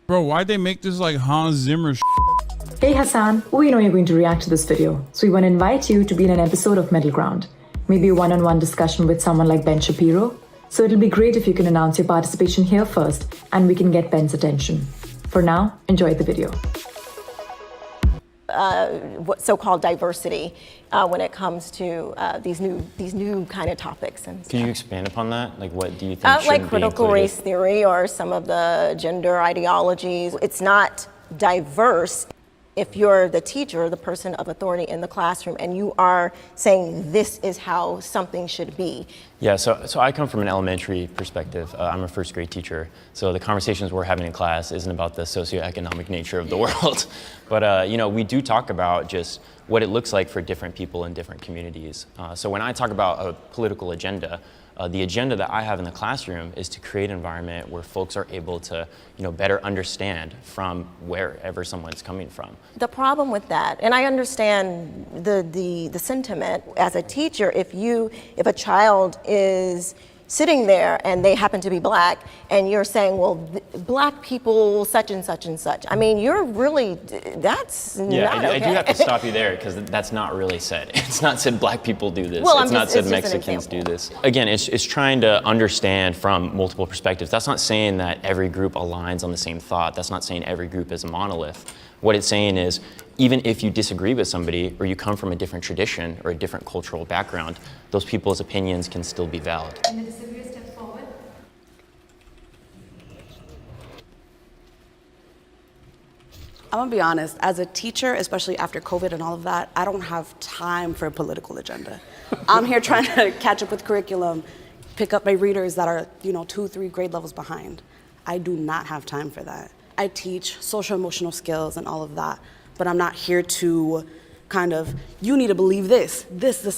Bro, why'd they make this like Hans Zimmer Hey Hassan, we know you're going to react to this video, so we want to invite you to be in an episode of Middle Ground. Maybe a one-on-one discussion with someone like Ben Shapiro. So it'll be great if you can announce your participation here first, and we can get Ben's attention. For now, enjoy the video. So-called diversity when it comes to these new kind of topics. And Can you expand upon that? Like, what do you think like critical race theory or some of the gender ideologies. It's not diverse if you're the teacher, the person of authority in the classroom, and you are saying this is how something should be. Yeah, so I come from an elementary perspective. I'm a first grade teacher, so the conversations we're having in class isn't about the socioeconomic nature of the world. But you know, we do talk about just what it looks like for different people in different communities. So when I talk about a political agenda, the agenda that I have in the classroom is to create an environment where folks are able to, you know, better understand from wherever someone's coming from. The problem with that, and I understand the sentiment as a teacher, if a child is sitting there and they happen to be black and you're saying, well, black people such and such and such. I mean, you're really, that's not okay. I do have to stop you there because that's not really said. It's not said black people do this. Well, it's not said Mexicans do this. Again, it's trying to understand from multiple perspectives. That's not saying that every group aligns on the same thought. That's not saying every group is a monolith. What it's saying is, even if you disagree with somebody or you come from a different tradition or a different cultural background, those people's opinions can still be valid. And the disagree, step forward. I'm gonna be honest, as a teacher, especially after COVID and all of that, I don't have time for a political agenda. I'm here trying to catch up with curriculum, pick up my readers that are, 2-3 grade levels behind. I do not have time for that. I teach social emotional skills and all of that, but I'm not here to kind of, you need to believe this,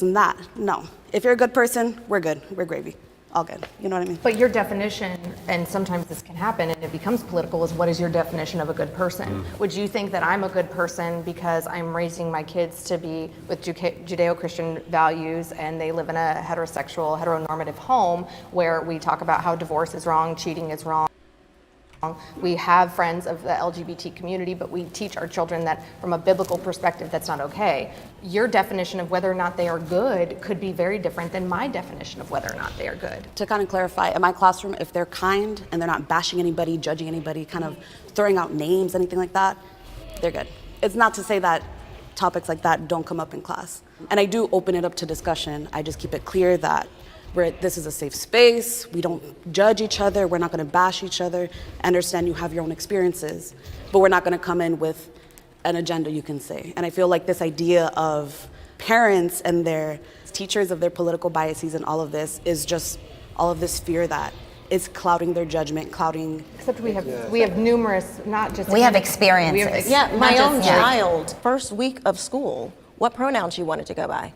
and that. No. If you're a good person, we're good. We're gravy. All good. You know what I mean? But your definition, and sometimes this can happen and it becomes political, is what is your definition of a good person? Would you think that I'm a good person because I'm raising my kids to be with Judeo-Christian values and they live in a heteronormative home where we talk about how divorce is wrong, cheating is wrong? We have friends of the LGBT community, but we teach our children that from a biblical perspective, that's not okay. Your definition of whether or not they are good could be very different than my definition of whether or not they are good. To kind of clarify, in my classroom, if they're kind and they're not bashing anybody, judging anybody, kind of throwing out names, anything like that, they're good. It's not to say that topics like that don't come up in class. And I do open it up to discussion. I just keep it clear that this is a safe space, we don't judge each other, we're not gonna bash each other. I understand you have your own experiences, but we're not gonna come in with an agenda, you can say. And I feel like this idea of parents and their teachers of their political biases and all of this is just all of this fear that is clouding their judgment, clouding. Except we have numerous, not just. We have experiences. Yeah, my own child, first week of school, what pronouns you wanted to go by?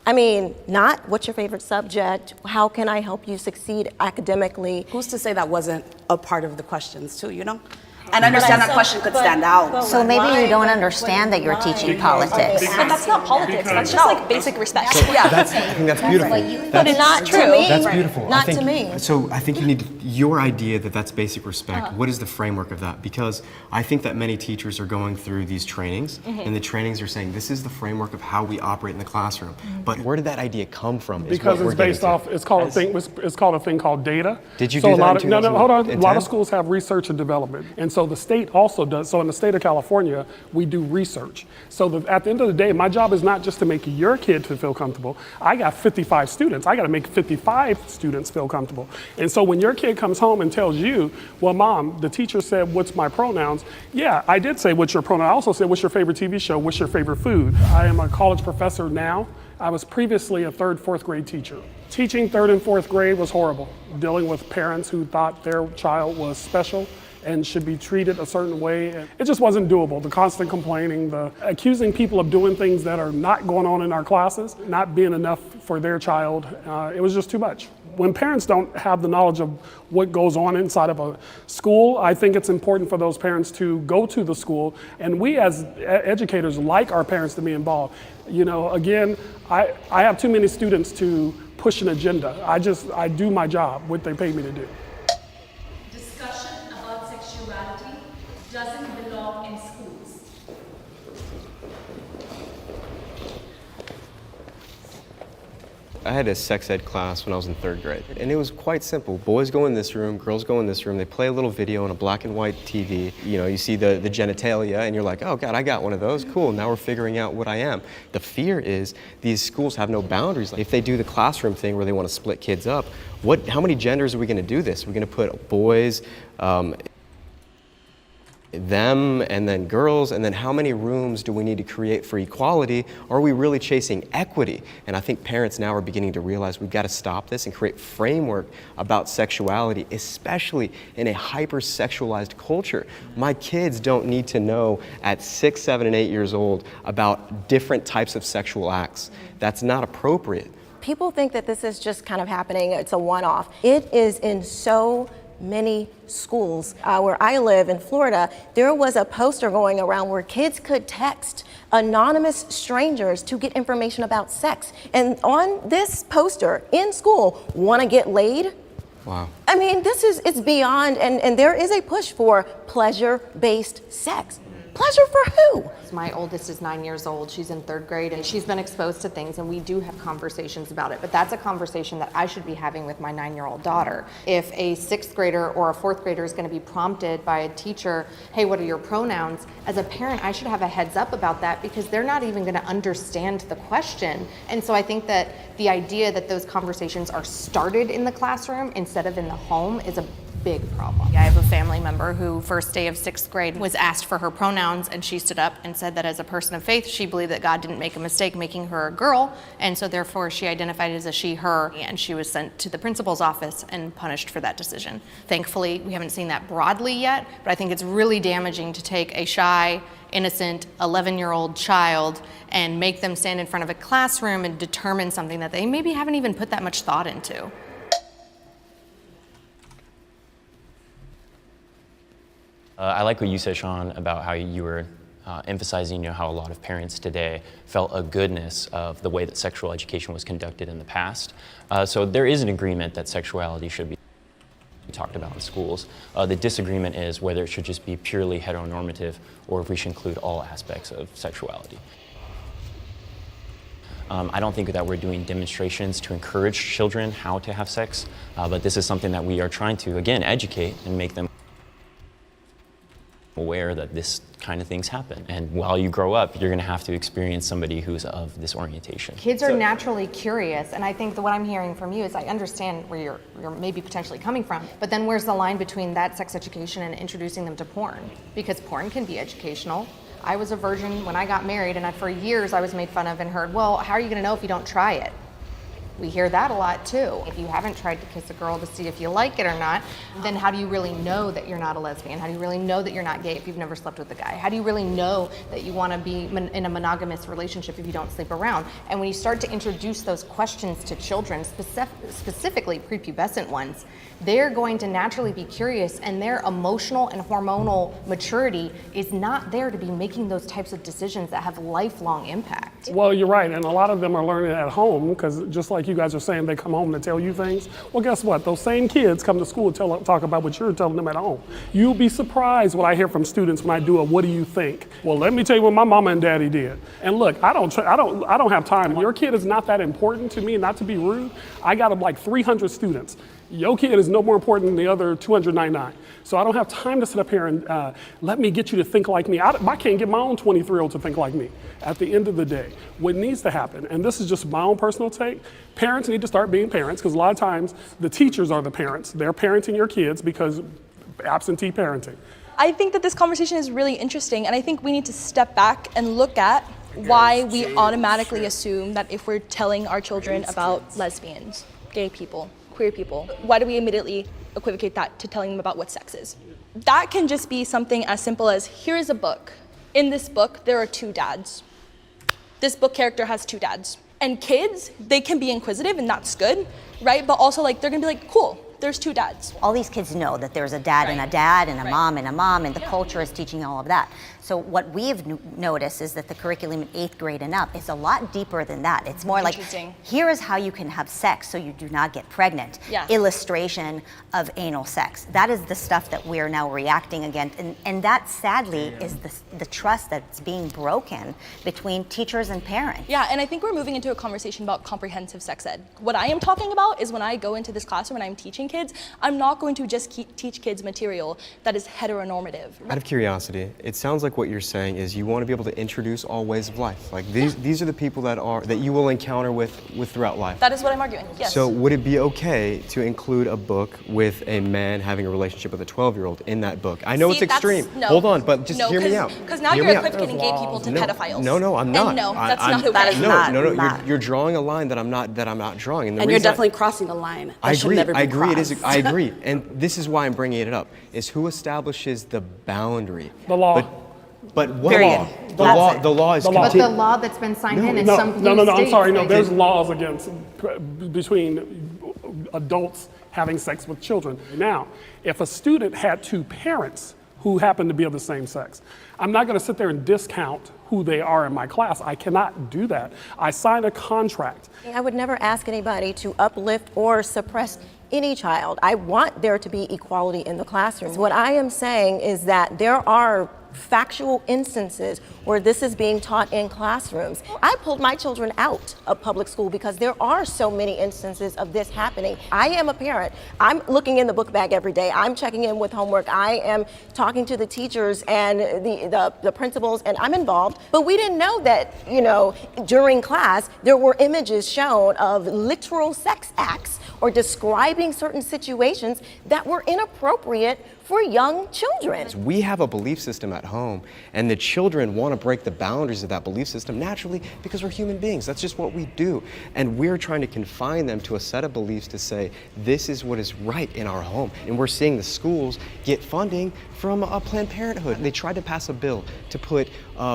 I mean, not what's your favorite subject, how can I help you succeed academically? Who's to say that wasn't a part of the questions too, And I understand that question could stand out. So maybe you don't understand that you're teaching politics. But that's not politics, that's just like basic respect. I think that's beautiful. But it's not to me. That's beautiful. Not to me. So I think you need your idea that that's basic respect. What is the framework of that? Because I think that many teachers are going through these trainings, and the trainings are saying this is the framework of how we operate in the classroom. But where did that idea come from? Because it's based off. It's called a thing called data. Did you do that in 2010? No, hold on. A lot of schools have research and development, and so the state also does. So in the state of California, we do research. So at the end of the day, my job is not just to make your kid to feel comfortable. I got 55 students. I got to make 55 students feel comfortable. And so when your kid comes home and tells you, well, Mom, the teacher said, what's my pronouns? Yeah, I did say what's your pronoun. I also said, what's your favorite TV show? What's your favorite food? I am a college professor now. I was previously a 3rd, 4th grade teacher. Teaching 3rd and 4th grade was horrible. Dealing with parents who thought their child was special and should be treated a certain way. It just wasn't doable. The constant complaining, the accusing people of doing things that are not going on in our classes, not being enough for their child, it was just too much. When parents don't have the knowledge of what goes on inside of a school, I think it's important for those parents to go to the school, and we as educators like our parents to be involved. Again, I have too many students to push an agenda. I do my job, what they pay me to do. Discussion about sexuality doesn't belong in schools. I had a sex ed class when I was in 3rd grade, and it was quite simple. Boys go in this room, girls go in this room, they play a little video on a black and white TV. You see the genitalia, and you're like, oh God, I got one of those, cool, now we're figuring out what I am. The fear is these schools have no boundaries. If they do the classroom thing where they want to split kids up, how many genders are we going to do this? We're going to put boys, them and then girls, and then how many rooms do we need to create for equality? Or are we really chasing equity? And I think parents now are beginning to realize we've got to stop this and create framework about sexuality, especially in a hyper-sexualized culture. My kids don't need to know at 6, 7, and 8 years old about different types of sexual acts. That's not appropriate. People think that this is just kind of happening, it's a one-off. It is in so many schools. Where I live in Florida, there was a poster going around where kids could text anonymous strangers to get information about sex. And on this poster in school, want to get laid? Wow. I mean, it's beyond, and there is a push for pleasure-based sex. Pleasure for who? My oldest is 9 years old. She's in 3rd grade, and she's been exposed to things, and we do have conversations about it. But that's a conversation that I should be having with my 9-year-old daughter. If a 6th grader or a 4th grader is going to be prompted by a teacher, hey, what are your pronouns? As a parent, I should have a heads up about that because they're not even going to understand the question. And so I think that the idea that those conversations are started in the classroom instead of in the home is a big problem. I have a family member who first day of 6th grade was asked for her pronouns, and she stood up and said that as a person of faith, she believed that God didn't make a mistake making her a girl, and so therefore she identified as a she, her, and she was sent to the principal's office and punished for that decision. Thankfully, we haven't seen that broadly yet, but I think it's really damaging to take a shy, innocent 11-year-old child and make them stand in front of a classroom and determine something that they maybe haven't even put that much thought into. I like what you said, Sean, about how you were emphasizing, how a lot of parents today felt a goodness of the way that sexual education was conducted in the past. So there is an agreement that sexuality should be talked about in schools. The disagreement is whether it should just be purely heteronormative or if we should include all aspects of sexuality. I don't think that we're doing demonstrations to encourage children how to have sex, but this is something that we are trying to, again, educate and make them aware that this kind of things happen. And while you grow up, you're going to have to experience somebody who's of this orientation. Kids are naturally curious, and I think that what I'm hearing from you is I understand where you're maybe potentially coming from, but then where's the line between that sex education and introducing them to porn? Because porn can be educational. I was a virgin when I got married, and for years I was made fun of and heard, well, how are you going to know if you don't try it? We hear that a lot too. If you haven't tried to kiss a girl to see if you like it or not, then how do you really know that you're not a lesbian? How do you really know that you're not gay if you've never slept with a guy? How do you really know that you want to be in a monogamous relationship if you don't sleep around? And when you start to introduce those questions to children, specifically prepubescent ones, they're going to naturally be curious, and their emotional and hormonal maturity is not there to be making those types of decisions that have lifelong impact. Well, you're right, and a lot of them are learning at home, because just like you guys are saying, they come home to tell you things. Well, guess what? Those same kids come to school to talk about what you're telling them at home. You'll be surprised what I hear from students when I do a "What do you think?" Well, let me tell you what my mama and daddy did. And look, I don't have time. Your kid is not that important to me, not to be rude. I got like 300 students. Your kid is no more important than the other 299. So I don't have time to sit up here and let me get you to think like me. I can't get my own 23-year-old to think like me. At the end of the day, what needs to happen, and this is just my own personal take, parents need to start being parents, because a lot of times the teachers are the parents. They're parenting your kids because absentee parenting. I think that this conversation is really interesting, and I think we need to step back and look at why we automatically assume that if we're telling our children about lesbians, gay people, queer people, why do we immediately equivocate that to telling them about what sex is? That can just be something as simple as, here's a book. In this book, there are 2 dads. This book character has 2 dads. And kids, they can be inquisitive, and that's good, right? But also, they're gonna be like, cool, there's 2 dads. All these kids know that there's a dad and a dad and a mom, and the culture is teaching all of that. So what we've noticed is that the curriculum in 8th grade and up is a lot deeper than that. It's more like, here is how you can have sex so you do not get pregnant. Yeah. Illustration of anal sex. That is the stuff that we're now reacting against. And that, sadly, is the trust that's being broken between teachers and parents. Yeah, and I think we're moving into a conversation about comprehensive sex ed. What I am talking about is when I go into this classroom and I'm teaching teaching kids, I'm not going to just teach kids material that is heteronormative. Out of curiosity, it sounds like what you're saying is you want to be able to introduce all ways of life. Like these are the people that you will encounter with throughout life. That is what I'm arguing, yes. So would it be okay to include a book with a man having a relationship with a 12-year-old in that book? I know it's extreme. No. Hold on, but just hear me out. Because now Hear you're me out. equivocating gay people to pedophiles. No, I'm not. And no, that's not okay. That is not. No. You're drawing a line that I'm not drawing. And you're definitely crossing a line. I agree. Never be I agree. crossed. I agree. And this is why I'm bringing it up: is who establishes the boundary? The law. But what Period. law? The law is. But the law that's been signed in some few No, I'm states, sorry. No, like- there's laws against between adults having sex with children. Now, if a student had two parents who happen to be of the same sex, I'm not going to sit there and discount who they are in my class. I cannot do that. I signed a contract. I would never ask anybody to uplift or suppress any child. I want there to be equality in the classroom. What I am saying is that there are factual instances where this is being taught in classrooms. I pulled my children out of public school because there are so many instances of this happening. I am a parent. I'm looking in the book bag every day. I'm checking in with homework. I am talking to the teachers and the principals, and I'm involved. But we didn't know that, during class, there were images shown of literal sex acts or describing certain situations that were inappropriate for young children. We have a belief system at home, and the children want to break the boundaries of that belief system naturally because we're human beings. That's just what we do. And we're trying to confine them to a set of beliefs to say, this is what is right in our home. And we're seeing the schools get funding from Planned Parenthood. They tried to pass a bill to put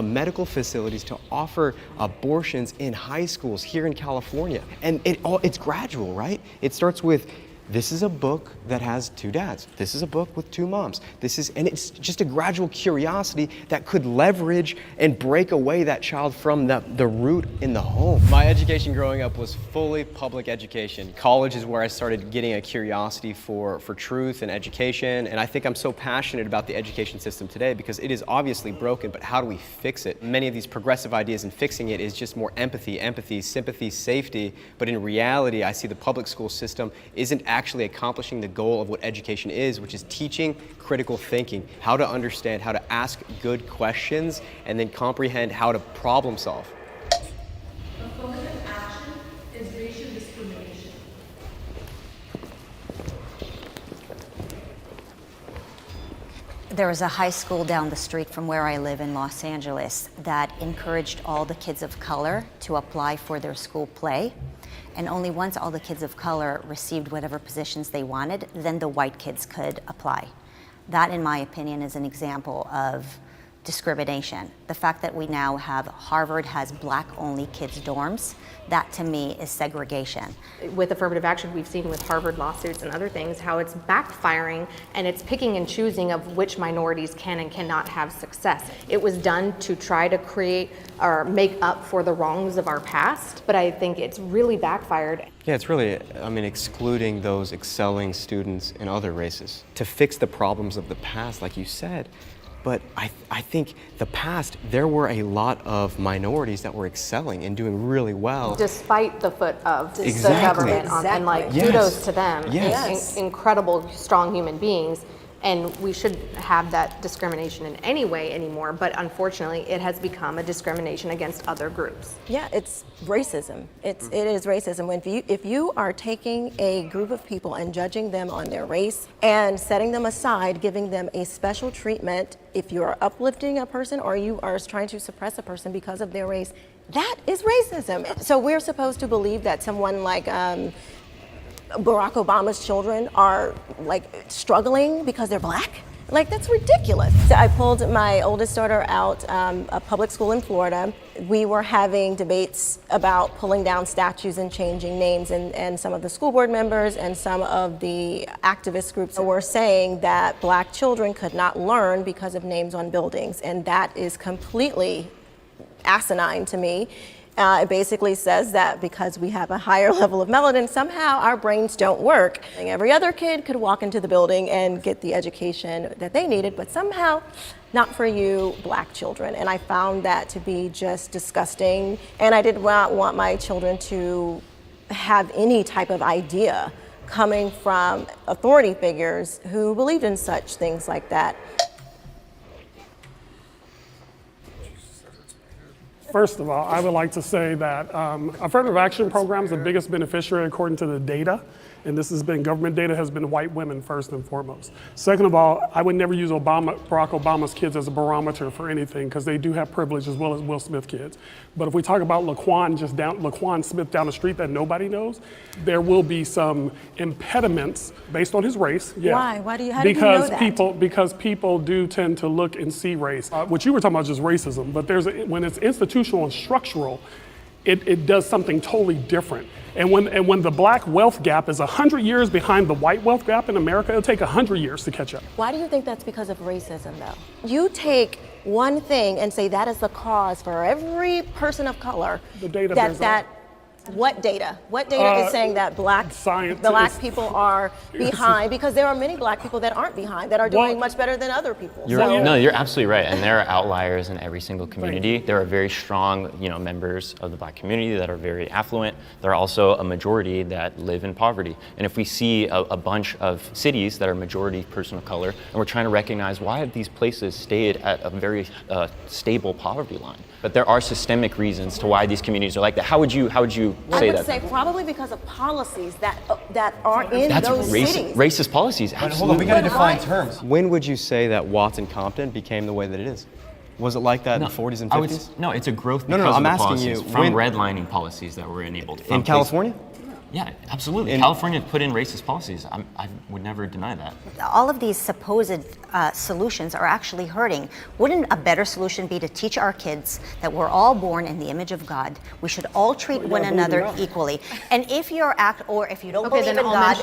medical facilities to offer abortions in high schools here in California. And it's gradual, right? It starts with, this is a book that has two dads. This is a book with two moms. And it's just a gradual curiosity that could leverage and break away that child from the root in the home. My education growing up was fully public education. College is where I started getting a curiosity for truth and education. And I think I'm so passionate about the education system today because it is obviously broken, but how do we fix it? Many of these progressive ideas in fixing it is just more empathy, sympathy, safety. But in reality, I see the public school system isn't actually accomplishing the goal of what education is, which is teaching critical thinking, how to understand, how to ask good questions, and then comprehend how to problem solve. Affirmative action is racial discrimination. There was a high school down the street from where I live in Los Angeles that encouraged all the kids of color to apply for their school play. And only once all the kids of color received whatever positions they wanted, then the white kids could apply. That, in my opinion, is an example of discrimination. The fact that we now have Harvard has black-only kids' dorms, that to me is segregation. With affirmative action, we've seen with Harvard lawsuits and other things how it's backfiring and it's picking and choosing of which minorities can and cannot have success. It was done to try to create or make up for the wrongs of our past, but I think it's really backfired. Yeah, it's really, excluding those excelling students in other races to fix the problems of the past, like you said. But I think the past, there were a lot of minorities that were excelling and doing really well. Despite the foot of the Exactly. government. And Yes. kudos to them. Yes. Incredible, strong human beings. And we shouldn't have that discrimination in any way anymore, but unfortunately it has become a discrimination against other groups. Yeah, it's racism. It is racism. If you are taking a group of people and judging them on their race and setting them aside, giving them a special treatment, if you are uplifting a person or you are trying to suppress a person because of their race, that is racism. So we're supposed to believe that someone like Barack Obama's children are struggling because they're black? That's ridiculous. So I pulled my oldest daughter out a public school in Florida. We were having debates about pulling down statues and changing names, and some of the school board members and some of the activist groups were saying that black children could not learn because of names on buildings, and that is completely asinine to me. It basically says that because we have a higher level of melanin, somehow our brains don't work. And every other kid could walk into the building and get the education that they needed, but somehow not for you black children. And I found that to be just disgusting. And I did not want my children to have any type of idea coming from authority figures who believed in such things like that. First of all, I would like to say that affirmative action programs, the biggest beneficiary according to the data, and this has been government data, has been white women first and foremost. Second of all, I would never use Barack Obama's kids as a barometer for anything because they do have privilege as well as Will Smith kids. But if we talk about Laquan Smith down the street that nobody knows, there will be some impediments based on his race. Yeah. Why? How do you know that? Because people do tend to look and see race. What you were talking about is just racism, but when it's institutional and structural, it does something totally different. And when the black wealth gap is 100 years behind the white wealth gap in America, it'll take 100 years to catch up. Why do you think that's because of racism, though? You take one thing and say that is the cause for every person of color. The data What data? What data is saying that black people are behind? Because there are many black people that aren't behind, that are doing much better than other people. No, you're absolutely right. And there are outliers in every single community. There are very strong, members of the black community that are very affluent. There are also a majority that live in poverty. And if we see a bunch of cities that are majority person of color, and we're trying to recognize why have these places stayed at a very stable poverty line. But there are systemic reasons to why these communities are like that. How would you say that? I would say probably because of policies that are in those cities. Racist policies, absolutely. Hold on, we gotta define terms. When would you say that Watson Compton became the way that it is? Was it like that in the 40s and 50s? No, it's a growth No, because I'm of the asking policies, you, from redlining policies that were enabled. In California? Yeah, absolutely. California put in racist policies. I would never deny that. All of these supposed solutions are actually hurting. Wouldn't a better solution be to teach our kids that we're all born in the image of God? We should all treat one another equally. And if you don't believe in God,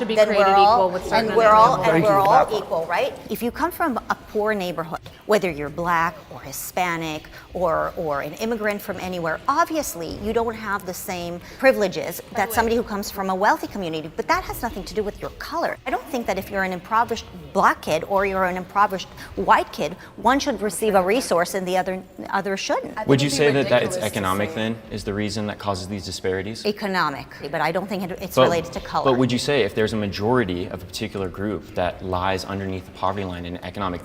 then we're all equal, right? If you come from a poor neighborhood, whether you're black or Hispanic or an immigrant from anywhere, obviously you don't have the same privileges that somebody who comes from a wealthy community, but that has nothing to do with your color. I don't think that if you're an impoverished black kid or you're an impoverished white kid, one should receive a resource and the other shouldn't. Would you say that it's economic then is the reason that causes these disparities? Economic, but I don't think it's related to color. But would you say if there's a majority of a particular group that lies underneath the poverty line in economic,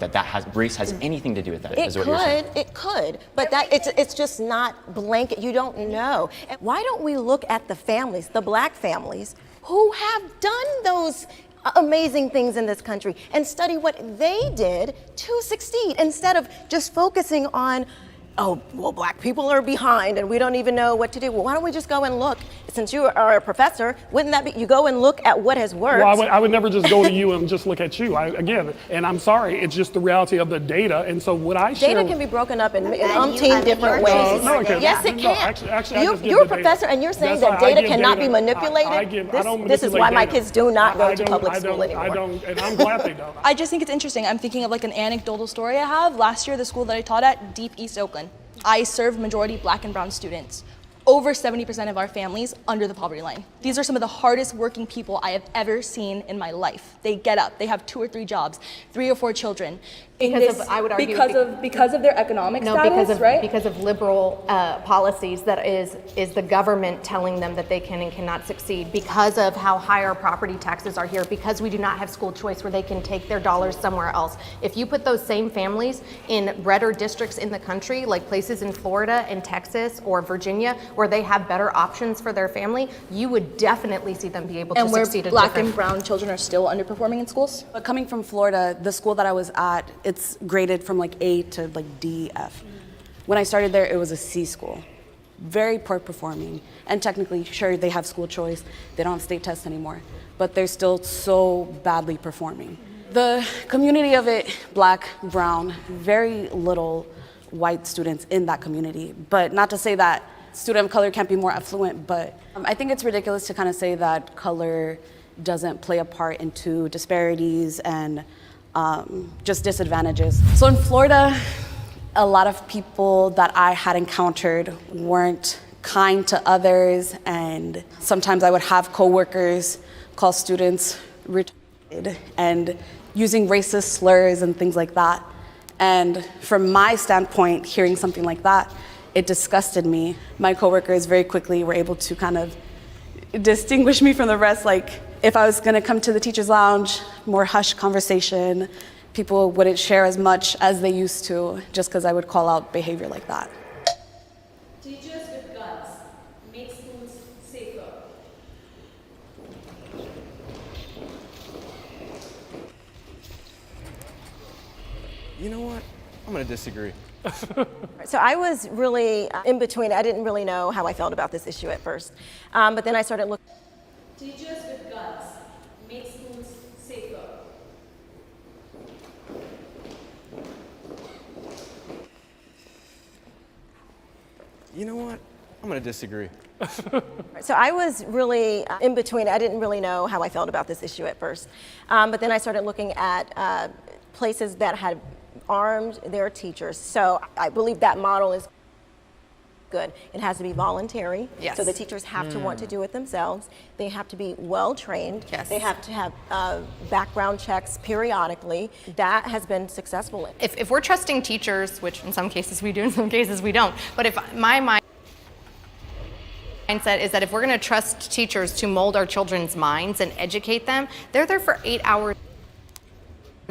race has anything to do with that? It could, but it's just not blanket. You don't know. And why don't we look at the families, the black families, who have done those amazing things in this country and study what they did to succeed instead of just focusing on, oh, well, black people are behind and we don't even know what to do. Well, why don't we just go and look? Since you are a professor, wouldn't that be, you go and look at what has worked? Well, I would never just go to you and just look at you. And I'm sorry, it's just the reality of the data. And so what I share... Data can be broken up in umpteen different ways. No, it can't. Yes, it No, can. actually, You're a professor and you're saying that data cannot be manipulated? This is why my kids do not go to public school anymore. I don't, and I'm glad they don't. I just think it's interesting. I'm thinking of like an anecdotal story I have. Last year, the school that I taught at, Deep East Oakland, I served majority black and brown students. Over 70% of our families under the poverty line. These are some of the hardest working people I have ever seen in my life. They get up, they have 2 or 3 jobs, 3 or 4 children. I would argue because of their economic status, right? Because of liberal policies that is the government telling them that they can and cannot succeed, because of how high our property taxes are here, because we do not have school choice where they can take their dollars somewhere else. If you put those same families in redder districts in the country, like places in Florida and Texas or Virginia, where they have better options for their family, you would definitely see them be able to succeed. And where black and brown children are still underperforming in schools? But coming from Florida, the school that I was at, it's graded from like A to like D, F. When I started there, it was a C school. Very poor performing. And technically, sure, they have school choice. They don't have state tests anymore. But they're still so badly performing. The community of it, black, brown, very little white students in that community. But not to say that student of color can't be more affluent, but I think it's ridiculous to kind of say that color doesn't play a part into disparities and just disadvantages. So in Florida, a lot of people that I had encountered weren't kind to others, and sometimes I would have coworkers call students retarded and using racist slurs and things like that. And from my standpoint, hearing something like that, it disgusted me. My coworkers very quickly were able to kind of distinguish me from the rest, like, if I was going to come to the teacher's lounge, more hush conversation, people wouldn't share as much as they used to just because I would call out behavior like that. Teachers with guns make schools safer. You know what? I'm gonna disagree. So I was really in between. I didn't really know how I felt about this issue at first. But then I started looking. Teachers with guns make schools safer. You know what? I'm gonna disagree. So I was really in between. I didn't really know how I felt about this issue at first. But then I started looking at places that had armed their teachers. So I believe that model is good. It has to be voluntary. Yes. So the teachers have to want to do it themselves. They have to be well trained. Yes. They have to have background checks periodically. That has been successful. If we're trusting teachers, which in some cases we do, in some cases we don't, but if my mindset is that if we're going to trust teachers to mold our children's minds and educate them, they're there for 8 hours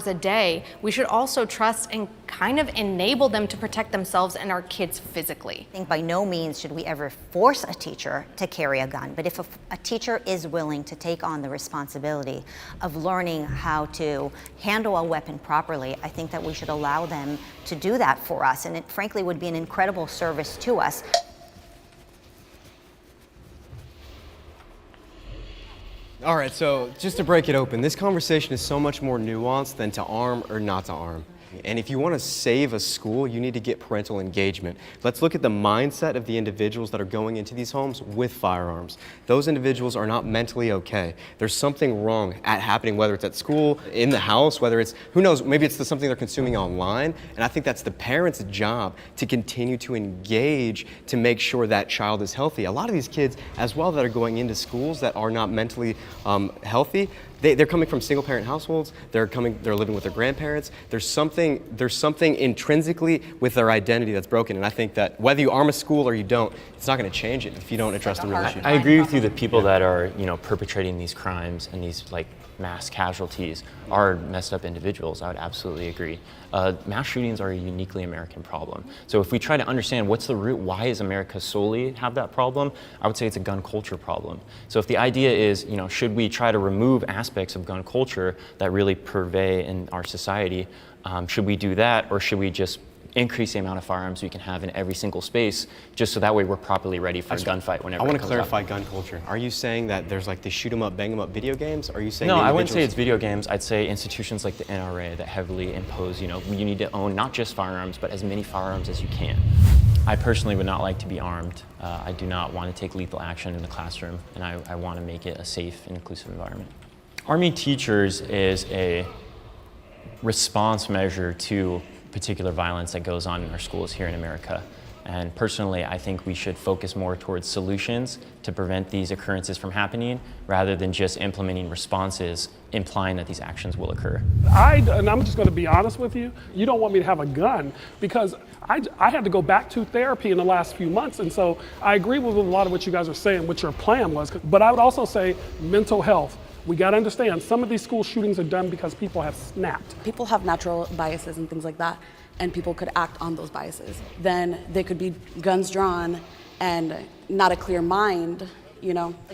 a day. We should also trust and kind of enable them to protect themselves and our kids physically. I think by no means should we ever force a teacher to carry a gun, but if a teacher is willing to take on the responsibility of learning how to handle a weapon properly, I think that we should allow them to do that for us, and it frankly would be an incredible service to us. All right, so just to break it open, this conversation is so much more nuanced than to arm or not to arm. And if you want to save a school, you need to get parental engagement. Let's look at the mindset of the individuals that are going into these homes with firearms. Those individuals are not mentally okay. There's something wrong happening, whether it's at school, in the house, whether it's, who knows, maybe it's something they're consuming online. And I think that's the parent's job to continue to engage to make sure that child is healthy. A lot of these kids as well that are going into schools that are not mentally healthy, they're coming from single parent households, they're living with their grandparents. There's something intrinsically with their identity that's broken. And I think that whether you arm a school or you don't, it's not going to change it if you don't address the real issue. I agree with you that people that are, perpetrating these crimes and these mass casualties are messed up individuals. I would absolutely agree. Mass shootings are a uniquely American problem. So if we try to understand what's the root, why is America solely have that problem, I would say it's a gun culture problem. So if the idea is, should we try to remove aspects of gun culture that really pervade in our society, should we do that, or should we just increase the amount of firearms we can have in every single space, just so that way we're properly ready for a gunfight whenever I want it to comes clarify up. gun culture. Are you saying that there's like the shoot 'em up, bang 'em up video games? Or are you saying No, I wouldn't say it's video games. I'd say institutions like the NRA that heavily impose, you need to own not just firearms, but as many firearms as you can. I personally would not like to be armed. I do not want to take lethal action in the classroom, and I want to make it a safe and inclusive environment. Arming teachers is a response measure to particular violence that goes on in our schools here in America. And personally, I think we should focus more towards solutions to prevent these occurrences from happening, rather than just implementing responses implying that these actions will occur. And I'm just going to be honest with you, you don't want me to have a gun, because I had to go back to therapy in the last few months, and so I agree with a lot of what you guys are saying, what your plan was, but I would also say mental health. We got to understand, some of these school shootings are done because people have snapped. People have natural biases and things like that, and people could act on those biases. Then they could be guns drawn and not a clear mind,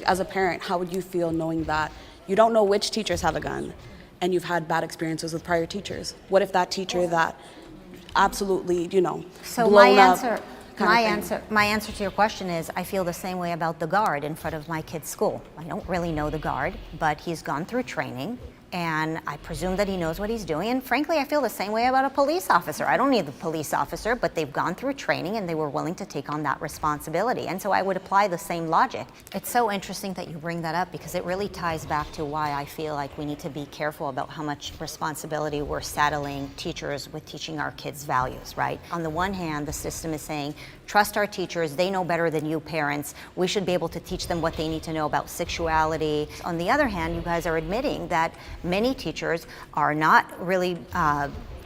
As a parent, how would you feel knowing that you don't know which teachers have a gun and you've had bad experiences with prior teachers? What if that teacher that absolutely, So blown my answer to your question is, I feel the same way about the guard in front of my kid's school. I don't really know the guard, but he's gone through training, and I presume that he knows what he's doing. And frankly, I feel the same way about a police officer. I don't need the police officer, but they've gone through training and they were willing to take on that responsibility. And so I would apply the same logic. It's so interesting that you bring that up, because it really ties back to why I feel like we need to be careful about how much responsibility we're saddling teachers with teaching our kids values, right? On the one hand, the system is saying, trust our teachers, they know better than you parents. We should be able to teach them what they need to know about sexuality. On the other hand, you guys are admitting that many teachers are not really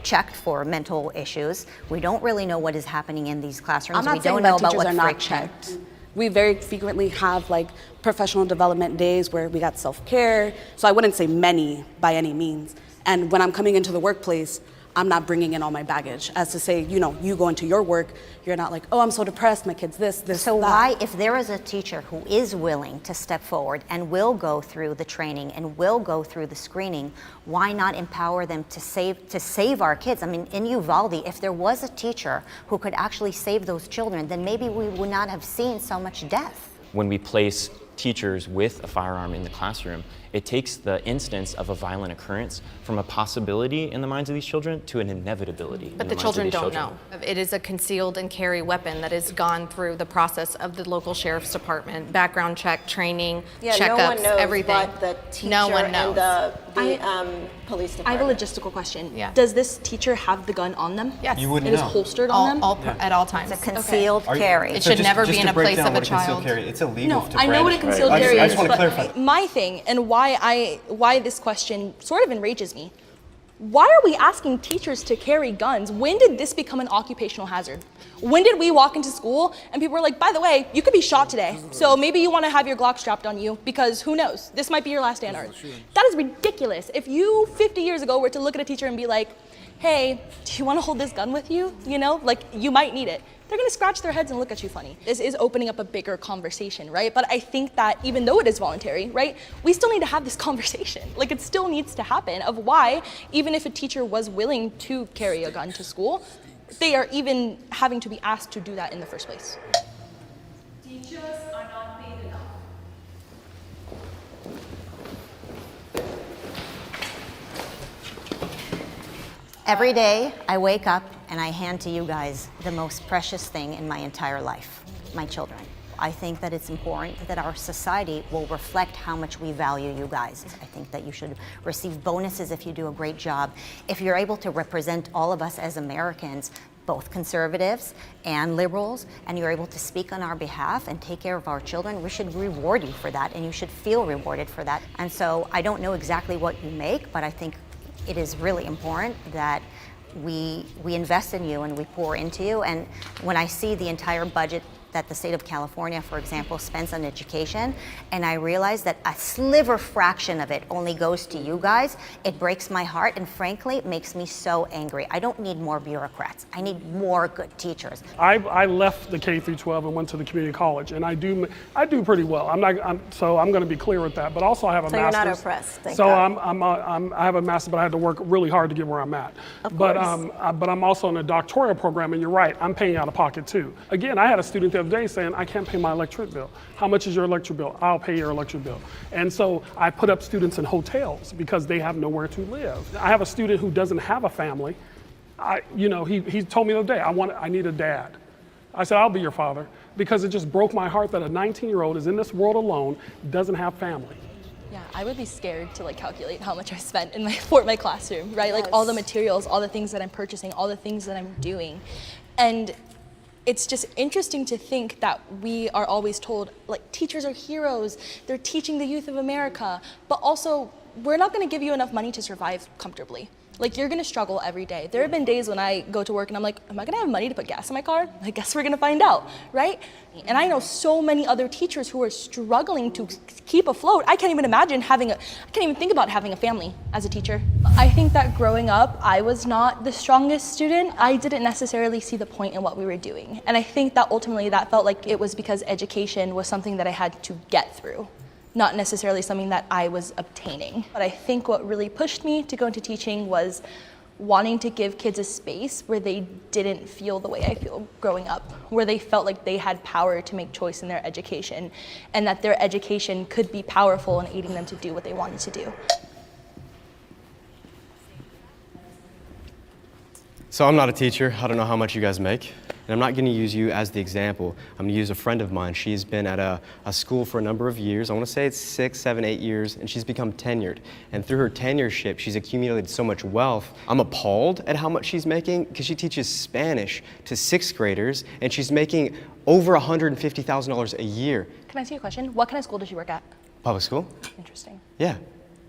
checked for mental issues. We don't really know what is happening in these classrooms. I'm not saying that teachers are not checked. We very frequently have like professional development days where we got self-care. So I wouldn't say many by any means. And when I'm coming into the workplace, I'm not bringing in all my baggage. As to say, you know, you go into your work, you're not like, oh, I'm so depressed, my kid's this, So that. why, if there is a teacher who is willing to step forward and will go through the training and will go through the screening, why not empower them to save our kids? I mean, in Uvalde, if there was a teacher who could actually save those children, then maybe we would not have seen so much death. When we place teachers with a firearm in the classroom, it takes the instance of a violent occurrence from a possibility in the minds of these children to an inevitability. But the children don't know. It is a concealed and carry weapon that has gone through the process of the local sheriff's department, background check, training, checkups, no one knows everything. But the teacher no one knows. and the police I have department. a logistical question. Yeah. Does this teacher have the gun on them? Yes. You wouldn't It is know. holstered on them? At all times. It's a concealed carry. It should never be in a place of a Concealed child. carry, it's illegal No, to I know what a brandish. concealed Right. carry I is, just want to clarify. but my thing and why this question sort of enrages me. Why are we asking teachers to carry guns? When did this become an occupational hazard? When did we walk into school and people were like, by the way, you could be shot today, so maybe you want to have your Glock strapped on you because who knows, this might be your last day on earth. That is ridiculous. If you 50 years ago were to look at a teacher and be like, hey, do you want to hold this gun with you? You know, like you might need it. They're gonna scratch their heads and look at you funny. This is opening up a bigger conversation, right? But I think that even though it is voluntary, right, we still need to have this conversation. Like it still needs to happen of why, even if a teacher was willing to carry a gun to school, they are even having to be asked to do that in the first place. Teachers are not paid enough. Every day I wake up and I hand to you guys the most precious thing in my entire life, my children. I think that it's important that our society will reflect how much we value you guys. I think that you should receive bonuses if you do a great job. If you're able to represent all of us as Americans, both conservatives and liberals, and you're able to speak on our behalf and take care of our children, we should reward you for that, and you should feel rewarded for that. And so I don't know exactly what you make, but I think it is really important that we invest in you and we pour into you. And when I see the entire budget that the state of California, for example, spends on education, and I realize that a sliver fraction of it only goes to you guys, it breaks my heart, and frankly, it makes me so angry. I don't need more bureaucrats. I need more good teachers. I left the K through 12 and went to the community college, and I do pretty well. I'm going to be clear with that. But also, I have a So you're master's. not oppressed, thank So God. I have a master's, but I had to work really hard to get where I'm at. Of But course. but I'm also in a doctoral program, and you're right. I'm paying out of pocket too. Again, I had a student the other day saying, I can't pay my electric bill. How much is your electric bill? I'll pay your electric bill. And so I put up students in hotels because they have nowhere to live. I have a student who doesn't have a family. He told me the other day, I need a dad. I said, I'll be your father, because it just broke my heart that a 19-year-old is in this world alone, doesn't have family. Yeah, I would be scared to calculate how much I spent for my classroom, right? Like all the materials, all the things that I'm purchasing, all the things that I'm doing. And it's just interesting to think that we are always told, teachers are heroes, they're teaching the youth of America, but also we're not gonna give you enough money to survive comfortably. You're gonna struggle every day. There have been days when I go to work and I'm like, am I gonna have money to put gas in my car? I guess we're gonna find out, right? And I know so many other teachers who are struggling to keep afloat. I can't even think about having a family as a teacher. I think that growing up, I was not the strongest student. I didn't necessarily see the point in what we were doing. And I think that ultimately that felt like it was because education was something that I had to get through, not necessarily something that I was obtaining. But I think what really pushed me to go into teaching was wanting to give kids a space where they didn't feel the way I feel growing up, where they felt like they had power to make choice in their education, and that their education could be powerful in aiding them to do what they wanted to do. So I'm not a teacher. I don't know how much you guys make. And I'm not going to use you as the example. I'm going to use a friend of mine. She's been at a school for a number of years. I want to say it's 6, 7, 8 years, and she's become tenured. And through her tenureship, she's accumulated so much wealth. I'm appalled at how much she's making, because she teaches Spanish to 6th graders, and she's making over $150,000 a year. Can I ask you a question? What kind of school does she work at? Public school? Interesting. Yeah.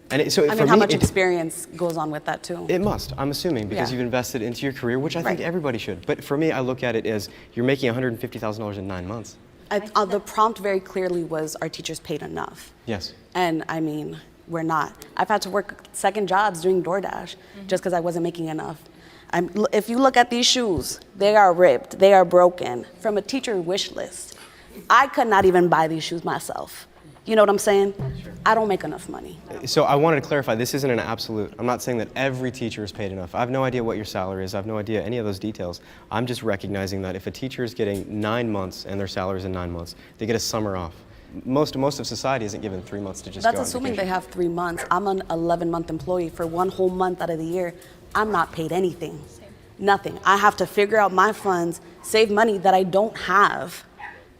And so how much experience goes on with that too? It must, I'm assuming, because you've invested into your career, which I think everybody should. But for me, I look at it as you're making $150,000 in 9 months. The prompt very clearly was, are teachers paid enough? Yes. And I mean, we're not. I've had to work second jobs doing DoorDash just because I wasn't making enough. If you look at these shoes, they are ripped, they are broken from a teacher wish list. I could not even buy these shoes myself. You know what I'm saying? I don't make enough money. So I wanted to clarify, this isn't an absolute. I'm not saying that every teacher is paid enough. I have no idea what your salary is. I have no idea any of those details. I'm just recognizing that if a teacher is getting 9 months and their salary is in 9 months, they get a summer off. Most of society isn't given 3 months to just That's go on assuming they vacation. have 3 months. I'm an 11-month employee. For 1 whole month out of the year, I'm not paid anything. Nothing. I have to figure out my funds, save money that I don't have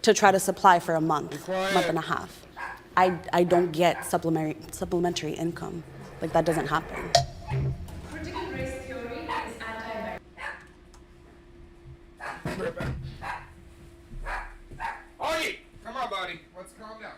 to try to supply for a month and a half. I don't get supplementary income. Like, that doesn't happen. Critical race theory is anti-American. Artie, come on, buddy. Let's calm down.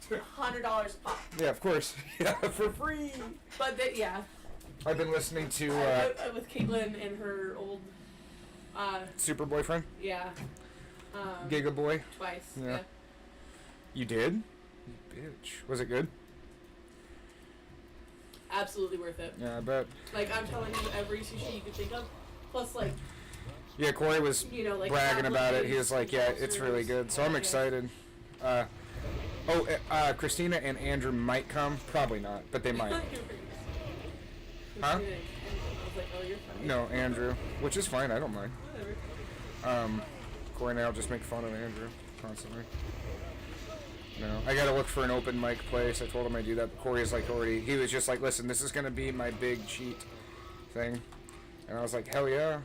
$100 off. Yeah, of course. Yeah, for free. But yeah. I've been listening to with Caitlin and her old Super Boyfriend. Yeah. Giga Boy. Twice. Yeah. Yeah. You did? You bitch. Was it good? Absolutely worth it. Yeah, I bet. Like, I'm telling you, every sushi you could think of. Plus, like. Yeah, Corey was like bragging about it. He was like, "Yeah, it's really good." So I'm excited. Christina and Andrew might come. Probably not, but they might. Huh? No, Andrew, which is fine. I don't mind. Corey and I'll just make fun of Andrew constantly. No, I gotta look for an open mic place. I told him I'd do that. But Corey's like already. He was just like, "Listen, this is gonna be my big cheat thing," and I was like, "Hell yeah!"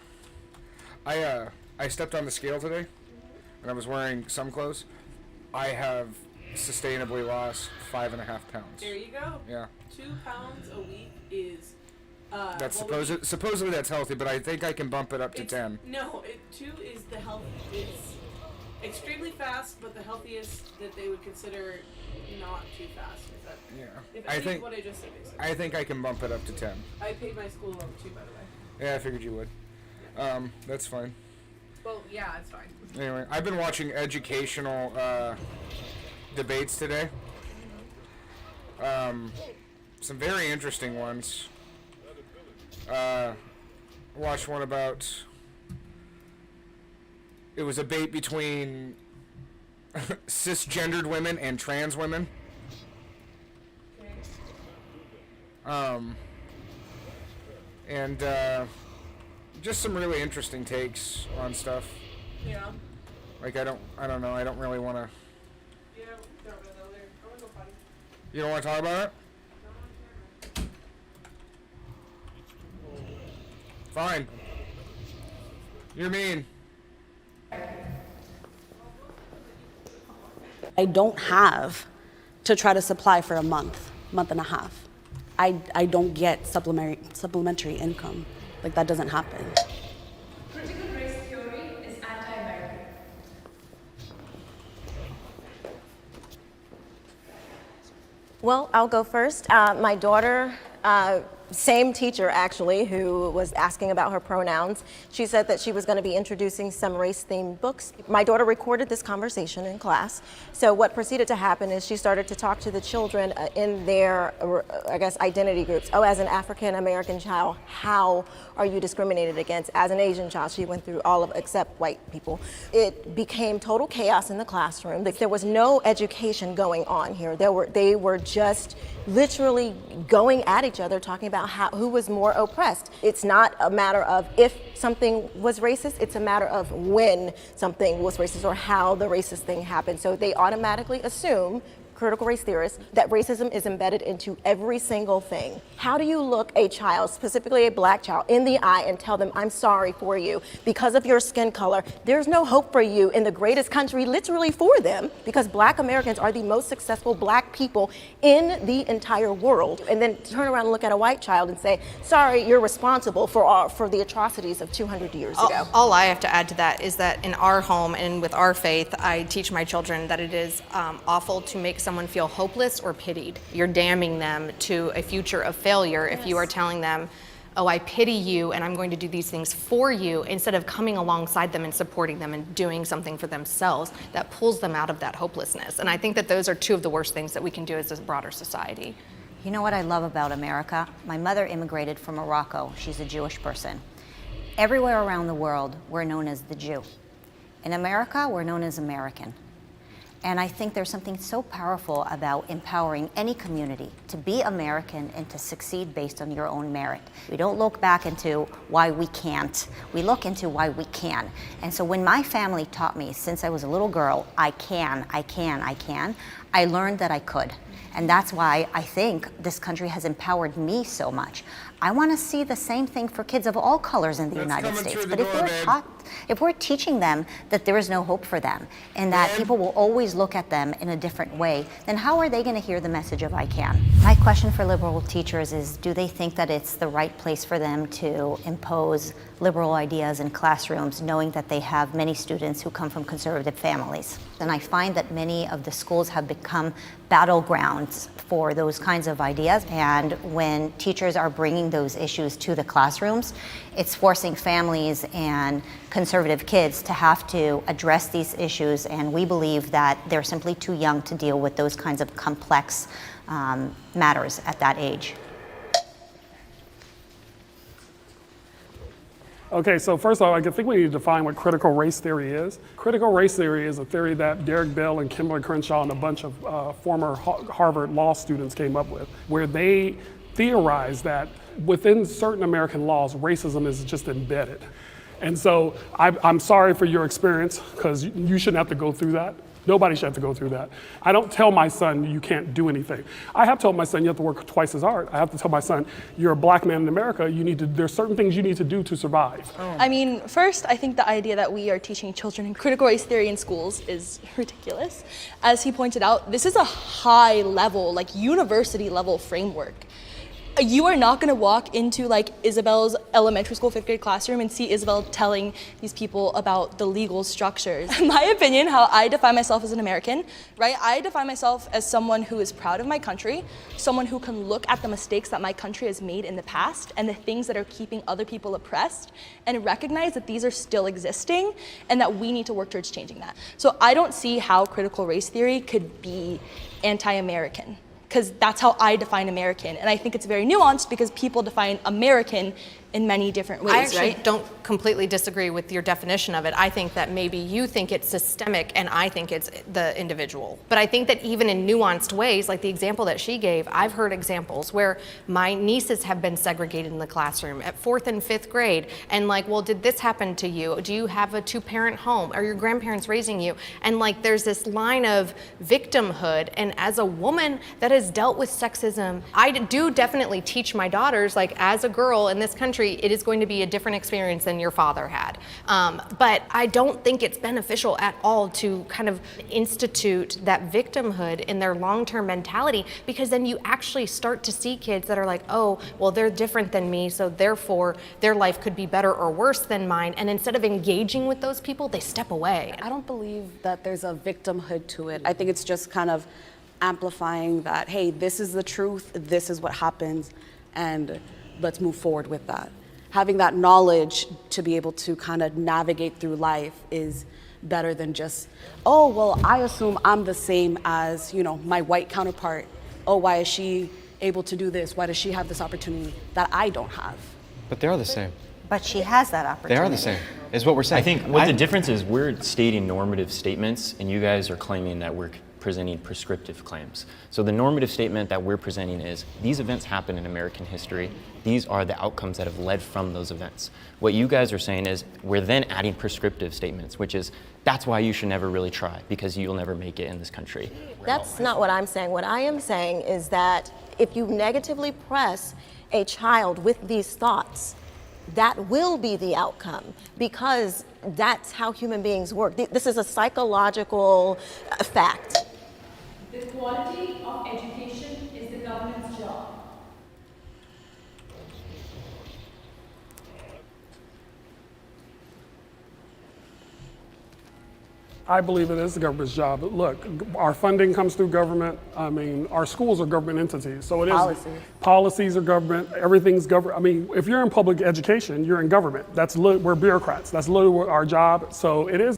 I stepped on the scale today, and I was wearing some clothes. I have sustainably lost 5.5 pounds. There you go. Yeah. 2 pounds a week is. That's supposedly that's healthy, but I think I can bump it up to 10. No, 2 is the health. It's extremely fast, but the healthiest that they would consider not too fast. Is that, Yeah. If I any think what I just said, basically. I think I can bump it up to 10. I paid my school loan too, by the way. Yeah, I figured you would. That's fine. Well, yeah, it's fine. Anyway, I've been watching educational debates today. Some very interesting ones. Watched one about it was a debate between cisgendered women and trans women. And just some really interesting takes on stuff. Yeah. Like I don't know. I don't really want to. Yeah, don't really go there. I want to go potty. You don't want to talk about it? Fine. You're mean. I don't have to try to supply for a month and a half. I don't get supplementary income. Like that doesn't happen. Critical race theory is anti-American. Well, I'll go first. My daughter, same teacher actually, who was asking about her pronouns, she said that she was going to be introducing some race-themed books. My daughter recorded this conversation in class. So what proceeded to happen is she started to talk to the children in their, I guess, identity groups. Oh, as an African-American child, how are you discriminated against? As an Asian child, she went through all of except white people. It became total chaos in the classroom. There was no education going on here. They were just literally going at each other, talking about who was more oppressed. It's not a matter of if something was racist, it's a matter of when something was racist or how the racist thing happened. So they automatically assume, critical race theorists, that racism is embedded into every single thing. How do you look a child, specifically a black child, in the eye and tell them, I'm sorry for you because of your skin color? There's no hope for you in the greatest country, literally for them, because black Americans are the most successful black people in the entire world. And then turn around and look at a white child and say, sorry, you're responsible for the atrocities of 200 years ago. All I have to add to that is that in our home and with our faith, I teach my children that it is awful to make someone feel hopeless or pitied. You're damning them to a future of failure if you are telling them, oh, I pity you and I'm going to do these things for you, instead of coming alongside them and supporting them and doing something for themselves that pulls them out of that hopelessness. And I think that those are two of the worst things that we can do as a broader society. You know what I love about America? My mother immigrated from Morocco. She's a Jewish person. Everywhere around the world, we're known as the Jew. In America, we're known as American. And I think there's something so powerful about empowering any community to be American and to succeed based on your own merit. We don't look back into why we can't. We look into why we can. And so when my family taught me since I was a little girl, I can, I learned that I could. And that's why I think this country has empowered me so much. I want to see the same thing for kids of all colors in the United States. But if we're teaching them that there is no hope for them and that people will always look at them in a different way, then how are they going to hear the message of I can? My question for liberal teachers is, do they think that it's the right place for them to impose liberal ideas in classrooms, knowing that they have many students who come from conservative families? And I find that many of the schools have become battlegrounds for those kinds of ideas. And when teachers are bringing those issues to the classrooms, it's forcing families and conservative kids to have to address these issues. And we believe that they're simply too young to deal with those kinds of complex matters at that age. Okay, so first of all, I think we need to define what critical race theory is. Critical race theory is a theory that Derek Bell and Kimberly Crenshaw and a bunch of former Harvard law students came up with, where they theorize that within certain American laws, racism is just embedded. And so I'm sorry for your experience, because you shouldn't have to go through that. Nobody should have to go through that. I don't tell my son you can't do anything. I have told my son you have to work twice as hard. I have to tell my son you're a black man in America. There's certain things you need to do to survive. I mean, first, I think the idea that we are teaching children in critical race theory in schools is ridiculous. As he pointed out, this is a high level, like university level framework. You are not going to walk into like Isabel's elementary school 5th grade classroom and see Isabel telling these people about the legal structures. In my opinion, how I define myself as an American, right? I define myself as someone who is proud of my country, someone who can look at the mistakes that my country has made in the past and the things that are keeping other people oppressed and recognize that these are still existing and that we need to work towards changing that. So I don't see how critical race theory could be anti-American, because that's how I define American. And I think it's very nuanced because people define American in many different ways, I actually right? don't completely disagree with your definition of it. I think that maybe you think it's systemic and I think it's the individual. But I think that even in nuanced ways, like the example that she gave, I've heard examples where my nieces have been segregated in the classroom at 4th and 5th grade. And like, well, did this happen to you? Do you have a 2-parent home? Are your grandparents raising you? And like, there's this line of victimhood. And as a woman that has dealt with sexism, I do definitely teach my daughters, like as a girl in this country, it is going to be a different experience than your father had. But I don't think it's beneficial at all to kind of institute that victimhood in their long-term mentality, because then you actually start to see kids that are like, oh, well, they're different than me, so therefore their life could be better or worse than mine. And instead of engaging with those people, they step away. I don't believe that there's a victimhood to it. I think it's just kind of amplifying that, hey, this is the truth, this is what happens, and let's move forward with that. Having that knowledge to be able to kind of navigate through life is better than just, oh, well, I assume I'm the same as, you know, my white counterpart. Oh, why is she able to do this? Why does she have this opportunity that I don't have? But they are the same. But she has that opportunity. They are the same, is what we're saying. I think what the difference is, we're stating normative statements, and you guys are claiming that we're presenting prescriptive claims. So the normative statement that we're presenting is, these events happen in American history. These are the outcomes that have led from those events. What you guys are saying is, we're then adding prescriptive statements, which is, that's why you should never really try, because you'll never make it in this country. That's not what I'm saying. What I am saying is that if you negatively press a child with these thoughts, that will be the outcome, because that's how human beings work. This is a psychological fact. The quality of education is the government's job. I believe it is the government's job. Look, our funding comes through government. I mean, our schools are government entities. So it is. Policies are government. Everything's government. I mean, if you're in public education, you're in government. We're bureaucrats. That's literally our job. So it is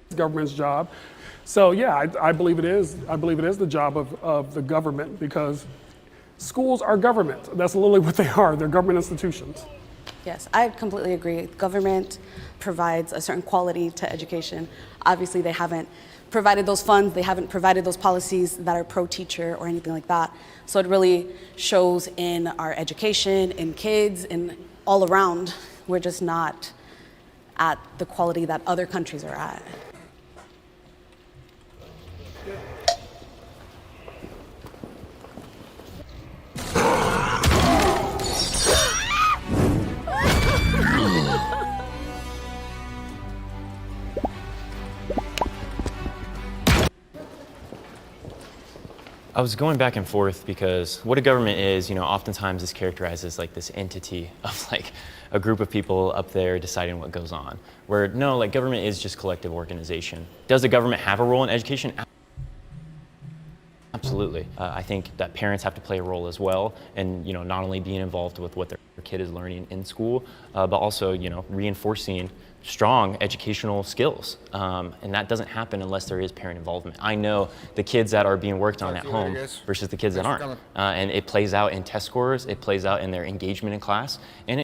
the government's job. So yeah, I believe it is. I believe it is the job of the government, because schools are government. That's literally what they are. They're government institutions. Yes, I completely agree. Government provides a certain quality to education. Obviously, they haven't provided those funds, they haven't provided those policies that are pro-teacher or anything like that. So it really shows in our education, in kids, and all around. We're just not at the quality that other countries are at. I was going back and forth because what a government is, oftentimes is characterized as like this entity of like a group of people up there deciding what goes on. Where no, like government is just collective organization. Does the government have a role in education? Absolutely. I think that parents have to play a role as well, and not only being involved with what their kid is learning in school, but also reinforcing strong educational skills, and that doesn't happen unless there is parent involvement. I know the kids that are being worked on at home versus the kids that aren't, and it plays out in test scores, it plays out in their engagement in class, and